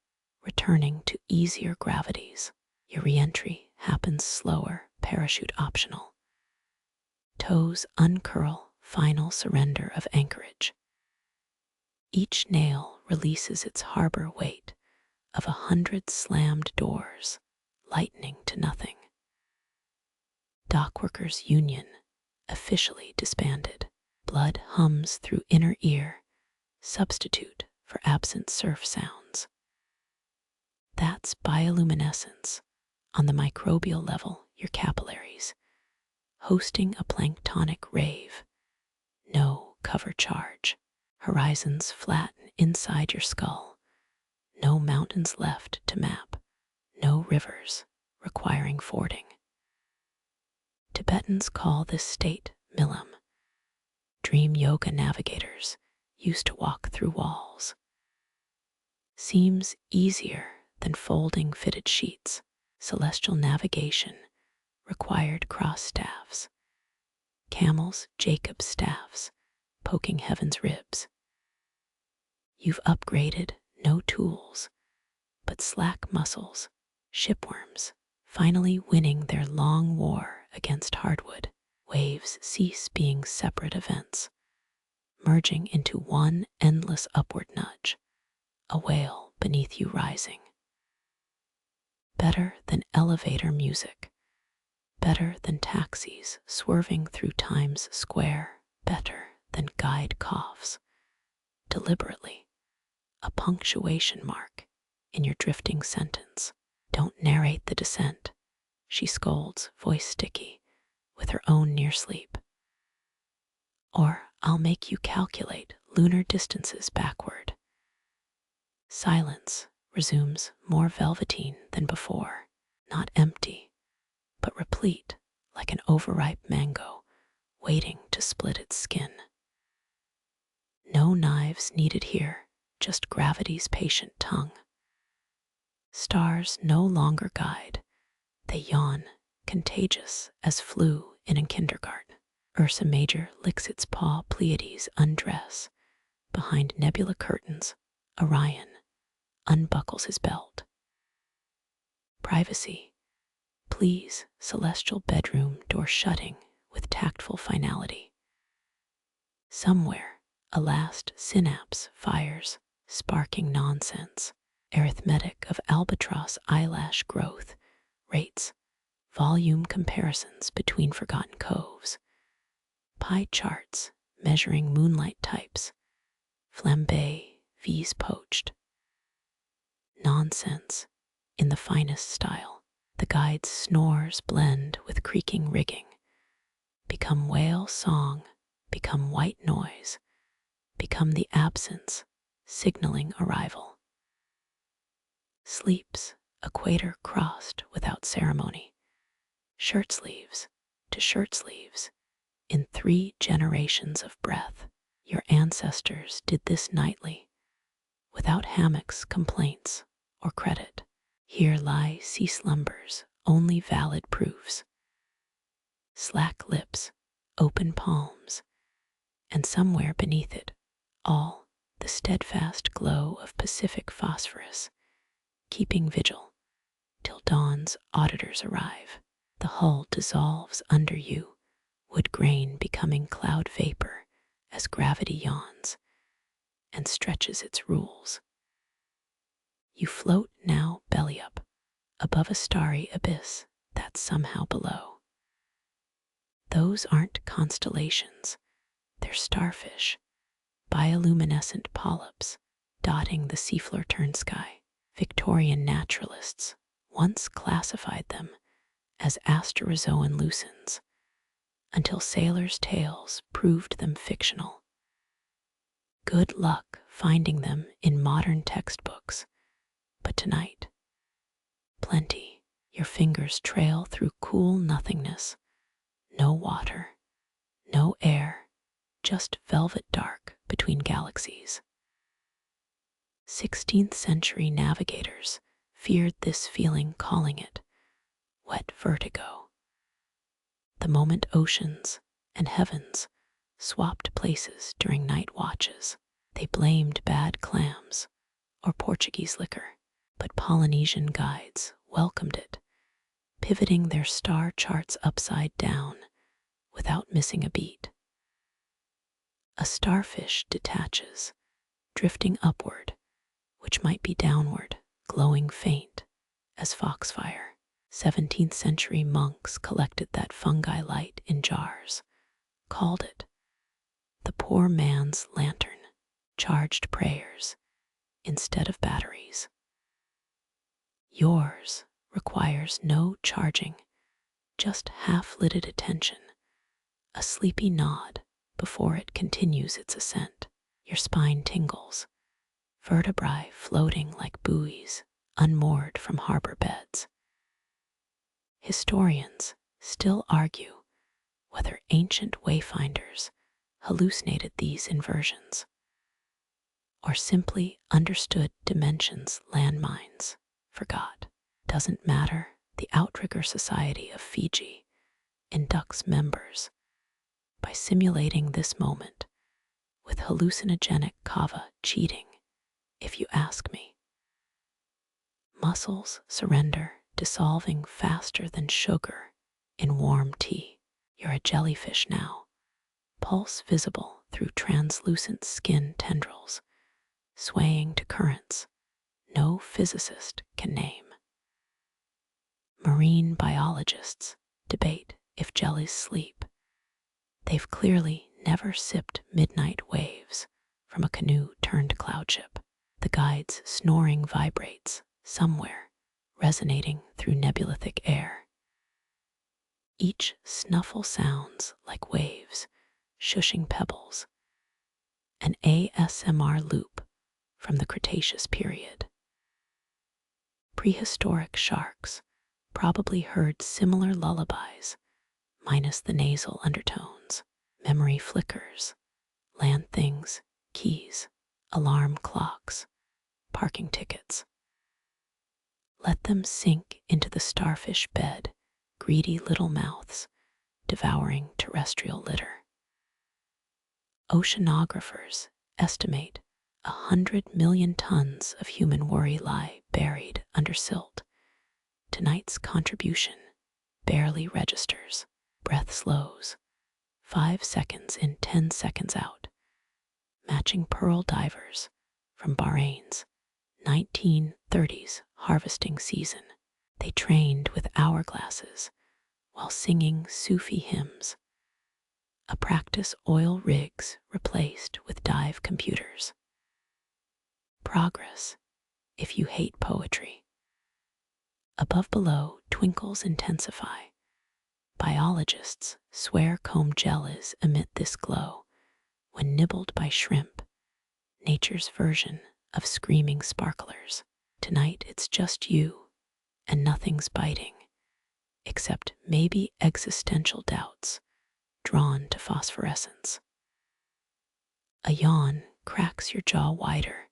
S1: returning to easier gravities. Your re-entry happens slower, parachute optional. Toes uncurl, final surrender of anchorage. Each nail releases its harbor weight of 100 slammed doors, lightning to nothing. Dockworkers' Union officially disbanded. Blood hums through inner ear, substitute for absent surf sounds. That's bioluminescence on the microbial level, your capillaries, hosting a planktonic rave. No cover charge. Horizons flatten inside your skull. No mountains left to map. No rivers requiring fording. Tibetans call this state Milam. Dream yoga navigators used to walk through walls. Seems easier than folding fitted sheets. Celestial navigation required cross staffs. Camels, Jacob's staffs, poking heaven's ribs. You've upgraded, no tools, but slack muscles, shipworms, finally winning their long war against hardwood. Waves cease being separate events, merging into one endless upward nudge, a whale beneath you rising. Better than elevator music, better than taxis swerving through time's square, better than guide coughs, deliberately a punctuation mark in your drifting sentence. Don't narrate the descent, she scolds, voice sticky, with her own near sleep. Or I'll make you calculate lunar distances backward. Silence resumes, more velveteen than before, not empty, but replete like an overripe mango waiting to split its skin. No knives needed here, just gravity's patient tongue. Stars no longer guide, they yawn, contagious as flu in a kindergarten. Ursa Major licks its paw, Pleiades undress. Behind nebula curtains, Orion unbuckles his belt. Privacy, please, celestial bedroom door shutting with tactful finality. Somewhere, a last synapse fires, sparking nonsense, arithmetic of albatross eyelash growth, rates, volume comparisons between forgotten coves, pie charts measuring moonlight types, flambe, V's poached. Nonsense in the finest style. The guide's snores blend with creaking rigging, become whale song, become white noise, become the absence signaling arrival. Sleeps, equator crossed without ceremony, shirt sleeves to shirt sleeves, in 3 generations of breath. Your ancestors did this nightly, without hammocks, complaints, or credit. Here lie sea slumbers, only valid proofs. Slack lips, open palms, and somewhere beneath it all, the steadfast glow of Pacific phosphorus, keeping vigil till dawn's auditors arrive. The hull dissolves under you, wood grain becoming cloud vapor as gravity yawns and stretches its rules. You float now belly up, above a starry abyss that's somehow below. Those aren't constellations, they're starfish, bioluminescent polyps dotting the seafloor turn sky. Victorian naturalists once classified them as asterozoan lucens, until sailors' tales proved them fictional. Good luck finding them in modern textbooks, but tonight, plenty. Your fingers trail through cool nothingness. No water, no air, just velvet dark between galaxies. 16th century navigators feared this feeling, calling it wet vertigo. The moment oceans and heavens swapped places during night watches, they blamed bad clams or Portuguese liquor, but Polynesian guides welcomed it, pivoting their star charts upside down without missing a beat. A starfish detaches, drifting upward, which might be downward, glowing faint as foxfire. 17th century monks collected that fungi light in jars, called it the poor man's lantern, charged prayers instead of batteries. Yours requires no charging, just half-lidded attention, a sleepy nod before it continues its ascent. Your spine tingles, vertebrae floating like buoys unmoored from harbor beds. Historians still argue whether ancient wayfinders hallucinated these inversions, or simply understood dimensions landmines forgot. Doesn't matter, the Outrigger Society of Fiji inducts members by simulating this moment with hallucinogenic kava, cheating, if you ask me. Muscles surrender, dissolving faster than sugar in warm tea. You're a jellyfish now, pulse visible through translucent skin tendrils, swaying to currents no physicist can name. Marine biologists debate if jellies sleep. They've clearly never sipped midnight waves from a canoe turned cloud ship. The guide's snoring vibrates somewhere, resonating through nebulithic air. Each snuffle sounds like waves, shushing pebbles, an ASMR loop from the Cretaceous period. Prehistoric sharks probably heard similar lullabies, minus the nasal undertones. Memory flickers, land things, keys, alarm clocks, parking tickets. Let them sink into the starfish bed, greedy little mouths, devouring terrestrial litter. Oceanographers estimate 100 million tons of human worry lie buried under silt. Tonight's contribution barely registers. Breath slows, 5 seconds in, 10 seconds out, matching pearl divers from Bahrain's 1930s harvesting season. They trained with hourglasses while singing Sufi hymns, a practice oil rigs replaced with dive computers. Progress, if you hate poetry. Above below, twinkles intensify. Biologists swear comb jellies emit this glow when nibbled by shrimp, nature's version of screaming sparklers. Tonight it's just you, and nothing's biting, except maybe existential doubts drawn to phosphorescence. A yawn cracks your jaw wider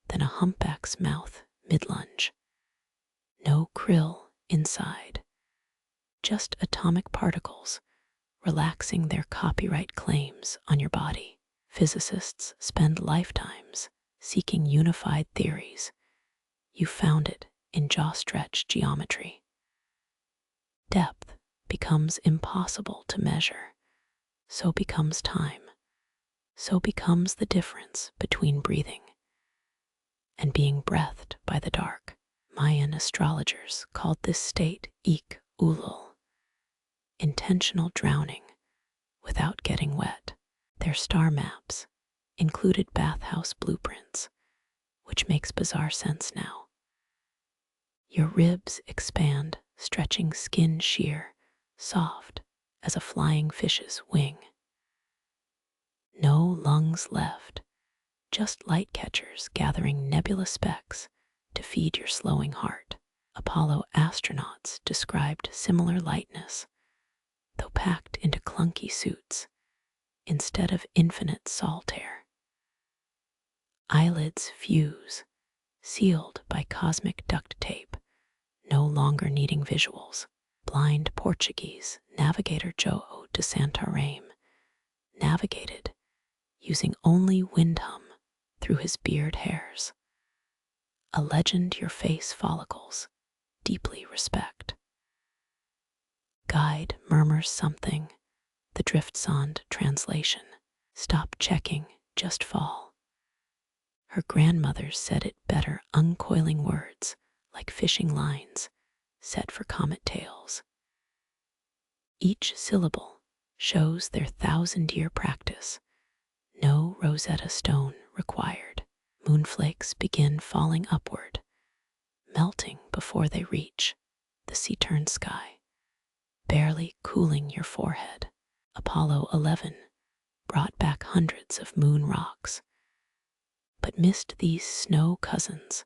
S1: than a humpback's mouth mid-lunge. No krill inside, just atomic particles relaxing their copyright claims on your body. Physicists spend lifetimes seeking unified theories. You found it in jaw-stretch geometry. Depth becomes impossible to measure. So becomes time. So becomes the difference between breathing and being breathed by the dark. Mayan astrologers called this state Ik Ulul, intentional drowning without getting wet. Their star maps included bathhouse blueprints, which makes bizarre sense now. Your ribs expand, stretching skin sheer, soft as a flying fish's wing. No lungs left, just light catchers gathering nebula specks to feed your slowing heart. Apollo astronauts described similar lightness, though packed into clunky suits instead of infinite solitaire. Eyelids fuse, sealed by cosmic duct tape, no longer needing visuals. Blind Portuguese navigator João de Santarém navigated using only wind hum through his beard hairs. A legend your face follicles deeply respect. Guide murmurs something, the driftsond translation. Stop checking, just fall. Her grandmothers said it better, uncoiling words like fishing lines set for comet tails. Each syllable shows their 1,000-year practice. No Rosetta Stone required. Moonflakes begin falling upward, melting before they reach the sea-turned sky, barely cooling your forehead. Apollo 11 brought back hundreds of moon rocks, but missed these snow cousins,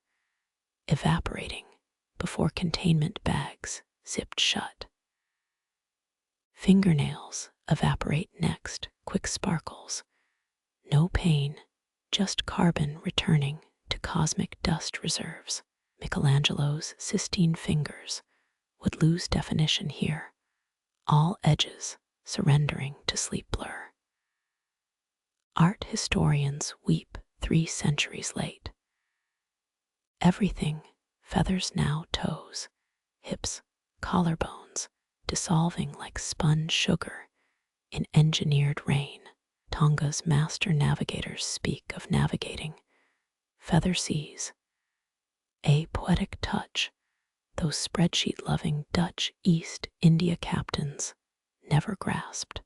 S1: evaporating before containment bags zipped shut. Fingernails evaporate next, quick sparkles. No pain, just carbon returning to cosmic dust reserves. Michelangelo's Sistine fingers would lose definition here, all edges surrendering to sleep blur. Art historians weep 3 centuries late. Everything, feathers now toes, hips, collarbones, dissolving like spun sugar in engineered rain. Tonga's master navigators speak of navigating feather seas, a poetic touch those spreadsheet-loving Dutch East India captains never grasped.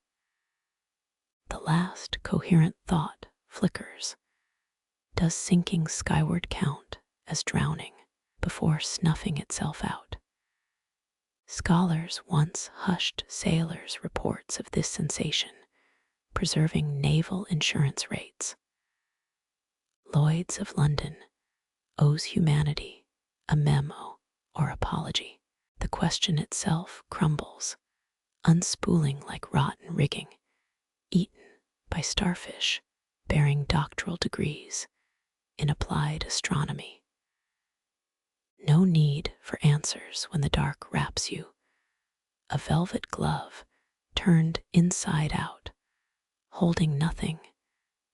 S1: The last coherent thought flickers. Does sinking skyward count as drowning before snuffing itself out? Scholars once hushed sailors' reports of this sensation, preserving naval insurance rates. Lloyd's of London owes humanity a memo or apology. The question itself crumbles, unspooling like rotten rigging, eaten by starfish bearing doctoral degrees in applied astronomy. No need for answers when the dark wraps you. A velvet glove turned inside out, holding nothing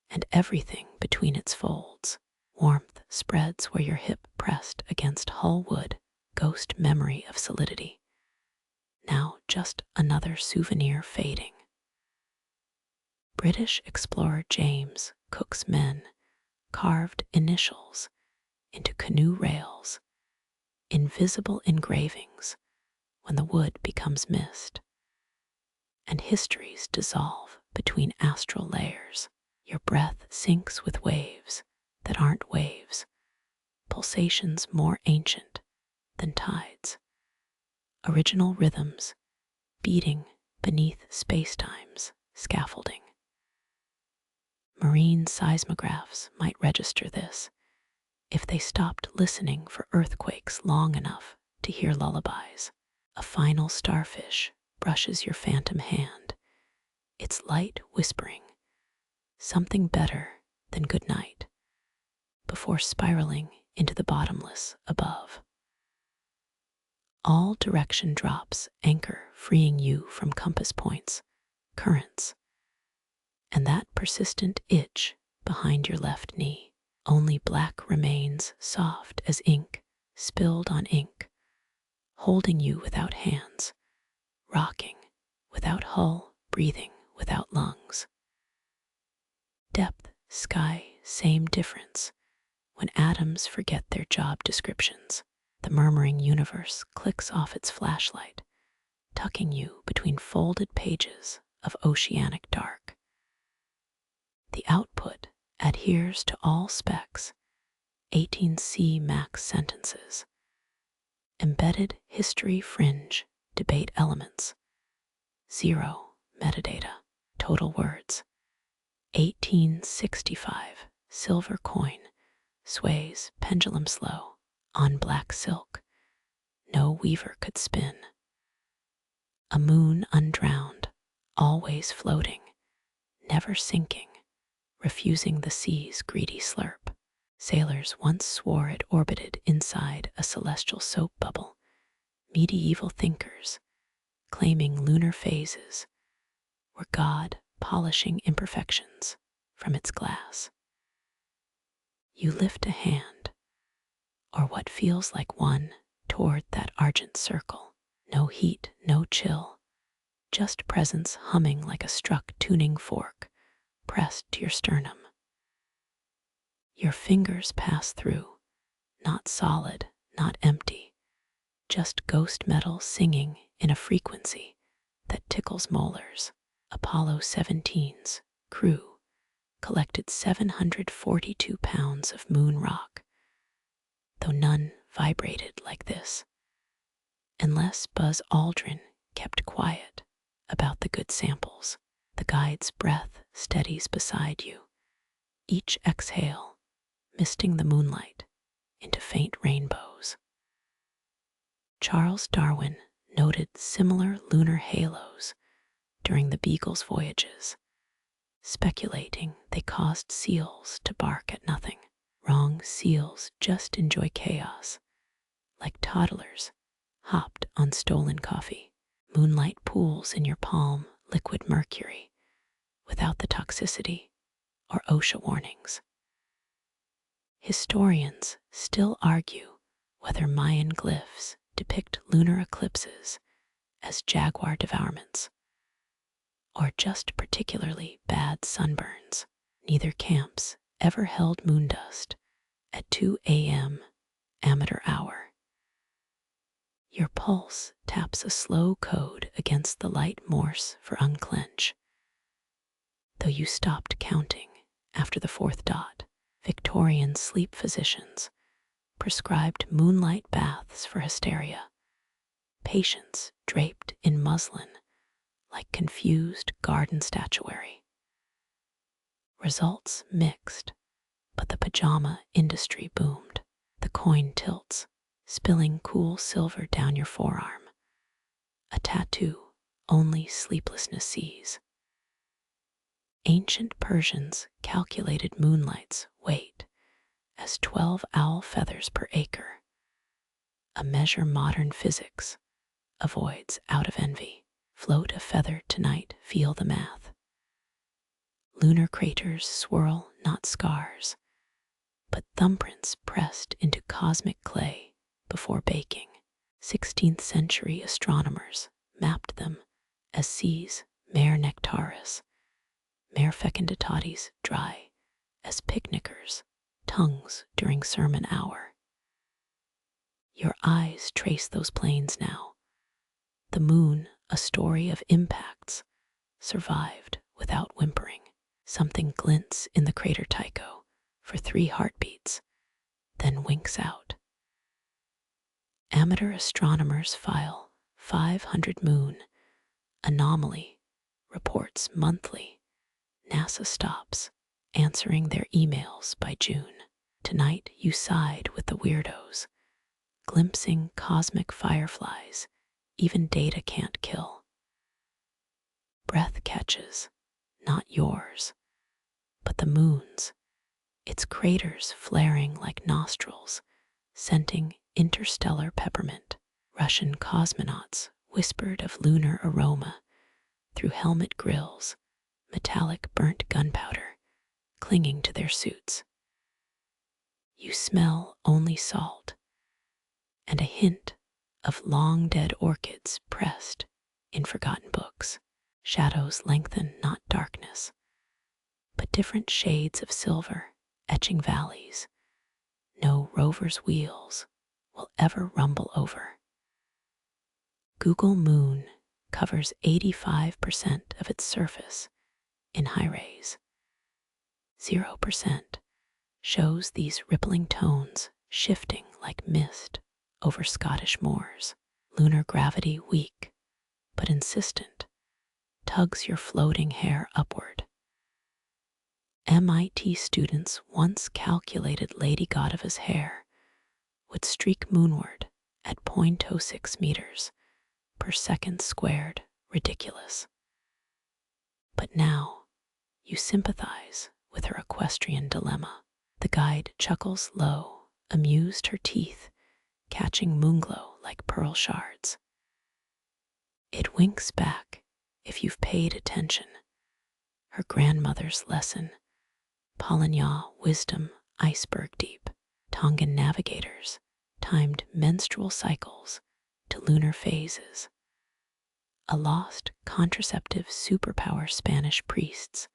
S1: and everything between its folds. Warmth spreads where your hip pressed against hull wood, ghost memory of solidity. Now just another souvenir fading. British explorer James Cook's men carved initials into canoe rails, invisible engravings when the wood becomes mist, and histories dissolve between astral layers. Your breath sinks with waves that aren't waves, pulsations more ancient than tides, original rhythms beating beneath spacetime's scaffolding. Marine seismographs might register this if they stopped listening for earthquakes long enough to hear lullabies. A final starfish brushes your phantom hand, its light whispering something better than good night, before spiraling into the bottomless above. All direction drops anchor, freeing you from compass points, currents, and that persistent itch behind your left knee. Only black remains, soft as ink spilled on ink, holding you without hands, rocking without hull, breathing without lungs. Depth, sky, same difference. When atoms forget their job descriptions, the murmuring universe clicks off its flashlight, tucking you between folded pages of oceanic dark. The output adheres to all specs, 18C max sentences, embedded history fringe debate elements, 0 metadata, total words, 1865 silver coin, sways pendulum slow on black silk, no weaver could spin. A moon undrowned, always floating, never sinking, refusing the sea's greedy slurp. Sailors once swore it orbited inside a celestial soap bubble. Medieval thinkers, claiming lunar phases, were God polishing imperfections from its glass. You lift a hand, or what feels like one, toward that argent circle. No heat, no chill, just presence humming like a struck tuning fork pressed to your sternum. Your fingers pass through, not solid, not empty, just ghost metal singing in a frequency that tickles molars. Apollo 17's crew collected 742 pounds of moon rock, though none vibrated like this, unless Buzz Aldrin kept quiet about the good samples. The guide's breath steadies beside you, each exhale misting the moonlight into faint rainbows. Charles Darwin noted similar lunar halos during the Beagle's voyages, speculating they caused seals to bark at nothing. Wrong, seals just enjoy chaos, like toddlers hopped on stolen coffee. Moonlight pools in your palm liquid mercury without the toxicity or OSHA warnings. Historians still argue whether Mayan glyphs depict lunar eclipses as jaguar devourments or just particularly bad sunburns. Neither camps ever held moon dust at 2 a.m. amateur hour. Your pulse taps a slow code against the light Morse for unclench, though you stopped counting after the fourth dot. Victorian sleep physicians prescribed moonlight baths for hysteria. Patients draped in muslin like confused garden statuary. Results mixed, but the pajama industry boomed. The coin tilts, spilling cool silver down your forearm. A tattoo only sleeplessness sees. Ancient Persians calculated moonlight's weight as 12 owl feathers per acre, a measure modern physics avoids out of envy. Float a feather tonight, feel the math. Lunar craters swirl not scars, but thumbprints pressed into cosmic clay before baking. 16th century astronomers mapped them as seas mare nectaris, mare fecunditatis dry, as picnickers' tongues during sermon hour. Your eyes trace those plains now. The moon, a story of impacts, survived without whimpering. Something glints in the crater Tycho for 3 heartbeats, then winks out. Amateur astronomers file 500 moon anomaly reports monthly. NASA stops answering their emails by June. Tonight you side with the weirdos, glimpsing cosmic fireflies even data can't kill. Breath catches, not yours, but the moon's, its craters flaring like nostrils, scenting interstellar peppermint. Russian cosmonauts whispered of lunar aroma through helmet grills, metallic burnt gunpowder clinging to their suits. You smell only salt and a hint of long-dead orchids pressed in forgotten books. Shadows lengthen not darkness, but different shades of silver etching valleys no rover's wheels will ever rumble over. Google Moon covers 85% of its surface in high rays. 0% shows these rippling tones shifting like mist over Scottish moors. Lunar gravity weak, but insistent, tugs your floating hair upward. MIT students once calculated Lady Godiva's hair would streak moonward at 0.06 meters per second squared. Ridiculous. But now you sympathize with her equestrian dilemma. The guide chuckles low, amused, her teeth catching moonglow like pearl shards. It winks back if you've paid attention. Her grandmother's lesson, Polynesian wisdom, iceberg deep. Tongan navigators timed menstrual cycles to lunar phases. A lost contraceptive superpower Spanish priests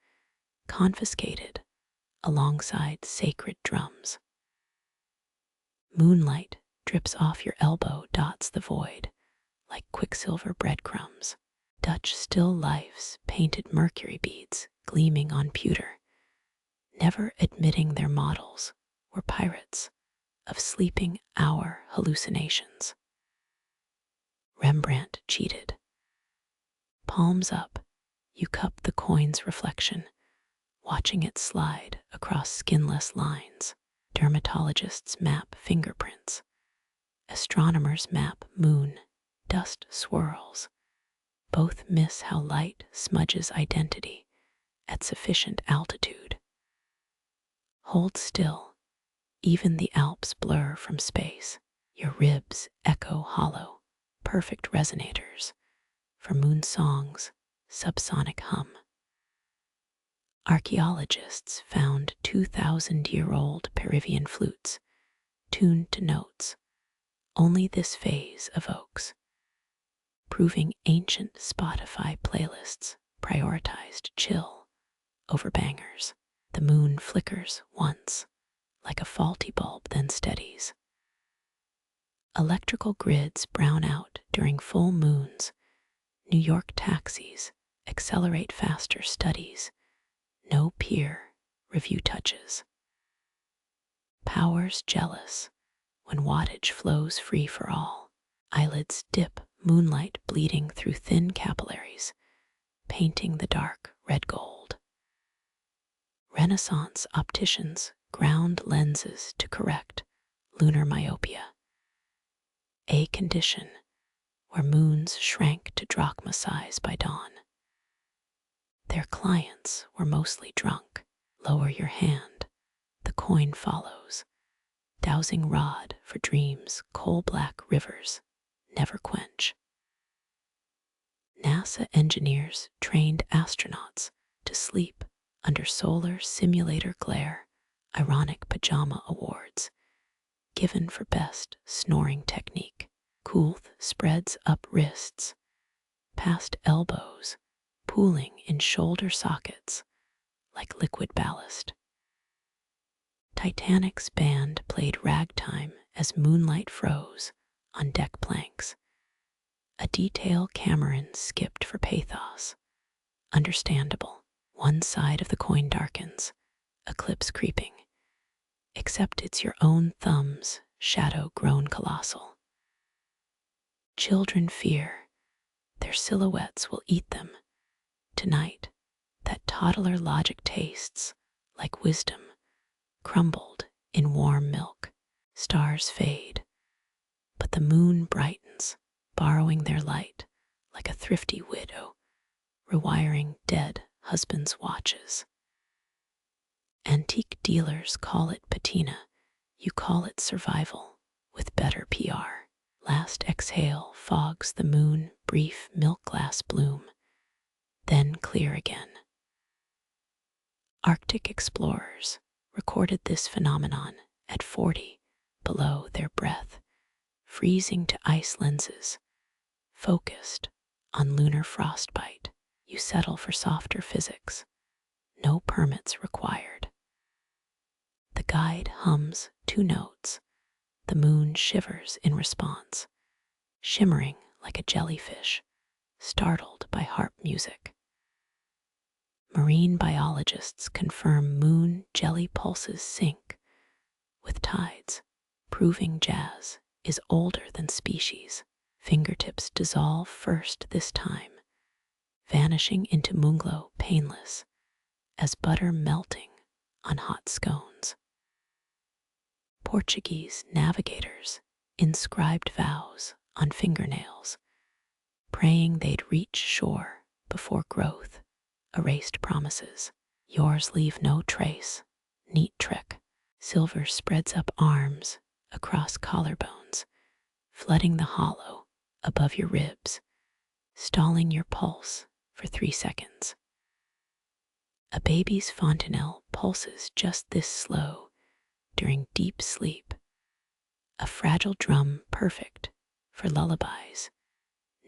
S1: confiscated alongside sacred drums. Moonlight drips off your elbow, dots the void like quicksilver breadcrumbs. Dutch still lifes painted mercury beads gleaming on pewter, never admitting their models were pirates of sleeping hour hallucinations. Rembrandt cheated. Palms up, you cup the coin's reflection, watching it slide across skinless lines. Dermatologists map fingerprints. Astronomers map moon, dust swirls. Both miss how light smudges identity at sufficient altitude. Hold still, even the Alps blur from space. Your ribs echo hollow, perfect resonators for moon songs, subsonic hum. Archaeologists found 2,000-year-old Peruvian flutes tuned to notes only this phase evokes, proving ancient Spotify playlists prioritized chill over bangers. The moon flickers once, like a faulty bulb, then steadies. Electrical grids brown out during full moons. New York taxis accelerate faster, studies no peer review touches. Powers jealous when wattage flows free for all. Eyelids dip, moonlight bleeding through thin capillaries, painting the dark red gold. Renaissance opticians ground lenses to correct lunar myopia, a condition where moons shrank to drachma size by dawn. Their clients were mostly drunk. Lower your hand, the coin follows, dowsing rod for dreams coal-black rivers never quench. NASA engineers trained astronauts to sleep under solar simulator glare, ironic pajama awards, given for best snoring technique. Coolth spreads up wrists, past elbows, pooling in shoulder sockets like liquid ballast. Titanic's band played ragtime as moonlight froze on deck planks. A detail Cameron skipped for pathos. Understandable. One side of the coin darkens, eclipse creeping. Except it's your own thumb's shadow grown colossal. Children fear their silhouettes will eat them. Tonight, that toddler logic tastes like wisdom, crumbled in warm milk. Stars fade, but the moon brightens, borrowing their light like a thrifty widow, rewiring dead husbands' watches. Antique dealers call it patina, you call it survival with better PR. Last exhale fogs the moon, brief milk glass bloom, then clear again. Arctic explorers recorded this phenomenon at 40 below their breath, freezing to ice lenses, focused on lunar frostbite. You settle for softer physics, no permits required. The guide hums 2 notes. The moon shivers in response, shimmering like a jellyfish, startled by harp music. Marine biologists confirm moon jelly pulses sync with tides, proving jazz is older than species. Fingertips dissolve first this time, vanishing into moonglow painless as butter melting on hot scones. Portuguese navigators inscribed vows on fingernails, praying they'd reach shore before growth erased promises. Yours leave no trace. Neat trick. Silver spreads up arms across collarbones, flooding the hollow above your ribs, stalling your pulse for 3 seconds. A baby's fontanelle pulses just this slow during deep sleep, a fragile drum perfect for lullabies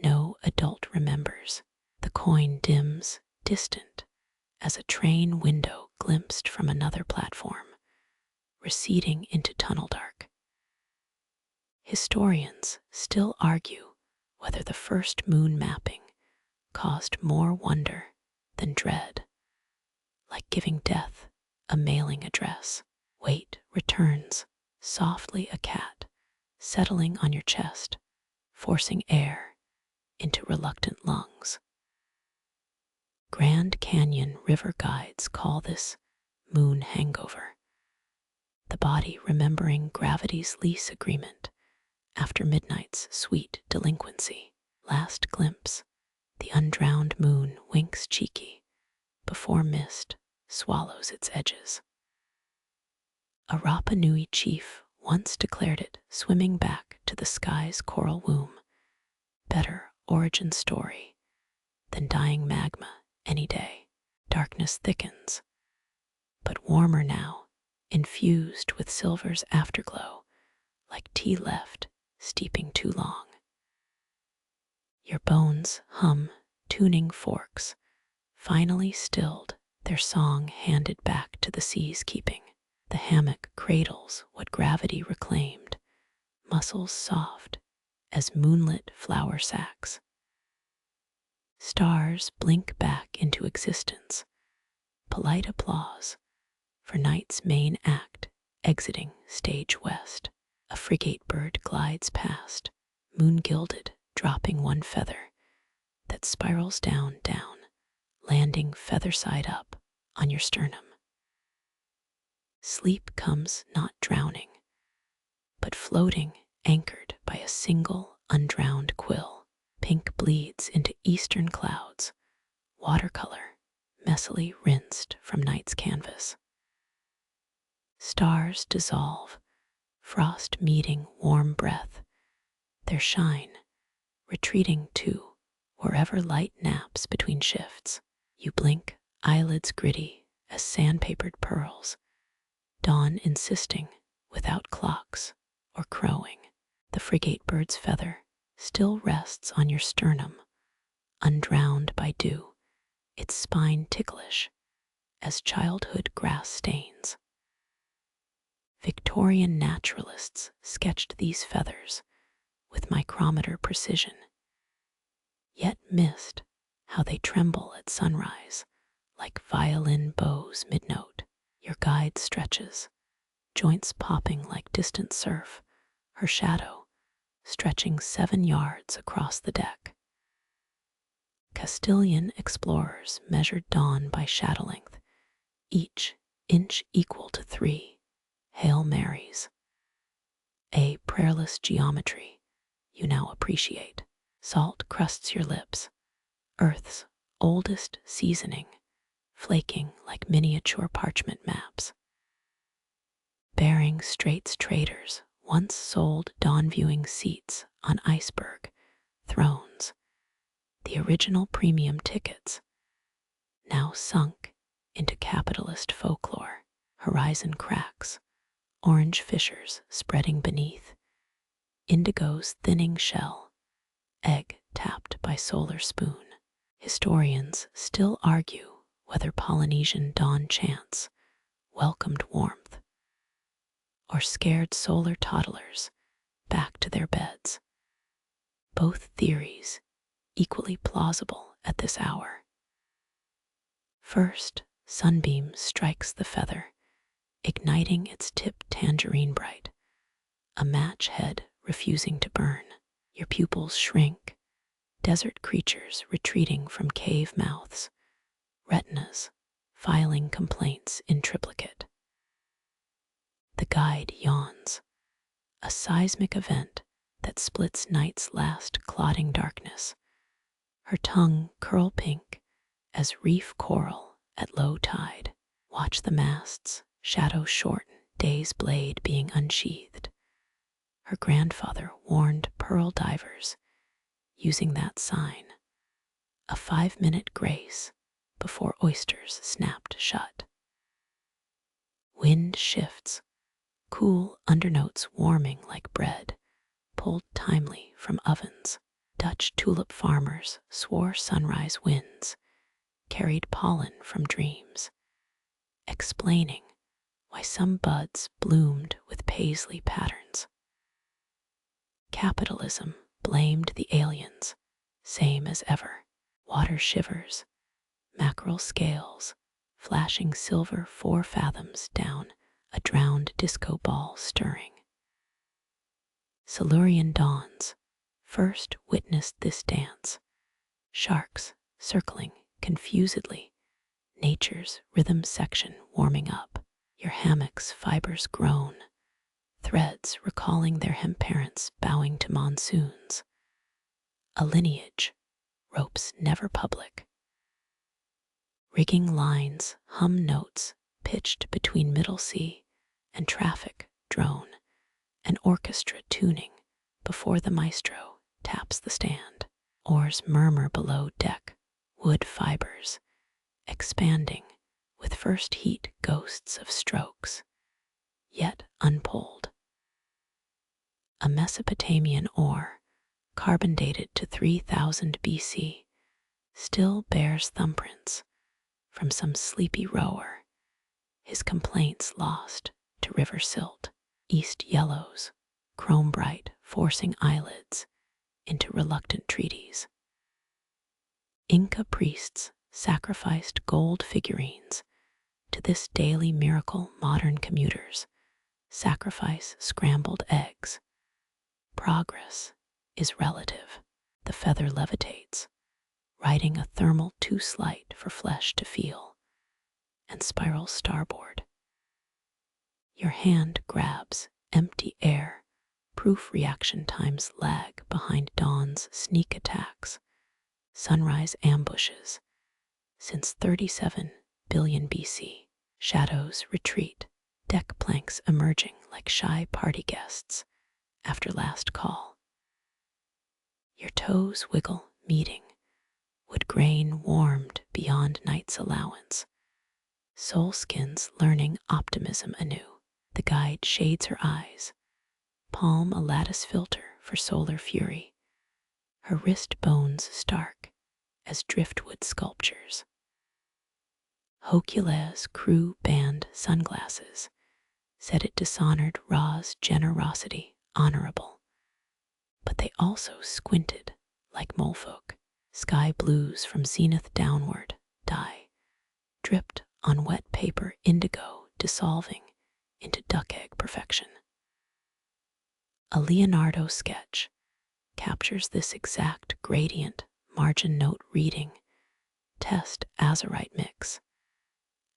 S1: no adult remembers. The coin dims, distant, as a train window glimpsed from another platform, receding into tunnel dark. Historians still argue whether the first moon mapping caused more wonder than dread, like giving death a mailing address. Weight returns, softly a cat, settling on your chest, forcing air into reluctant lungs. Grand Canyon river guides call this moon hangover, the body remembering gravity's lease agreement after midnight's sweet delinquency. Last glimpse, the undrowned moon winks cheeky before mist swallows its edges. A Rapa Nui chief once declared it swimming back to the sky's coral womb. Better origin story than dying magma any day. Darkness thickens, but warmer now, infused with silver's afterglow, like tea left steeping too long. Your bones hum tuning forks, finally stilled, their song handed back to the sea's keeping. The hammock cradles what gravity reclaimed, muscles soft as moonlit flour sacks. Stars blink back into existence, polite applause for night's main act exiting stage west. A frigate bird glides past, moon-gilded, dropping one feather that spirals down, landing feather side up on your sternum. Sleep comes not drowning, but floating, anchored by a single undrowned quill. Pink bleeds into eastern clouds, watercolor messily rinsed from night's canvas. Stars dissolve, frost meeting warm breath, their shine retreating to wherever light naps between shifts. You blink, eyelids gritty as sandpapered pearls, dawn insisting without clocks or crowing. The frigate bird's feather still rests on your sternum, undrowned by dew, its spine ticklish as childhood grass stains. Victorian naturalists sketched these feathers with micrometer precision, yet missed how they tremble at sunrise like violin bows mid-note. Your guide stretches, joints popping like distant surf, her shadow stretching 7 yards across the deck. Castilian explorers measured dawn by shadow length, each inch equal to 3 Hail Marys. A prayerless geometry you now appreciate. Salt crusts your lips, Earth's oldest seasoning, flaking like miniature parchment maps. Bering Straits traders once sold dawn-viewing seats on iceberg thrones, the original premium tickets, now sunk into capitalist folklore. Horizon cracks, orange fissures spreading beneath, indigo's thinning shell, egg tapped by solar spoon. Historians still argue whether Polynesian dawn chants welcomed warmth or scared solar toddlers back to their beds. Both theories equally plausible at this hour. First, sunbeam strikes the feather, igniting its tip tangerine bright, a match head refusing to burn. Your pupils shrink, desert creatures retreating from cave mouths, retinas filing complaints in triplicate. The guide yawns, a seismic event that splits night's last clotting darkness, her tongue curl pink as reef coral at low tide. Watch the masts, shadows shorten, day's blade being unsheathed. Her grandfather warned pearl divers, using that sign, a 5-minute grace before oysters snapped shut. Wind shifts, cool undernotes warming like bread, pulled timely from ovens. Dutch tulip farmers swore sunrise winds carried pollen from dreams, explaining why some buds bloomed with paisley patterns. Capitalism blamed the aliens, same as ever. Water shivers, mackerel scales flashing silver 4 fathoms down, a drowned disco ball stirring. Silurian dawns first witnessed this dance, sharks circling confusedly, nature's rhythm section warming up. Your hammock's fibers groan, threads recalling their hemp parents bowing to monsoons. A lineage, ropes never public. Rigging lines hum notes pitched between middle sea and traffic drone, an orchestra tuning before the maestro taps the stand. Oars murmur below deck, wood fibers expanding with first heat ghosts of strokes, yet unpulled. A Mesopotamian oar, carbon dated to 3000 BC, still bears thumbprints from some sleepy rower, his complaints lost to river silt. East yellows, chrome bright, forcing eyelids into reluctant treaties. Inca priests sacrificed gold figurines to this daily miracle modern commuters sacrifice scrambled eggs. Progress is relative. The feather levitates, riding a thermal too slight for flesh to feel, and spirals starboard. Your hand grabs empty air, proof reaction times lag behind dawn's sneak attacks, sunrise ambushes. Since 37 billion BC, shadows retreat, deck planks emerging like shy party guests after last call. Your toes wiggle, meeting, wood grain warmed beyond night's allowance. Soul skins learning optimism anew. The guide shades her eyes, palm a lattice filter for solar fury. Her wrist bones stark as driftwood sculptures. Hokulea's crew banned sunglasses, said it dishonored Ra's generosity, honorable. But they also squinted like molefolk. Sky blues from zenith downward, dye, dripped on wet paper indigo dissolving into duck egg perfection. A Leonardo sketch captures this exact gradient margin note reading. Test azurite mix.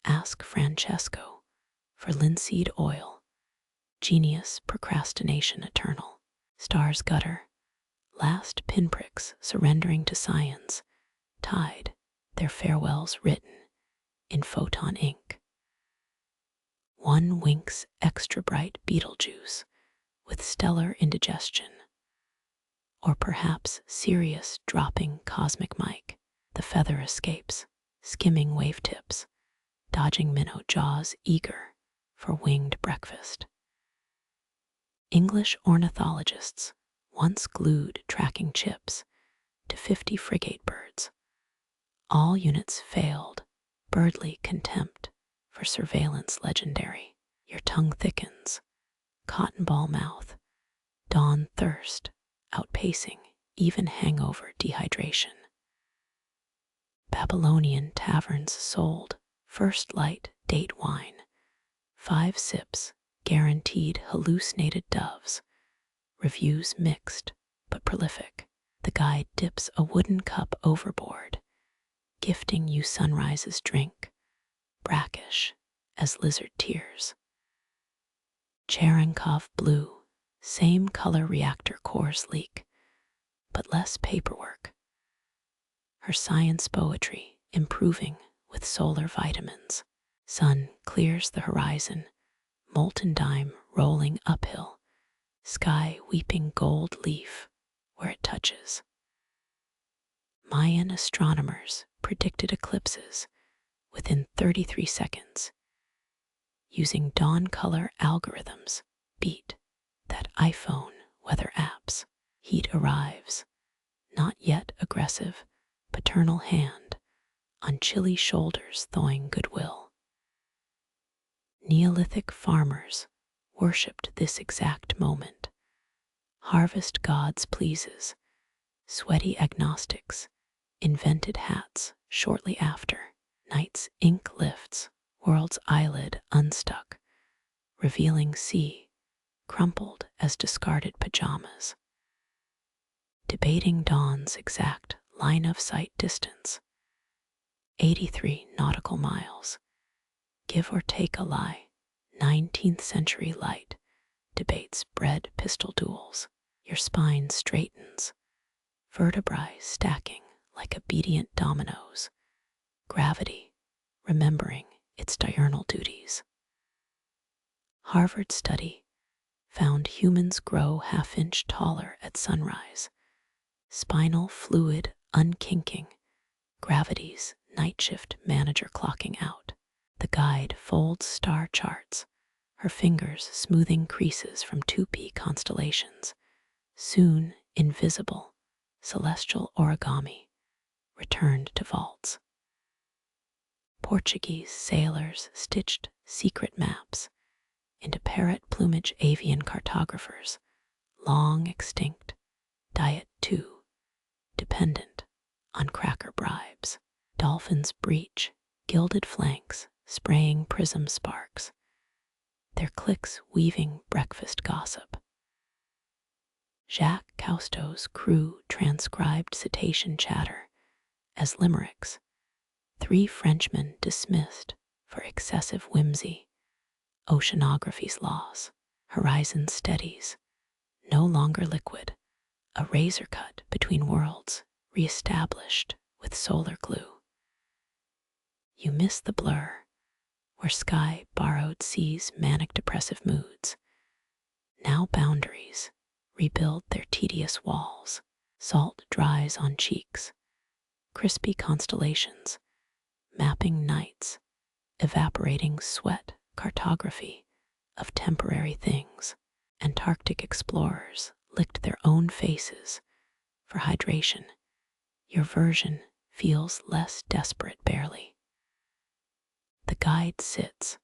S1: Ask Francesco for linseed oil. Genius procrastination eternal. Stars gutter. Last pinpricks surrendering to science. Tide, their farewells written in photon ink. One winks extra bright Betelgeuse with stellar indigestion. Or perhaps Sirius dropping cosmic mic. The feather escapes, skimming wave tips, dodging minnow jaws eager for winged breakfast. English ornithologists once glued tracking chips to 50 frigate birds. All units failed, birdly contempt for surveillance legendary. Your tongue thickens, cotton ball mouth, dawn thirst, outpacing even hangover dehydration. Babylonian taverns sold first light date wine, 5 sips guaranteed hallucinated doves, reviews mixed but prolific. The guide dips a wooden cup overboard, gifting you sunrise's drink, brackish as lizard tears. Cherenkov blue, same color reactor cores leak, but less paperwork. Her science poetry improving with solar vitamins. Sun clears the horizon, molten dime rolling uphill, sky weeping gold leaf where it touches. Mayan astronomers predicted eclipses within 33 seconds, using dawn color algorithms beat that iPhone weather apps. Heat arrives, not yet aggressive, paternal hand on chilly shoulders thawing goodwill. Neolithic farmers worshipped this exact moment. Harvest gods pleases, sweaty agnostics invented hats shortly after. Night's ink lifts, world's eyelid unstuck, revealing sea crumpled as discarded pajamas. Debating dawn's exact line of sight distance, 83 nautical miles, give or take a lie. 19th century light debates bred pistol duels. Your spine straightens, vertebrae stacking like obedient dominoes, gravity remembering its diurnal duties. Harvard study found humans grow half-inch taller at sunrise, spinal fluid unkinking, gravity's night shift manager clocking out. The guide folds star charts, her fingers smoothing creases from 2P constellations, soon invisible, celestial origami, returned to vaults. Portuguese sailors stitched secret maps into parrot plumage avian cartographers, long extinct, diet too, dependent on cracker bribes. Dolphins breach, gilded flanks spraying prism sparks. their clicks weaving breakfast gossip. Jacques Cousteau's crew transcribed cetacean chatter as limericks, 3 Frenchmen dismissed for excessive whimsy. Oceanography's laws, horizon steadies, no longer liquid, a razor cut between worlds, reestablished with solar glue. You miss the blur, where sky borrowed seas manic depressive moods. Now boundaries rebuild their tedious walls, salt dries on cheeks, crispy constellations, mapping nights, evaporating sweat, cartography of temporary things. Antarctic explorers licked their own faces for hydration. Your version feels less desperate barely. The guide sits,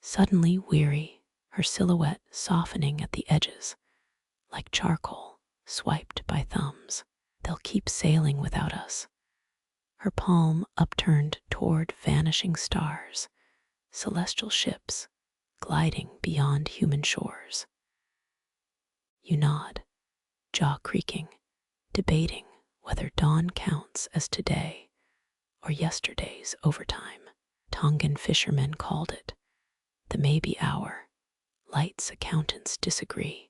S1: suddenly weary, her silhouette softening at the edges, like charcoal swiped by thumbs. They'll keep sailing without us. Her palm upturned toward vanishing stars, celestial ships gliding beyond human shores. You nod, jaw creaking, debating whether dawn counts as today or yesterday's overtime. Tongan fishermen called it the maybe hour. Light's accountants disagree,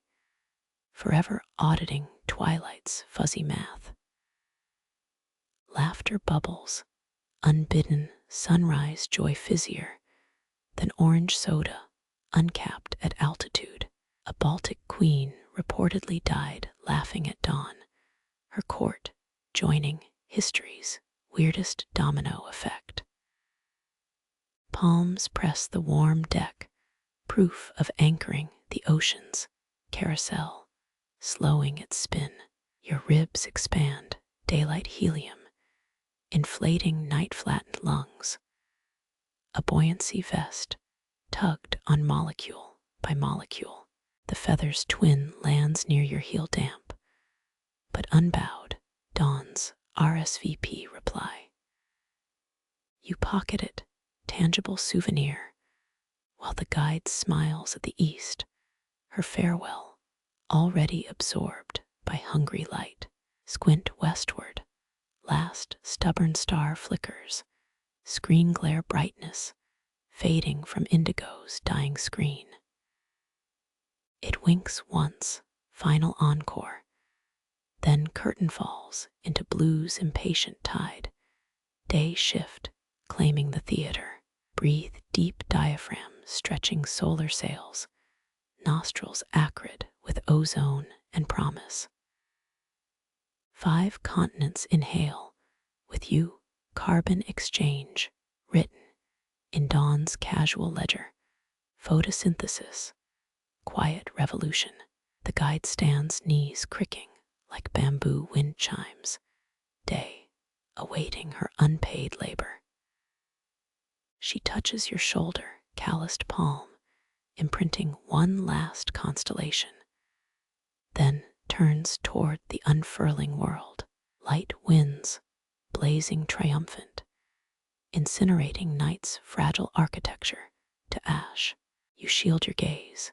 S1: forever auditing twilight's fuzzy math. Laughter bubbles, unbidden sunrise joy fizzier than orange soda, uncapped at altitude. A Baltic queen reportedly died laughing at dawn, her court joining history's weirdest domino effect. Palms press the warm deck, proof of anchoring the ocean's carousel, slowing its spin. Your ribs expand, daylight helium, inflating night-flattened lungs. A buoyancy vest, tugged on molecule by molecule. The feather's twin lands near your heel damp, but unbowed, dawn's RSVP reply. You pocket it, tangible souvenir, while the guide smiles at the east, her farewell already absorbed by hungry light. Squint westward, last stubborn star flickers, screen glare brightness fading from indigo's dying screen. It winks once, final encore, then curtain falls into blue's impatient tide. Day shift, claiming the theater. Breathe deep diaphragm, stretching solar sails, nostrils acrid with ozone and promise. 5 continents inhale, with you, carbon exchange, written in dawn's casual ledger. Photosynthesis, quiet revolution. The guide stands, knees cricking like bamboo wind chimes. Day, awaiting her unpaid labor. She touches your shoulder, calloused palm, imprinting one last constellation, then turns toward the unfurling world. Light winds, blazing triumphant, incinerating night's fragile architecture to ash. You shield your gaze,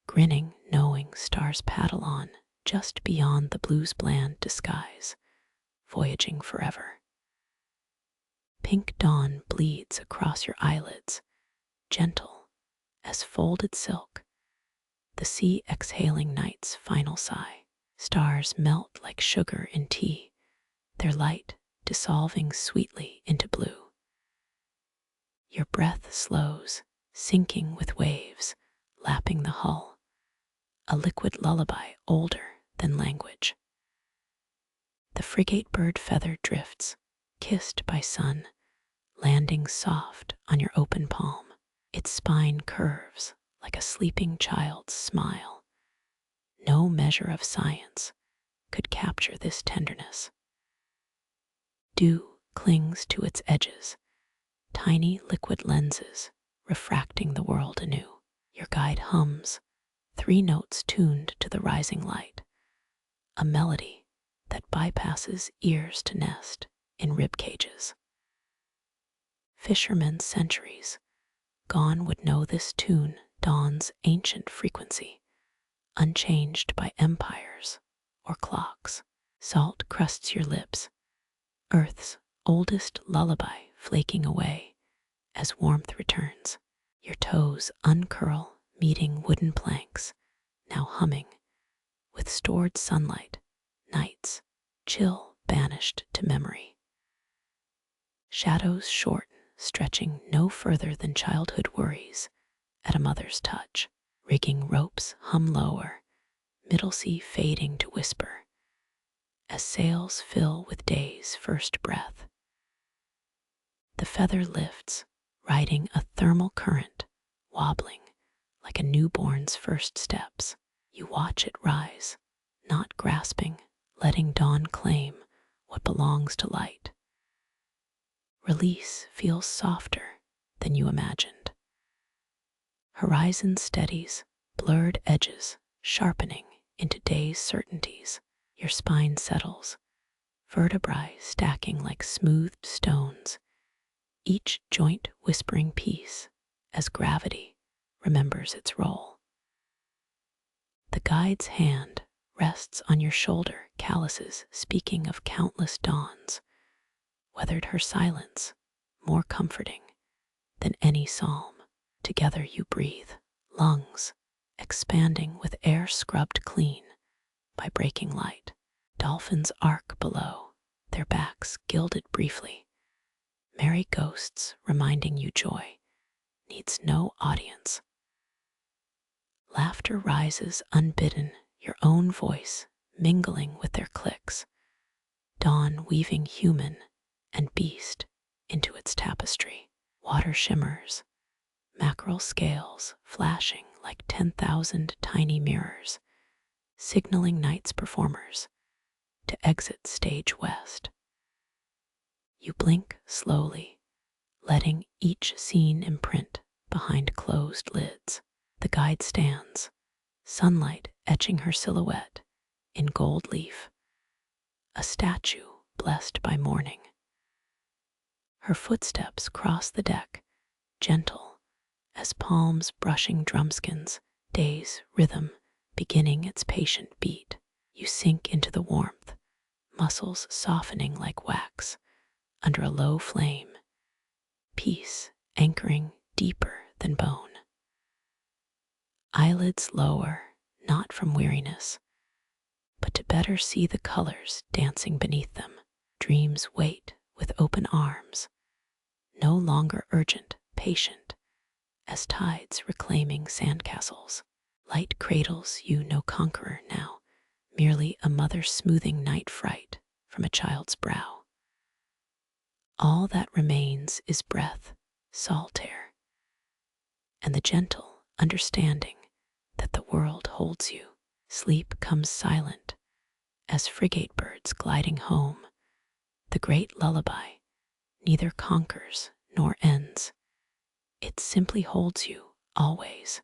S1: grinning, knowing stars paddle on just beyond the blue's bland disguise, voyaging forever. Pink dawn bleeds across your eyelids, gentle as folded silk, the sea exhaling night's final sigh. Stars melt like sugar in tea, their light dissolving sweetly into blue. Your breath slows, sinking with waves, lapping the hull, a liquid lullaby older than language. The frigate bird feather drifts, kissed by sun, landing soft on your open palm. Its spine curves like a sleeping child's smile. No measure of science could capture this tenderness. Dew clings to its edges, tiny liquid lenses refracting the world anew. Your guide hums, 3 notes tuned to the rising light, a melody that bypasses ears to nest in rib cages. Fishermen centuries gone would know this tune dawn's ancient frequency, unchanged by empires or clocks. Salt crusts your lips, Earth's oldest lullaby flaking away as warmth returns. Your toes uncurl, meeting wooden planks, now humming with stored sunlight, nights, chill banished to memory. Shadows shorten, stretching no further than childhood worries at a mother's touch. Rigging ropes hum lower, middle sea fading to whisper, as sails fill with day's first breath. The feather lifts, riding a thermal current, wobbling like a newborn's first steps. You watch it rise, not grasping, letting dawn claim what belongs to light. Release feels softer than you imagined. Horizon steadies, blurred edges sharpening into day's certainties. Your spine settles, vertebrae stacking like smoothed stones, each joint whispering peace as gravity remembers its role. The guide's hand rests on your shoulder, calluses speaking of countless dawns, weathered her silence, more comforting than any psalm. Together you breathe, lungs expanding with air scrubbed clean by breaking light. Dolphins arc below, their backs gilded briefly. Merry ghosts reminding you joy needs no audience. Laughter rises unbidden, your own voice mingling with their clicks. Dawn weaving human and beast into its tapestry. Water shimmers, mackerel scales flashing like 10,000 tiny mirrors, signaling night's performers to exit stage west. You blink slowly, letting each scene imprint behind closed lids. The guide stands, sunlight etching her silhouette in gold leaf, a statue blessed by morning. Her footsteps cross the deck, gentle as palms brushing drumskins, day's rhythm beginning its patient beat. You sink into the warmth, muscles softening like wax under a low flame, peace anchoring deeper than bone. Eyelids lower, not from weariness, but to better see the colors dancing beneath them. Dreams wait with open arms, no longer urgent, patient, as tides reclaiming sandcastles. Light cradles you no conqueror now, merely a mother smoothing night fright from a child's brow. All that remains is breath, salt air, and the gentle understanding that the world holds you. Sleep comes silent as frigate birds gliding home. The great lullaby neither conquers nor ends. It simply holds you always.